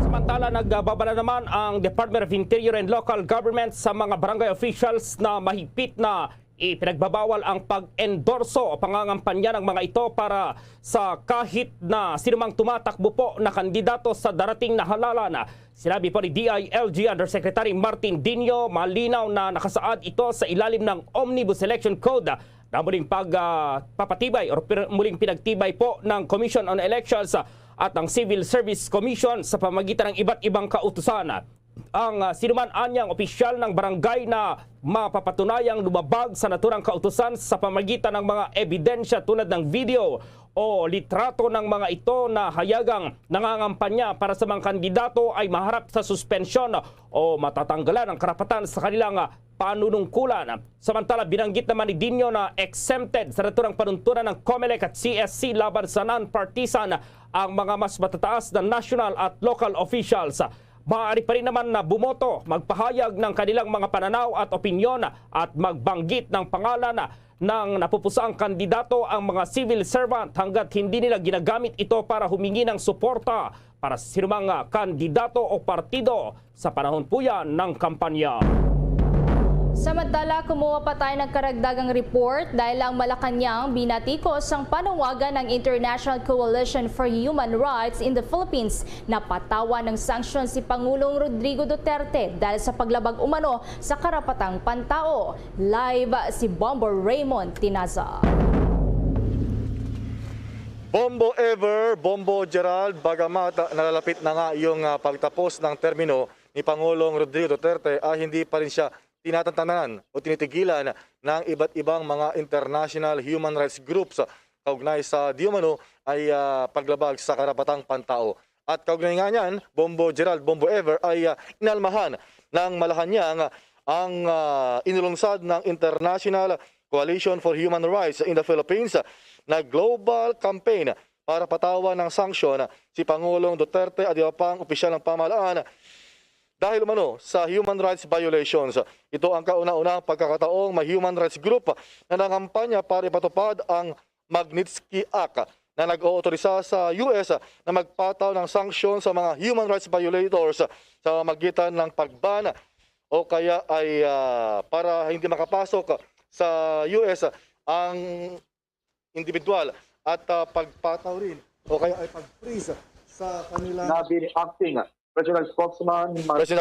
Samantala, nagbabala naman ang Department of Interior and Local Government sa mga barangay officials na mahigpit na ipinagbabawal ang pag-endorso o pangangampanya ng mga ito para sa kahit na sinumang tumatakbo po na kandidato sa darating na halalan. Sinabi po ni DILG Undersecretary Martin Dino malinaw na nakasaad ito sa ilalim ng Omnibus Election Code na muling pagpapatibay o muling pinagtibay po ng Commission on Elections at ang Civil Service Commission sa pamagitan ng iba't ibang kautusan. Ang sinuman anyang opisyal ng barangay na mapapatunayang lumabag sa naturang kautusan sa pamagitan ng mga ebidensya tulad ng video o litrato ng mga ito na hayagang nangangampanya para sa mga kandidato ay maharap sa suspensyon o matatanggalan ang karapatan sa kanilang panunungkulan. Samantala, binanggit naman ni Dino na exempted sa naturang panuntunan ng COMELEC at CSC laban sa non-partisan ang mga mas matataas na national at local officials. Maaari pa rin naman na bumoto, magpahayag ng kanilang mga pananaw at opinyon at magbanggit ng pangalan ng napupusaang kandidato ang mga civil servant hanggat hindi nila ginagamit ito para humingi ng suporta para sa sinumang kandidato o partido sa panahon po yan ng kampanya. Samantala, kumuha pa tayo ng karagdagang report dahil ang Malacanang binatikos ang panawagan ng International Coalition for Human Rights in the Philippines na patawan ng sanksyon si Pangulong Rodrigo Duterte dahil sa paglabag umano sa karapatang pantao. Live si Bombo Raymond Tinaza. Bombo Ever, Bombo Gerald, bagamat nalalapit na nga yung pagtapos ng termino ni Pangulong Rodrigo Duterte ay hindi pa rin siya tinatantanan o tinitigilan ng iba't ibang mga international human rights groups kaugnay sa di umano ay paglabag sa karapatang pantao. At kaugnay nga niyan, Bombo Gerald, Bombo Ever ay inalmahan ng Malacanang ang inulungsad ng International Coalition for Human Rights in the Philippines na global campaign para patawan ng sanksyon si Pangulong Duterte at iba pang opisyal ng pamahalaan dahil umano sa human rights violations. Ito ang kauna-unang pagkakataong may human rights group na nangampanya para ipatupad ang Magnitsky Act na nag-ootorisa sa US na magpataw ng sanksyon sa mga human rights violators sa magitan ng pagban o kaya ay para hindi makapasok sa US ang individual at pagpataw rin o kaya ay pag-freeze sa kanilang acting. Regional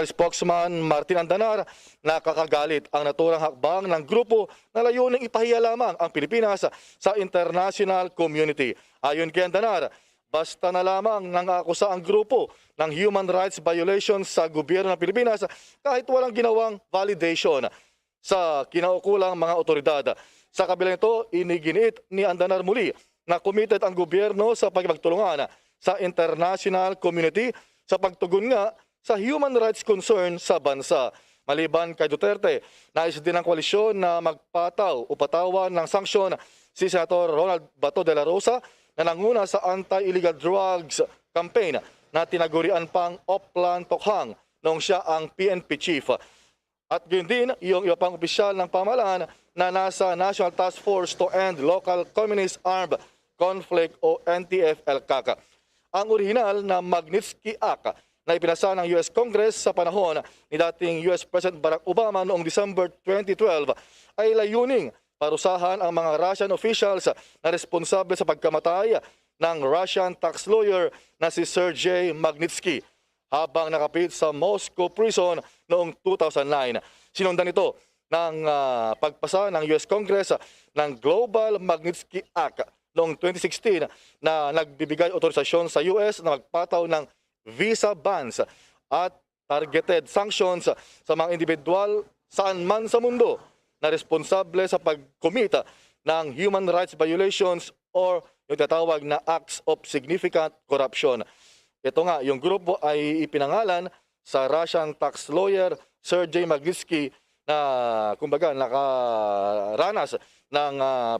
Spokesman Martin Andanar nakakagalit ang naturang hakbang ng grupo na layuning ipahiya lamang ang Pilipinas sa international community. Ayon kay Andanar, basta na lamang nangakusa ang grupo ng human rights violations sa gobyerno ng Pilipinas kahit walang ginawang validation. sa kinaukulang mga otoridad. Sa kabila nito, iniginiit ni Andanar muli na committed ang gobyerno sa pagpagtulungan sa international community sa pagtugon nga sa human rights concern sa bansa. Maliban kay Duterte, nais din ng koalisyon na magpataw o patawan ng sanksyon si Senator Ronald Bato de la Rosa na nanguna sa anti-illegal drugs campaign na tinagurian pang Oplan Tokhang noong siya ang PNP chief. At gayon din yung iba pang opisyal ng pamahalaan na nasa National Task Force to End Local Communist Armed Conflict o NTF-ELCAC. Ang orihinal na Magnitsky Act na ipinasa ng US Congress sa panahon ni dating US President Barack Obama noong December 2012 ay layuning parusahan ang mga Russian officials na responsable sa pagkamatay ng Russian tax lawyer na si Sergei Magnitsky habang nakapit sa Moscow prison noong 2009. Sinundan ito ng pagpasa ng US Congress ng Global Magnitsky Act noong 2016 na nagbibigay otorisasyon sa US na magpataw ng visa bans at targeted sanctions sa mga individual saan man sa mundo na responsable sa pagkomita ng human rights violations or yung tatawag na acts of significant corruption. Ito nga, yung grupo ay ipinangalan sa Russian tax lawyer Sergei Magnitsky na kumbaga nakaranas ng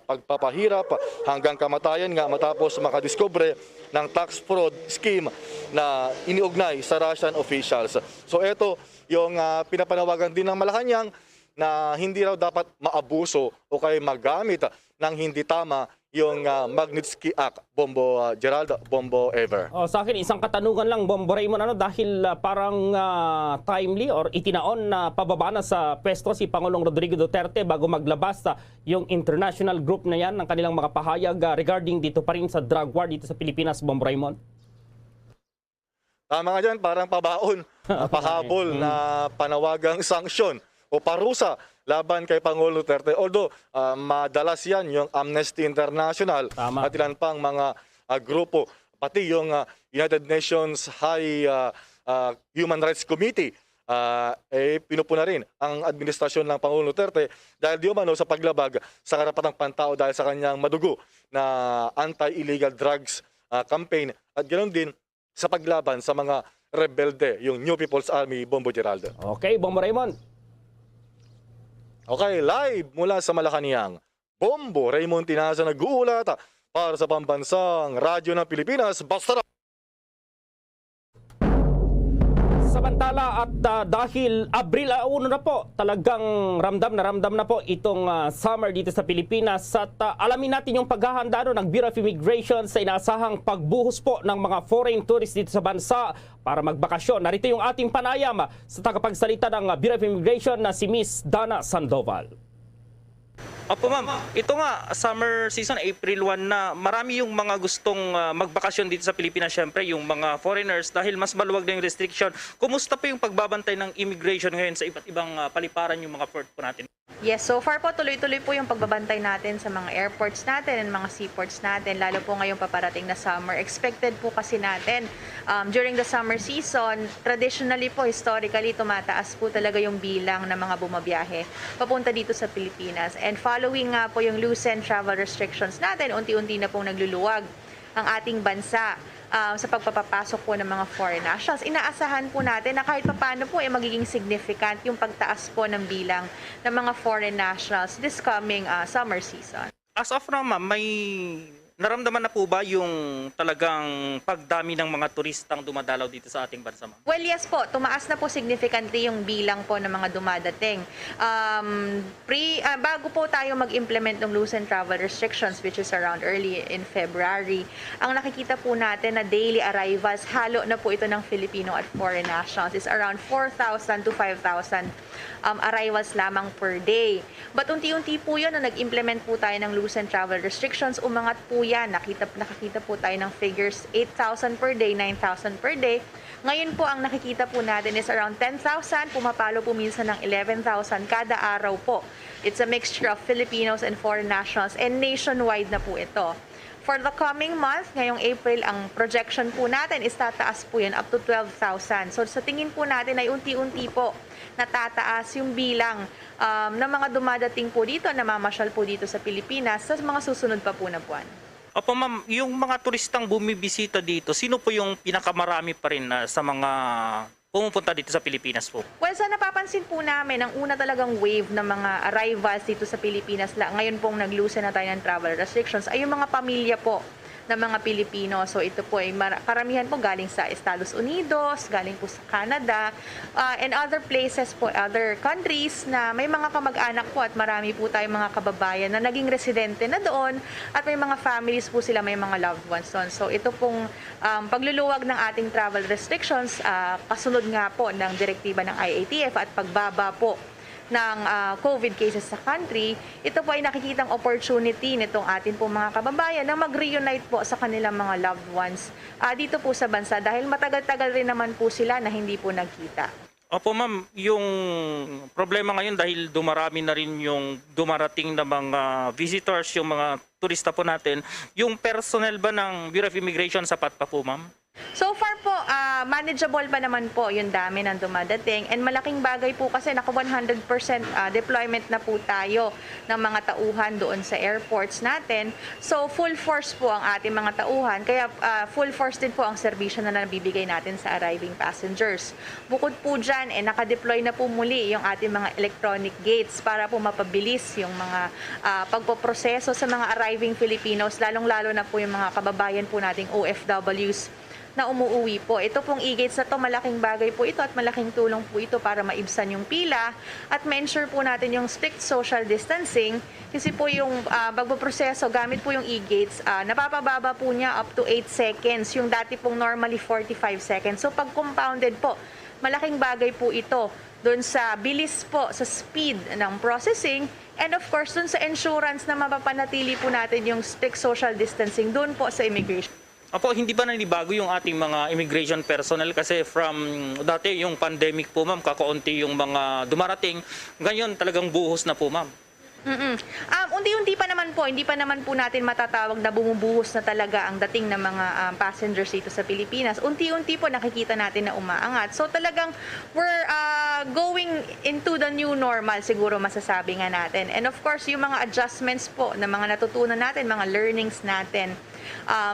pagpapahirap hanggang kamatayan nga matapos makadiskubre ng tax fraud scheme na iniugnay sa Russian officials. So ito yung pinapanawagan din ng Malacanang na hindi raw dapat maabuso o kaya magamit ng hindi tama yung Magnitsky Act, Bombo Gerald, Bombo Ever. Sa akin, isang katanungan lang, Bombo Raymond, dahil parang timely or itinaon na pababa na sa pwesto si Pangulong Rodrigo Duterte bago maglabas yung international group na yan ng kanilang mga pahayag regarding dito pa rin sa drug war dito sa Pilipinas, Bombo Raymond? Tama nga dyan, parang pabaon, pahabol na panawagang sanksyon o parusa laban kay Pangulong Duterte. Although madalas yan yung Amnesty International at ilan pang mga grupo, pati yung United Nations High Human Rights Committee, pinupuna rin ang administrasyon ng Pangulong Duterte dahil di umano sa paglabag sa karapatang pantao dahil sa kanyang madugo na anti-illegal drugs campaign at ganoon din sa paglaban sa mga rebelde, yung New People's Army, Bombo Geraldo. Okay, Bombo Raymond. Okay, live mula sa Malacanang, Bombo Raymond Tinaza nag-uulat para sa Pambansang Radyo ng Pilipinas. Basta Samantala at dahil Abril 1 na po, talagang ramdam na po itong summer dito sa Pilipinas at alamin natin yung paghahanda ng Bureau of Immigration sa inaasahang pagbuhos po ng mga foreign tourists dito sa bansa para magbakasyon. Narito yung ating panayam sa tagapagsalita ng Bureau of Immigration na si Miss Dana Sandoval. Opo ma'am, ito nga summer season, April 1 na, marami yung mga gustong magbakasyon dito sa Pilipinas, syempre yung mga foreigners dahil mas maluwag na yung restriction. Kumusta po yung pagbabantay ng immigration ngayon sa iba't ibang paliparan yung mga port po natin? Yes, so far po tuloy-tuloy po yung pagbabantay natin sa mga airports natin and mga seaports natin, lalo po ngayong paparating na summer. Expected po kasi natin during the summer season, traditionally po, historically, tumataas po talaga yung bilang ng mga bumabiyahe papunta dito sa Pilipinas. And following nga po yung loosened travel restrictions natin, unti-unti na pong nagluluwag ang ating bansa sa pagpapapasok po ng mga foreign nationals. Inaasahan po natin na kahit paano po magiging significant yung pagtaas po ng bilang ng mga foreign nationals this coming summer season. As of now ma'am, may naramdaman na po ba yung talagang pagdami ng mga turistang dumadalaw dito sa ating bansa ma'am? Well, yes po. Tumaas na po significantly yung bilang po ng mga dumadating. Bago po tayo mag-implement ng loosened travel restrictions, which is around early in February, ang nakikita po natin na daily arrivals, halo na po ito ng Filipino at foreign nationals, is around 4,000 to 5,000 arrivals lamang per day. But unti-unti po yun, na nag-implement po tayo ng loosened travel restrictions, umangat po yan. Nakakita po tayo ng figures 8,000 per day, 9,000 per day. Ngayon po ang nakikita po natin is around 10,000, pumapalo po minsan ng 11,000 kada araw po. It's a mixture of Filipinos and foreign nationals and nationwide na po ito. For the coming month, ngayong April, ang projection po natin is tataas po yan up to 12,000. So sa tingin po natin ay unti-unti po natataas yung bilang ng mga dumadating po dito, namamasyal po dito sa Pilipinas sa mga susunod pa po na buwan. Opo ma'am, yung mga turistang bumibisita dito, sino po yung pinakamarami pa rin sa mga pumupunta dito sa Pilipinas po? Well, sa napapansin po namin, ang una talagang wave ng mga arrivals dito sa Pilipinas, ngayon pong nag-loosen na tayo ng travel restrictions, ay yung mga pamilya po ng mga Pilipino. So ito po ay karamihan po galing sa Estados Unidos, galing po sa Canada, and other places po, other countries na may mga kamag-anak po at marami po tayong mga kababayan na naging residente na doon at may mga families po sila, may mga loved ones doon. So ito pong pagluluwag ng ating travel restrictions, kasunod nga po ng direktiba ng IATF at pagbaba po ng COVID cases sa country, ito po ay nakikitang opportunity nitong atin po mga kababayan na mag-reunite po sa kanilang mga loved ones dito po sa bansa dahil matagal-tagal rin naman po sila na hindi po nagkita. Opo ma'am, yung problema ngayon dahil dumarami na rin yung dumarating na mga visitors, yung mga turista po natin, yung personnel ba ng Bureau of Immigration sapat pa po ma'am? So far po, manageable pa naman po yung dami ng dumadating and malaking bagay po kasi naka 100% deployment na po tayo ng mga tauhan doon sa airports natin. So full force po ang ating mga tauhan kaya full force din po ang serbisyo na nabibigay natin sa arriving passengers. Bukod po dyan, naka-deploy na po muli yung ating mga electronic gates para po mapabilis yung mga pagpoproseso sa mga arriving Filipinos, lalong-lalo na po yung mga kababayan po nating OFWs na umuuwi po. Ito pong e-gates na to, malaking bagay po ito at malaking tulong po ito para maibsan yung pila at ma-ensure po natin yung strict social distancing kasi po yung pagpoproseso gamit po yung e-gates, napapababa po niya up to 8 seconds, yung dati pong normally 45 seconds. So pag compounded po, malaking bagay po ito doon sa bilis po, sa speed ng processing and of course doon sa insurance na mapapanatili po natin yung strict social distancing doon po sa immigration. Opo, hindi ba nanibago yung ating mga immigration personnel kasi from dati yung pandemic po ma'am, kakaunti yung mga dumarating, ngayon talagang buhos na po ma'am. Unti-unti pa naman po, hindi pa naman po natin matatawag na bumubuhos na talaga ang dating ng mga passengers dito sa Pilipinas. Unti-unti po nakikita natin na umaangat. So talagang we're going into the new normal siguro masasabi nga natin. And of course, yung mga adjustments po na mga natutunan natin, mga learnings natin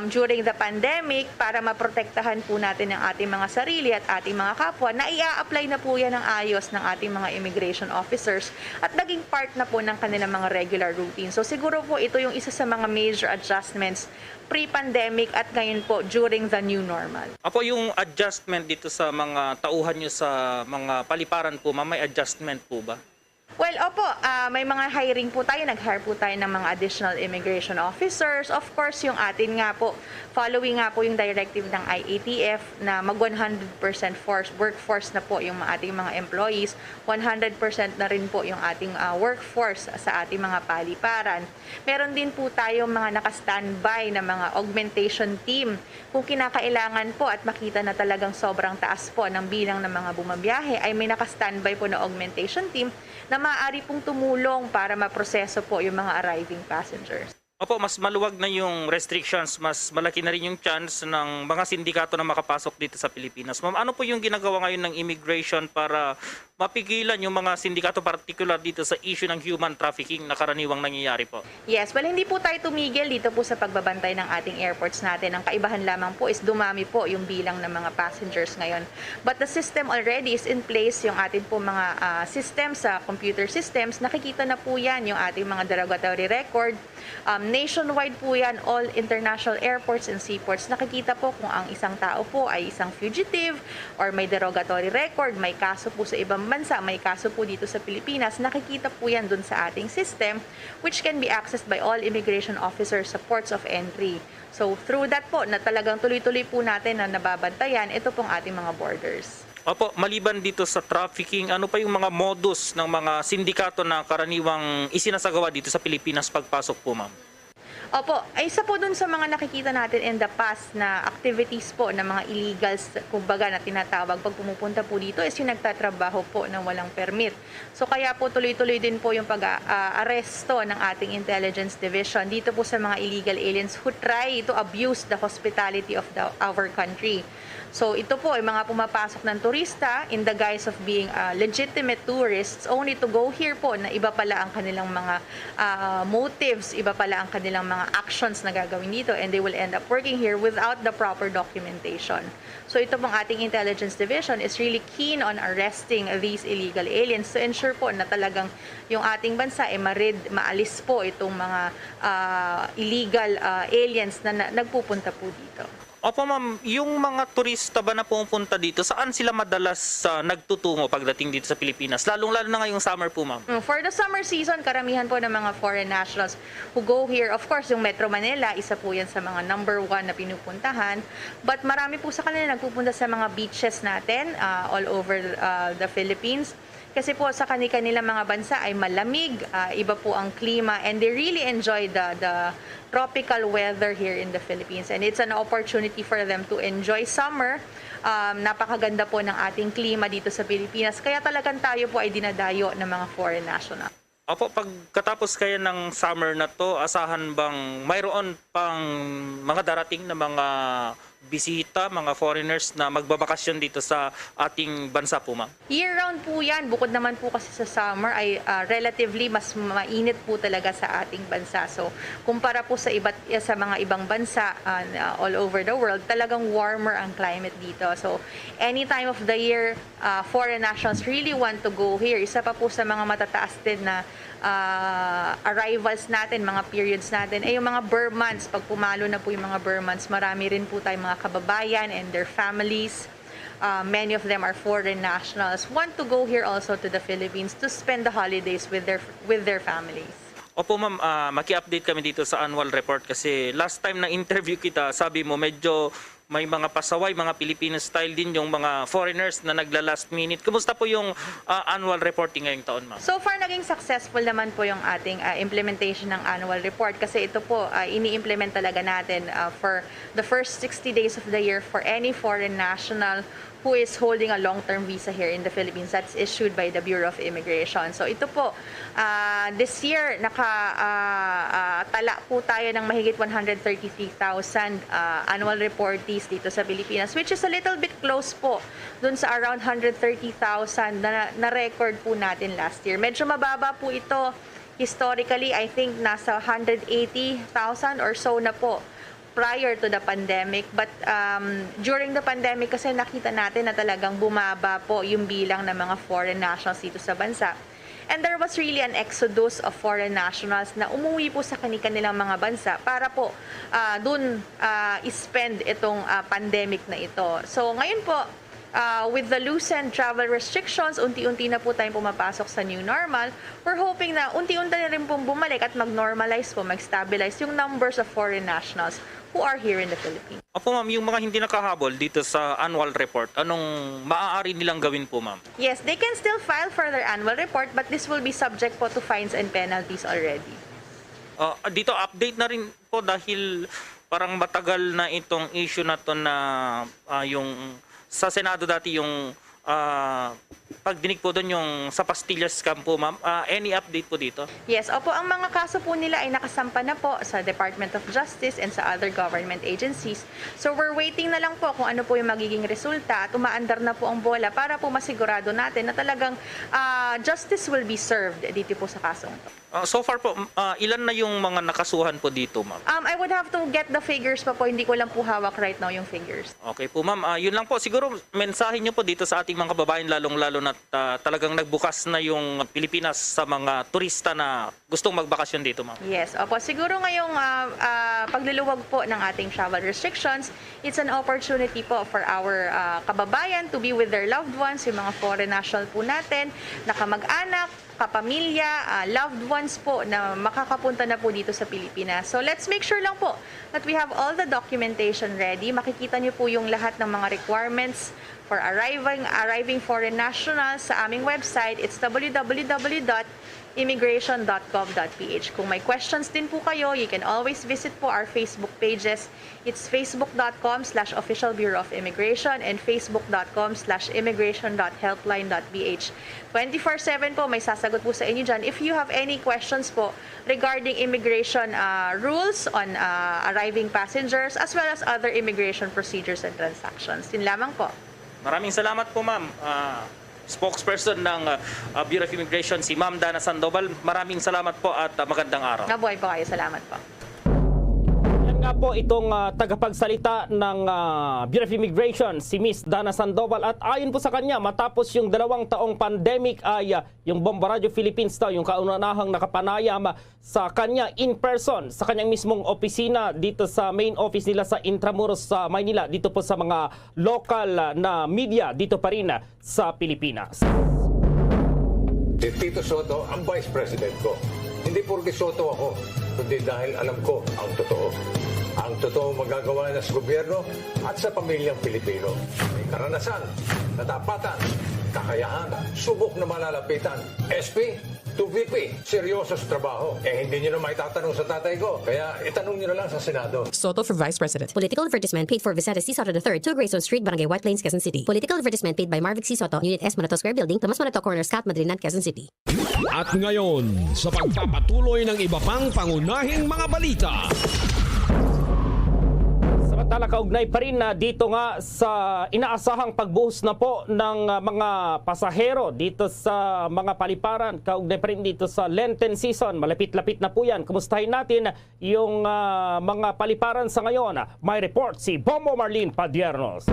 during the pandemic para maprotektahan po natin ang ating mga sarili at ating mga kapwa, na ia-apply na po yan ng ayos ng ating mga immigration officers at naging part na po ng kanilang mga regular routine. So siguro po ito yung isa sa mga major adjustments pre-pandemic at ngayon po during the new normal. Apo, yung adjustment dito sa mga tauhan nyo sa mga paliparan po ma'am, may adjustment po ba? Well, opo, may mga hiring po tayo, nag-hire po tayo ng mga additional immigration officers. Of course, yung atin nga po, following nga po yung directive ng IATF na mag 100% workforce na po yung ating mga employees, 100% na rin po yung ating workforce sa ating mga paliparan. Meron din po tayo mga naka-standby na mga augmentation team. Kung kinakailangan po at makita na talagang sobrang taas po ng bilang ng mga bumabiyahe, ay may naka-standby po na augmentation team na maaari pong tumulong para maproseso po yung mga arriving passengers. Opo, mas maluwag na yung restrictions, mas malaki na rin yung chance ng mga sindikato na makapasok dito sa Pilipinas. Ma'am, ano po yung ginagawa ngayon ng immigration para mapigilan yung mga sindikato particular dito sa issue ng human trafficking na karaniwang nangyayari po? Yes, well hindi po tayo tumigil dito po sa pagbabantay ng ating airports natin. Ang kaibahan lamang po is dumami po yung bilang ng mga passengers ngayon. But the system already is in place, yung ating po mga systems sa computer systems. Nakikita na po yan yung ating mga derogatory record. Nationwide po yan, all international airports and seaports. Nakikita po kung ang isang tao po ay isang fugitive or may derogatory record, may kaso po sa ibang bansa, may kaso po dito sa Pilipinas. Nakikita po yan dun sa ating system which can be accessed by all immigration officers sa ports of entry. So through that po, na talagang tuloy-tuloy po natin na nababantayan, ito pong ating mga borders. Opo, maliban dito sa trafficking, ano pa yung mga modus ng mga sindikato na karaniwang isinasagawa dito sa Pilipinas pagpasok po, ma'am? Opo, ay isa po dun sa mga nakikita natin in the past na activities po ng mga illegals, kumbaga na tinatawag pag pumupunta po dito is yung nagtatrabaho po ng walang permit. So kaya po tuloy-tuloy din po yung pag-aresto ng ating intelligence division dito po sa mga illegal aliens who try to abuse the hospitality of our country. So ito po ay mga pumapasok ng turista in the guise of being legitimate tourists only to go here po na iba pala ang kanilang mga motives, iba pala ang kanilang mga actions na gagawin dito, and they will end up working here without the proper documentation. So ito pong ating intelligence division is really keen on arresting these illegal aliens to ensure po na talagang yung ating bansa ay maalis po itong mga illegal aliens na nagpupunta po dito. Opo ma'am, yung mga turista ba na pumupunta dito, saan sila madalas nagtutungo pagdating dito sa Pilipinas? Lalong-lalo na ngayong summer po ma'am. For the summer season, karamihan po ng mga foreign nationals who go here. Of course, yung Metro Manila, isa po yan sa mga #1 na pinupuntahan. But marami po sa kanila nagpupunta sa mga beaches natin all over the Philippines. Kasi po sa kanilang mga bansa ay malamig, iba po ang klima, and they really enjoy the tropical weather here in the Philippines. And it's an opportunity for them to enjoy summer. Napakaganda po ng ating klima dito sa Pilipinas. Kaya talagang tayo po ay dinadayo ng mga foreign national. Opo, pagkatapos kaya ng summer na to, asahan bang mayroon pang mga darating na mga bisita, mga foreigners na magbabakasyon dito sa ating bansa po, ma'am? Year-round po yan. Bukod naman po kasi sa summer ay relatively mas mainit po talaga sa ating bansa. So, kumpara po sa mga ibang bansa all over the world, talagang warmer ang climate dito. So, any time of the year, foreign nationals really want to go here. Isa pa po sa mga matataas din na arrivals natin, mga periods natin, ay yung mga Burr months. Pag pumalo na po yung mga Burr months, marami rin po tayong mga kababayan and their families. Many of them are foreign nationals, want to go here also to the Philippines to spend the holidays with their families. Opo ma'am, maki-update kami dito sa annual report kasi last time na interview kita, sabi mo medyo may mga pasaway, mga Filipino style din yung mga foreigners na nagla-last minute. Kumusta po yung annual reporting ngayong taon, ma'am? So far, naging successful naman po yung ating implementation ng annual report kasi ito po, ini-implement talaga natin for the first 60 days of the year for any foreign national who is holding a long-term visa here in the Philippines. That's issued by the Bureau of Immigration. So ito po, this year, nakatala po tayo ng mahigit 133,000 annual reportees dito sa Pilipinas, which is a little bit close po dun sa around 130,000 na record po natin last year. Medyo mababa po ito. Historically, I think nasa 180,000 or so na po prior to the pandemic, but during the pandemic kasi nakita natin na talagang bumaba po yung bilang ng mga foreign nationals dito sa bansa. And there was really an exodus of foreign nationals na umuwi po sa kanilang mga bansa para po dun spend itong pandemic na ito. So ngayon po, with the loosened travel restrictions, unti-unti na po tayong pumapasok sa new normal. We're hoping na unti-unti na rin pong bumalik at mag-normalize po, mag-stabilize yung numbers of foreign nationals who are here in the Philippines. Opo ma'am, yung mga hindi nakahabol dito sa annual report, anong maaari nilang gawin po, ma'am? Yes, they can still file for their annual report, but this will be subject po to fines and penalties already. Dito update na rin po dahil parang matagal na itong issue na to na yung sa Senado dati yung pagdinig po doon yung sa pastillas scam po, ma'am. Any update po dito? Yes, opo, ang mga kaso po nila ay nakasampa na po sa Department of Justice and sa other government agencies. So we're waiting na lang po kung ano po yung magiging resulta at umaandar na po ang bola para po masigurado natin na talagang justice will be served dito po sa kasong to. So far po, ilan na yung mga nakasuhan po dito, ma'am? I would have to get the figures pa po. Hindi ko lang po hawak right now yung figures. Okay po, ma'am. Yun lang po. Siguro mensahe nyo po dito sa ating mga kababayan, lalong-lalo na talagang nagbukas na yung Pilipinas sa mga turista na gustong magbakasyon dito, ma'am. Yes, opo. Siguro ngayong pagluluwag po ng ating travel restrictions, it's an opportunity po for our kababayan to be with their loved ones, yung mga foreign national po natin, nakamag-anak, kapamilya, loved ones po na makakapunta na po dito sa Pilipinas. So let's make sure lang po that we have all the documentation ready. Makikita niyo po yung lahat ng mga requirements for arriving foreign nationals sa aming website. It's www.philippines.gov.ph. immigration.gov.ph. Kung may questions din po kayo, you can always visit po our Facebook pages. It's facebook.com/Official Bureau of Immigration and facebook.com/immigration.helpline.ph. 24/7 po may sasagot po sa inyo dyan. If you have any questions po regarding immigration rules on arriving passengers as well as other immigration procedures and transactions. Yun lamang po. Maraming salamat po, ma'am. Spokesperson ng Bureau of Immigration, si Ma'am Dana Sandoval. Maraming salamat po at magandang araw. Nabuhay po kayo. Salamat po. Yan nga po itong tagapagsalita ng Bureau of Immigration, si Miss Dana Sandoval. At ayon po sa kanya, matapos yung 2 taong pandemic ay yung Bombo Radio Philippines daw, yung kauna-unahang nakapanayam sa kanya in person, sa kanyang mismong opisina dito sa main office nila sa Intramuros sa Maynila, dito po sa mga local na media dito pa rin sa Pilipinas. Si Tito Soto ang Vice President ko. Hindi porque Soto ako, kundi dahil alam ko ang totoo. Ang totoo magagawa na sa gobyerno at sa pamilyang Pilipino. May karanasan, katapatan, kakayahan, subok na malalapitan. SP to VP, seryoso sa trabaho. Hindi nyo na maitatanong sa tatay ko, kaya itanong nyo na lang sa Senado. Soto for Vice President. Political advertisement paid for Vicente C. Soto III, 2 Grayson Street, Barangay White Plains, Quezon City. Political advertisement paid by Marvic C. Soto, Unit S. Manato Square Building, Tomas Manato Corner, Scout, Madrinan, Quezon City. At ngayon, sa pagpapatuloy ng iba pang pangunahing mga balita. Samantala, kaugnay pa rin na dito nga sa inaasahang pagbuhos na po ng mga pasahero dito sa mga paliparan. Kaugnay pa rin dito sa Lenten season. Malapit-lapit na po yan. Kumustahin natin yung mga paliparan sa ngayon. May report si Bombo Marlene Padiernos.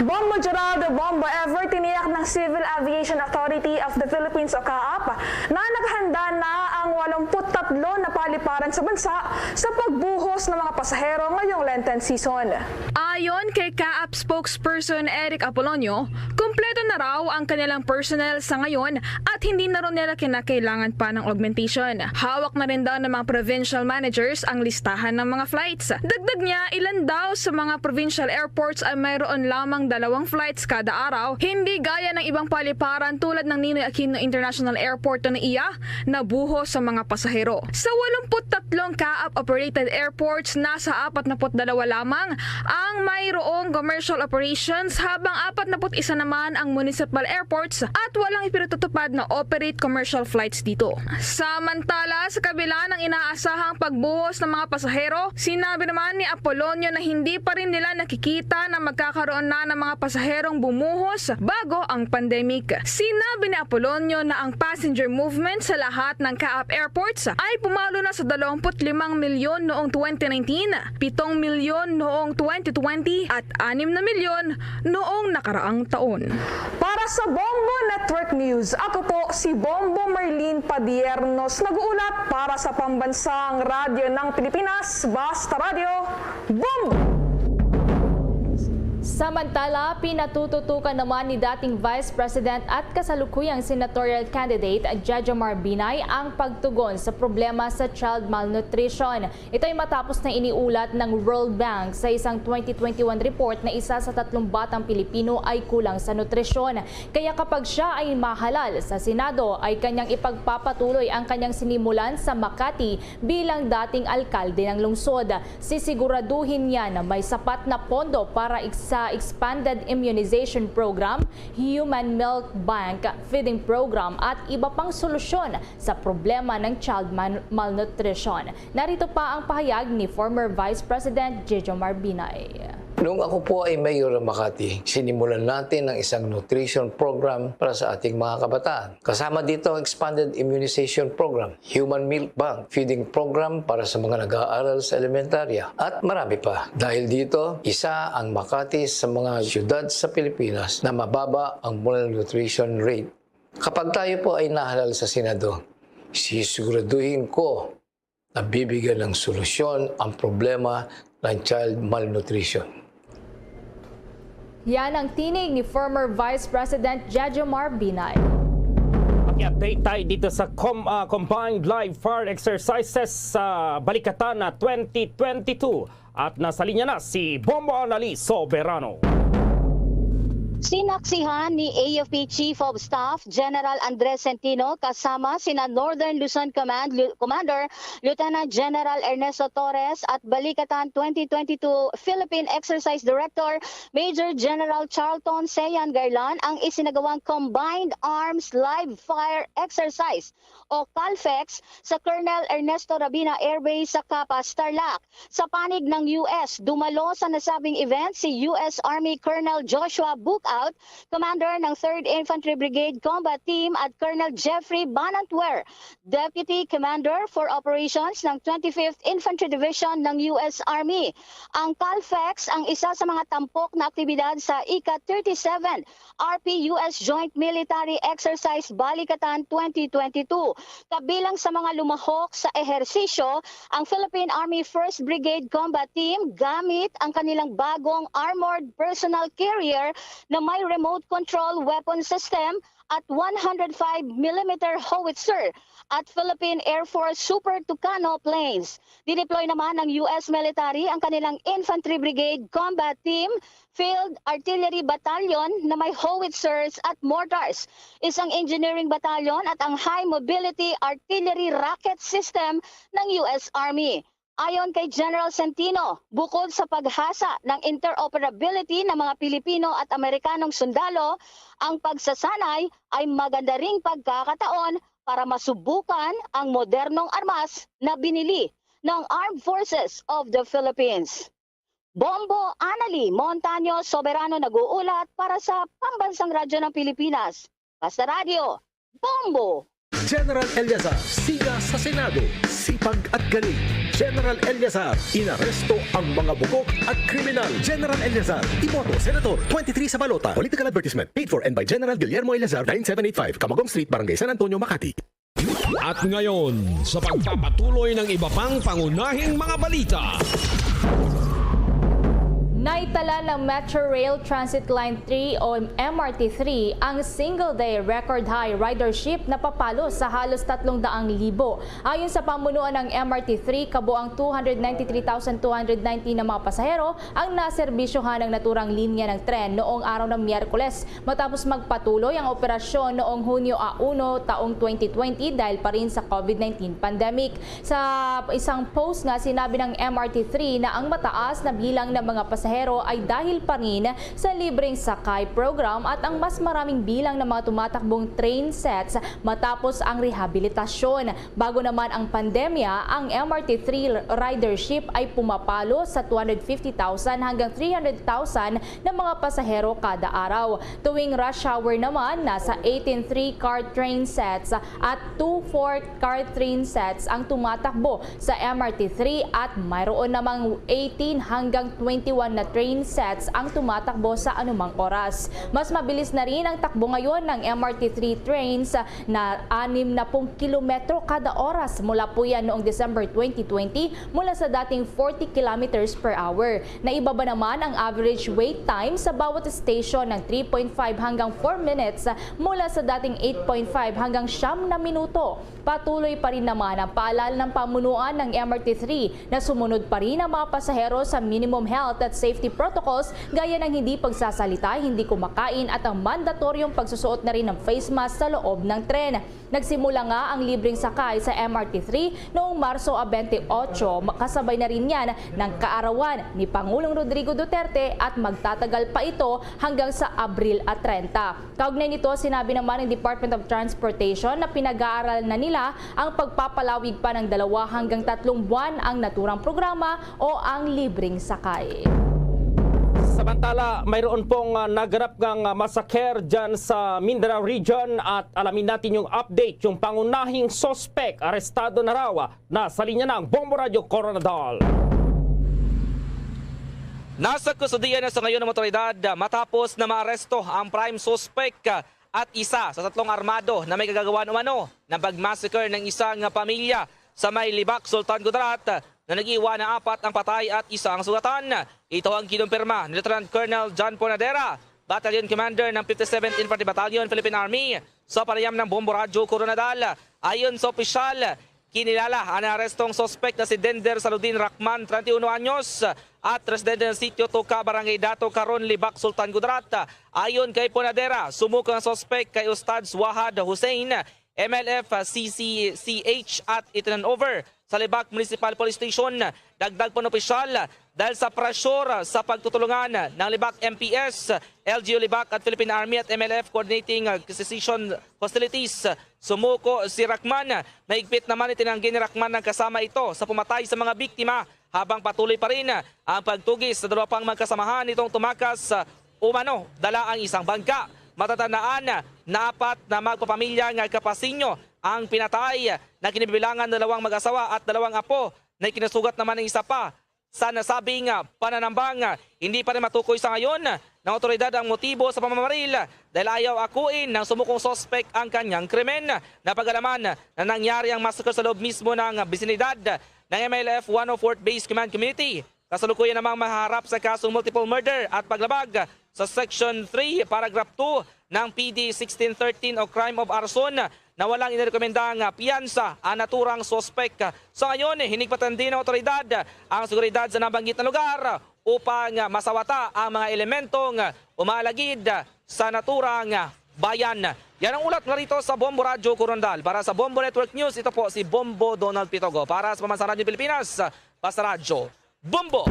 Bombo Geraldo Bombo Ever tiniyak ng Civil Aviation Authority of the Philippines o CAAP na naghanda na ang 83 na paliparan sa bansa sa pagbuhos ng mga pasahero ngayong Lenten season. Ayon kay CAAP spokesperson Eric Apolonio, kumpleto na raw ang kanilang personnel sa ngayon at hindi na rin nila kinakailangan pa ng augmentation. Hawak na rin daw ng mga provincial managers ang listahan ng mga flights. Dagdag niya, ilan daw sa mga provincial airports ay mayroon lamang 2 flights kada araw, hindi gaya ng ibang paliparan tulad ng Ninoy Aquino International Airport o NAIA na buhos sa mga pasahero. Sa 83 CAAP-operated airports, nasa 42 lamang ang mayroong commercial operations habang 41 naman ang municipal airports at walang ipinatutupad na operate commercial flights dito. Samantala, sa kabila ng inaasahang pagbuhos ng mga pasahero, sinabi naman ni Apolonio na hindi pa rin nila nakikita na magkakaroon na ng mga pasaherong bumuhos bago ang pandemic. Sinabi ni Apolonio na ang passenger movement sa lahat ng CAAP airports ay pumalo na sa 25 milyon noong 2019, 7 milyon noong 2020 at 6 na milyon noong nakaraang taon. Para sa Bombo Network News, ako po si Bombo Marlene Padiernos, nag-uulat para sa Pambansang Radyo ng Pilipinas, Basta Radio, Bombo! Samantala, pinatututukan naman ni dating Vice President at kasalukuyang senatorial candidate Jejomar Binay ang pagtugon sa problema sa child malnutrition. Ito ay matapos na iniulat ng World Bank sa isang 2021 report na 1 sa 3 batang Pilipino ay kulang sa nutrisyon. Kaya kapag siya ay mahalal sa Senado, ay kanyang ipagpapatuloy ang kanyang sinimulan sa Makati bilang dating alkalde ng lungsod. Sisiguraduhin niya na may sapat na pondo para sa Expanded Immunization Program, Human Milk Bank Feeding Program at iba pang solusyon sa problema ng child malnutrition. Narito pa ang pahayag ni former Vice President Jejomar Binay. Noong ako po ay mayor ng Makati, sinimulan natin ang isang nutrition program para sa ating mga kabataan. Kasama dito ang Expanded Immunization Program, Human Milk Bank Feeding Program para sa mga nag-aaral sa elementarya, at marami pa. Dahil dito, isa ang Makati sa mga syudad sa Pilipinas na mababa ang malnutrition rate. Kapag tayo po ay nahalal sa Senado, sisiguraduhin ko na bibigyan ng solusyon ang problema ng child malnutrition. Yan ang tinig ni former Vice President Jejomar Binay. Paki-update tayo dito sa Combined Live Fire Exercises sa Balikatan na 2022. At nasa linya na si Bombo Annalise Soberano. Sinaksihan ni AFP Chief of Staff General Andres Centino kasama sina Northern Luzon Commander Lieutenant General Ernesto Torres at Balikatan 2022 Philippine Exercise Director Major General Charlton Seyan Garlan ang isinagawang Combined Arms Live Fire Exercise o CALFEX sa Colonel Ernesto Rabina Air Base sa Capas, Tarlac. Sa panig ng US, dumalo sa nasabing event si US Army Colonel Joshua Bookout, Commander ng 3rd Infantry Brigade Combat Team at Colonel Jeffrey Banantwer, Deputy Commander for Operations ng 25th Infantry Division ng US Army. Ang CALFEX ang isa sa mga tampok na aktibidad sa ICA-37 RP-US Joint Military Exercise Balikatan 2022. Kabilang sa mga lumahok sa ehersisyo, ang Philippine Army 1st Brigade Combat Team gamit ang kanilang bagong Armored Personnel Carrier na may remote control weapon system at 105mm howitzer at Philippine Air Force Super Tucano planes. Dineploy naman ng US military ang kanilang Infantry Brigade Combat Team, Field Artillery Battalion na may howitzers at mortars, isang engineering battalion at ang High Mobility Artillery Rocket System ng US Army. Ayon kay General Centino, bukod sa paghasa ng interoperability ng mga Pilipino at Amerikanong sundalo, ang pagsasanay ay maganda ring pagkakataon para masubukan ang modernong armas na binili ng Armed Forces of the Philippines. Bombo Anali Montaño Soberano nag-uulat para sa Pambansang Radyo ng Pilipinas. Basta Radio, Bombo! General Eliazar, siga sa Senado, sipag at galing. General Eliazar, inaresto ang mga bugok at kriminal. General Eliazar, iboto Senator 23 sa balota. Political advertisement paid for and by General Guillermo Eliazar, 9785 Camagong Street, Barangay San Antonio, Makati. At ngayon, sa pagpapatuloy ng iba pang pangunahing mga balita. Naitala ng Metro Rail Transit Line 3 o MRT3 ang single-day record high ridership na papalo sa halos 300,000. Ayon sa pamunuan ng MRT3, kabuang 293,290 na mga pasahero ang naserbisyohan ng naturang linya ng tren noong araw ng Miyerkules matapos magpatuloy ang operasyon noong Hunyo 1 taong 2020 dahil pa rin sa COVID-19 pandemic. Sa isang post nga, sinabi ng MRT3 na ang mataas na bilang ng mga pasahero ay dahil pa rin sa libreng sakay program at ang mas maraming bilang ng mga tumatakbong train sets matapos ang rehabilitasyon. Bago naman ang pandemya, ang MRT3 ridership ay pumapalo sa 250,000 hanggang 300,000 na mga pasahero kada araw. Tuwing rush hour naman, nasa 18 3-car train sets at 2 4-car train sets ang tumatakbo sa MRT3 at mayroon namang 18 hanggang 21 na train sets ang tumatakbo sa anumang oras. Mas mabilis na rin ang takbo ngayon ng MRT3 trains na 60 kilometro kada oras mula po yan noong December 2020 mula sa dating 40 kilometers per hour. Naibaba naman ang average wait time sa bawat station ng 3.5 hanggang 4 minutes mula sa dating 8.5 hanggang 9 na minuto. Patuloy pa rin naman ang paalala ng pamunuan ng MRT3 na sumunod pa rin ang mga pasahero sa minimum health at safety protocols gaya ng hindi pagsasalita, hindi kumakain at ang mandatoryong pagsusuot na rin ng face mask sa loob ng tren. Nagsimula nga ang libreng sakay sa MRT3 noong Marso 28, kasabay na rin yan ng kaarawan ni Pangulong Rodrigo Duterte at magtatagal pa ito hanggang sa Abril 30. Kaugnay nito, sinabi naman ng Department of Transportation na pinag-aaralan na nila ang pagpapalawig pa ng 2 hanggang 3 buwan ang naturang programa o ang libreng sakay. Samantala, mayroon pong naganap ng masaker dyan sa Mindanao region at alamin natin yung update. Yung pangunahing sospek, arestado na raw na sa linya ng Bombo Radio Coronadal. Nasa kustudiya na sa ngayon ng otoridad matapos na maaresto ang prime suspect at isa sa 3 armado na may kagagawa umano ng pagmassacre ng isang pamilya sa May Libak, Sultan Kudarat na nag-iwan na 4 ang patay at 1 ang sugatan. Ito ang kinumpirma ni Lieutenant Colonel John Ponadera, Battalion Commander ng 57th Infantry Battalion, Philippine Army, sa panayam ng Bombo Radio Coronadal. Ayon sa opisyal, Kinilala ang arestong sospek na si Dender Saludin Rahman, 31 anyos, at residente ng sitio Toka, Barangay Dato, Caron, Libak, Sultan Kudarat. Ayon kay Ponadera, sumukang sospek kay Ustads Wahad Hussein, MLF CCCH at itinan over sa Libak Municipal Police Station. Dagdag pa ng opisyal, dahil sa pressure sa pagtutulungan ng Libak MPS, LGU Libak at Philippine Army at MLF coordinating acquisition hostilities, sumuko si Rahman. Mahigpit naman itinanggi ni Rahman ng kasama ito sa pumatay sa mga biktima, habang patuloy pa rin ang pagtugis sa dalawa pang magkasamahan nitong tumakas umano dala ang isang bangka. Matatandaan na 4 na magpapamilyang kapasinyo ang pinatay na kinibilangan ng 2 mag-asawa at 2 apo, na ikinasugat naman ng isa pa sa nasabing pananambang. Hindi pa rin matukoy sa ngayon ng otoridad ang motibo sa pamamaril, dahil ayaw akuin ng sumukong sospek ang kanyang krimen. Napag-alaman na nangyari ang massacre sa loob mismo ng bisinidad ng MLF 104th Base Command Community. Kasalukuyan namang maharap sa kasong multiple murder at paglabag sa Section 3, Paragraph 2 ng PD 1613 o Crime of Arson, na walang inirekomendang piyansa ang naturang sospek. Sa ngayon, hinigpatan din ng otoridad ang seguridad sa nabanggit na lugar upang masawata ang mga elementong umalagid sa naturang bayan. Yan ang ulat na rito sa Bombo Radyo Corondal. Para sa Bombo Network News, ito po si Bombo Donald Pitogo. Para sa Pamansang Radyo Pilipinas, Basta Radyo Bombo!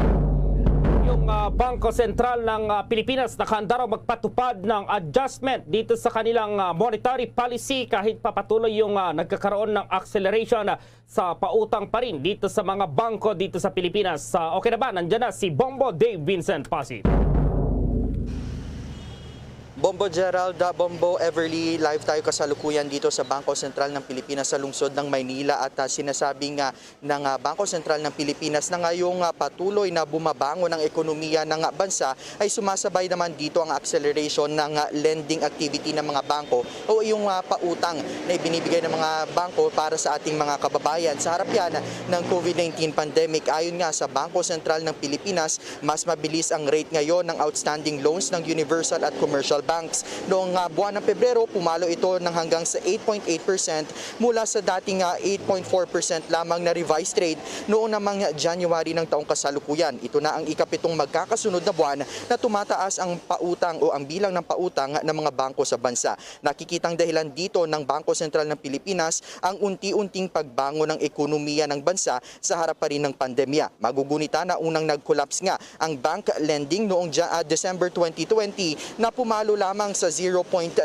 Yung Bangko Sentral ng Pilipinas nakahanda raw magpatupad ng adjustment dito sa kanilang monetary policy kahit papatuloy yung nagkakaroon ng acceleration sa pautang pa rin dito sa mga bangko dito sa Pilipinas. Okay na ba? Nandiyan na si Bombo Dave Vincent Pasig. Bombo Gerald, Bombo Everly, live tayo kasalukuyan dito sa Bangko Sentral ng Pilipinas sa lungsod ng Maynila, at sinasabing ng Bangko Sentral ng Pilipinas na ngayong patuloy na bumabangon ng ekonomiya ng bansa ay sumasabay naman dito ang acceleration ng lending activity ng mga bangko o yung pautang na ibinibigay ng mga bangko para sa ating mga kababayan. Sa harap yan ng COVID-19 pandemic, ayon nga sa Bangko Sentral ng Pilipinas, mas mabilis ang rate ngayon ng outstanding loans ng universal at commercial banks. Noong buwan ng Pebrero, pumalo ito ng hanggang sa 8.8% mula sa dating 8.4% lamang na revised rate noong namang January ng taong kasalukuyan. Ito na ang ikapitong magkakasunod na buwan na tumataas ang pautang o ang bilang ng pautang ng mga bangko sa bansa. Nakikitang dahilan dito ng Bangko Sentral ng Pilipinas ang unti-unting pagbangon ng ekonomiya ng bansa sa harap pa rin ng pandemya. Magugunita na unang nag-collapse nga ang bank lending noong December 2020 na pumalo lamang sa 0.7%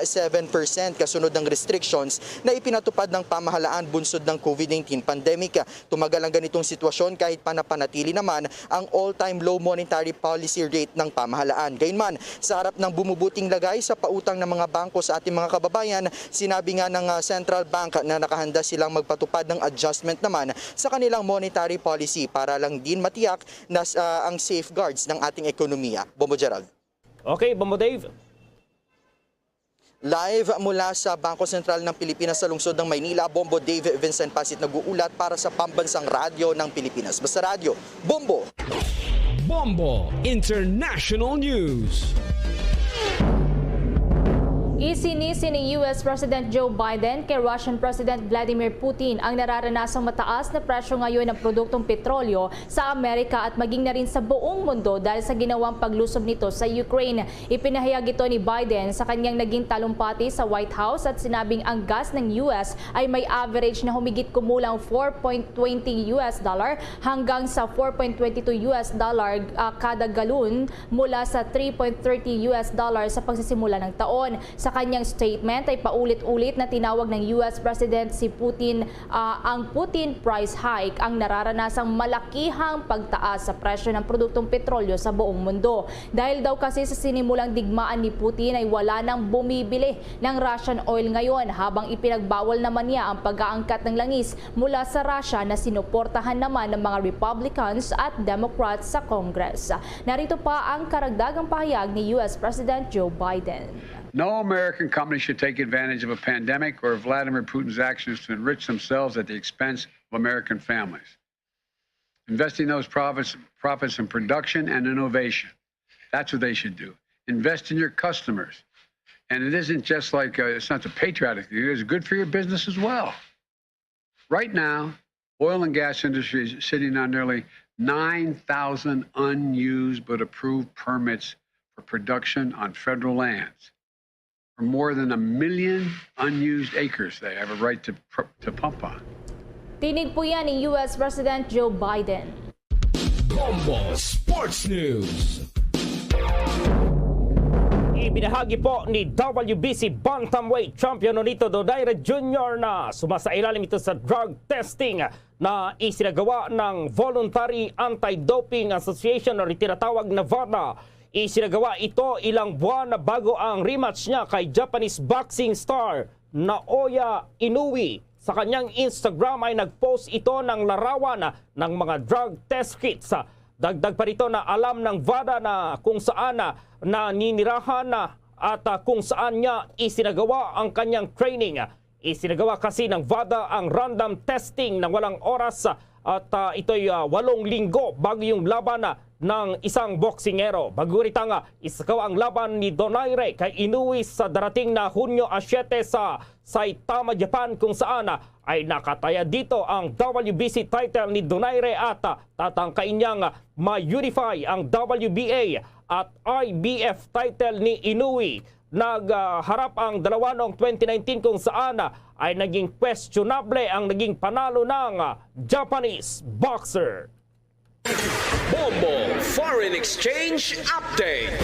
kasunod ng restrictions na ipinatupad ng pamahalaan bunsod ng COVID-19 pandemic. Tumagal ang ganitong sitwasyon kahit panapanatili naman ang all-time low monetary policy rate ng pamahalaan. Gayunman, sa harap ng bumubuting lagay sa pautang ng mga bangko sa ating mga kababayan, sinabi nga ng Central Bank na nakahanda silang magpatupad ng adjustment naman sa kanilang monetary policy para lang din matiyak na ang safeguards ng ating ekonomiya. Bombo Gerald. Okay, Bombo Dave. Live mula sa Bangko Sentral ng Pilipinas sa lungsod ng Maynila, Bombo Dave Vincent Pasit nag-uulat para sa Pambansang Radyo ng Pilipinas. Basta Radyo, Bombo! Bombo International News. Isinisi ni US President Joe Biden kay Russian President Vladimir Putin ang nararanasang mataas na presyo ngayon ng produktong petrolyo sa Amerika at maging na rin sa buong mundo dahil sa ginawang paglusob nito sa Ukraine. Ipinahayag ito ni Biden sa kanyang naging talumpati sa White House at sinabing ang gas ng US ay may average na humigit kumulang $4.20 hanggang sa $4.22 kada galon mula sa $3.30 sa pagsisimula ng taon. Sa kanyang statement ay paulit-ulit na tinawag ng US President si Putin ang Putin price hike ang nararanasang malakihang pagtaas sa presyo ng produktong petrolyo sa buong mundo. Dahil daw kasi sa sinimulang digmaan ni Putin ay wala nang bumibili ng Russian oil ngayon habang ipinagbawal naman niya ang pag-aangkat ng langis mula sa Russia na sinuportahan naman ng mga Republicans at Democrats sa Congress. Narito pa ang karagdagang pahayag ni US President Joe Biden. No American company should take advantage of a pandemic or Vladimir Putin's actions to enrich themselves at the expense of American families. Investing those profits in production and innovation. That's what they should do. Invest in your customers. And it isn't just like, it's not a patriotic thing, it's good for your business as well. Right now, Oil and gas industry is sitting on nearly 9,000 unused but approved permits for production on federal lands. For more than 1 million unused acres they have a right to pump on. Tinig po yan ni US President Joe Biden. Bombo Sports News. Ibinahagi po ni WBC Bantamweight Champion Nonito Donaire Jr. na sumasailalim ito sa drug testing na isinagawa ng Voluntary Anti-Doping Association o tinatawag na VADA. Isinagawa ito ilang buwan na bago ang rematch niya kay Japanese boxing star Naoya Inoue. Sa kanyang Instagram ay nagpost ito ng larawan ng mga drug test kits. Dagdag pa rito na alam ng VADA na kung saan naninirahan at kung saan niya isinagawa ang kanyang training. Isinagawa kasi ng VADA ang random testing ng walang oras at ito'y 8 linggo bago yung laban ng isang boksingero. Baguritang isagawa ang laban ni Donaire kay Inoue sa darating na Hunyo 7 sa Saitama, Japan, kung saan ay nakataya dito ang WBC title ni Donaire at tatangkain niyang ma-unify ang WBA at IBF title ni Inoue. Nagharap ang dalawa noong 2019 kung saan ay naging questionable ang naging panalo ng Japanese boxer. Bombo Foreign Exchange Update.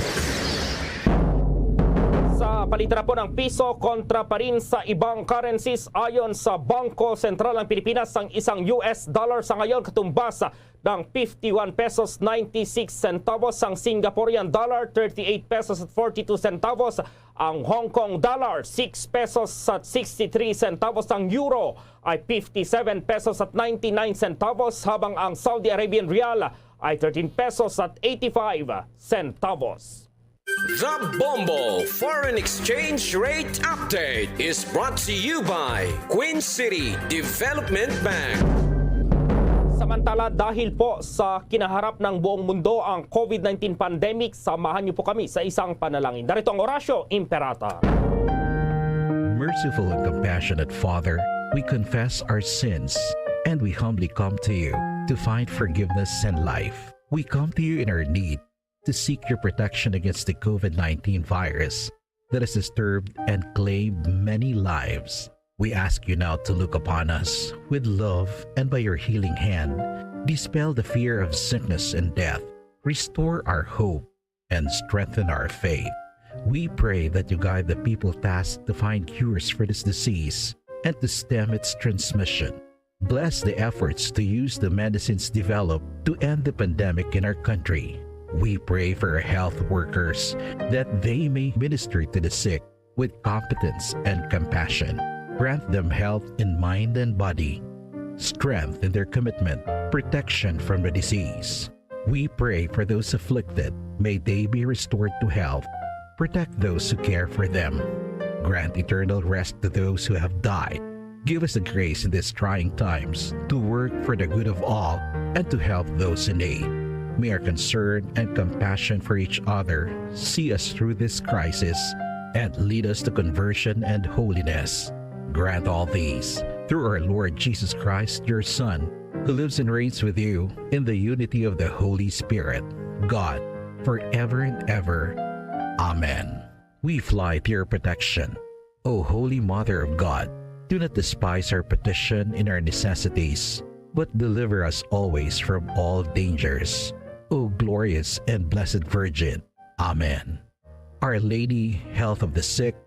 Sa palitan po ng piso kontra pa rin sa ibang currencies ayon sa Bangko Sentral ng Pilipinas, ang isang US dollar sa ngayon katumbas ng 51 pesos 96 centavos, ang Singaporean dollar 38 pesos at 42 centavos, ang Hong Kong dollar 6 pesos at 63 centavos, ang euro ay 57 pesos at 99 centavos, habang ang Saudi Arabian rial ay 13 pesos at 85 centavos. The Bombo Foreign Exchange Rate Update is brought to you by Queen City Development Bank. Samantala, dahil po sa kinaharap ng buong mundo ang COVID-19 pandemic, samahan niyo po kami sa isang panalangin. Darito ang Orasyo Imperata. Merciful and compassionate Father, we confess our sins and we humbly come to you to find forgiveness and life. We come to you in our need to seek your protection against the COVID-19 virus that has disturbed and claimed many lives. We ask you now to look upon us with love and by your healing hand, dispel the fear of sickness and death, restore our hope, and strengthen our faith. We pray that you guide the people tasked to find cures for this disease and to stem its transmission. Bless the efforts to use the medicines developed to end the pandemic in our country. We pray for our health workers that they may minister to the sick with competence and compassion. Grant them health in mind and body, strength in their commitment, protection from the disease. We pray for those afflicted. May they be restored to health. Protect those who care for them. Grant eternal rest to those who have died. Give us the grace in these trying times to work for the good of all and to help those in need. May our concern and compassion for each other see us through this crisis and lead us to conversion and holiness. Grant all these through our Lord Jesus Christ, your Son, who lives and reigns with you in the unity of the Holy Spirit, God, forever and ever. Amen. We fly to your protection, O Holy Mother of God. Do not despise our petition in our necessities, but deliver us always from all dangers. O glorious and blessed Virgin. Amen. Our Lady, health of the sick,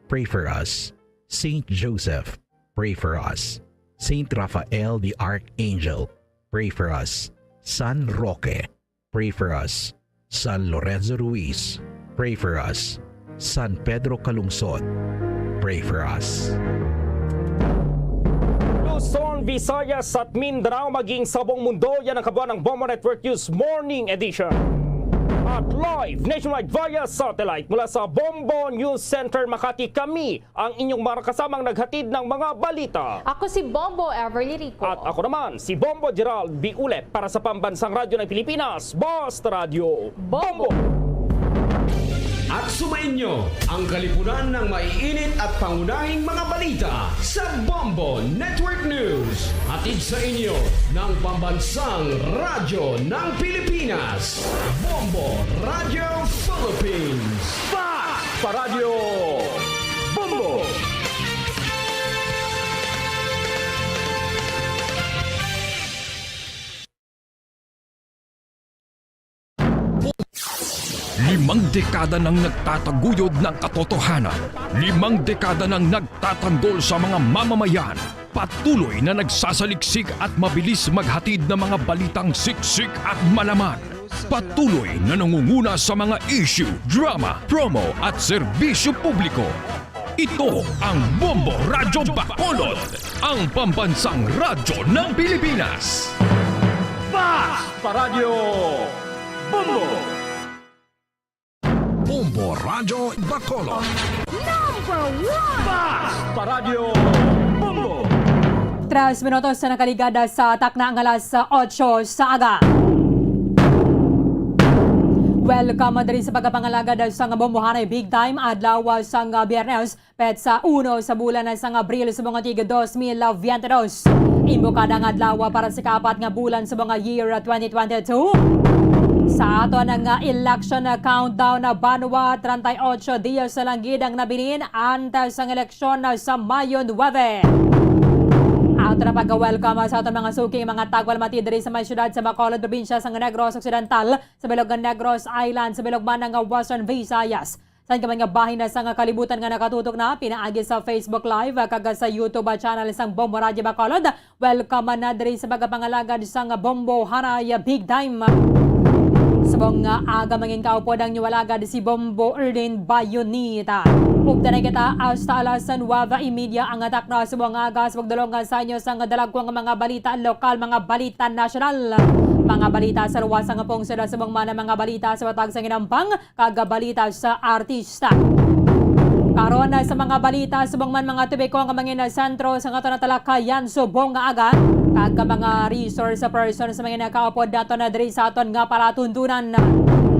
pray for us. Saint Joseph, pray for us. Saint Raphael the Archangel, pray for us. San Roque, pray for us. San Lorenzo Ruiz, pray for us. San Pedro Calungsod, pray for us. Luzon, Visayas at Mindanao maging sa buong mundo, yan ang kabuuan ng Bombo Network News Morning Edition. At live nationwide via satellite mula sa Bombo News Center Makati, kami ang inyong mga kasamang naghatid ng mga balita. Ako si Bombo Everly Rico. At ako naman si Bombo Gerald B. Ulep para sa Pambansang Radyo ng Pilipinas, Basta Radio Bombo! At sumainyo ang kalipunan ng maiinit at pangunahing mga balita sa Bombo Network News. Hatid sa inyo ng Pambansang Radyo ng Pilipinas, Bombo Radio Philippines. Paradyo Bombo! Limang dekada nang nagtataguyod ng katotohanan. Limang dekada nang nagtatanggol sa mga mamamayan. Patuloy na nagsasaliksik at mabilis maghatid ng mga balitang siksik at malaman. Patuloy na nangunguna sa mga issue, drama, promo at serbisyo publiko. Ito ang Bombo Radyo Bacolod, ang pambansang radyo ng Pilipinas. Paradyo Bombo! Bombo Radyo Bacolod. Paradyo Bombo! 3 minutos na nakaligada sa takna ang alas 8 sa aga. Welcome din sa pagkapangalagad sa bombohanay big time adlaw sa Biyernes pet sa 1 sa bulan sa Abril sa mga tig 2022. Imbokada nga adlaw para sa kaapat nga bulan sa mga year 2022. Sa ato ng election countdown na Banwa, 38 dias sa langgid ang nabilin antes ang eleksyon sa Mayo 9. Ato na pag-welcome sa ato mga suking mga tagwal mati diri sa may syudad sa Bacolod, probinsya sa Negros Occidental, sa bilog ng Negros Island, sa bilog man ng Western Visayas. Saan ka man nga bahin na sa kalibutan nga nakatutok na, pinaagi sa Facebook Live, kaga sa YouTube channel sang Bombo Radio Bacolod. Welcome na diri sa pagkapangalagad sang Bombo Hanay Big Time. Sabong aga mangin kaupod ang niwalagad si Bombo Erlin Bayonita. Ugda na kita hasta alas 9:30 ang atak na sa mga aga sa pagdulong sa inyo sa dalagwang mga balita lokal, mga balita nasyonal. Mga balita sa luwas ang pong sila sa mga balita sa batag sa ginampang, kagabalita sa artista. Karon sa mga balita subong man mga tubiko ang mangin sentro sa kato na talakayan subong nga aga kag mga resource person sa mga nakaupod dato na diri sa aton nga palatuntunan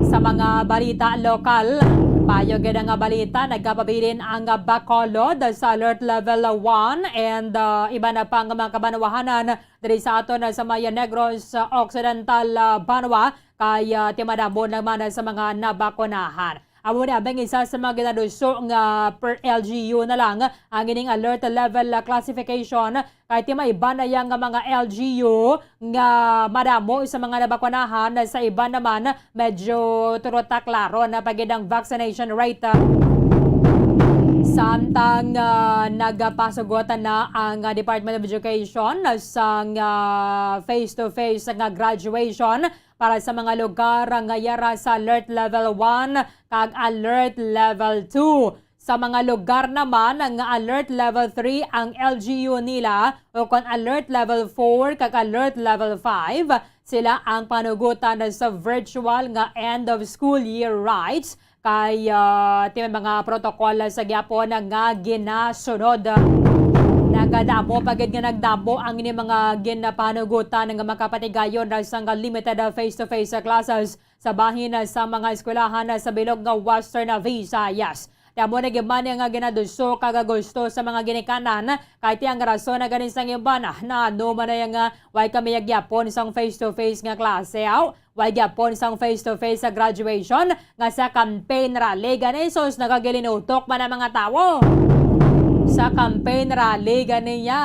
sa mga balita lokal. Payo gid nga balita nagkapabilin ang Bacolod sa alert level 1 and iba na pang mga kabanwahanan diri sa aton sa Maya Negros Occidental Banwa kay timadamon naman sa mga nabakunahan. Amo na bang isa sa mga ginaduso nga per LGU na lang ang ining alert level classification kay tima iba na yang mga LGU nga madamo sa mga nabakunahan sa iba naman medyo turota klaro na pagidang vaccination rate. Samtang nagpasugotan na ang Department of Education sa face-to-face nga graduation para sa mga lugar nga yara sa alert level 1 kag alert level 2. Sa mga lugar naman nga alert level 3 ang LGU nila o kung alert level 4 kag alert level 5 sila ang panugutan sa virtual nga end of school year rights kay mga protokol sa gyapon nga ginasunod. Nagadamo pagid nga nagdamo ang ini mga ginapanugutan nga makapatigayon sa limited face-to-face classes sa bahin sa mga eskwelahan sa bilog nga Western Visayas. Damo na giman nga ginaduso kag gusto sa mga ginikanan kahit ang rason na ganin sang iba na ano man nga way kami yagyapon sang face-to-face nga klase way gyapon sang face-to-face sa graduation nga sa campaign rally ganisos nagagilinutok man ang mga tawo. Sa campaign rally ganiya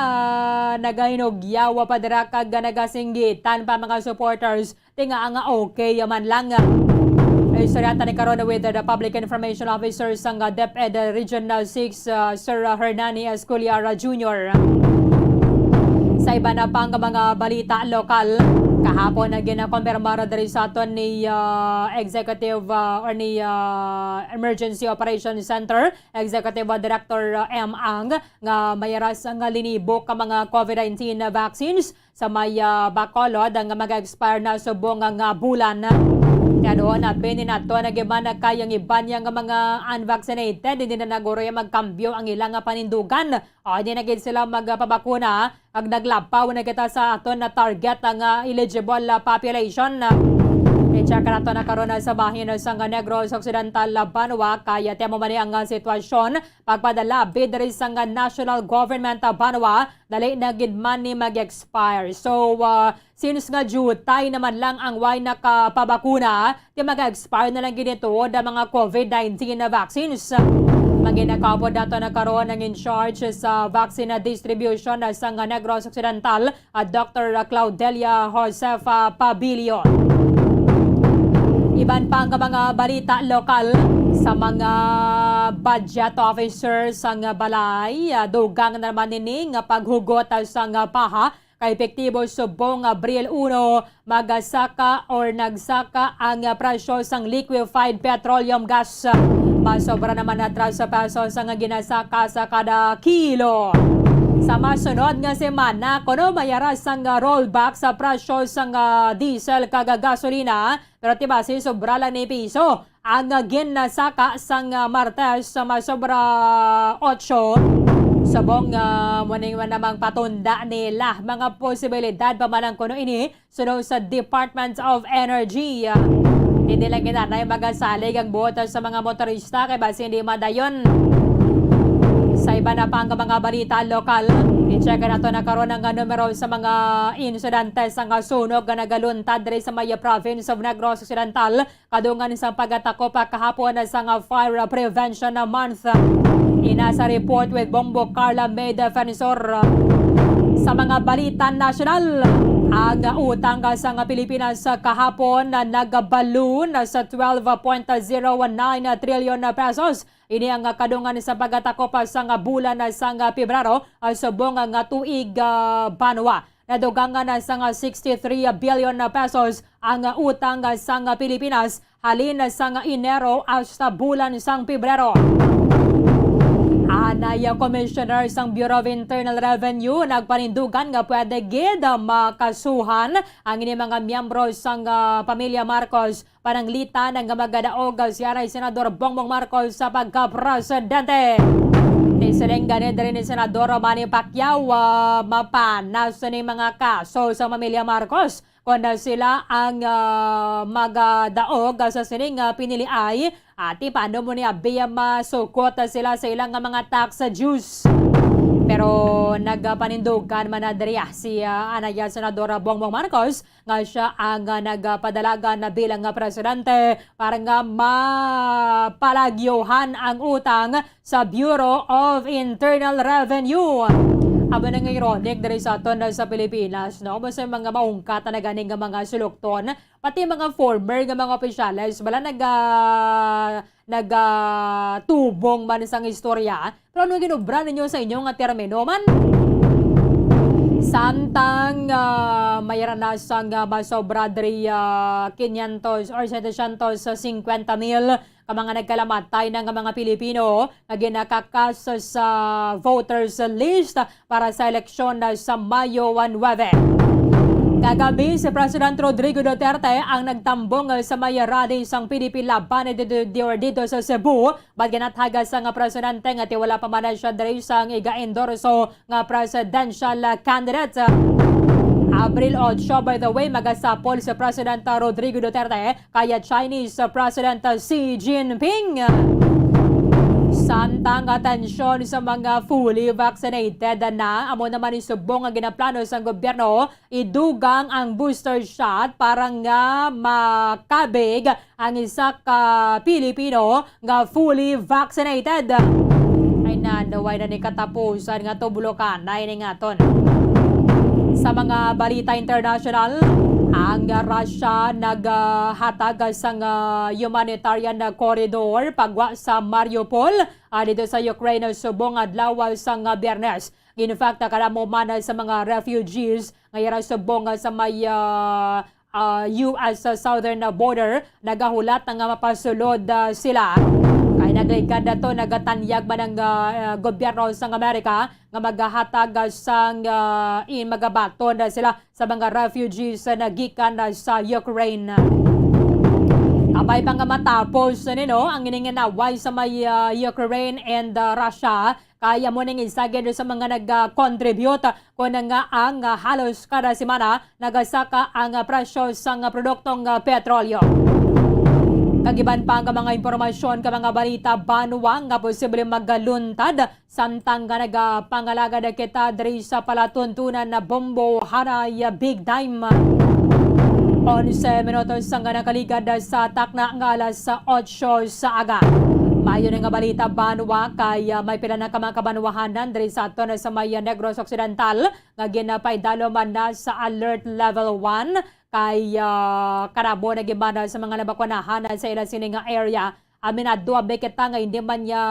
nagahinugyawa pa dira kag nagasinggitan pa mga supporters tinga nga okay man lang. Istoryata ni karon with the Public Information Officer sang DepEd Regional 6 Sir Hernani Esculiara Jr. Sa iba na pang mga balita lokal, kahapon na ginakompirmara diri sa aton ni Executive or ni Emergency Operations Center, Executive Director M. Ang, nga mayaras nga linibok ka mga COVID-19 vaccines sa may Bacolod nga mag-expire na subong nga bulan. Kaya doon na nato nagiman na kayang iban nga mga unvaccinated, hindi na naguro magkambyo ang ilang panindugan. O hindi na sila magpabakuna, ag naglapaw na kita sa aton na target ang eligible population. I-check na ito na karoon sa bahin sa Negros Occidental, Banwa. Kaya temo man ang sitwasyon. Pagpadala, bid rin sa national government Banwa, dali na gidman ni mag-expire. So, since nga jutay naman lang ang way nakapabakuna, di mag-expire na lang ginito da mga COVID-19 na vaccines. Maginakabod dato na karoon ng in-charge sa vaccine distribution sa Negros Occidental, Dr. Claudelia Josefa Pabilio. Iban pa ang mga balita lokal sa mga budget officers ang balay. Dugang naman nining paghugot sa paha kay epektibo subong Abril 1 magasaka or nagsaka ang presyo sang liquefied petroleum gas. Masobra naman na 13 pesos ang ginasaka sa kada kilo. Sa masunod nga semana, kuno mayaras ang rollback sa presyo sang diesel kaga gasolina, pero tibasi sobra lang ni piso. Ang ginasaka sang Martes sa masobra 8. Sabong muning namang patunda nila mga posibilidad pa man ang kuno ini sunod sa Department of Energy. Hindi lang ginanay magasalig ang buot sa mga motorista kay basi hindi madayon. Sa iba na pang mga balita lokal, i-check na ito na karoon ng numero sa mga insidente sa sunog na nagaluntad rin sa Maya Province of Negros Occidental. Kadungan sa pag-atako pa kahapon sa Fire Prevention Month. Inasa report with Bombo Carla May Defensor. Sa mga balita nasyonal, ang utang sa Pilipinas kahapon na nag-balloon sa 12.019 trillion pesos. Ini ang kadungan sa pag-atako pa sa bulan sa Pebrero subong nga tuig Banwa. Nadugangan sa 63 billion pesos ang utang sa Pilipinas halin sa Enero hasta bulan sa Pebrero. Anay Commissioner sang Bureau of Internal Revenue nagpanindugan nga pwede gid makasuhan ang ini mga miyembro sang pamilya Marcos pananglitan nga magadaog siya Senador Bongbong Marcos sa pagka-presidente. Isiling ganit rin ni Senador Manny Pacquiao mapanas ni mga kaso sa pamilya Marcos kung sila ang magadaog sa sining piniliay at paano mo niya biya masukot sila sa ilang mga tax dues. Pero nagpanindugan man na diriya si Anaya Senadora Bongbong Marcos nga siya ang nagpadalaga na bilang presidente para nga mapalagyohan ang utang sa Bureau of Internal Revenue. Aba na nga ironic diri sa aton sa Pilipinas, no? Basta mga maungkat na ganing nga mga sulukton, pati mga former nga mga opisyales, bala tubong man isang istorya. Pero ano ginubra ninyo sa inyong termino man? Samtang mayaranasang masobra diri 500 or 750,000 ka mga nagkalamatay ng mga Pilipino na ginakakas sa voters list para sa eleksyon sa Mayo 19. Kagabi, si President Rodrigo Duterte ang nagtambong sa mayarani sang PDP laban dito sa Cebu. Bagyanathaga sa nga presidente nga tiwala pa man siya diri sang iga-endorso nga presidential candidate. Abril 8, by the way, magasapol si President Rodrigo Duterte kaya Chinese President Xi Jinping. Samtang atensyon sa mga fully vaccinated na amo naman isubong ang ginaplano sa gobyerno, idugang ang booster shot para nga makabig ang isa ka Pilipino nga fully vaccinated. Ay nanaway na ni katapusan nga tubulukan na ini nga ton. Sa mga balita international, ang Russia naghatag sa humanitarian corridor pagwa sa Mariupol dito sa Ukraine subong adlaw sa Biyernes. In fact, karamo man sa mga refugees ngayon subong sa may US southern border nagahulat nga mapasulod sila. Kay nagligad na to, nagatanyag man ang gobyerno sa Amerika nga maghahatag sang magabaton na sila sa mga refugees na gikan sa Ukraine. Kapay pa nga matapos ang ininginaway sa may Ukraine and Russia, Kaya mo ning isa gid sa mga nag-contribute kung nga ang halos kada semana nagasaka ang presyo sang produktong petrolyo. Kagiban pa ang mga impormasyon ka mga balita banwa nga posible magaluntad samtang nga nagapangalaga na kita diri sa palatuntunan na Bombo Hanay Big Time. 11 minutos ang nakaligad sa takna nga alas 8 sa aga. Mayo nga balita banwa kay may pila na kamakabanwahanan diri sa aton sa may Negros Occidental nga ginapaydalo man na sa alert level 1 kay karabo na gimana sa mga nabakwanahan sa ila sini nga area. Aminado abe kita nga hindi man niya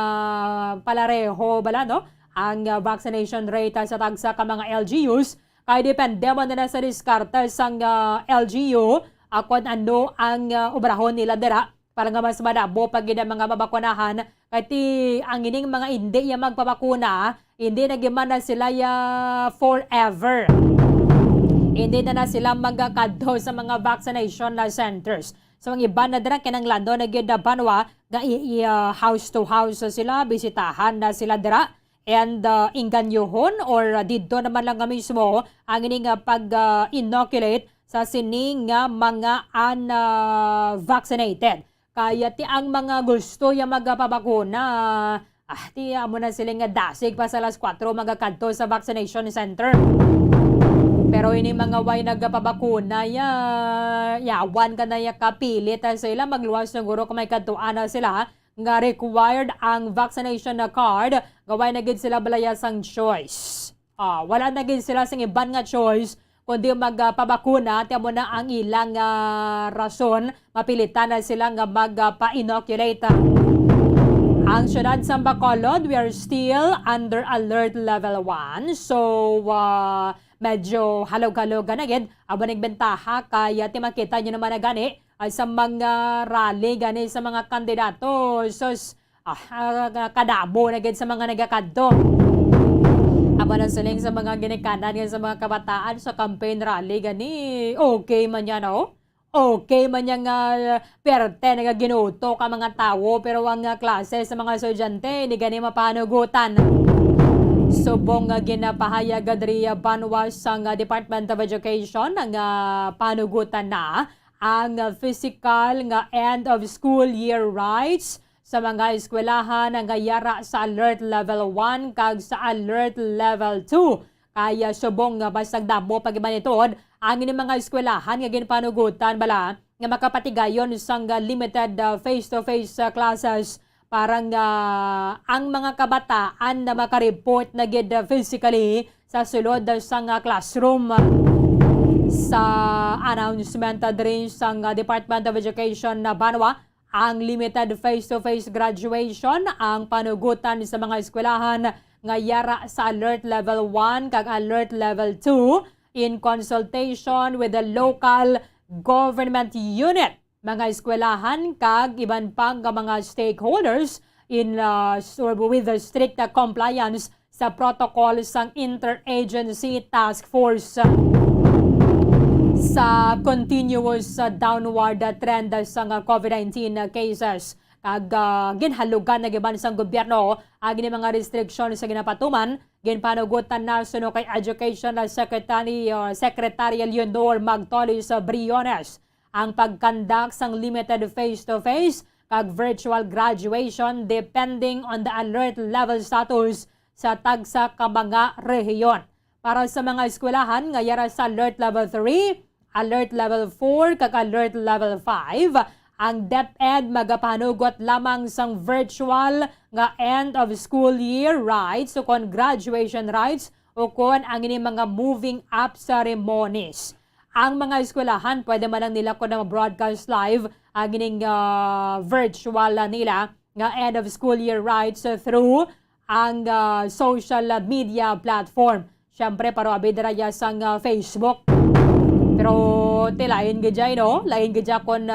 palareho bala no ang vaccination rate sa tagsa ka mga LGUs kay depende man na sa diskarte sang LGU kung ano ang obrahon nila dira para nga mas madabo pag gina mga mabakunahan kay ang ining mga hindi ya magpapakuna hindi na gimana sila ya forever. Hindi na sila magkakadto sa mga vaccination centers. So ang iba na dira kinang lando na gyud banwa nga house to house sila bisitahan na sila dira and inganyohon or didto naman lang nga mismo ang ining pag-inoculate sa sining nga mga unvaccinated. Kaya ti ang mga gusto ya magpabakuna ti amo na sila nga dasig pa sa alas 4 magkakadto sa vaccination center. Pero ini mga way nagpabakuna yawan ka na kapilit sa ila magluwas siguro kung may katuan na sila nga required ang vaccination na card gaway na gid sila balayasang choice. Wala na gid sila sing iban nga choice kundi magpabakuna tiamo na ang ilang rason mapilitan na sila nga magpa-inoculate. Ang syudad sa Bacolod, we are still under alert level 1. So, medyo halog-halog na gid aba nagbentaha kaya ti makita nyo naman na gani sa mga rally gani sa mga kandidato so kadabo na gid sa mga nagakadto aba na siling sa mga ginikanan sa mga kabataan sa campaign rally gani okay man yan okay man yan nga perte nagaginuto ka mga tao pero ang klase sa mga estudyante hindi gani mapanugutan. Subong ginapahayag diri banwa sang Department of Education nga panugutan na ang physical nga end of school year rights sa mga eskwelahan nga yara sa alert level 1 kag sa alert level 2. Kaya subong nga basag damo pagibanitod ang ini mga eskwelahan nga ginpanugutan bala nga makapatigayon sang limited face-to-face classes. Parang ang mga kabataan na makareport na gid physically sa sulod sa classroom. Sa announcement diri sa Department of Education na banwa, ang limited face-to-face graduation ang panugutan sa mga eskwelahan nga yara sa alert level 1 kag alert level 2 in consultation with the local government unit. Mga eskwelahan kag iban pang mga stakeholders in with the strict compliance sa protocol sang Interagency Task Force. Sa continuous downward trend sa COVID-19 cases kag ginhalugan na giban sang gobyerno ang mga restriction sa ginapatuman ginpanugutan na suno kay Education Secretary Leonor Magtolis Briones ang pagkandak sang limited face-to-face kag virtual graduation depending on the alert level status sa tagsa ka mga rehiyon. Para sa mga eskwelahan nga yara sa alert level 3, alert level 4 kag alert level 5, ang DepEd magapanugot lamang sang virtual nga end of school year rights o kon graduation rights o kon ang ini mga moving up ceremonies. Ang mga eskwelahan, pwede man lang nila kung na broadcast live ang ining virtual nila nga end of school year rights through ang social media platform. Siyempre, paro abidraya sang Facebook. Pero, lain gidya, no? Lain gidya kung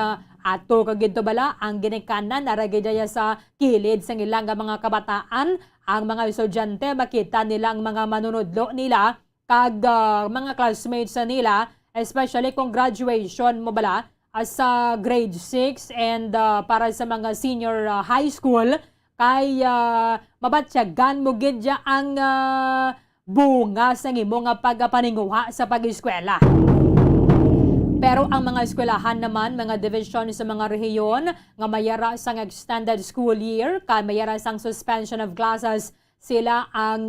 ato kagito bala ang ginikanan naragidya sa kilid sang ilang mga kabataan. Ang mga estudyante, makita nilang mga manunodlo nila kag mga classmates nila especially kung graduation mo bala sa grade 6 and para sa mga senior high school kay mabatyagan mo gid ang bunga sa imo nga pagpaninguha sa pag-eskwela. Pero ang mga eskwelahan naman, mga division sa mga rehiyon nga mayara sang extended school year, kay mayara sang suspension of classes, sila ang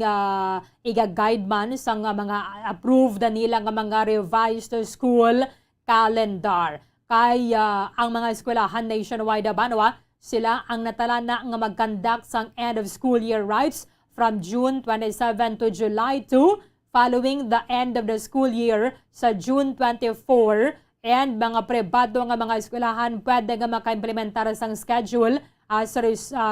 iga-guide man sa mga approved na nila nga mga revised school calendar. Kaya ang mga eskwelahan nationwide Banwa, sila ang natala na nga mag-conduct sang end of school year rites from June 27 to July 2 following the end of the school year sa June 24, and mga pribado nga mga eskwelahan pwede nga maka-implementar sang schedule as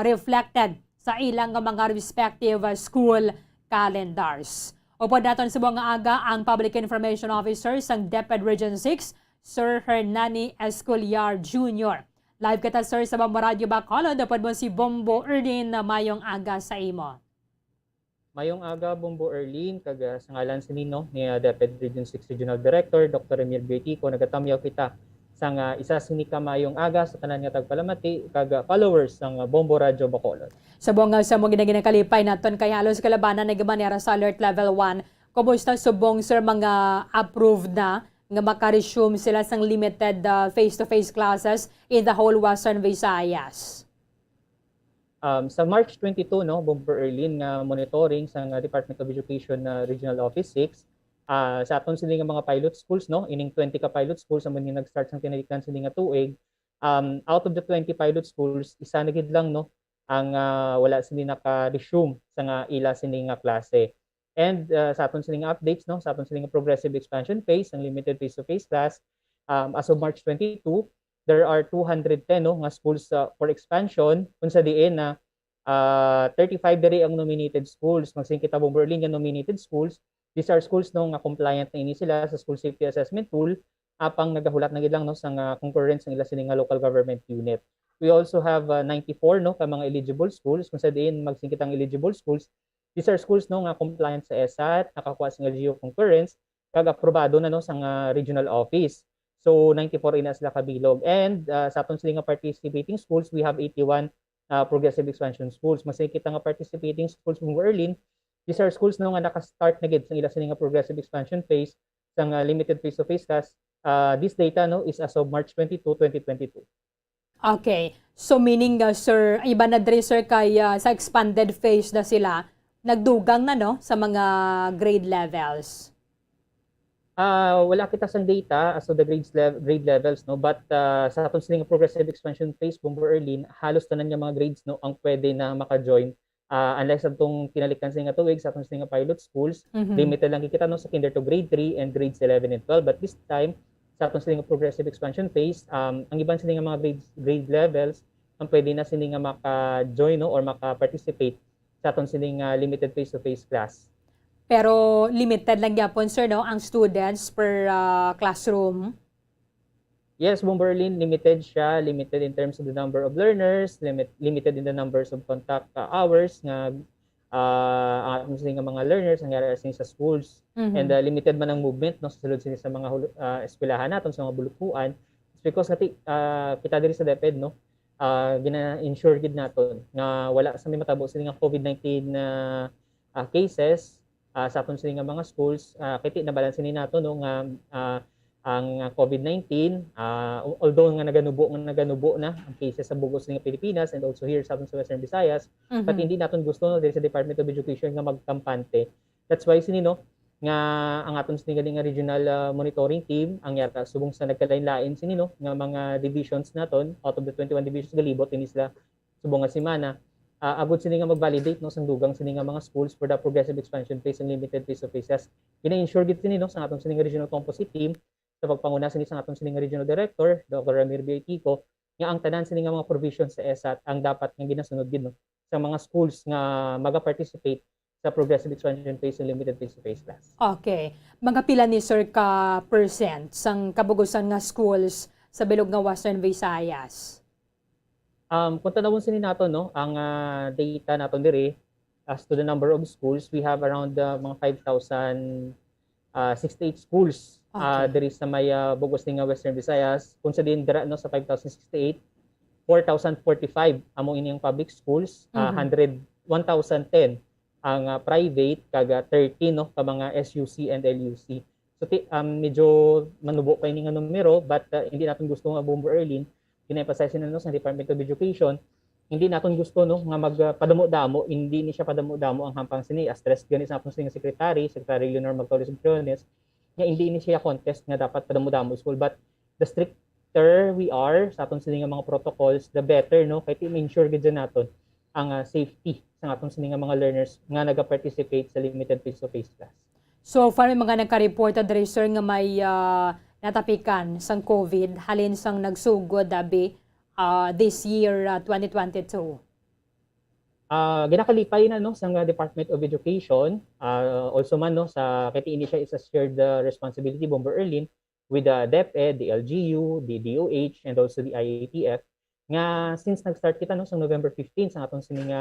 reflected sa ilang mga respective school calendars. Upo daton sa mga aga ang Public Information Officer sang DepEd Region 6, Sir Hernani Escolar Jr. Live kita sir sa Bombo Radio Bacolod, dapat mo si Bombo Erlin na mayong aga sa imo. Mayong aga, Bombo Erlin, kaga sa ngalan sa nino ni DepEd Region 6 Regional Director, Dr. Emil Betico, nagatamyaw kita sang isa sinika mayong aga sa tanan nga tagpalamati, kaga followers ng Bombo Radio Bacolod. Sa buong sa mga ginakalipay naton kay halos kalabanan na gamanera sa alert level 1, kumusta subong sir mga approved na nga maka-resume sila sang limited face-to-face classes in the whole Western Visayas? Sa March 22, no, Bomber Erlin, nga monitoring sa Department of Education Regional Office 6, sa aton sila nga mga pilot schools, no, ining 20 ka pilot schools ang mga nag-start sang tinalikdan sila nga tuig. Out of the 20 pilot schools, isa na gid lang, no, ang wala sila naka-resume sa nga ila sila nga klase. And sa aton siling updates, no, sa aton siling progressive expansion phase, ang limited face-to-face class, as of March 22, there are 210 no, nga schools for expansion, kung sa diin na 35 diri ang nominated schools. Magsing kita Bomber Erlin nga nominated schools. These are schools no, nga compliant na ini sila sa School Safety Assessment Tool, apang nagahulat na gid lang no, sa concurrence ng ila siling nga local government unit. We also have 94 no, ka mga eligible schools. Kung sa diin magsing kitang eligible schools, these are schools no nga compliant sa ESAT, nakakuha sa LGU concurrence, kag aprobado na no sa regional office. So 94 ina sila kabilog. And sa aton sila nga participating schools, we have 81 progressive expansion schools. Masay kita nga participating schools from Erlin, these are schools no nga naka-start na gid sa ila sila nga progressive expansion phase sa limited face-to-face class. This data no is as of March 22, 2022. Okay. So meaning sir, iba na dre sir kay sa expanded phase na sila, nagdugang na no sa mga grade levels. Wala kita sang data as to the grade levels no, but sa aton siling progressive expansion phase Bomber Erlin, halos tanan nga mga grades no ang pwede na maka-join, unless atong kinalikdan sa nga tuig sa aton siling pilot schools, limited lang kita no sa kinder to grade 3 and grades 11 and 12, but this time sa aton siling progressive expansion phase, ang iban siling mga grade levels ang pwede na siling nga maka-join no or maka-participate sa aton siling limited face-to-face class. Pero limited lang yapon sir no ang students per classroom. Yes, Bomber Erlin, limited siya, limited in terms of the number of learners, limited in the numbers of contact hours nga ang siling nga mga learners ang yara sa schools. And limited man ang movement no sa sulod sila sa mga eskwelahan naton sa mga bulukuan. It's because kita diri sa DepEd no, gina-ensure gid naton nga wala sa may matabo sila nga COVID-19 cases sa aton sila nga mga schools. Kiti na balance ni nato no nga ang COVID-19, although nga naganubo na ang cases sa bugos ng Pilipinas and also here sa aton sa Western Visayas, but hindi naton gusto no diri sa Department of Education nga magkampante. That's why sinino nga ang aton siningaling nga regional monitoring team ang yata subong sa nagkalain-lain sinino nga mga divisions naton out of the 21 divisions galibot ini sila subong nga semana. Abot sini nga mag-validate no sang dugang sini nga mga schools for the progressive expansion phase and limited face-to-face. Gina-ensure gid sini no sang atong sini nga regional composite team sa pagpanguna sini sang atong sini nga regional director Dr. Emil Betico nga ang tanan sini nga mga provisions sa ESAT ang dapat nga ginasunod gid no sa mga schools nga maga-participate sa progressive expansion phase and limited face-to-face class. Okay. Mga pila ni sir ka percent sang kabugusan nga schools sa bilog nga Western Visayas? Kung tanawon sini nato no, ang data naton diri as to the number of schools, we have around mga 5,068 schools diri sa may bugos nga Western Visayas. Kung sa din dira no sa 5,068, 4,045 among inyong public schools, 1,010 ang private, kaga 13 no, ka mga SUC and LUC. So medyo manubo pa ini nga numero, but hindi natin gusto nga Bombo Erlin, gina-emphasize na no sa Department of Education, hindi natin gusto no nga magpadamo-damo, hindi ni siya padamo-damo ang hampang sini stress gani sa atong secretary Leonor Magtolis Briones, nga hindi ni siya contest nga dapat padamo-damo school, but the stricter we are sa atong sini nga mga protocols, the better no, kay i-ensure gid naton ang safety sa atong sini nga mga learners nga naga-participate sa limited face-to-face class. So far may mga nagka-report diri sir nga may natapikan sang COVID halin sang nagsugod dabi this year 2022. Ginakalipay na no sa Department of Education, also man no sa kay ini siya is a shared responsibility Bomber Erlin with the DepEd, the LGU, the DOH and also the IATF nga since nag-start kita no sa November 15 sa atong sining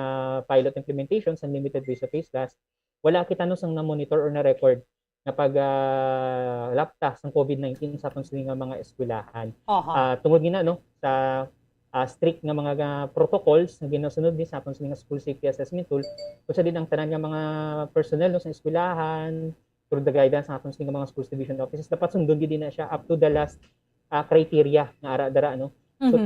pilot implementation sa limited face-to-face class, wala kita no sang na-monitor or na-record na pag lapta sang COVID-19 sa atong sining mga eskwelahan. Tungod gina no sa strict nga mga protocols na ginasunod ni sa atong sining school safety assessment tool, kusa din ang tanan nga mga personnel no sa eskwelahan through the guidance ng atong sining mga schools division offices dapat sundon gid na siya up to the last criteria nga ara-dara no. So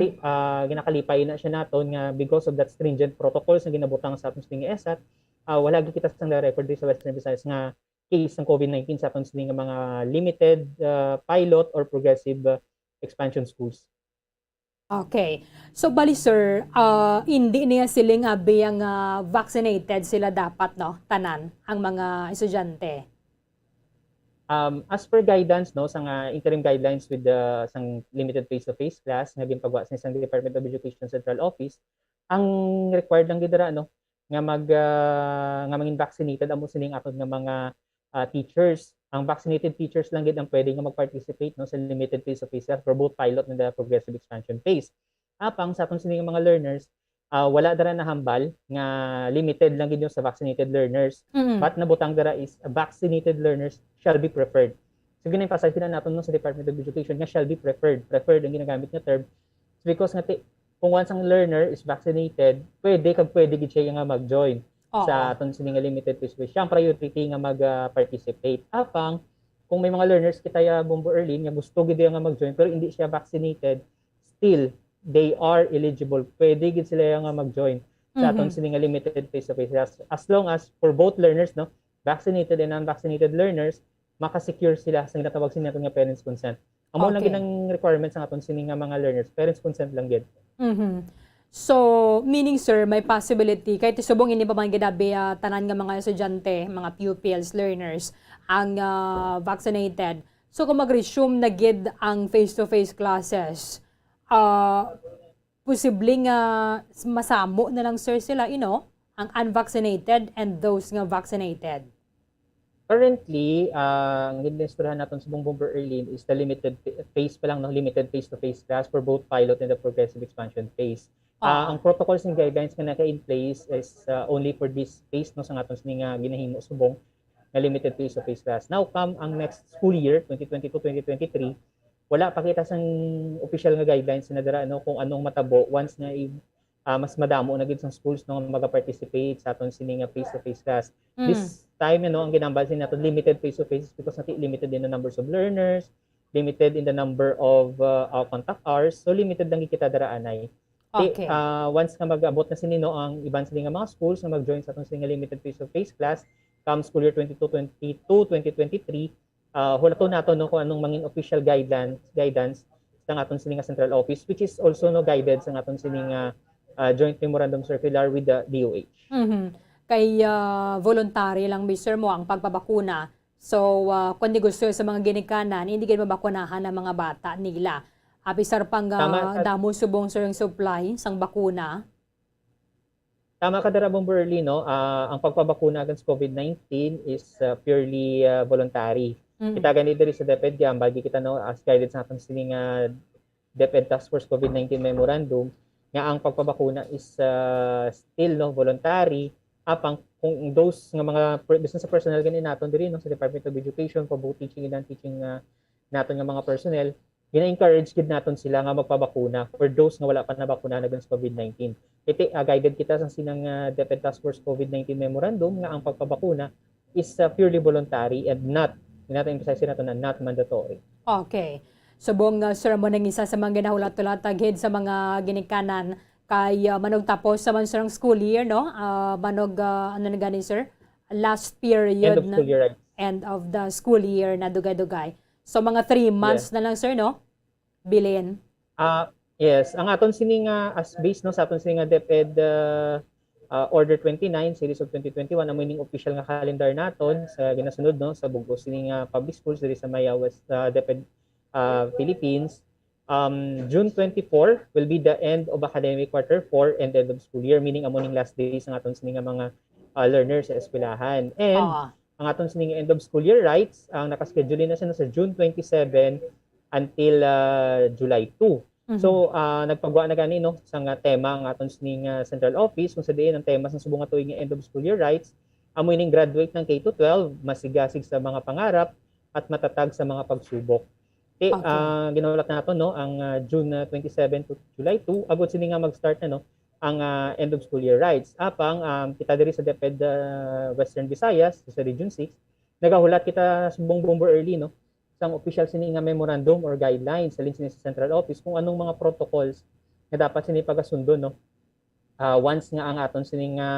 ginakalipay na siya naton nga because of that stringent protocols na ginabutang sa atong sining ESAT, wala gid kita sang record sa Western Visayas nga case ng COVID-19 sa atong sining mga limited pilot or progressive expansion schools. Okay. So bali sir, hindi niya siling abiyang vaccinated sila dapat no, tanan ang mga estudyante. As per guidance no sang interim guidelines with the sang limited face-to-face class nga ginpagawa sa isang Department of Education Central Office, ang required lang gid dira no nga maging vaccinated amo sining aton nga mga teachers. Ang vaccinated teachers lang gid ang pwede nga mag-participate no sa limited face-to-face class for both pilot and the progressive expansion phase. Apang sa aton sining mga learners, wala dara na hambal nga limited lang gid sa vaccinated learners, but nabutang dara is vaccinated learners shall be preferred. So gina-emphasize na naton no sa Department of Education nga shall be preferred ang ginagamit nga term because nga kung once ang learner is vaccinated, pwede gid siya nga mag-join sa aton sining limited face-to-face. Siya ang priority nga mag-participate. Apang kung may mga learners kita Bombo Erlin nga gusto gid nga mag-join pero hindi siya vaccinated, still they are eligible. Pwede gid sila nga mag-join sa aton sining limited face-to-face as long as for both learners no, vaccinated and unvaccinated learners, makasecure sila sa ginatawag sa naton nga parents consent. Amo lang gid ang requirements ng aton sining mga learners, parents consent lang gid. So meaning sir, may possibility kahit subong ini pa man gidabi tanan nga mga estudyante, mga pupils, learners ang vaccinated. So kung mag-resume na gid ang face-to-face classes, posibleng masamo na lang sir sila, ang unvaccinated and those nga vaccinated. Currently, ang ginesperahan natin sa Bomber Erlin is the limited phase pa lang, no? Limited face-to-face class for both pilot and the progressive expansion phase. Ang protocols and guidelines na naka-in place is only for this phase no, sa atong nga ginahimo subong na limited face-to-face class. Now, come ang next school year, 2022-2023, wala pa kita sang official nga guidelines na dara no, kung anong matabo once na mas madamo na gid sa schools no maga-participate sa aton sining face-to-face class. This time ang ginambasin nato limited face-to-face because limited in the numbers of learners, limited in the number of contact hours, so limited lang kita dara anay. Okay. Once nga mag-abot na sinino ang iban sining mga schools na mag-join sa aton sining limited face-to-face class come school year 2022-2023, hulaton nato no kung anong mangin official guidance ng aton sining central office, which is also no guided sa aton sining joint memorandum circular with the DOH. Kay voluntary lang sir mo ang pagpabakuna. So kung di gusto sa mga ginikanan, hindi gid mabakunahan ang mga bata nila. Abisar pang damo subong sir yung supply sang bakuna. Tama ka dara Bomber Erlin, no? Ang pagpabakuna against COVID-19 is purely voluntary. Kita ganito rin sa DepEd bagi kita no as guided sa aton sining DepEd Task Force COVID-19 memorandum nga ang pagpabakuna is still no voluntary. Apang kung those nga mga business personnel ganin naton diri no sa Department of Education for both teaching and non-teaching naton nga mga personnel, gina-encourage gid naton sila nga magpabakuna for those nga wala pa nabakuna against COVID-19. Iti guided kita sa sinang DepEd Task Force COVID-19 Memorandum nga ang pagpabakuna is purely voluntary and not, emphasize nato na not mandatory. Okay. Subong sir mo nang isa sa mga ginahulat-tulatag head sa mga ginikanan kay manog tapos sa man sir school year, no? Manog ano na gani sir? Last period End of school year, right? End of the school year na dugay-dugay. So mga 3 months na lang sir, no? Bilin. Yes, ang aton sining as base no sa aton sining DepEd Order 29 series of 2021 amo ning official nga calendar naton sa ginasunod no sa bugos sining public schools diri sa Maya West DepEd Philippines. June 24 will be the end of academic quarter 4 and end of school year, meaning amo ning last days ng aton sining mga learners sa eskwelahan. And ang aton sining end of school year rights ang nakaschedule na siya sa June 27 until July 2. So nagpagawa na gani no sa tema ang aton sining central office kung sa diin ang tema sa subong nga tuig nga end of school year rights amo ning graduate ng K-12 masigasig sa mga pangarap at matatag sa mga pagsubok. Ginulat nato no ang June 27 to July 2 agud sini nga mag-start na no ang end of school year rights. Apang kita diri sa DepEd Western Visayas sa Region 6 nagahulat kita subong bomber early no sang official sini nga memorandum or guidelines sa sini sa central office kung anong mga protocols nga dapat sini pagasundo no once nga ang aton sini nga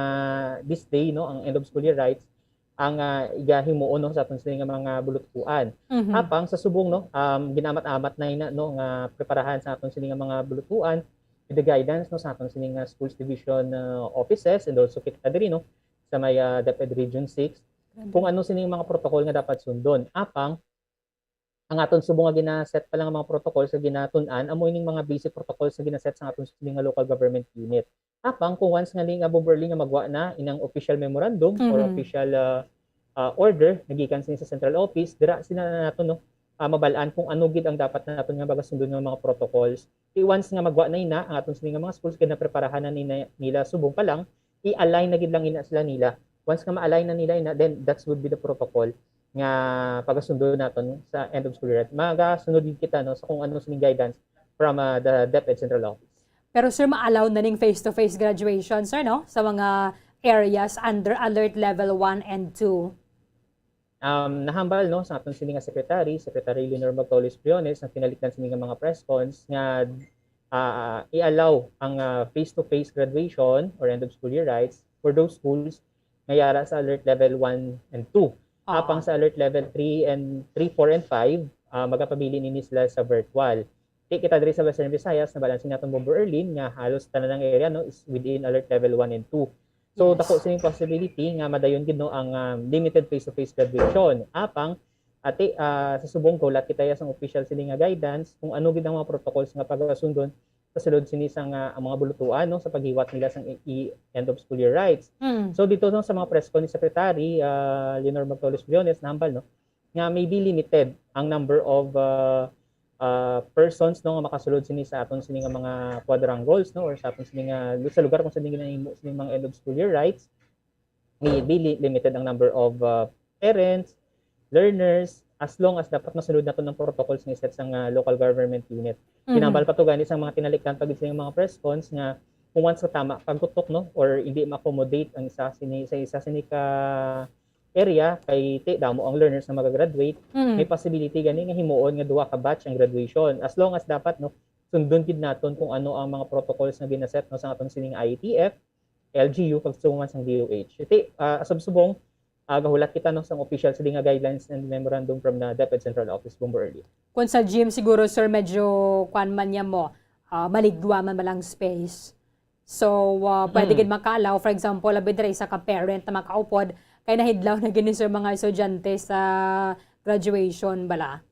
this day no ang end of school year rights ang igahimuon no sa aton sini nga mga bulutkuan. Apang sa subong no ginamat-amat na ina no nga preparahan sa aton sini nga mga bulutkuan with the guidance no sa aton sini nga schools division offices and also kita diri no sa may DepEd Region 6 kung ano sini mga protocol nga dapat sundon. Apang ang aton subong nga gina-set pa lang ang mga protocol sa ginatun-an amo ining mga basic protocols sa gina-set sa aton sini nga local government unit. Apang kung once nga nga Bomberly nga magwa na inang official memorandum or official order nagikan sa central office dira sina nato no mabalaan kung ano gid ang dapat naton nga bagasundon nga mga protocols. Once nga magwa na ina ang aton sini nga mga schools kay na preparahan na nila subong pa lang i-align na gid lang ina sila nila. Once nga ma-align na nila ina then that would be the protocol nga pagasundo naton sa end of school year. Magasunod din kita no sa kung ano sining guidance from the DepEd Central Office. Pero sir, ma-allow na ning face-to-face graduation, sir, no? Sa mga areas under alert level 1 and 2. Nahambal no sa aton sini nga Secretary Leonor Magtolis Briones ang pinalitan sini nga mga press cons nga i-allow ang face-to-face graduation or end of school year rights for those schools nga yara sa alert level 1 and 2. Apang sa alert level 3, 4, and 5, magapabili nini sila sa virtual. Kita diri sa Western Visayas na balansin naton Bomber Erlin nga halos tanan ng area no is within alert level 1 and 2. So dako sining possibility nga madayon gid no ang limited face-to-face graduation. Apang sa subong gulat kita sang official sini nga guidance kung ano gid ang mga protocols nga pagasundon sa sulod sini sang ang mga bulutuan no sa paghiwat nila sang end of school year rights. So dito no sa mga press con ni Secretary Leonor Magtolis Briones nahambal no nga may be limited ang number of persons no nga makasulod sini sa aton sini nga mga quadrangles no or sa aton sini nga sa lugar kung saan ginahimo sini mga end of school year rights. May be limited ang number of parents, learners, as long as dapat masunod nato ng protocols ni set sang local government unit. Kinambal pa to gani sa mga tinalikdan pag sa mga press cons nga kung once ka tama pagtutok no or hindi ma-accommodate ang isa sini ka area kay damo ang learners na magagraduate, may possibility gani nga himuon nga duha ka batch ang graduation as long as dapat no sundon gid naton kung ano ang mga protocols nga ginaset no sa aton sining IETF, LGU pagsungan sang DOH. Iti subong gahulat kita no sang official sa nga guidelines and memorandum from the DepEd Central Office Bomber Early. Kung sa gym siguro sir medyo kwan man niya mo maligwa man malang space. So pwede gid makaalaw for example labi diri sa ka parent na makaupod kay nahidlaw na gini sir mga estudyante sa graduation bala.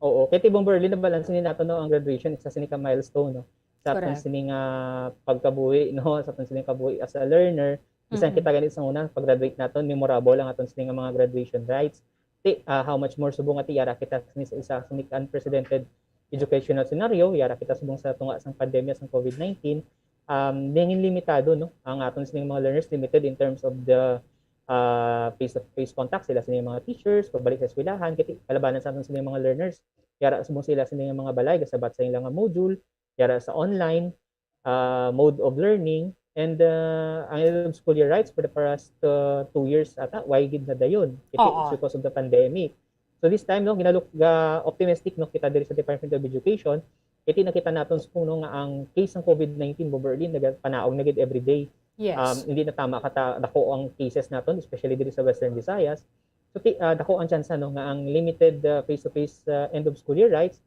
Oo, kay tibong Berlin na balansin nato no ang graduation isa sini ka milestone no. Sa aton sini nga pagkabuhi no sa aton sini kabuhi as a learner. Bisan kita ganit sa una pag-graduate naton memorable ang aton sini nga mga graduation rights. How much more subong ati yara kita sa isa sini unprecedented educational scenario yara kita subong sa tunga sang pandemya sang COVID-19. Dingin limitado no ang aton sini mga learners limited in terms of the face-to-face contact sila sa mga teachers, pagbalik sa eskwelahan, kalabanan sa aton sa mga learners. yara subong sila sa mga balay kasabat sa ilang nga module, yara sa online mode of learning, and ang end of school year rights for the past 2 years ata why gid na dayon Oo. because of the pandemic. So this time no optimistic no kita diri sa Department of Education, iti nakita naton no nga ang case ng COVID-19 Berlin nagapanaog na gid every day. Yes. Hindi na tama dako ang cases naton especially diri sa Western Visayas. So dako ang chance no nga ang limited face-to-face end of school year rights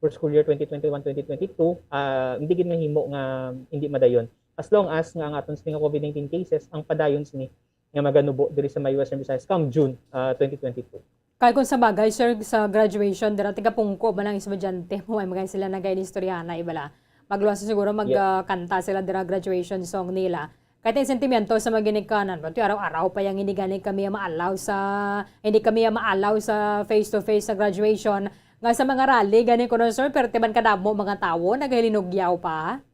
for school year 2021-2022 hindi gid mahimo nga hindi madayon as long as nga ang aton nga COVID-19 cases ang padayon sini nga maganubo diri sa may Western Visayas come June 2022. Kaya kung sa bagay, sir, sa graduation, dara tiga pungko ba lang estudyante mo, ay magay sila nagay ni istoryana, ibala. Magluwas siguro magkanta sila dira graduation song nila. Kahit yung sentimiento sa maginikanan, but araw-araw pa yung hindi kami maalaw sa face-to-face sa graduation. Nga sa mga rally, ganin ko no, sir, pero timan kadamo mga tao, nagalinugyaw pa.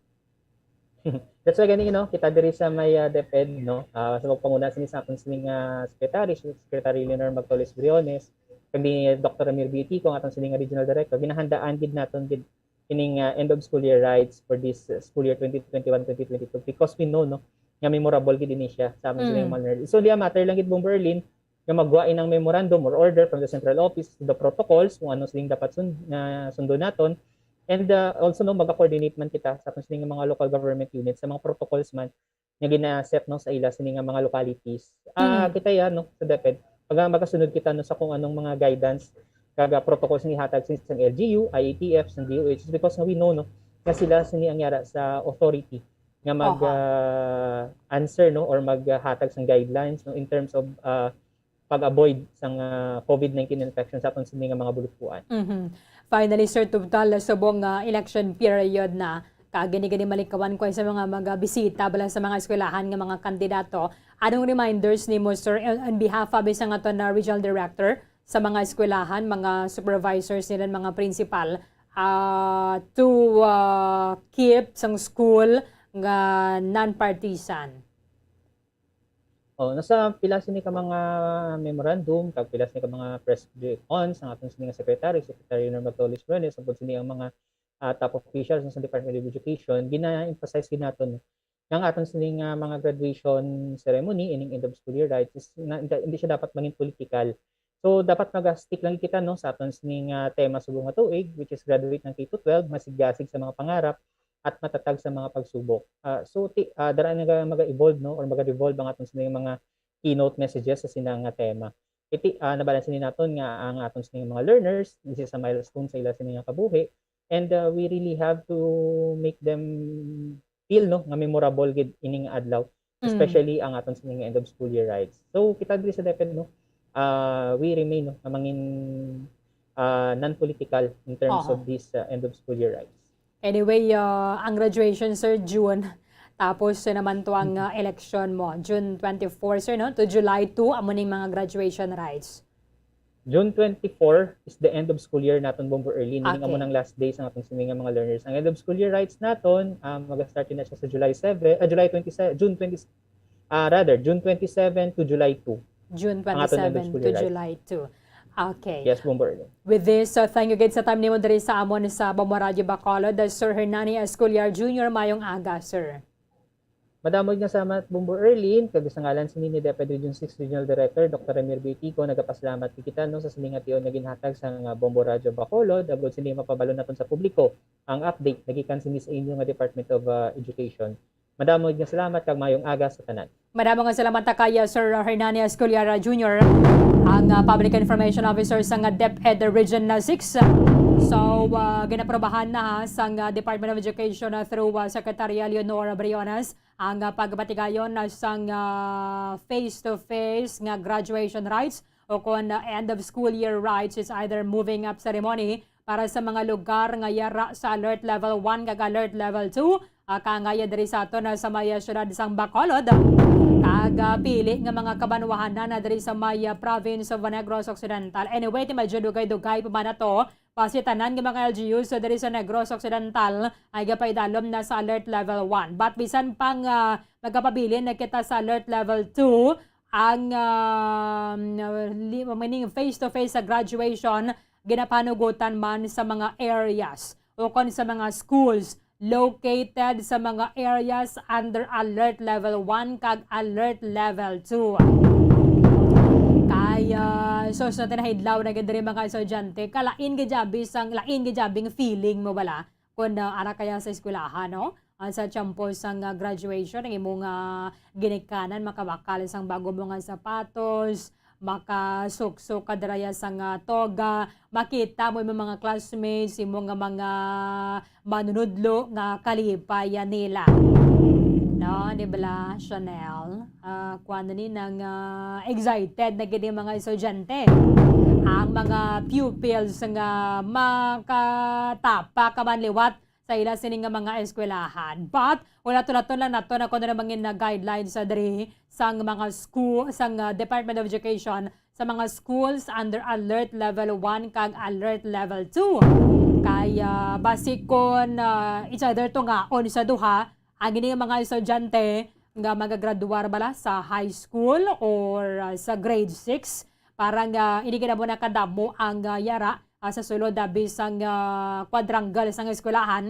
That's why ganin, kita diri sa may DepEd, sa magpanguna sa sining Secretary Leonor Magtoles Briones, kami Dr. Amir Biutico, ang atong sining Regional Director, ginahandaan gid naton gid ining end of school year rights for this school year 2021-2022 because we know, nga memorable gid ini siya sa among sining mga. So diya matter lang gid Berlin nga magwain ng memorandum or order from the central office to the protocols kung ano sining dapat sundo naton. And also mag-coordinate man kita sa sining mga local government units sa mga protocols man nga gina-set sa ila sining mga localities. Kita yan sa DepEd pag magasunod kita sa kung anong mga guidance kaga protocols ni hatag sa LGU, IATF, sa DOH because we know nga sila sini ang yara sa authority nga mag-answer or maghatag sa guidelines in terms of pag-avoid sa COVID-19 infection sa aton sini nga mga bulutpuan. Finally, sir, total subong election period na kagani-gani malikawan ko sa mga bisita bala sa mga eskwelahan nga mga kandidato. Anong reminders ni mo, sir, on behalf of isang ato na regional director sa mga eskwelahan, mga supervisors nila, mga principal to keep sang school nga non-partisan? Nasa pilas ni ka mga memorandum, kag pilas ni ka mga press briefings ang atong sining Secretary Leonor Magtoles Briones, sabot sini ang mga top officials sa Department of Education, gina-emphasize naton ang atong sining mga graduation ceremony ining end of school year rights hindi siya dapat maging political. So dapat mag-stick lang kita sa atong sining tema sa buong tuig which is graduate ng K-12, masigasig sa mga pangarap at matatag sa mga pagsubok. So dara nga mag-evolve or mag-revolve ang atong sining mga keynote messages sa sinang tema. Nabalansin naton nga ang atong sining mga learners, this is a milestone sa ila sining kabuhi, and we really have to make them feel nga memorable gid ining adlaw, especially ang atong sining end of school year rights. So kita diri sa DepEd we remain mangin non-political in terms of this end of school year rights. Anyway, ang graduation, sir, June. Tapos naman to ang election mo, June 24, sir, to July 2, amo ning mga graduation rights. June 24 is the end of school year naton Bombo Early. Nining amo ng last days ng atong sining mga learners. Ang end of school year rights naton mag-start na siya sa June 27 to July 2. June 27 to July 2. Okay. Yes, Bomber. With this, thank you again sa time ni mo diri sa amon sa Bombo Radio Bacolod, Sir Hernani Escolar Jr. Mayong aga, sir. Madamog nga salamat Bombo Erlin, kag sa ngalan sa ni DepEd Region 6 Regional Director Dr. Amir Biutico, nagapasalamat kita sa siningatio na ginhatag sa Bombo Radio Bacolod, agod sini mapabalo naton sa publiko ang update nagikan sini sa inyo nga Department of Education. Madamog nga salamat kag mayong aga sa tanan. Madamog nga salamat kay Sir Hernani Escolar Jr. ang Public Information Officer sa DepEd Region 6. So, ginaprobahan na sa Department of Education through Secretary Leonor Briones ang pagbatigayon sa face-to-face nga graduation rights o kung end of school year rights is either moving up ceremony para sa mga lugar nga yara sa alert level 1 kag alert level 2 kangaya diri sa ato na sa maya syudad sang Bacolod pili nga mga kabanwahanan na diri sa maya province of Negros Occidental. Anyway, medyo dugay-dugay pa man to pasitanan ng mga LGUs so diri sa Negros Occidental ay gapaydalom na sa alert level 1. But bisan pang magkapabilin na kita sa alert level 2 ang meaning face-to-face sa graduation ginapanugutan man sa mga areas o kon sa mga schools located sa mga areas under Alert Level 1 kag Alert Level 2. Kaya so sa tinahidlaw na gid mga estudyante, kalain gijabing feeling mo bala kung ara kaya sa eskwelahan, no? Sa tiyempo sang graduation, ang imong ginikanan makabakal sang bago mo nga sapatos, makasuksok ka daraya sang toga, makita mo yung mga classmates, imong mga manunudlo nga kalipayan nila. No, di ba, Chanel? Kuano ni nang excited na gini mga estudyante. Ang mga pupils nga makatapa kamanliwat sa ila sining nga mga eskwelahan. But wala to lang nato na kuno namangin na guidelines sa diri sang mga school sang Department of Education sa mga schools under Alert Level 1 kag Alert Level 2. Kaya basikon it's either to nga on sa duha ang gini mga estudyante nga magagraduar bala sa high school or sa grade 6 para nga hindi ka na mo nakadamo ang yara sa sulod bisang quadrangle sang eskwelahan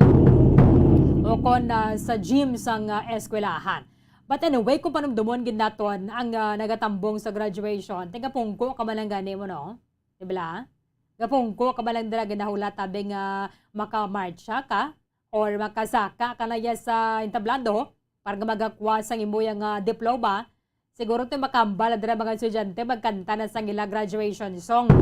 o kon sa gym sang eskwelahan. But anyway, kung panumdumon gid naton ang nagatambong sa graduation, tinga pungko ka man lang gani mo, no? Diba? Gapungko ka man lang dira ginahula tabi nga makamarcha ka or makasaka ka na sa entablado para magakwa sang imuyang diploma. Siguro ito makambal dira mga estudyante magkanta na sang ila graduation song.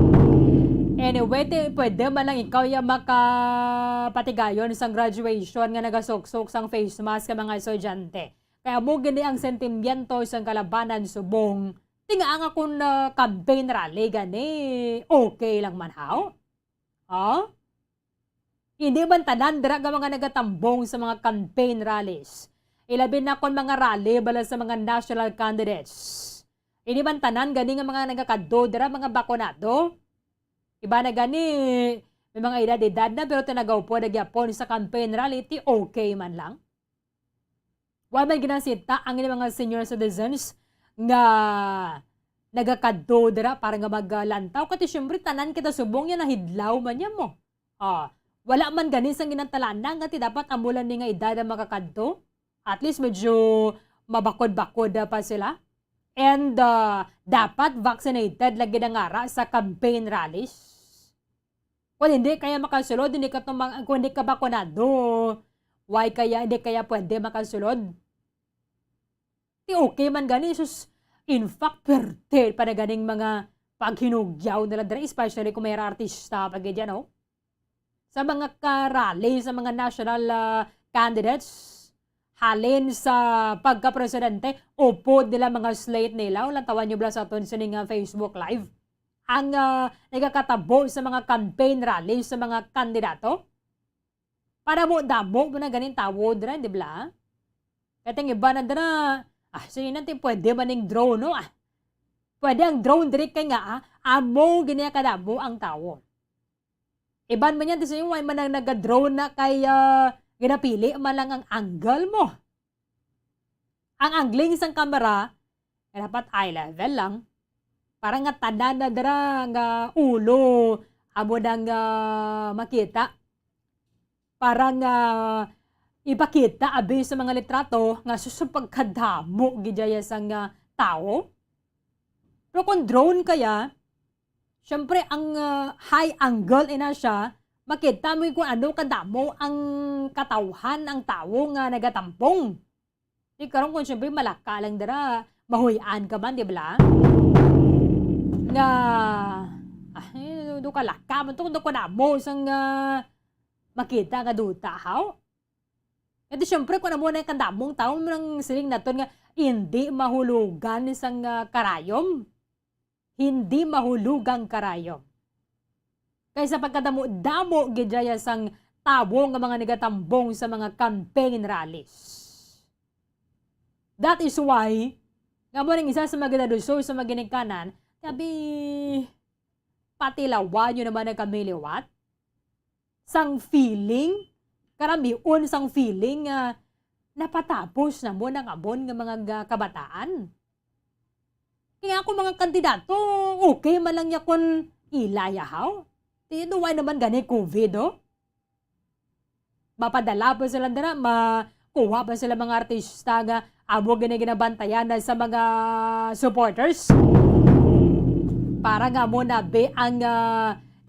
Anyway, pwede man lang ikaw yung makapatigayon sa graduation nga nagasoksok sang face mask ka mga estudyante. Kaya mo gini ang sentimiento sa kalabanan subong. Tinga ang akong campaign rally gani. Okay lang man how? Ha? Hindi man tanan dira nga mga nagatambong sa mga campaign rallies. Ilabi na kon mga rally bala sa mga national candidates. Hindi man tanan gani nga mga nagakadto dira mga bakonado. Iba na gani, may mga edad-edad na pero tinagaw po nagyapon sa campaign rally, okay man lang. Wala man ginasita ang mga senior citizens nga nagakadto dira para nga maglantaw. Kasi syempre tanan kita subong yan nahidlaw man yan mo. Wala man gani sang ginantalanan nga dapat amulan ni nga edad ang makakadto. At least medyo mabakod-bakod pa sila. And dapat vaccinated lagi na ngara sa campaign rallies. Kung hindi kaya makasulod, kung hindi ka bakunado, why kaya hindi kaya pwede makasulod? Okay man gani, sus, in fact, perte pa na ganing mga paghinugyaw nila dira, especially kung may artista pag dyan, no? Sa mga karally, sa mga national candidates, halin sa pagka-presidente, upod nila mga slate nila, walang tawan nyo bala sa aton sining Facebook Live. Ang nagkakatabo sa mga campaign rally sa mga kandidato. Para mo damo mo na ganin tawo dira, di ba? Katong iba na dira, sige natin pwede man ng drone, no? Pwede ang drone diri kay nga, amo gini kadamo ang tawo. Iban man yan, di sa yung man ang nag-drone na kay ginapili man lang ang angle mo. Ang angling isang camera, dapat eye level lang. Para nga tanda na dara nga ulo amo nang makita. Para nga ipakita abi sa mga litrato nga susupagkadamo gidaya sang tao. Pero kung drone kaya, syempre ang high angle ina siya, makita mo kung ano kadamo ang katawhan ang tao nga nagatampong. Di karon kung syempre malaka lang dara, mahuyan ka man, di ba? Nga do ka laka man to do ko na mo sang makita nga duta haw. E di syempre kung amo na kandamong tawo nang siling naton nga hindi mahulugan sang karayom. Hindi mahulugang karayom. Kaysa pagkadamo-damo gidaya sang tawo nga mga nagatambong sa mga campaign rallies. That is why nga mo ning isa sa mga ginaduso sa mga ginikanan, sabi, patilawan nyo naman ang kamiliwat. Sang feeling, karamiun sang feeling napatapos na mo ng abon ng mga kabataan. Kaya ako mga kandidato, okay man lang yakon ilayahaw. Tinuway naman gani COVID, oh. Mapadala pa sila dira, makuha pa sila mga artista nga amo gani ginabantayan na sa mga supporters. Para nga mo na be ang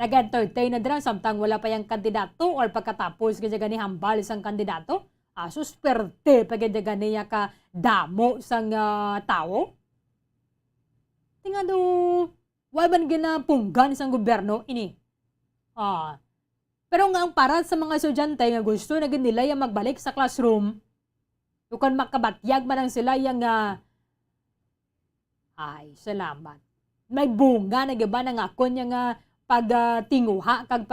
nag-entertain na dira samtang wala pa yung kandidato or pagkatapos kaya gani hambal isang kandidato. Susperte pag gani ka damo sang tao. Tinga do, wala man ginapunggan isang gobyerno ini. Pero nga ang para sa mga estudyante nga gusto na nila yung magbalik sa classroom, kung makabatyag man ang sila yung ay, salamat. May bunga na giba ng ako niya nga pagtinguha kag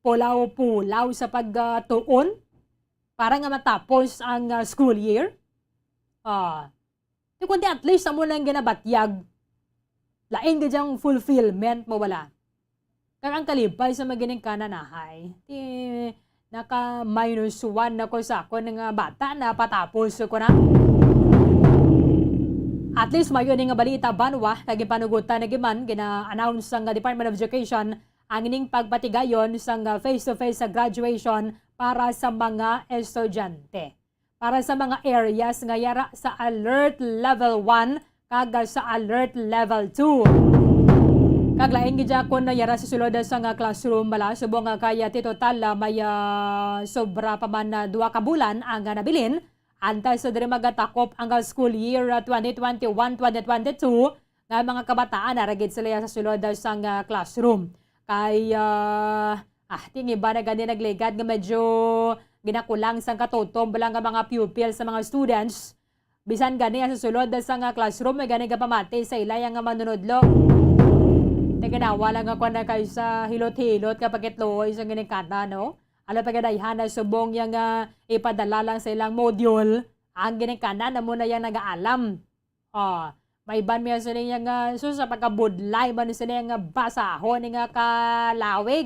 pulaw-pulaw sa pagtuon para nga matapos ang school year. Kundi at least amo lang ginabatyag, lain ka diyang fulfillment mo wala. Kaya ang kalipay sa magining kananahay, naka -1 na ko sa ako ng bata na patapos ko na. At least mayon nga balita banwa, kagi panugutan na giman, gina-announce ang Department of Education ang ining pagpatigayon sa face-to-face sa graduation para sa mga estudyante. Para sa mga areas nga yara sa Alert Level 1 kag sa Alert Level 2. Kaglaing gidya ko na yara sa sulod sa nga classroom bala subong nga kaya ti total may sobra pa man na 2 ka bulan ang nabilin antay sa diri magatakop ang school year 2021-2022 nga mga kabataan naragid sila sa sulod sa nga classroom. Kay tingi ba na gani nagligad nga medyo ginakulang sang katutom bala nga mga pupils sa mga students. Bisan gani sa sulod sa nga classroom may gani ka pamati sa ilay nga manunodlo. Ginawa lang ako na kayo sa hilot-hilot kapag itloy sa ginikata, no? Alam pa gadayhan na subong yung ipadala lang sa ilang module. Ang ginikana na muna yung nag-aalam. May ban mo sa yung sa pagkabudlay ba sa yung basahon yung kalawig.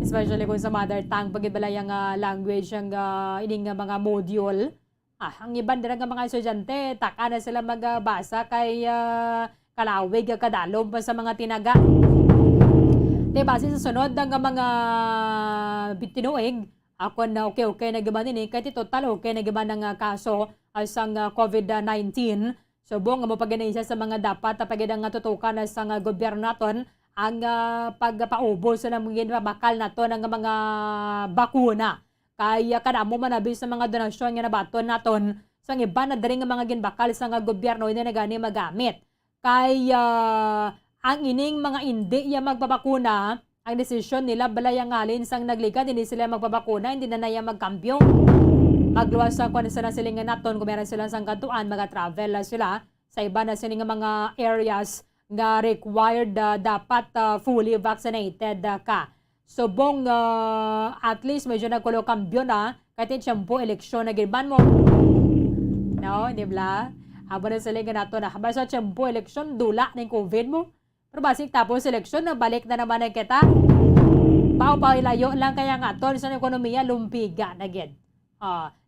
Especially kung sa mother tongue, pag ibala yung language yung ining mga module. Ang iban din ng mga estudyante, taka na sila magbasa kay kalawig kadalom pa sa mga tinaga. Diba, sa sunod ng mga bitinuig, ako na okay na gaban ini, kahit total okay na gaban ng kaso asang COVID-19. So, buong mo pag-inisa sa mga dapat pag-idang tutukan sa gobyerno naton ang pagpaubos na mga bakal nato ng mga bakuna. Kaya kadamo manabi sa mga donasyon nga nabaton naton sa iba na diri nga mga ginbakal sa gobyerno hindi na gani magamit. Kaya ang ining mga hindi magpapakuna, ang desisyon nila balayang halin sang nagligad, hindi sila magpapakuna, hindi na naya magkambyo. Magluwas sa kung na silingan naton, kung meron sila sang kantuan, mag-travel sila sa iba na silingan mga areas nga required dapat fully vaccinated ka. So bong at least medyo nagkulo kambyo na, kahit siyampu eleksyon na girban mo. No, di ba? Habang na silingan nato na, habang sa siyampu eleksyon, dula ng COVID mo. Pero basik tapos eleksyon, nabalik na naman ang kita. Pau-pau-ilayo lang kaya nga to sa ekonomiya, lumpiga na gid.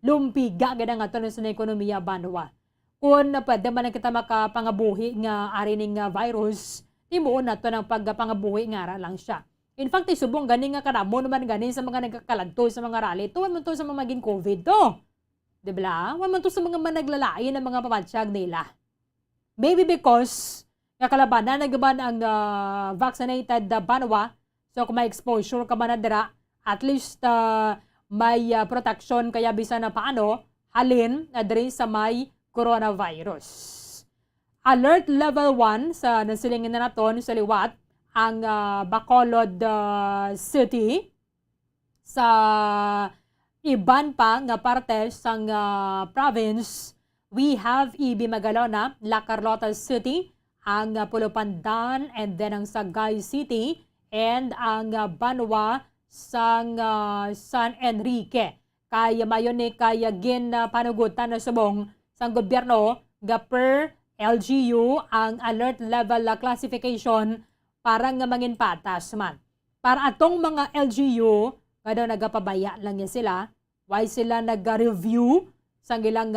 Lumpiga gid nga to sa ekonomiya banwa. Kung pwede man kita makapangabuhi nga ari ning virus, timuon na to ng pagpangabuhi nga ara lang siya. In fact, isubong gani nga karamo naman gani sa mga nagkakaladto sa mga rally. Tuwan mo to sa mga maging COVID to. Diba? Huwag man to sa mga managlalain ng mga pamatsyag nila. Maybe because kakalabanan na gaban ang vaccinated banwa, so kung may exposure ka man na dira, at least may protection kaya bisa na paano, halin na diri sa may coronavirus. Alert level 1 sa nasilingin na naton sa liwat, ang Bacolod City, sa iban pa nga parte sang province, we have Ibi Magalona, La Carlota City, ang Pulupandan, and then ang Sagay City, and ang Banwa sang San Enrique. Kaya mayon ni kaya gin panugutan na subong sang gobyerno nga per LGU ang alert level classification para nga mangin patas man. Para atong mga LGU, kada nagapabaya lang yan sila, why sila nag-review sa ilang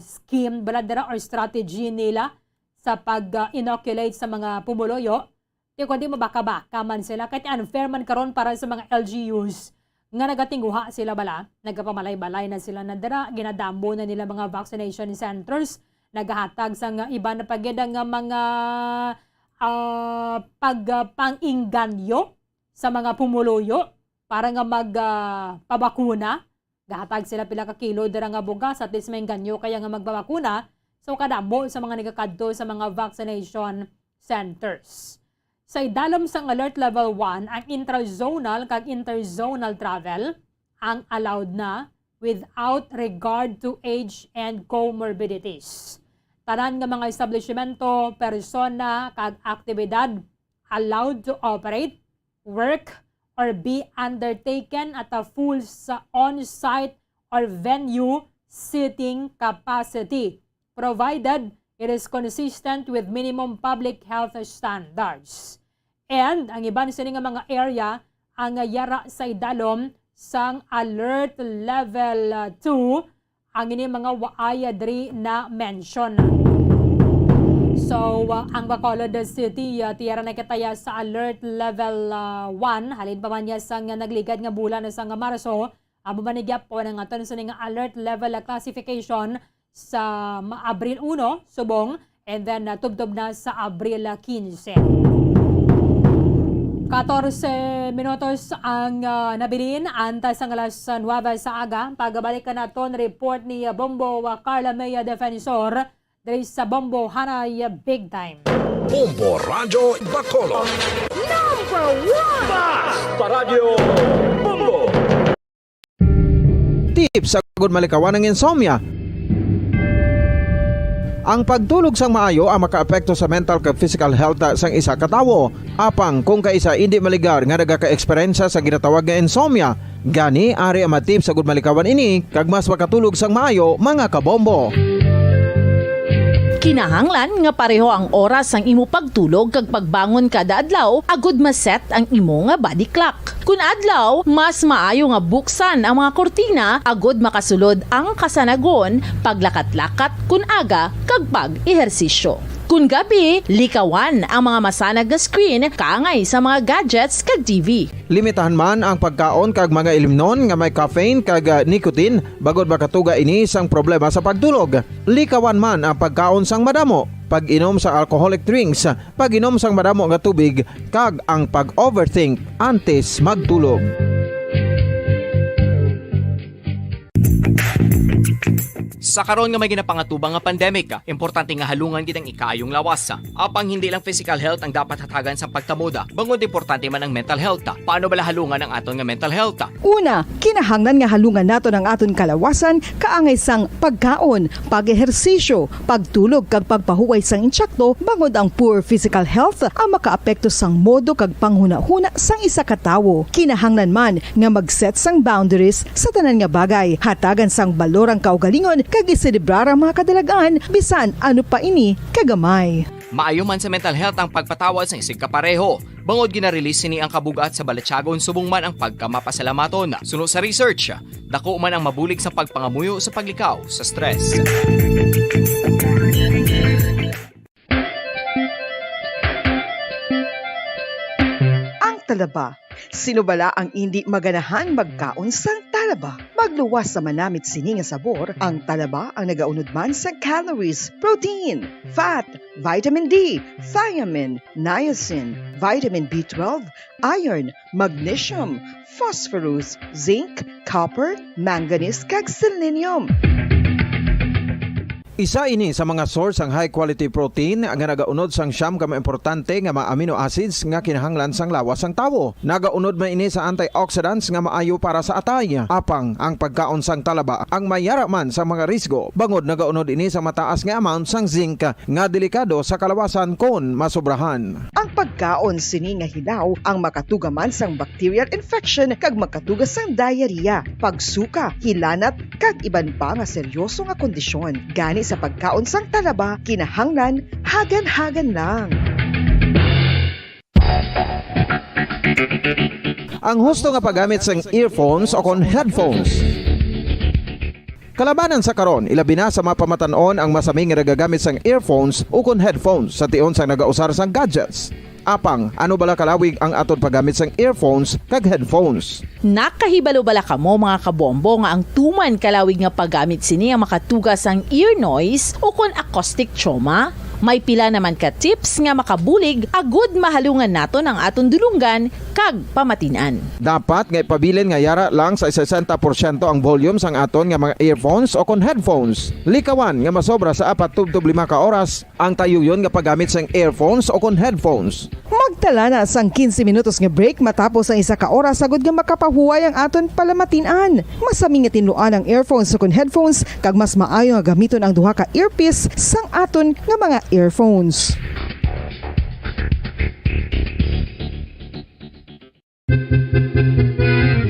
scheme, baladera or strategy nila sa pag-inoculate sa mga pumuloyo. Di kundi mabaka-baka man sila. Kahit unfair man karon para sa mga LGUs nga nagatingguha sila bala, nagapamalay-balay na sila na dira, ginadambo na nila mga vaccination centers, nagahatag sa nga iba na pagyada nga mga pang-inganyo sa mga pumuluyo para nga magpabakuna. Gahatag sila pila ka kilo dira nga bugas at least may ganyo kaya nga magbabakuna. So kadamo sa mga nagakadto sa mga vaccination centers. Sa idalom sang alert level 1, ang intrazonal kag interzonal travel ang allowed na without regard to age and comorbidities. Tanan nga mga establishmento, persona kag aktibidad allowed to operate, work, or be undertaken at a full on-site or venue seating capacity, provided it is consistent with minimum public health standards. And ang iban sa nga mga area ang yara sa idalom sang alert level 2 ang ini mga waaya diri na mention. So, ang Bacolod City, tiyara na kataya sa alert level 1. Halin pa man niya sa nagligad nga bulan sa Marso. Amo manigyap po ng aton sa nga alert level classification sa Abril 1, subong, and then tubtob na sa Abril 15. 14 minutos ang nabilin antas ang alas 9 sa aga. Pagbalik ka naton report ni Bombo Carla Maya Defensor dari sa Bombo Hanay Big Time. Bombo Radyo Bacolod. Number 1! Basta Radyo Bombo! Tips sa good malikawan ng insomnia. Ang pagtulog sang maayo ang makaapekto sa mental kag physical health sang isa ka tawo. Apang kung kaisa hindi maligar nga nagaka-eksperyensya sa ginatawag nga insomnia, gani ari ang tips sa good malikawan ini kag mas makatulog sang maayo mga kabombo. Kinahanglan nga pareho ang oras ang imo pagtulog kag pagbangon kada adlaw agud maset ang imo nga body clock. Kun adlaw, mas maayo nga buksan ang mga kortina agud makasulod ang kasanagon, paglakat-lakat kun aga kag pag-ehersisyo. Kun gabi, likawan ang mga masanag nga screen kaangay sa mga gadgets kag TV. Limitahan man ang pagkaon kag mga ilimnon nga may caffeine kag nicotine bagod makatuga ini sang problema sa pagtulog. Likawan man ang pagkaon sang madamo, pag-inom sa alcoholic drinks, pag-inom sang madamo nga tubig kag ang pag-overthink antes magtulog. Sa karon nga may ginapangatubang nga pandemic, importante nga halungan gitang ikayong lawas. Apang hindi lang physical health ang dapat hatagan sa pagtamuda, bangod importante man ang mental health. Paano bala halungan ang aton nga mental health? Una, kinahanglan nga halungan nato ang aton kalawasan kaangay sang pagkaon, pag-ehersisyo, pagtulog kag pagpahuway sang insyakto, bangod ang poor physical health ang makaapekto sang modo kag panghuna-huna sang isa ka tawo. Kinahanglan man nga mag-set sang boundaries sa tanan nga bagay, hatagan sang balorang kaugalingon kag iselebrar ang mga kadalagaan bisan ano pa ini kagamay. Maayo man sa mental health ang pagpatawad sa isig kapareho. Bangod ginarelease ni ang kabugat sa Balatyagon subong man ang pagkamapasalamaton. Suno sa research, dako man ang mabulig sa pagpangamuyo sa paglikaw sa stress. Ang talaba. Sino bala ang hindi maganahan magkaon sang talaba? Magluwas sa manamit sini nga sabor, ang talaba ang nagaunod man sa calories, protein, fat, vitamin D, thiamine, niacin, vitamin B12, iron, magnesium, phosphorus, zinc, copper, manganese kag selenium. Isa ini sa mga source ang high quality protein nga nagaunod sang siyam ka importante nga mga amino acids nga kinahanglan sang lawas sang tawo. Nagaunod man ini sa antioxidants nga maayo para sa atay. Apang ang pagkaon sang talaba ang mayara man sa mga risgo. Bangod nagaunod ini sa mataas nga amount sang zinc nga delikado sa kalawasan kon masobrahan. Ang pagkaon sini nga hilaw ang makatuga man sang bacterial infection kag makatuga sang diarrhea, pagsuka, hilanat kag iban pa nga seryoso nga kondisyon. Gani sa pagkaon sang talaba, kinahanglan hagan-hagan lang. Ang husto nga paggamit sang earphones o kon headphones. Kalabanan sa karon, ilabi na sa mapamatanon ang masaming nga nagagamit sang earphones o kon headphones sa tion sang nagausar sang gadgets. Apang ano bala kalawig ang aton paggamit sang earphones kag headphones. Nakahibalo bala kamo mga kabombo nga ang tuman kalawig nga paggamit sini ang makatugas ang ear noise o kon acoustic trauma? May pila naman ka tips nga makabulig agud mahalungan naton ang aton dulunggan kag pamatinan. Dapat nga ipabilin nga yara lang sa 60% ang volume sang aton nga mga earphones o kon headphones. Likawan nga masobra sa 4 tub 5 ka oras ang tayuyon nga paggamit sang earphones o kon headphones. Magtala na sang 15 minutos nga break matapos ang 1 ka oras sagod nga makapahuway ang aton palamatinan. Masami nga tinluan ang earphones o kon headphones kag mas maayo nga gamiton ang duha ka earpiece sang aton nga mga earphones.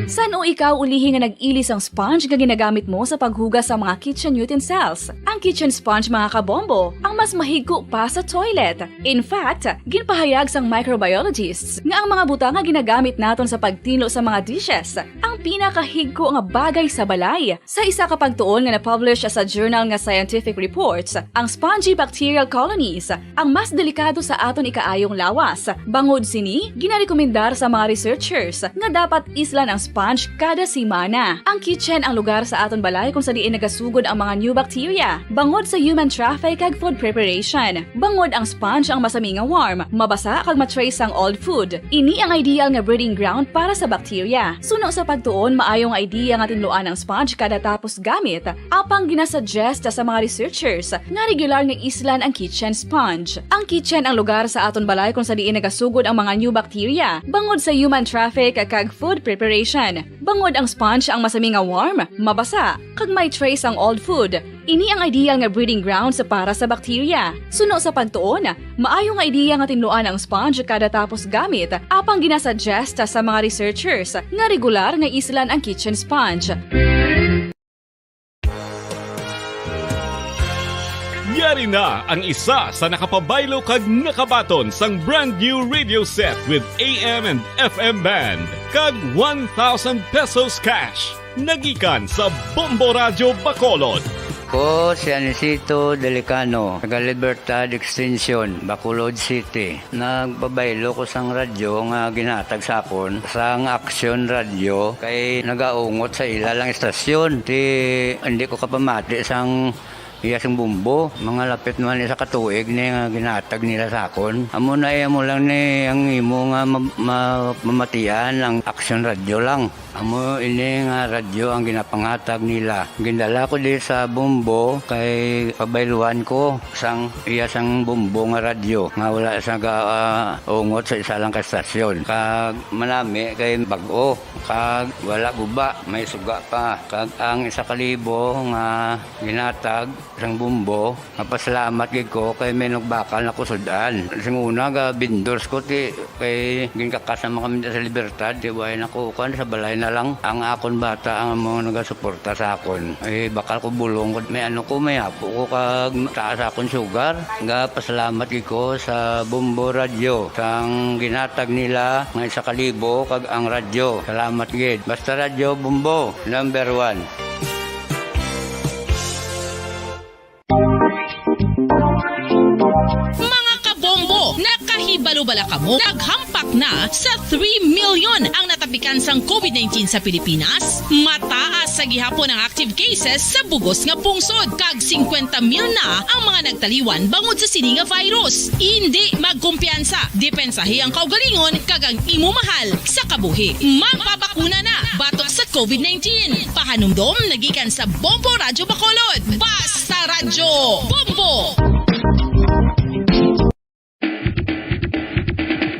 San o ikaw ulihi nga nag-ilis ang sponge nga ginagamit mo sa paghugas sa mga kitchen utensils? Ang kitchen sponge mga kabombo, ang mas mahigko pa sa toilet. In fact, ginpahayag sang microbiologists nga ang mga butang nga ginagamit naton sa pagtilo sa mga dishes ang pinakahigko nga bagay sa balay. Sa isa ka pagtuon nga na-publish sa journal nga Scientific Reports, ang spongy bacterial colonies ang mas delikado sa aton ikaayong lawas. Bangod sini, ginarekomendar sa mga researchers nga dapat islan ang sponge kada semana. Ang kitchen ang lugar sa aton balay kung sa diin nagasugod ang mga new bacteria. Bangod sa human traffic kag food preparation. Bangod ang sponge ang masami nga warm, mabasa kag matrace ang old food. Ini ang ideal nga breeding ground para sa bacteria. Suno sa pagtuon, maayong idea nga tinluan ang sponge kada tapos gamit. Apang ginasuggest sa mga researchers nga regular nga islan ang kitchen sponge. Ang kitchen ang lugar sa aton balay kung sa diin nagasugod ang mga new bacteria. Bangod sa human traffic kag food preparation. Bangod ang sponge ang masami nga warm, mabasa, kag may trace ang old food. Ini ang ideal nga breeding ground sa para sa bacteria. Suno sa pagtuon, maayo nga idea nga tinluan ang sponge kada tapos gamit, apang ginasuggest sa mga researchers nga regular nga islan ang kitchen sponge. Yari na ang isa sa nakapabaylo kag nakabaton sang brand new radio set with AM and FM band kag 1,000 pesos cash. Nagikan sa Bombo Radio Bacolod. Ko si Anisito Delicano, taga Libertad Extension, Bacolod City. Nagpabaylo ko sang radyo nga ginatag sa akon sang Action Radio kay nagaungot sa ilalang estasyon. Hindi ko kapamati sang iyasang bumbo, mga lapit naman sa katuig ni nga ginatag nila sa akon. Amo na mo lang ni ang imo nga mamatian ang Action Radio lang. Amo ini nga radyo ang ginapangatag nila. Gindala ko di sa bumbo kay pabayluan ko sang iyasang bumbo nga radyo nga wala sa ungot sa isa lang ka stasyon. Kag manami kay bag-o, kag wala guba, may suga pa. Kag ang 1,000 nga ginatag sang bumbo, mapasalamat gid ko kay may nagbakal na kusudan. Sing una ga vendors ko ti kay ginkakasama kami sa Libertad, di way nako kan sa balay na lang ang akon bata ang mga nagasuporta sa akon. Bakal ko bulong may may apo ko kag taas akon sugar. Nga pasalamat gid ko sa Bombo Radio sang ginatag nila nga 1,000 kag ang radyo. Salamat gid. Basta Radio Bombo number 1. Nakahibalo-bala kamo, naghampak na sa 3 million ang natapikan sang COVID-19 sa Pilipinas. Mataas sa gihapon ang active cases sa bugos nga pungsod, kag 50 mil na ang mga nagtaliwan bangod sa sini nga virus. Hindi magkumpiyansa, depensahi ang kaugalingon kag ang imo mahal sa kabuhi. Magpapakuna na batok sa COVID-19. Pahanumdom nagikan sa Bombo Radio Bacolod. Basta Radyo Bombo!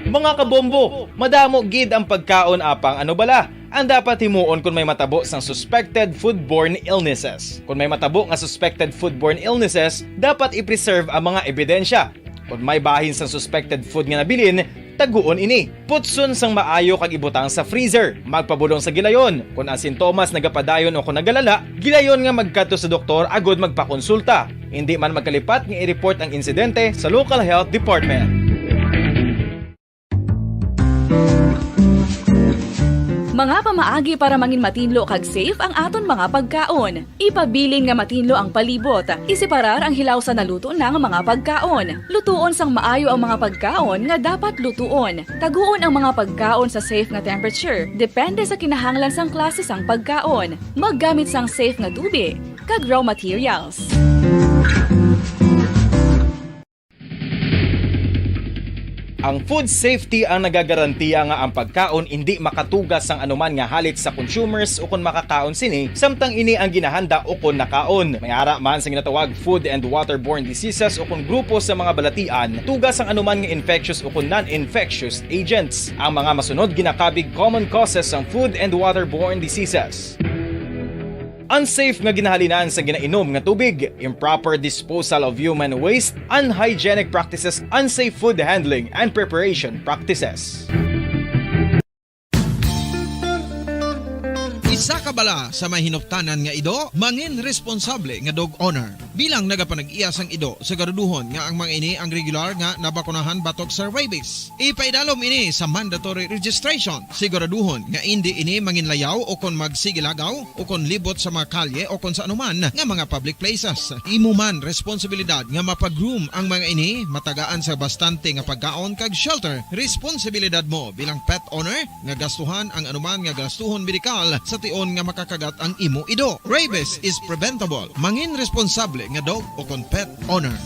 Mga kabombo, madamo gid ang pagkaon apang ano bala ang dapat himuon kung may matabo sang suspected foodborne illnesses. Kung may matabo nga suspected foodborne illnesses, dapat i-preserve ang mga ebidensya. Kung may bahin sang suspected food nga nabilin, taguon ini. Putson sang maayo kag ibutang sa freezer. Magpabulong sa gilayon. Kung ang sintomas nagapadayon o kung nagalala, gilayon nga magkadto sa doktor agud magpakonsulta. Hindi man magkalipat nga i-report ang insidente sa local health department. Mga pamaagi para mangin matinlo kag safe ang aton mga pagkaon. Ipabilin nga matinlo ang palibot. Isiparar ang hilaw sa naluto ng mga pagkaon. Lutuon sang maayo ang mga pagkaon nga dapat lutuon. Taguon ang mga pagkaon sa safe nga temperature. Depende sa kinahanglan sang klase sang pagkaon. Maggamit sang safe nga tubig kag raw materials. Ang food safety ang nagagarantiya nga ang pagkaon hindi makatugas sang anuman nga halit sa consumers o kung makakaon sini, samtang ini ang ginahanda o kung nakaon. May ara man sa ginatawag food and waterborne diseases o kung grupo sa mga balatian, tugas ang anuman nga infectious o kung non-infectious agents. Ang mga masunod ginakabig common causes ng food and waterborne diseases. Unsafe nga ginahalinan sa ginainom nga tubig, improper disposal of human waste, unhygienic practices, unsafe food handling, and preparation practices. Isa ka bala sa may hinuptanan nga ido, mangin responsable nga dog owner. Bilang nagapanag-iyas ang ido, siguraduhon nga ang mga ini ang regular nga nabakunahan batok sa rabies. Ipaidalom ini sa mandatory registration. Siguraduhon nga hindi ini manginlayaw o kon magsigilagaw o kon libot sa mga kalye o kon sa anuman nga mga public places. Imo man responsibilidad nga mapag-groom ang mga ini, matagaan sa bastante nga pagkaon kag shelter. Responsibilidad mo bilang pet owner nga gastuhan ang anuman nga gastuhon medikal sa tion nga makakagat ang imo ido. Rabies is preventable. Mangin responsable nga dog o kon pet owner.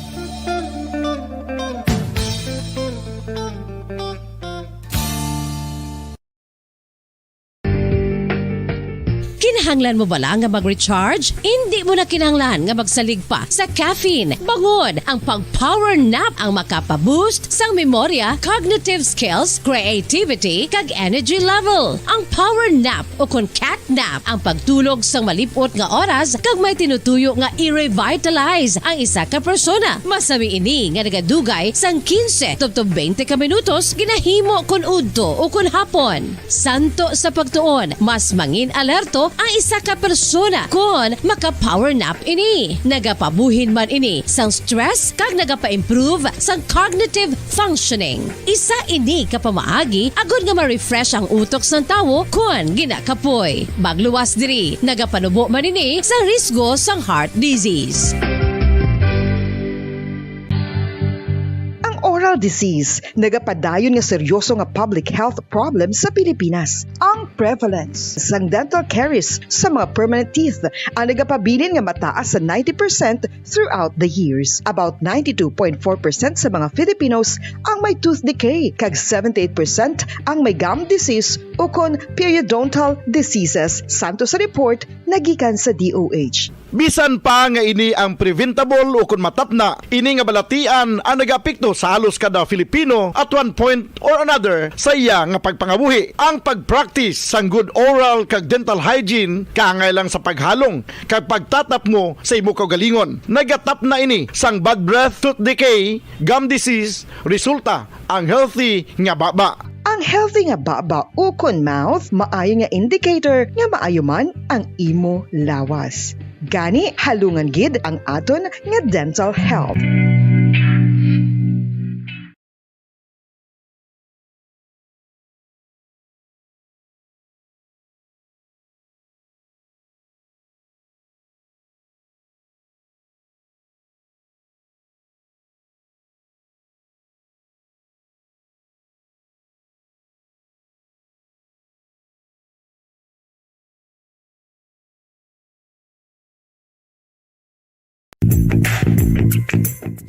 Kinahanglan mo bala nga mag-recharge? Hindi mo na kinahanglan nga magsalig pa sa caffeine. Bangod ang pag-power nap ang makapaboost sang memorya, cognitive skills, creativity, kag energy level. Ang power nap o kon cat nap ang pagtulog sang malipot nga oras kag may tinutuyo nga i-revitalize ang isa ka persona. Masami ini nga nagadugay sang 15 to 20 ka minutos ginahimo kun udto o kun hapon. Santo sa pagtuon, mas mangin alerto ang isa ka persona kung maka-power nap ini. Nagapabuhin man ini sang stress kag nagapa-improve sang cognitive functioning. Isa ini kapamaagi agud nga ma-refresh ang utok sang tawo kung ginakapoy. Magluwas diri, nagapanubo man ini sa risgo sang heart disease. Oral disease, nagapadayon nga seryoso nga public health problem sa Pilipinas. Ang prevalence sang dental caries sa mga permanent teeth ang nagapabilin nga mataas sa 90% throughout the years. About 92.4% sa mga Filipinos ang may tooth decay, kag 78% ang may gum disease o kon periodontal diseases, santo sa report nagikan sa DOH. Bisan pa nga ini ang preventable o kung matapna, ini nga balatian ang nagapikto sa halos kada Filipino at one point or another sa iya nga pagpangabuhi. Ang pag-practice sang good oral kag dental hygiene kaangay lang sa paghalong kag pagtatap mo sa imo kaugalingon. Nagatap na ini sang bad breath, tooth decay, gum disease, resulta ang healthy nga baba. Ang healthy nga baba o kon mouth, maayo nga indicator nga maayo man ang imo lawas. Gani halungan gid ang aton nga dental health.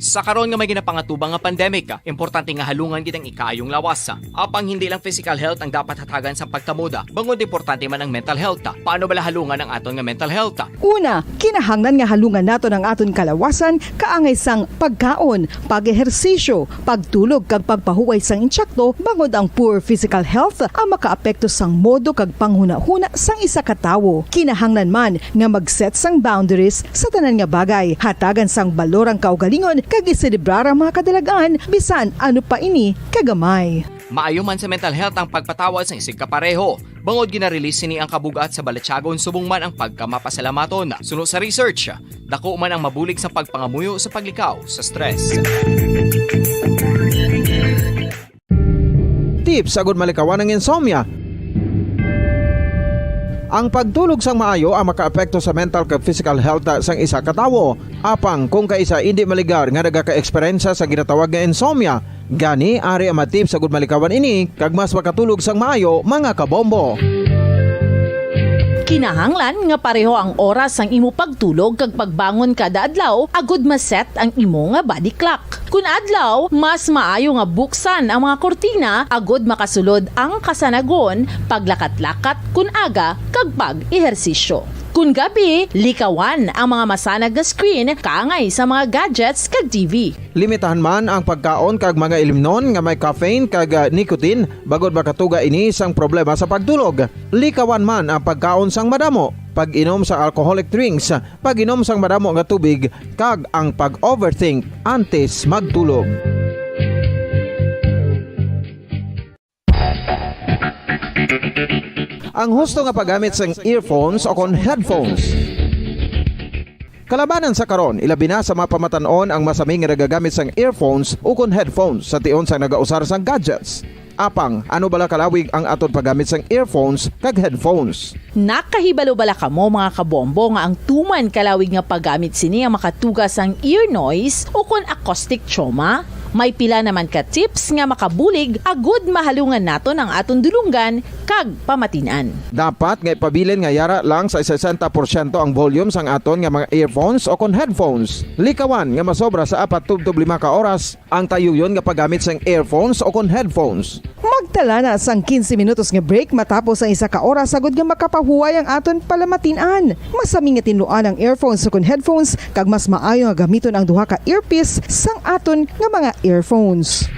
Sa karon nga may ginapangatubang nga pandemic, importante nga halungan gid ang ikayong lawas. Apang hindi lang physical health ang dapat hatagan sa pagkamuda, bangod importante man ang mental health. Paano bala halungan ang aton nga mental health? Una, kinahanglan nga halungan nato ang aton kalawasan kaangay sang pagkaon, pag-ehersisyo, pagtulog kag pagpahuway sang insyakto, bangod ang poor physical health ang makaapekto sang modo kag panghuna-huna sang isa ka tawo. Kinahanglan man nga mag-set sang boundaries sa tanan nga bagay, hatagan sang balorang kaugalingon kag iselebrar ang mga kadalagan bisan ano pa ini kagamay. Maayo man sa mental health ang pagpatawad sa isig kapareho. Bangod gina-release ni ang kabugat sa balatsagon subong man ang pagkamapasalamaton. Suno sa research, dako man ang mabulig sa pagpangamuyo sa paglikaw sa stress. Tips agud malikawan ng insomnia. Ang pagtulog sang maayo ang makaapekto sa mental kag physical health sang isa ka tawo. Apang kung kaisa hindi maligar nga nagaka-eksperyensya sa ginatawag nga insomnia, gani ari ang matip sa good malikawan ini kag mas makatulog sang maayo mga kabombo. Kinahanglan nga pareho ang oras ang imo pagtulog kag pagbangon kada adlaw agud maset ang imo nga body clock. Kun adlaw, mas maayo nga buksan ang mga kortina agud makasulod ang kasanagon, paglakat-lakat kun aga kag pag-ehersisyo. Kun gabi, likawan ang mga masanag nga screen kaangay sa mga gadgets kag TV. Limitahan man ang pagkaon kag mga ilimnon nga may caffeine kag nicotine bagod makatuga ini sang problema sa pagtulog. Likawan man ang pagkaon sang madamo, pag-inom sa alcoholic drinks, pag-inom sang madamo nga tubig kag ang pag-overthink antes magtulog. Ang husto nga paggamit sang earphones o kon headphones. Kalabanan sa karon, ilabi na sa mga pamatanon ang masaming nga nagagamit sang earphones o kon headphones sa tion sang nagausar sang gadgets. Apang, ano bala kalawig ang aton paggamit sang earphones kag headphones? Nakahibalo bala kamo mga kabombo nga ang tuman kalawig nga paggamit sini ang makatugas ang ear noise o kon acoustic trauma? May pila naman ka tips nga makabulig agud mahalungan naton ang aton dulunggan kag pamatinan. Dapat nga ipabilin nga yara lang sa 60% ang volume sang aton nga mga earphones o kon headphones. Likawan nga masobra sa 4 tub 5 ka oras ang tayuyon nga paggamit sang earphones o kon headphones. Magtala na sang 15 minutos nga break matapos ang 1 ka oras sagud nga makapahuway ang aton palamatinan. Masami nga tinluan ang earphones o kon headphones kag mas maayo nga gamiton ang duha ka earpiece sang aton nga mga earphones.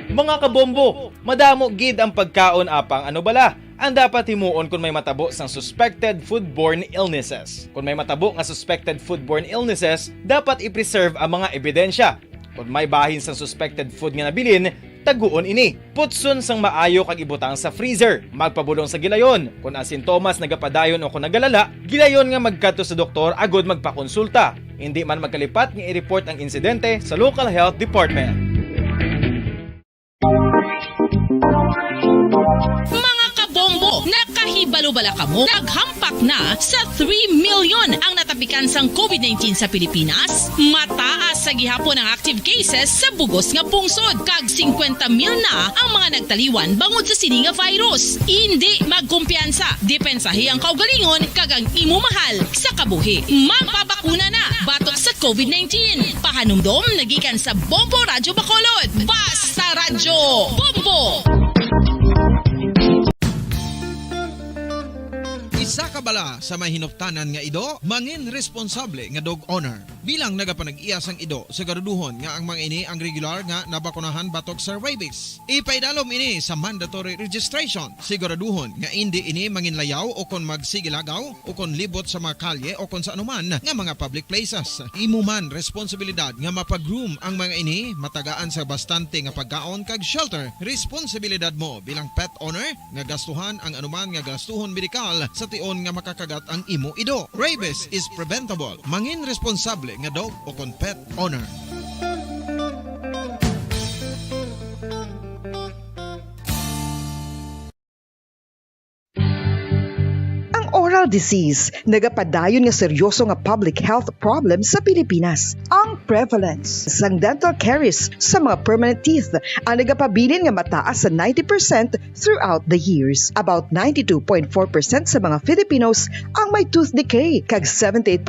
Mga kabombo, madamo gid ang pagkaon apang ano bala ang dapat himuon kung may matabo sang suspected foodborne illnesses. Kung may matabo nga suspected foodborne illnesses, dapat i-preserve ang mga ebidensya. Kung may bahin sang suspected food nga nabilin, taguon ini. Putson sang maayo kag ibutang sa freezer. Magpabulong sa gilayon. Kung ang sintomas nagapadayon o kung nagalala, gilayon nga magkadto sa doktor agud magpakonsulta. Hindi man magkalipat nga i-report ang insidente sa local health department. Mga kabombo, nakahibalo bala kamo? Naghampak na sa 3 million ang natapikan sang COVID-19 sa Pilipinas. Mataas sa gihapon ang active cases sa bugos nga pungsod. Kag 50 mil na ang mga nagtaliwan bangod sa sini nga virus. Hindi magkumpiyansa. Depensahi ang kaugalingon kag ang imo mahal sa kabuhi. Magpabakuna na batok sa COVID-19. Pahanumdom nagikan sa Bombo Radyo Bacolod. Basta Radyo Bombo! Isa ka bala sa may hinuptanan nga ido, mangin responsable nga dog owner. Bilang nagapanag-iyas ang ido, siguraduhon nga ang mga ini ang regular nga nabakunahan batok sa rabies. Ipaidalom ini sa mandatory registration. Siguraduhon nga hindi ini manginlayaw o kon magsigilagaw o kon libot sa mga kalye o kon sa anuman nga mga public places. Imo man responsibilidad nga mapag-groom ang mga ini, matagaan sa bastante nga pagkaon kag shelter. Responsibilidad mo bilang pet owner nga gastuhan ang anuman nga gastuhon medikal sa tion nga makakagat ang imo ido. Rabies is preventable. Mangin responsable nga dog o kon pet owner. Oral disease, nagapadayon nga seryoso nga public health problem sa Pilipinas. Ang prevalence sang dental caries sa mga permanent teeth ang nagapabilin nga mataas sa 90% throughout the years. About 92.4% sa mga Filipinos ang may tooth decay, kag 78%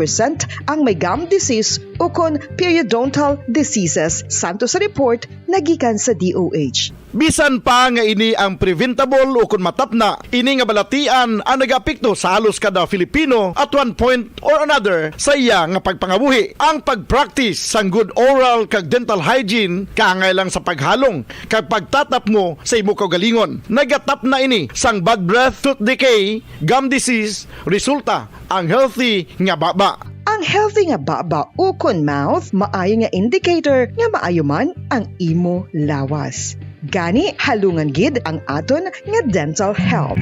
ang may gum disease o kon periodontal diseases, santo sa report nagikan sa DOH. Bisan pa nga ini ang preventable o kung matapna, ini nga balatian ang nagapikto sa halos kada Filipino at one point or another sa iya nga pagpangabuhi. Ang pag-practice sang good oral kag dental hygiene kaangay lang sa paghalong kag pagtatap mo sa imo kaugalingon. Nagatap na ini sang bad breath, tooth decay, gum disease, resulta ang healthy nga baba. Ang healthy nga baba o kon mouth, maayo nga indicator nga maayo man ang imo lawas. Gani halungan gid ang aton nga dental health.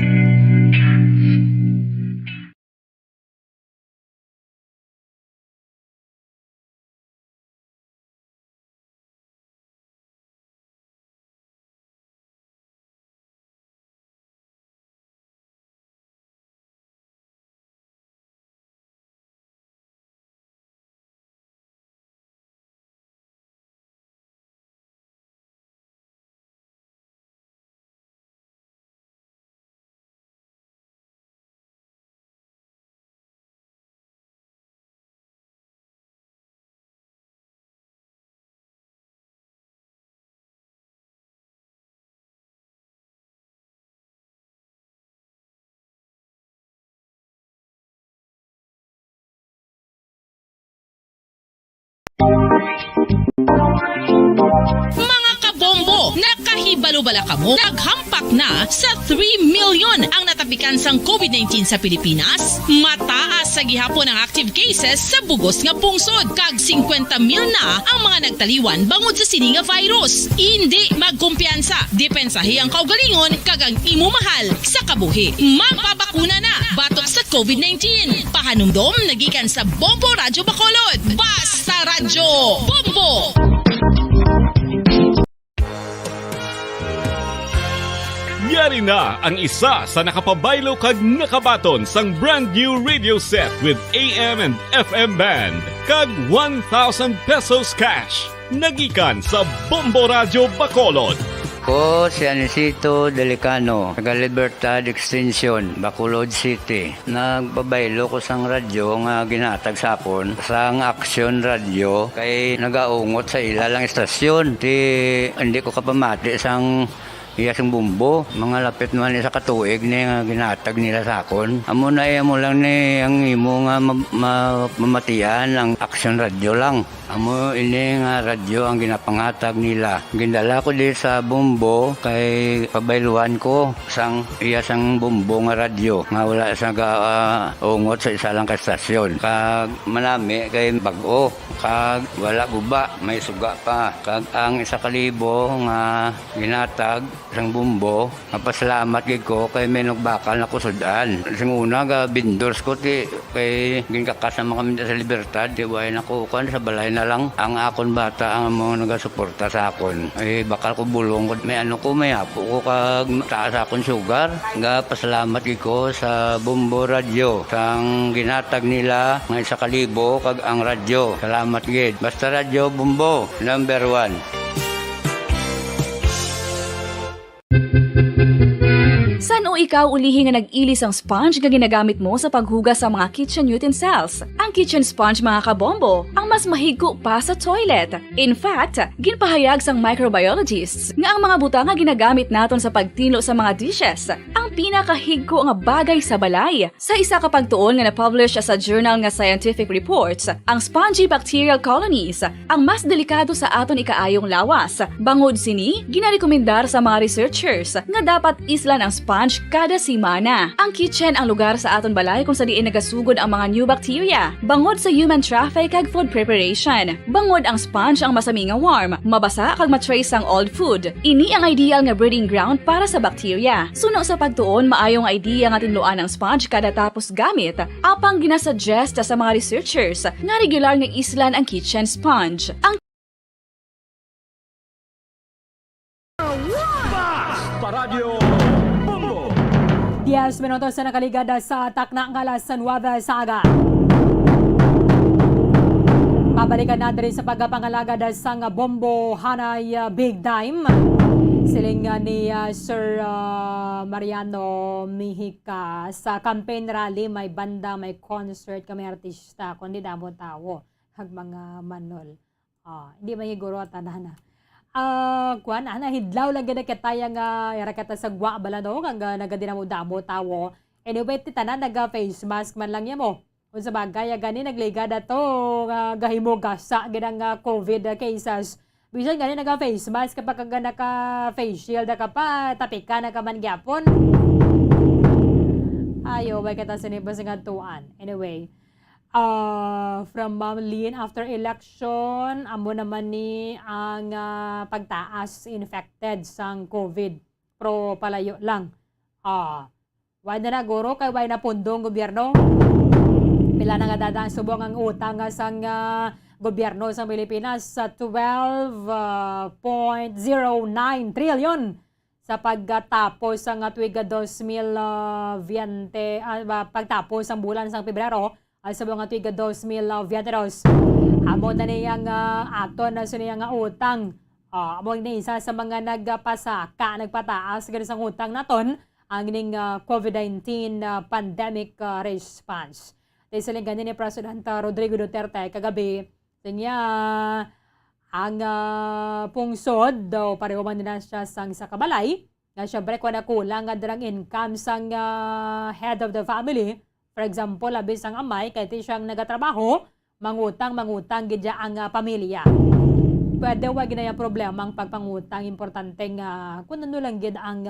Ibalubala kamo, naghampak na sa 3 million ang natapikan sang COVID-19 sa Pilipinas. Mataas sa gihapon ang active cases sa bugos nga pungsod. Kag 50 mil na ang mga nagtaliwan bangod sa sini nga virus. Hindi magkumpiyansa. Depensahi ang kaugalingon kag ang imo mahal sa kabuhi. Magpabakuna na batok sa COVID-19. Pahanumdom nagikan sa Bombo Radyo Bacolod. Basta Radyo Bombo! Yari na ang isa sa nakapabaylo kag nakabaton sang brand new radio set with AM and FM band kag 1,000 pesos cash. Nagikan sa Bombo Radyo Bacolod. Ko si Anisito Delicano, taga Libertad Extension, Bacolod City. Nagpabaylo ko sang radyo nga ginatag sapon sang Action Radio kay nagaungot sa ilalang estasyon. Hindi ko kapamati sang iyasang bumbo, mga lapit naman sa katuig ni nga ginatag nila sakon. Amo na mo lang ni ang imo nga mamatian ang Action Radio lang. Amo ini nga radyo ang ginapangatag nila. Gindala ko di sa bumbo kay pabayluan ko sang iyasang bumbo nga radyo nga wala sa ungot sa isa lang ka estasyon. Kag manami kay bag-o, kag wala guba, may suga pa. Kag ang 1,000 nga ginatag sang bumbo, napasalamat gid ko kay may nagbakal na kusudan. Sing una ga vendors ko ti kay ginkakasama kami sa Libertad, di way nakukan sa balay na lang ang akon bata ang mga nagasuporta sa akon. Ay bakal ko bulong ko may ano ko may apo ko kag taas akon sugar. Ga pasalamat gid ko sa Bombo Radio sang ginatag nila nga 1,000 kag ang radyo. Salamat gid. Basta Radyo Bombo number 1. San o ikaw ulihi nga nag-ilis ang sponge nga ginagamit mo sa paghugas sa mga kitchen utensils? Ang kitchen sponge mga kabombo, ang mas mahigko pa sa toilet. In fact, ginpahayag sang microbiologists nga ang mga buta nga ginagamit naton sa pagtino sa mga dishes ang pinakahigko nga bagay sa balay. Sa isa ka pagtuon nga na-publish sa journal nga Scientific Reports, ang spongy bacterial colonies ang mas delikado sa aton ikaayong lawas. Bangod sini, ginarekomendar sa mga researchers nga dapat islan ang sponge kada simana. Ang kitchen ang lugar sa aton balay kung sa diin nagasugod ang mga new bacteria. Bangod sa human traffic kag food preparation. Bangod ang sponge ang masami nga warm, mabasa kag matrace ang old food. Ini ang ideal nga breeding ground para sa bacteria. Suno sa pagtuon, maayong idea nga tinluan ang sponge kada tapos gamit. Apang ginasuggest sa mga researchers nga regular nga islan ang kitchen sponge. Ang Radio 10 minutos na nakaligada sa Takna Ngalas San Nueva Ecija. Pabalikan natin sa pagpangalagad sa Bombo Hanay Big Time. Siling ni Sir Mariano Mihika sa campaign rally, may banda, may concert, kami artista, kundi damo tao, hag mga manol. Hindi mahiguro at na. Kuan ana hidlaw lang gid kataya nga irakata sa gwa bala no kag nagadina mo damo tawo. Anyway ti tanan naga face mask man lang yamo. Unsa bagay gani nagligada to gahimo gasa gid ang COVID cases. Bisan gani naga face mask kapag naka face shield ka pa tapika na ka man gyapon. Ayo bay kata sinibas nga tuan. Anyway, from Lynn, after election, amo naman ni ang pagtaas infected sang COVID. Pro palayo lang. Why na guro kay why na pundong gobyerno? Pila na nga dadaan subong ang utang sang gobyerno sa Pilipinas sa 12.09 trillion sa pagtapos ang tuiga 2020 pagtapos ang bulan sang Pebrero sa mga tuiga 2022. Amo na niyang aton na siniyang utang. Amo ni isa sa mga nagpasaka, nagpataas ganun sang utang naton ang ning COVID-19 pandemic response. Dahil sa linggan ni President Rodrigo Duterte kagabi, niya ang pungsod daw pareho man na siya sang sa kabalay. Nga syempre kung nakulang nga darang income sang head of the family. For example, labis ang amay, kahit siyang nagatrabaho, mangutang gidya ang pamilya. pwede wag na yung problema ang pagpangutang. Importante nga kung ano lang gid ang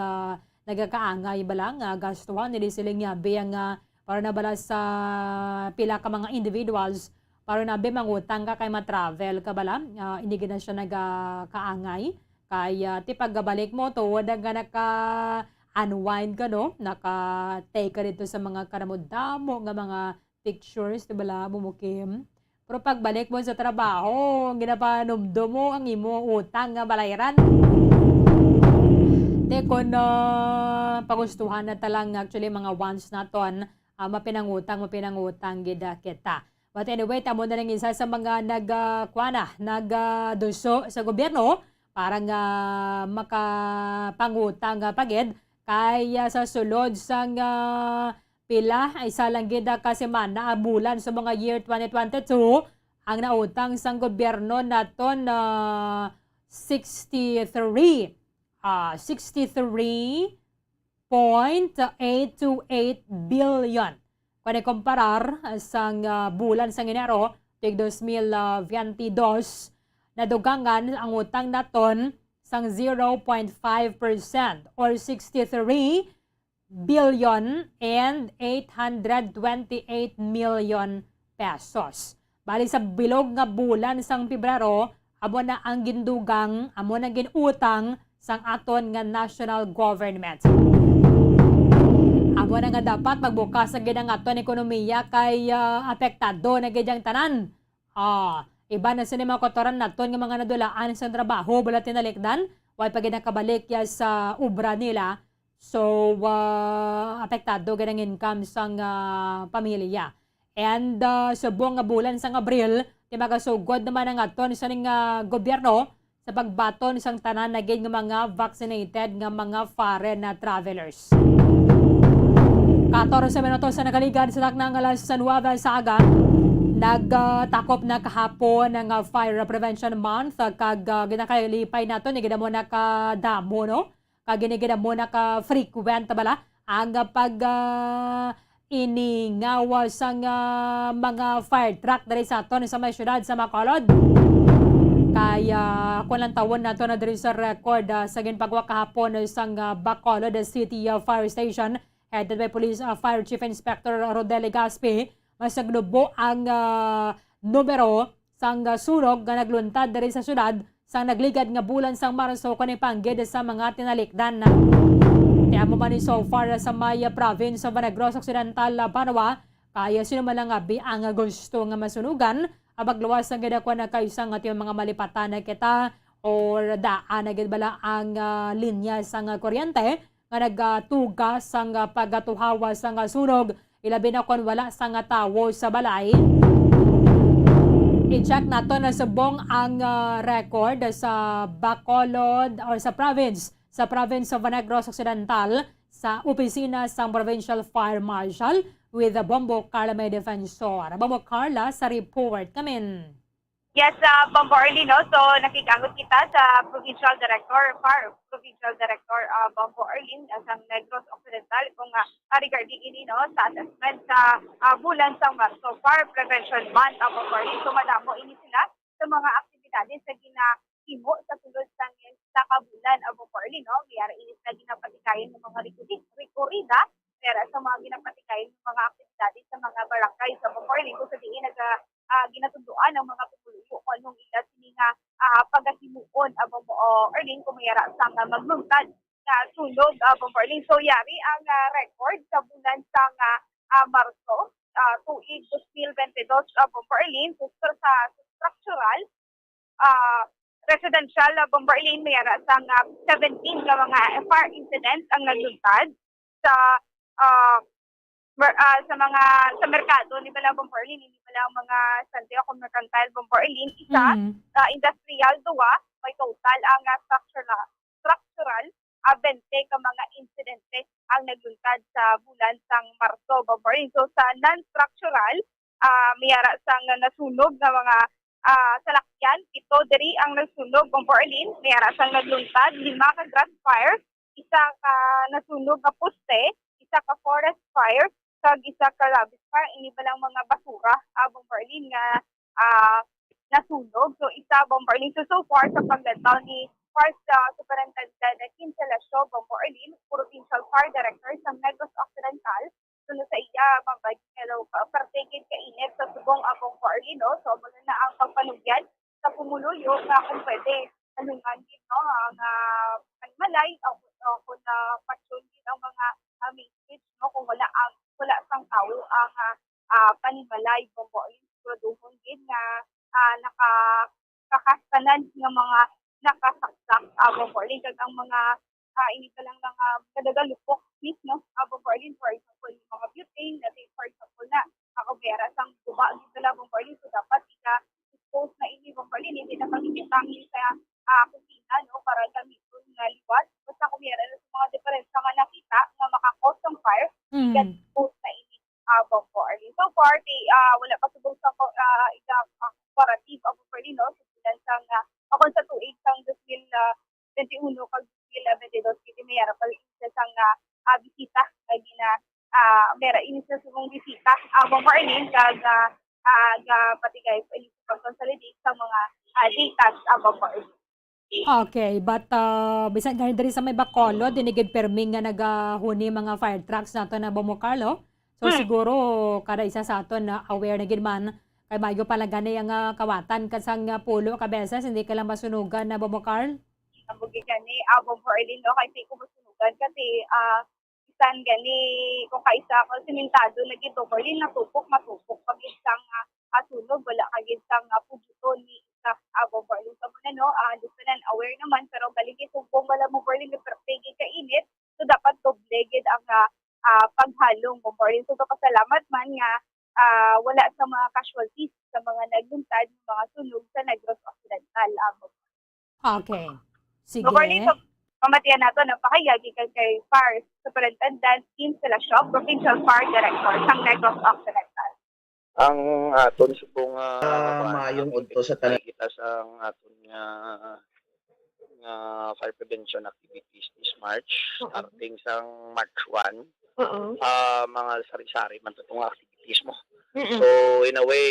nagakaangay balang gastuhan nila siling yabi ang para na bala sa pila ka mga individuals para na be mangutang ka kay ma-travel ka bala hindi gid na siya nagakaangay kay ti pagbalik mo to wala nga naka unwind ka no naka-take ka dito sa mga karamod-damo nga mga pictures di bala bumukim. Pero pagbalik mo sa trabaho, ginapanumdo mo ang imo utang nga balayaran. Te kon pagustuhan na talang actually mga wants naton mapinangutang gida kita. But anyway, tamo na lang isa sa mga nagduso sa gobyerno para nga makapangutang pagid kaya sa sulod sang pila ay isa lang gid ka semana bulan sa mga year 2022 ang nautang sang gobyerno naton 63.828 billion. Kung ikumparar sang bulan sang Enero tig 2022 nadugangan ang utang naton sang 0.5% or 63 billion and 828 million pesos. Bali sa bilog nga bulan sang Pebrero, amo na ang gindugang, amo na ginutang sang aton nga national government. Amo na nga dapat magbukas sa ginang aton ekonomiya kay apektado na gidyang tanan. Iba na sinima kotoran naton nga mga nadulaan sa trabaho bala tinalikdan, way pag nakabalik ya sa ubra nila. So, apektado ganang income sang pamilya. And sa buong bulan sang Abril, di magasugod naman ang aton sa ning gobyerno sa pagbaton sang tanan na gid nga mga vaccinated nga mga foreign travelers. 14 minutos sa nagaligan sa taknang alas sa Nueva Ecija, nagtakop na kahapon ng Fire Prevention Month kag ginakailipay nato ni gid mo nakadamo no. Kaginigida mo naka-frequent bala ang pag iningawa sang mga fire truck dari sa aton sa may syudad sa Bacolod. Kaya kung lang tawon nato na dari sa record sa ginpagwa kahapon sang Bacolod City Fire Station headed by Police Fire Chief Inspector Rodel Legaspi, mas nagnubo ang numero sang sunog nga nagluntad dari sa syudad sang nagligad nga bulan sang Marso kani panggid sa mga tinalikdan na. Tiamo man ni so far sa Maya Province sa Negros Occidental, Panawa, kaya sino man lang abi ang gusto nga masunugan, abagluwas ang gida ko na kayo sang at yung mga malipatan na kita or daan na gid bala ang linya sang kuryente nga nagtuga sang pagatuhawa sang sunog, ilabi na kon wala sang tawo sa balay. I-check nato na subong ang record sa Bacolod or sa province of Negros Occidental sa opisina sa Provincial Fire Marshal with the Bombo Carla May Defensor. Bombo Carla sa report kamin. Yes, Bombo Arlino. So nakikagot kita sa Provincial Director Bombo Arlin sa Negros Occidental kung regarding ini no sa assessment sa bulan sa Marso Fire Prevention Month Bombo Arlin. So madamo ini sila sa mga aktibidades sa ginahimo sa sulod sa kabulan Bombo Arlin no. Mayara ini sa ginapatikayan ng mga rekurida pero sa mga ginapatikayan ng mga aktibidades sa mga barangay sa Bombo Arlin kung sa diin ginatuduan ng mga pupuluyo kung anong ila sininga pagasimuon Bombo Arlin kung mayara sang magluntad na sunog Bombo Arlin. So yari ang record sa bulan sang Marso tuig 2022 Bombo Arlin sa structural residential Bombo Arlin mayara sang 17 nga mga fire incidents ang nagluntad sa sa merkado ni bala Bombo Arlin, hindi bala mga Santiago Mercantile Bombo Arlin, isa industrial duwa, may total ang structural 20 ka mga insidente ang nagluntad sa bulan sang Marso Bombo Arlin. So sa non-structural mayara sang nasunog na mga salakyan, ito diri ang nasunog Bombo Arlin, mayara sang nagluntad 5 ka grass fire, isa ka nasunog na poste, isa ka forest fire, kag isa ka rabbit fire, ini ba lang mga basura Bombo Arlin nga nasunog. So isa Bombo Arlene. So far sa paglantaw ni First Superintendent Kim Selasio Bombo Arlene, Provincial Fire Director sa Negros Occidental, sunod sa iya partigid kainit sa subong Bombo Arlene. No? So mula na ang pagpanugyan sa pumuluyo na kung pwede halungan din no ang malay o kung patsyon din ang mga message no kung wala sang tao ang panimalay Bombo Arlene. Duhon din nga nakakastanan ng mga nakasaksak Bombo Arlene kag ang mga inita lang ng kadagalupok no Bombo Arlene, for example yung mga butane na for example na kakobera sang guba dito lang Bombo Arlene. So dapat expose na ini Bombo Arlene, hindi na pagkikitang sa kusina no para gamiton nga liwat. Basta kumiyara na sa mga diferensya nga nakita nga makakos ng fire, get expose na ini Bombo Arlene. So far, wala pa subong sa comparative of Bombo Arlene, no? Sa akong sa tuig sang 2021 kag 2022 kiti mayara pa sang bisita lagi na mera inis na subong bisita Bombo Arlene kag patigay pag-consolidate sa mga data Bombo Arlene. Okay, but bisan gani diri sa may Bacolod dinigid perming nga nagahuni mga fire trucks nato na Bomocarlo. So siguro kada isa sa aton na aware na gid man kay bago pala gani ang kawatan kasang pulo ka beses hindi ka lang masunugan na Bomocarl. Ang bugi gani Bombo Arlene no kay ko masunugan kasi isan gani kung kaisa ko simentado na gid Bombo Arlene matupok pag isang sunog wala kagid sang puguton ni isa Bombo Arlene. So muna no listenan aware naman pero galigid kung wala mo Bombo Arlene perfect ka init so dapat doble gid ang paghalong Bombo Arlene. So pasalamat man nga wala sa mga casualties sa mga nagluntad ng mga sunog sa Negros Occidental. Okay. Sige. Bombo Arlene, so, pamatiyan nato napakayagi kay Fire Superintendent Kim Selasio, Provincial Fire Director sa Negros Occidental. Ang aton subong maayong udto sa tanan kita sa aton nga fire prevention activities this March starting sang March 1 mga sari-sari man tutong activities mo. So in a way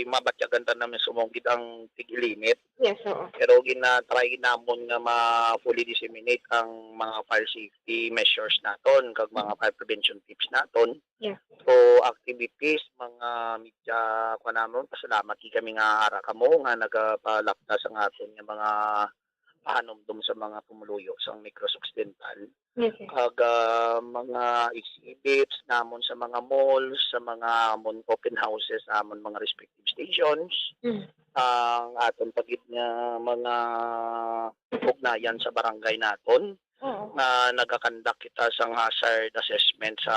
mabatyagan ta namin sumungkit ang tig-limit. Yes, Pero try ginamon nga ma-fully disseminate ang mga fire safety measures naton kag mga fire prevention tips naton. Yeah. So activities mga media ko namon pasalamat kami nga ara kamo nga nagapalapta sa aton nga mga pahanomdom sa mga pumuluyo sa Negros Occidental. Yes. Kag mga exhibits namon sa mga malls, sa mga open houses namon mga respective stations. Ang aton pagit nga mga ugnayan sa barangay naton na nagakandak kita sa hazard assessment sa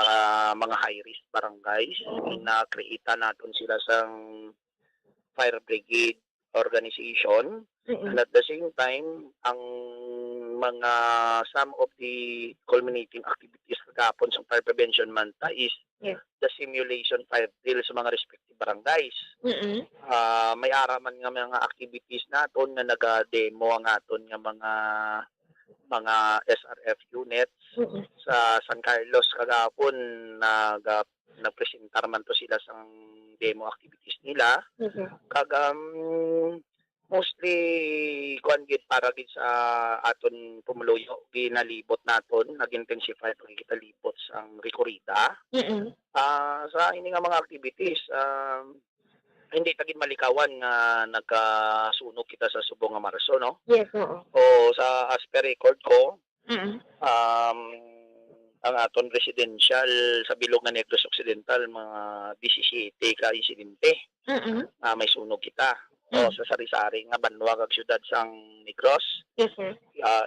mga high risk barangays. Na kreita naton sila sang fire brigade organization. And at the same time, ang mga some of the culminating activities kagapon sa fire prevention month is the simulation fire drill sa mga respective barangays. May araman nga mga activities naton nga naga-demo ang aton nga mga SRF units sa San Carlos kagapon nagpresentar man to sila sa demo activities nila. Kag mostly kuan gid para gid sa aton pumuluyo ginalibot naton nag-intensify pag kita libot sang rekorida. Sa ini nga mga activities hindi tagid malikawan nga nagkasunog kita sa subong nga Marso no. Yes, O sa as per record ko ang aton residential sa bilog nga Negros Occidental mga 17 ka insidente may sunog kita. O sa sari-sari nga banwa kag syudad sang Negros. Yes, sir.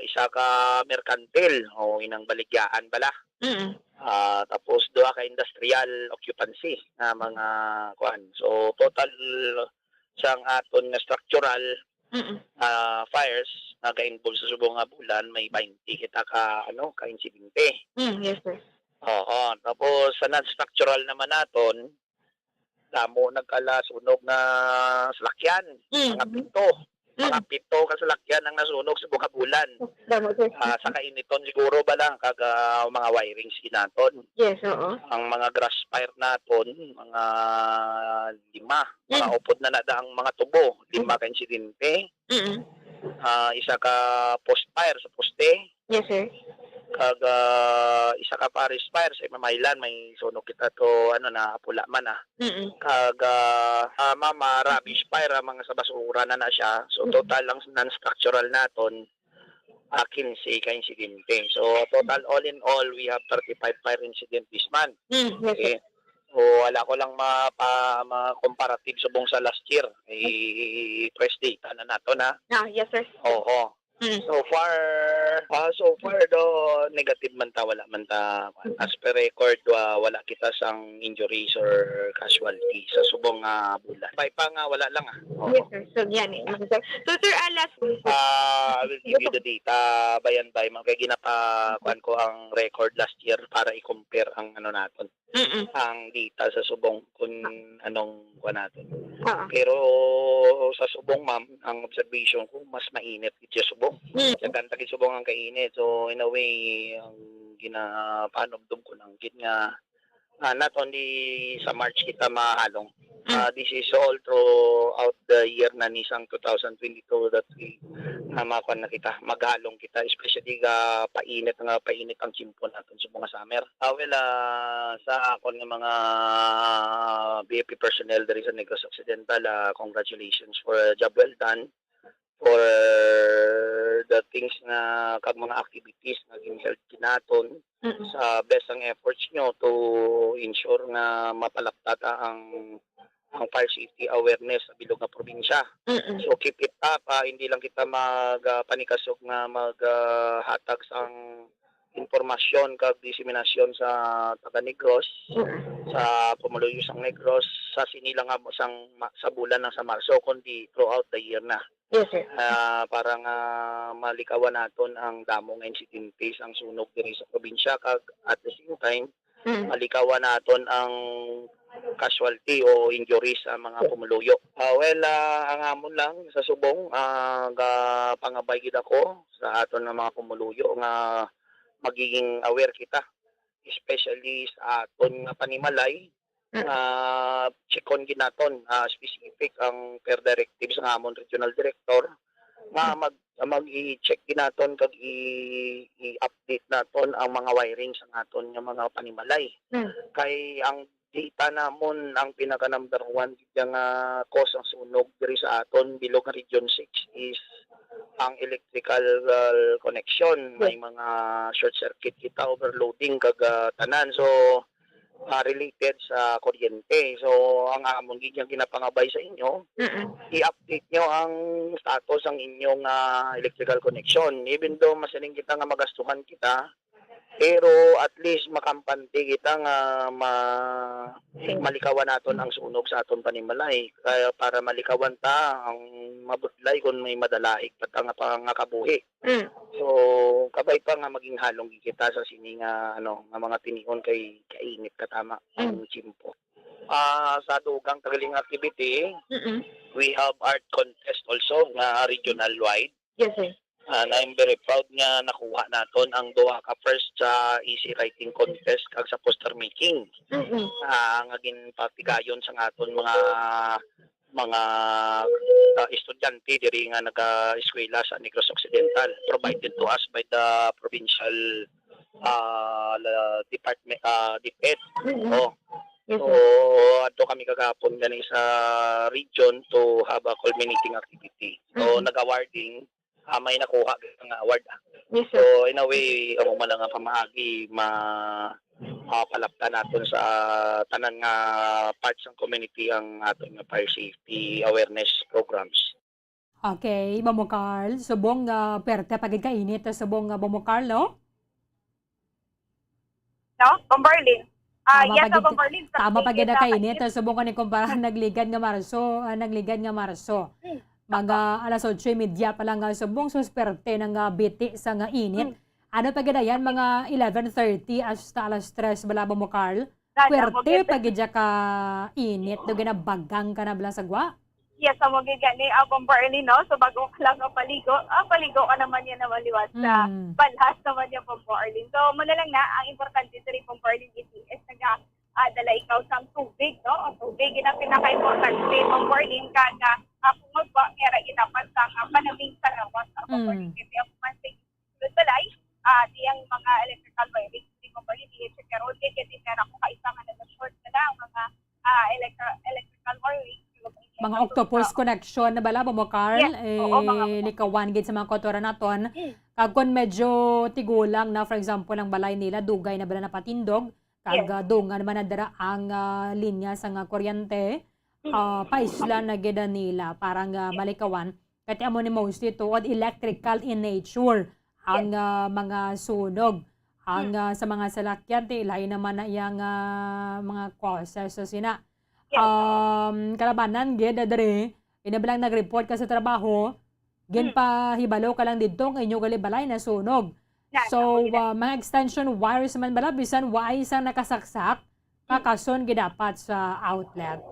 Isa ka merkantil o inang baligyaan bala. Tapos duha ka industrial occupancy na mga kuan. So total sang aton nga structural fires na ka-involve sa subong nga bulan may 20 kita ka ka insidente. Yes, sir. Oo, tapos sa non-structural naman naton damo nagkala sunog na salakyan, mga pinto. Mga 7 kasalakyan ang nasunog sa buong bulan. Sa kainiton siguro ba lang kag mga wirings ginaton. Yes, oo. Ang mga grass fire naton, mga 5, mga upod na nada ang mga tubo, 5 ka insidente. Isa ka post fire sa poste. Yes, sir. Kag isa ka paris fire sa Mamaylan, may sunog kita to na pula man Kag mama rubbish fire mga sa basura na siya. So total lang non-structural naton 15 ka insidente. So total all in all we have 35 fire incident this month. Yes, Okay. So wala ko lang ma-comparative subong sa last year. Press data na nato na. Yes, sir. Oo. So far do negative man ta, wala man ta. As per record wala kita sang injuries or casualty sa subong bulan. Pay pa nga wala lang Yes, sir. So yan sir. So sir, last I will give you the data bayan by kay ginapa-kuan ko ang record last year para i-compare ang naton. Ang data sa subong kung anong kuan natin. Pero sa subong ma'am, ang observation ko mas mainit sa subong. Kaganta kay subong ang kainit. So in a way ang ginapanomdom ko nang nga not only sa March kita mahalong. This is all throughout the year na nisang 2022 that we makuan na kita, maghalong kita, especially painit ang simpon natin sa mga summer. Sa akon ng mga BFP personnel there sa Negros Occidental, congratulations for a job well done for the things na kag mga activities na ginheld kinaton sa best ang efforts nyo to ensure na mapalaptat ang fire safety awareness sa bilog na probinsya. So keep it up, hindi lang kita magpanikasog nga maghatag sang informasyon kag diseminasyon sa taga Negros, sa pumuluyo sang Negros, sa sinilang sa bulan ng sa Marso, kundi throughout the year na. Yes, sir. Para nga malikawan naton ang damo nga insidente ang sunog diri sa probinsya kag at the same time malikawan naton ang casualty o injuries sa mga pumuluyo. Ang amon lang sa subong pangabay gid ako sa aton nga mga pumuluyo nga magiging aware kita, especially sa aton nga panimalay. Chikon ginaton specific ang per directives ng amon regional director nga mag-i-check ginaton kag i-update naton ang mga wirings ng aton nga mga panimalay. Kay ang data namon ang pinaka number 1 nga cause ang sunog diri sa aton bilog nga region 6 is ang electrical connection. May mga short circuit kita, overloading kag tanan. So related sa kuryente. So ang amon gidyang ginapangabay sa inyo, i-update nyo ang status ang inyong electrical connection. Even though masaling kita nga magastuhan kita, pero at least makampante kita nga malikawan naton ang sunog sa aton panimalay. Kaya para malikawan ta ang mabudlay kung may madalaig pata nga pangakabuhi. So kabay pa nga maging halong kita sa sini nga nga mga tinihon kay kainit katama ang chimpo. Sa dugang tagaling activity, we have art contest also nga regional wide. Yes, sir. I'm very proud nga nakuha naton ang duha ka first sa easy writing contest kag sa poster making. Nga ginpatigayon sa aton mga estudyante diri nga naga-eskwela sa Negros Occidental, provided to us by the provincial department DepEd. So ato kami kagapon gani sa region to have a culminating activity. So nag-awarding may nakuha ng award. So in a way amo man nga pamahagi mapalaptan naton sa tanan nga parts ng community ang aton nga fire safety awareness programs. Okay, Mamo Carl, subong perte pagid kainit subong Mamo Carl, no? No, Bombarlin. Yes, Bombarlin. Tama pagid kainit subong kan kumpara nagligad nga Marso. Mga alas 8:30 pa lang subong susperte ng biti sa nga init. Ano pa yan, mga 11:30 hasta alas 3 balaba mo, Carl? Puwerte pa ka init, do ginabagang ka na bala sagwa? Yes, sa mga gani Bombo Arlene, no? So bago ka lang paligo ka naman yan na maliwat sa balhas naman yan Bombo Arlene. So muna lang na, ang importante sa rin Bombo Arlene is dala ikaw sa tubig, no? Ang tubig, yun ang pinaka-importante Bombo Arlene, kada kung magwa, kaya inapan sa panaming salawas sa Bombo Arlene. Kasi ang pumansing sulod balay, di ang mga electrical wiring, di Bombo Arlene, di check karoon, kasi meron kung kaisangan na short na lang, mga electrical wiring. Mga octopus connection na bala mo Carl, likawan gid sa mga kotora naton. Kag kon medyo tigulang na, for example, ang balay nila dugay na bala na patindog, kag dungan man nadara ang linya sa nga kuryente, paisla na gid nila parang malikawan. Kati amo ni most ito od electrical in nature ang mga sunog. Ang sa mga salakyan lain naman na yang mga causes sa sina. Kalabanan gid dere inabalang nag-report ka sa trabaho gen pa hibalo ka lang didto ng inyo balay na sunog. So mga extension wires man bala bisan wa isang nakasaksak kakason gid dapat sa outlet.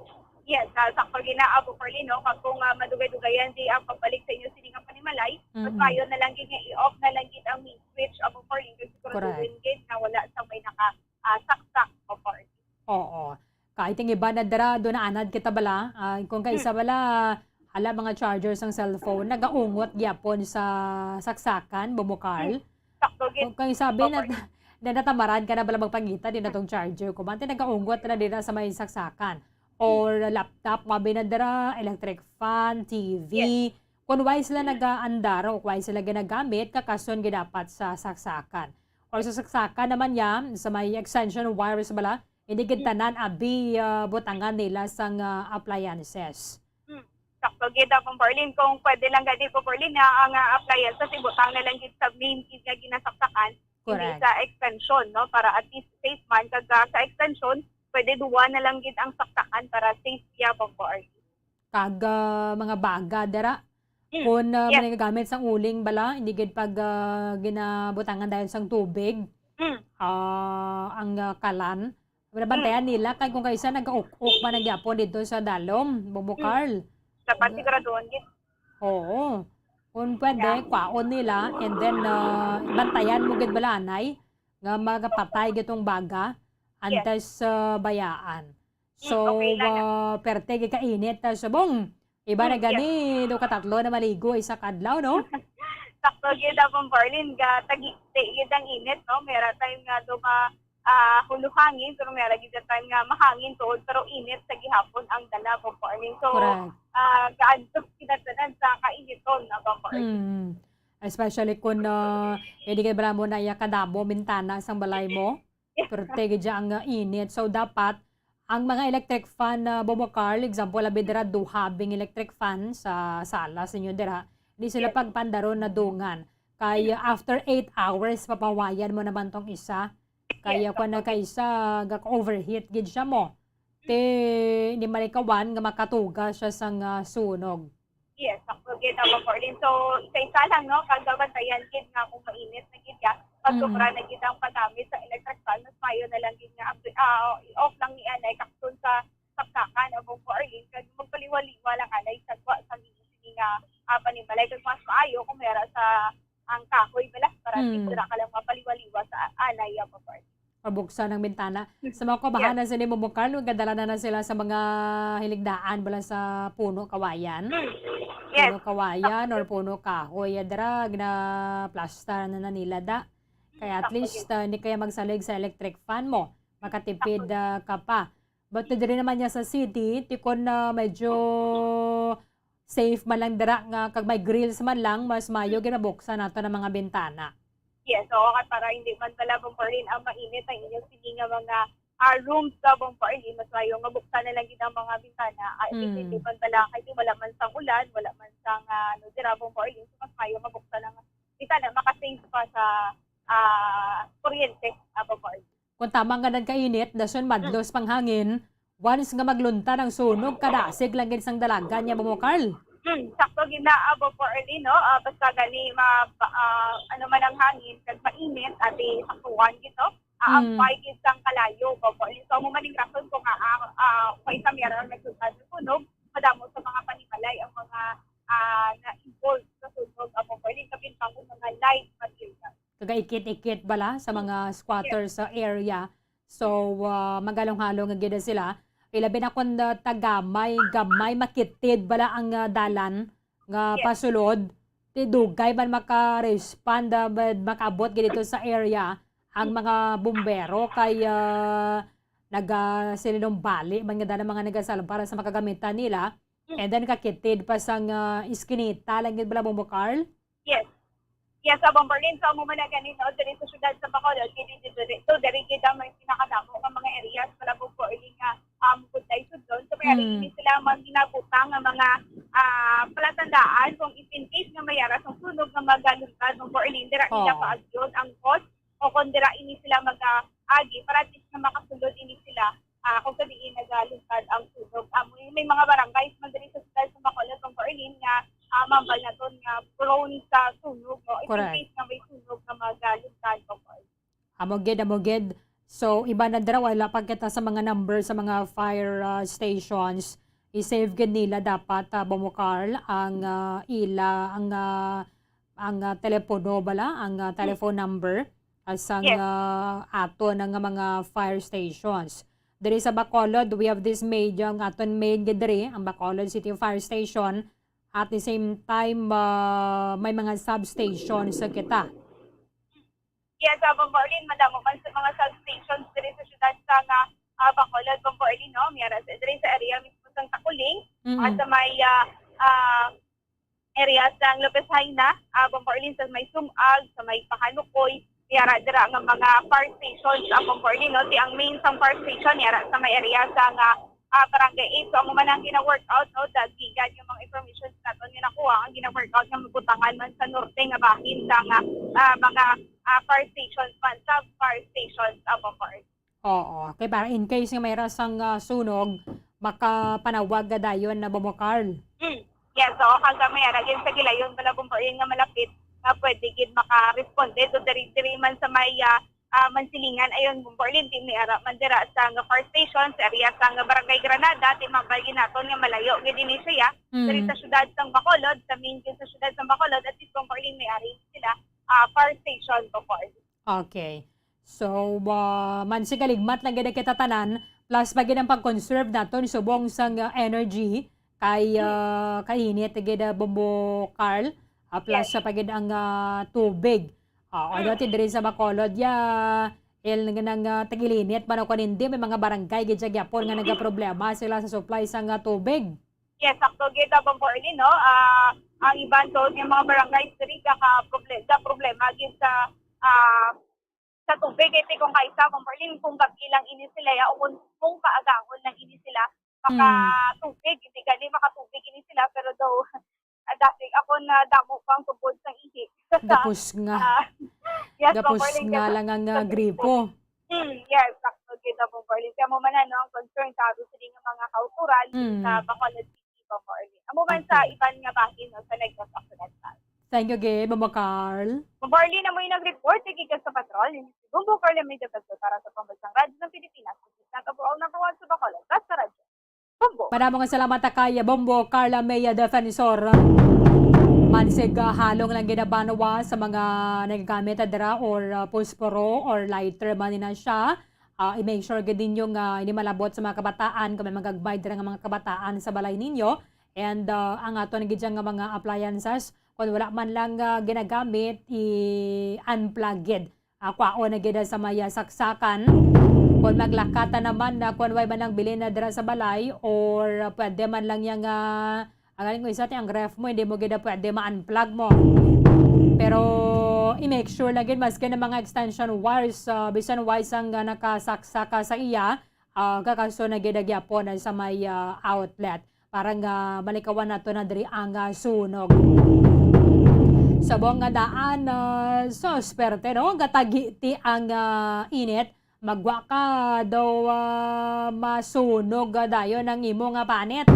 Yes, sakto ginaabo Perlin, no? Kung madugay-dugayan di ang pagbalik sa inyo siningang panimalay, mas mayo na lang gid i-off na lang gid ang main switch abo Perlin kasi siguro gid na wala sa may nakasaksak o Perlin. Oo. Kahit yung iba na dara, doon na anad kita bala. Kung kaisa bala, hala mga chargers ng cellphone, nagaungot gyapon sa saksakan, bumukal. Kung kayo sabi na natamaran ka na bala magpangita din na tong charger ko. Mante nagaungot na din sa may saksakan. Or laptop, mabi na dara, electric fan, TV. Kung wise sila nag-aandar o wise sila ginagamit, kakason gidapat sa saksakan. Or sa saksakan naman yan, sa may extension wires bala, hindi tanan abi butangan nila sang appliances. Sakto gid ang Berlin kung pwede lang gadi po Berlin na ang appliances ibutang na lang gid sa main gid nga ginasaksakan hindi sa extension, no, para at least safe man kag sa extension pwede duwa na lang gid ang saksakan para safe ya po Berlin. Kag mga baga dara kung magagamit sang uling bala hindi gid pag ginabutangan dahil sang tubig ang kalan. Bantayan nila kay kung kaisa nag-ok pa nagyapon dito sa dalom, bumukal. Dapat siguraduhan gid. Oo. Kung pwede, kwaon nila and then bantayan mo gid balanay nga magapatay gitong baga antes bayaan. So, perte gid kainit subong. Iba na gani do katatlo na maligo isa kadlaw, no? Sakto gid ang Berlin ga tagi gid ang init, no? Mera time nga do huluhangin pero may lagi sa time nga mahangin tuod pero init sa gihapon ang dala po Berlin. So gaadto kinatanan sa kainiton na po Berlin. Especially kung hindi ka bala mo na kadabo bintana sang balay mo. Pero tege ang init. So dapat ang mga electric fan na bumukal, example labi dira duhabing electric fan sa sala sa inyo dira. Di sila pagpandaron na dungan. Kaya after 8 hours papawayan mo naman tong isa. Kaya kung na kaisa overheat gid siya mo. Ni malikawan nga makatuga siya sang sunog. Yes, sakto gid ang Berlin. So isa lang no kag bantayan gid nga kung mainit na gid ya. Pag sobra na gid ang paggamit sa electric fan, mas mayo na lang gid nga i-off lang ni anay kakton sa saksakan o Berlin kag magpaliwaliwa lang anay sa gini nga panimalay kag mas maayo kung mera sa ang kahoy bala para sigura ka lang mapaliwaliwa sa anay ya po. Pabuksan ng bintana. Sa mga kabahanan sa nimo mukal, gadala na sila sa mga hiligdaan bala sa puno kawayan. Puno kawayan or puno kahoy. Drag na plastar na nila da. Kaya at least hindi kaya magsalig sa electric fan mo. Makatipid ka pa. But diri naman niya sa city, tikon na medyo safe man lang dira nga kag may grills man lang, mas mayo ginabuksan nato ng mga bintana. Yes, so para hindi man pala Berlin ang mainit ang inyong sininga mga rooms sa Berlin, mas mayo nga buksan na lang gid ang mga bintana. Hindi man pala kasi wala man sang ulan, wala man sang dira Berlin, so mas mayo mabuksan ang bintana makasave pa sa kuryente Berlin. Kung tama nga nagkainit, dason madlos pang hangin, once nga maglunta ng sunog, kadasig lang gid sang dalagan niya bumukal. Sakto ginaabo Berlin, no? Basta gani ano man ang hangin kag mainit ati saktuan gito. Ang gid sang kalayo Berlin. So mo maning rason ko nga kung isa meron nagsultad ng sunog, madamo sa mga panimalay mabalay ang mga na-involved sa sunog ang Bombarlin kapin pang mga light material. Kagaikit-ikit bala sa mga squatters sa area. So, magalong-halong nga gida sila. Ilabi na kung gamay makitid bala ang dalan nga pasulod. Tidugay man maka-respond, makabot dito sa area ang mga bumbero kay nagasinumbali man nga mga nagasalong para sa makagamitan nila. And then kakitid pa sang iskinita lang gid bala mo Carl? Yes. Yes, sa Bombarlin sa mo man ganin no diri sa syudad sa Bacolod kini dito diri gid ang may pinakadamo nga mga areas wala po po nga gutay sudon so may ini sila man ginabutang nga mga palatandaan kung in case nga mayara sa sunog nga magaluntad ng Bombarlin dira ila paagyon ang cost o kung dira ini sila mag-agi para at least nga makasulod ini sila kung sabihin nagaluntad ang sunog. May mga barangays man diri sa syudad sa Bacolod ng Bombarlin nga mambal na doon nga prone sa sunog. No? In case na may sunog na magaluntad po. Amoged. So, iba na dira, wala pa kita sa mga number sa mga fire stations. I-save gid nila dapat, Carl, ang telepono bala, ang telephone number sa ato ng mga fire stations. Diri sa Bacolod, we have this major, ang aton main gid diri, ang Bacolod City Fire Station. At the same time, may mga substations sa kita. Yes, Bombarlin, madamo man sa mga substations diri sa syudad sa Bacolod, Bombarlin, no? Mayara sa diri sa area mismo sa Takuling, at sa may area sa Lopez Haina, Bombarlin sa may Sumag, sa may Pahanukoy, mayara dira nga mga fire stations sa Bombarlin, no? Ang main sa fire station, mayara sa may area sa Barangay 8. So, ang mga nang gina-workout, no, dagigan yung mga information natin nga nakuha, ang gina-workout nga mabutangan man sa norte nga bahin sa mga fire stations man, sub-fire stations above fire. Oo. Okay, para in case nga may rasang sunog, makapanawag dayon na Carl. Yes, so hanggang may aragin sa gilayon, wala Bombarlin nga malapit, na pwede gid maka-responde. So, diri man sa may Mansilingan ayon Bombarlin team ni ara mandira sa fire station sa area sa Barangay Granada ti mabalgi naton nga malayo gid ni siya diri sa syudad sa Bacolod sa main sa syudad sa Bacolod at is Bombarlin may ari sila fire station to far. Okay. So mansigaligmat lang gid kita tanan plus pag ang pag-conserve naton subong sang energy kay kainit gid Bombo Carl plus sa pagid ang tubig. Ano ti diri sa Bacolod nang tagilinit man ako hindi may mga barangay gid sa gyapon nga nagaproblema sila sa supply sang tubig. Yes, sakto gid Bombarlin, no. Ang iban to yung mga barangay diri ka problema gid sa tubig iti kung kaisa Bombarlin kung gabi lang ini sila ya o kung kaagahon lang ini sila maka tubig hindi gali makatubig ini sila pero daw dati ako na damo pang tubod sa ihi. Gapos nga. Yes, Gapos nga lang ang gripo. Yes, sakto kita Bombarlin. Kaya mo man ang concern sa mga kauturan sa Bacolod City, Bombarlin. Amo man sa iban nga bahin sa Negros Occidental. Thank you, Gabe. Mama Carl. Bombarlin na mo yung nag-report gikan sa patrol. Bumbo Carl may dapatso para sa Pambansang Radyo ng Pilipinas. Overall number 1 sa Bacolod. Basta radyo. Bombo. Maraming salamat kay Bombo Carla Maya Defensor. Mansig halong lang ginabanawa sa mga nagagamit dira or posporo or lighter man na siya. I-make sure din yung hindi malabot sa mga kabataan kung may magagbay dira nga mga kabataan sa balay ninyo. And ang ato nagid nga mga appliances kung wala man lang ginagamit i-unplugged. Kwao na gid sa maya saksakan. Kung maglakata naman na kung way man lang bilhin na dira sa balay or pwede man lang yung ang isa ang ref mo, hindi mo gina pwede ma-unplug mo. Pero i-make sure lagi maski na mga extension wires bisan wires ang nakasaksaka sa iya kakaso na ginagyapon sa may outlet para nga malikawan nato na diri ang sunog. Sabong nga daan so sperte no gatagiti ang init magwa ka daw masunog dayon ang imo nga panit.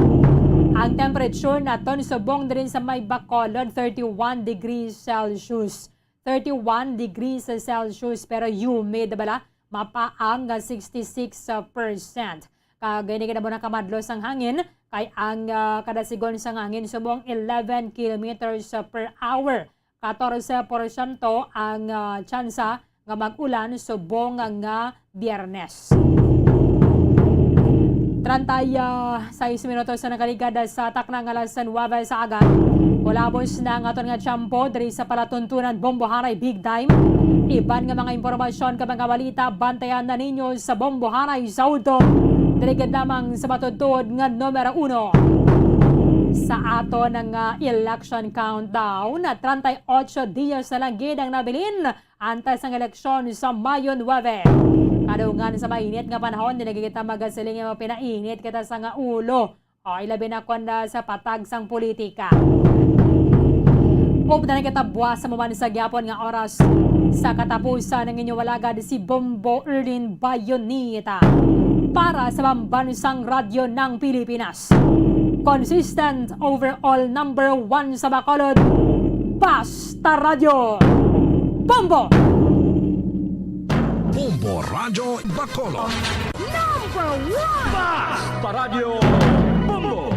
Ang temperature naton subong din sa may Bacolod 31 degrees Celsius. 31 degrees Celsius pero humid bala mapaang 66%. Kagani ka na mo nakamadlos ang hangin, kay ang kada sigon sa hangin subong 11 kilometers per hour. 14% ang tsansa nga mag-ulan subong nga Biyernes. 36 minutos na nakaligada sa taknang alas 9 sa agad. Kulabos na ang aton nga tiyampo diri sa palatuntunan Bomboharay Big Time. Iban nga mga impormasyon ka mga balita bantayan na ninyo sa Bomboharay Saudo. Dirigid lamang sa matutod nga numero 1. Sa ato ng election countdown, 38 dias na lang gid ang nabilin antes ng eleksyon sa Mayo 9. Kadungan sa mainit nga panahon, dinagigita magasiling nga pinainit kita sa nga ulo. O ilabi na konda sa patag sang politika. Upda na kita buwas sa maman sa gyapon nga oras sa katapusan ng inyong walagad si Bombo Erlin Bayonita para sa pambansang radyo ng Pilipinas. Consistent overall number 1 sa Bacolod, Basta Radio. Bombo! Bombo Radio Bacolod. Number 1! Basta Radio Bombo!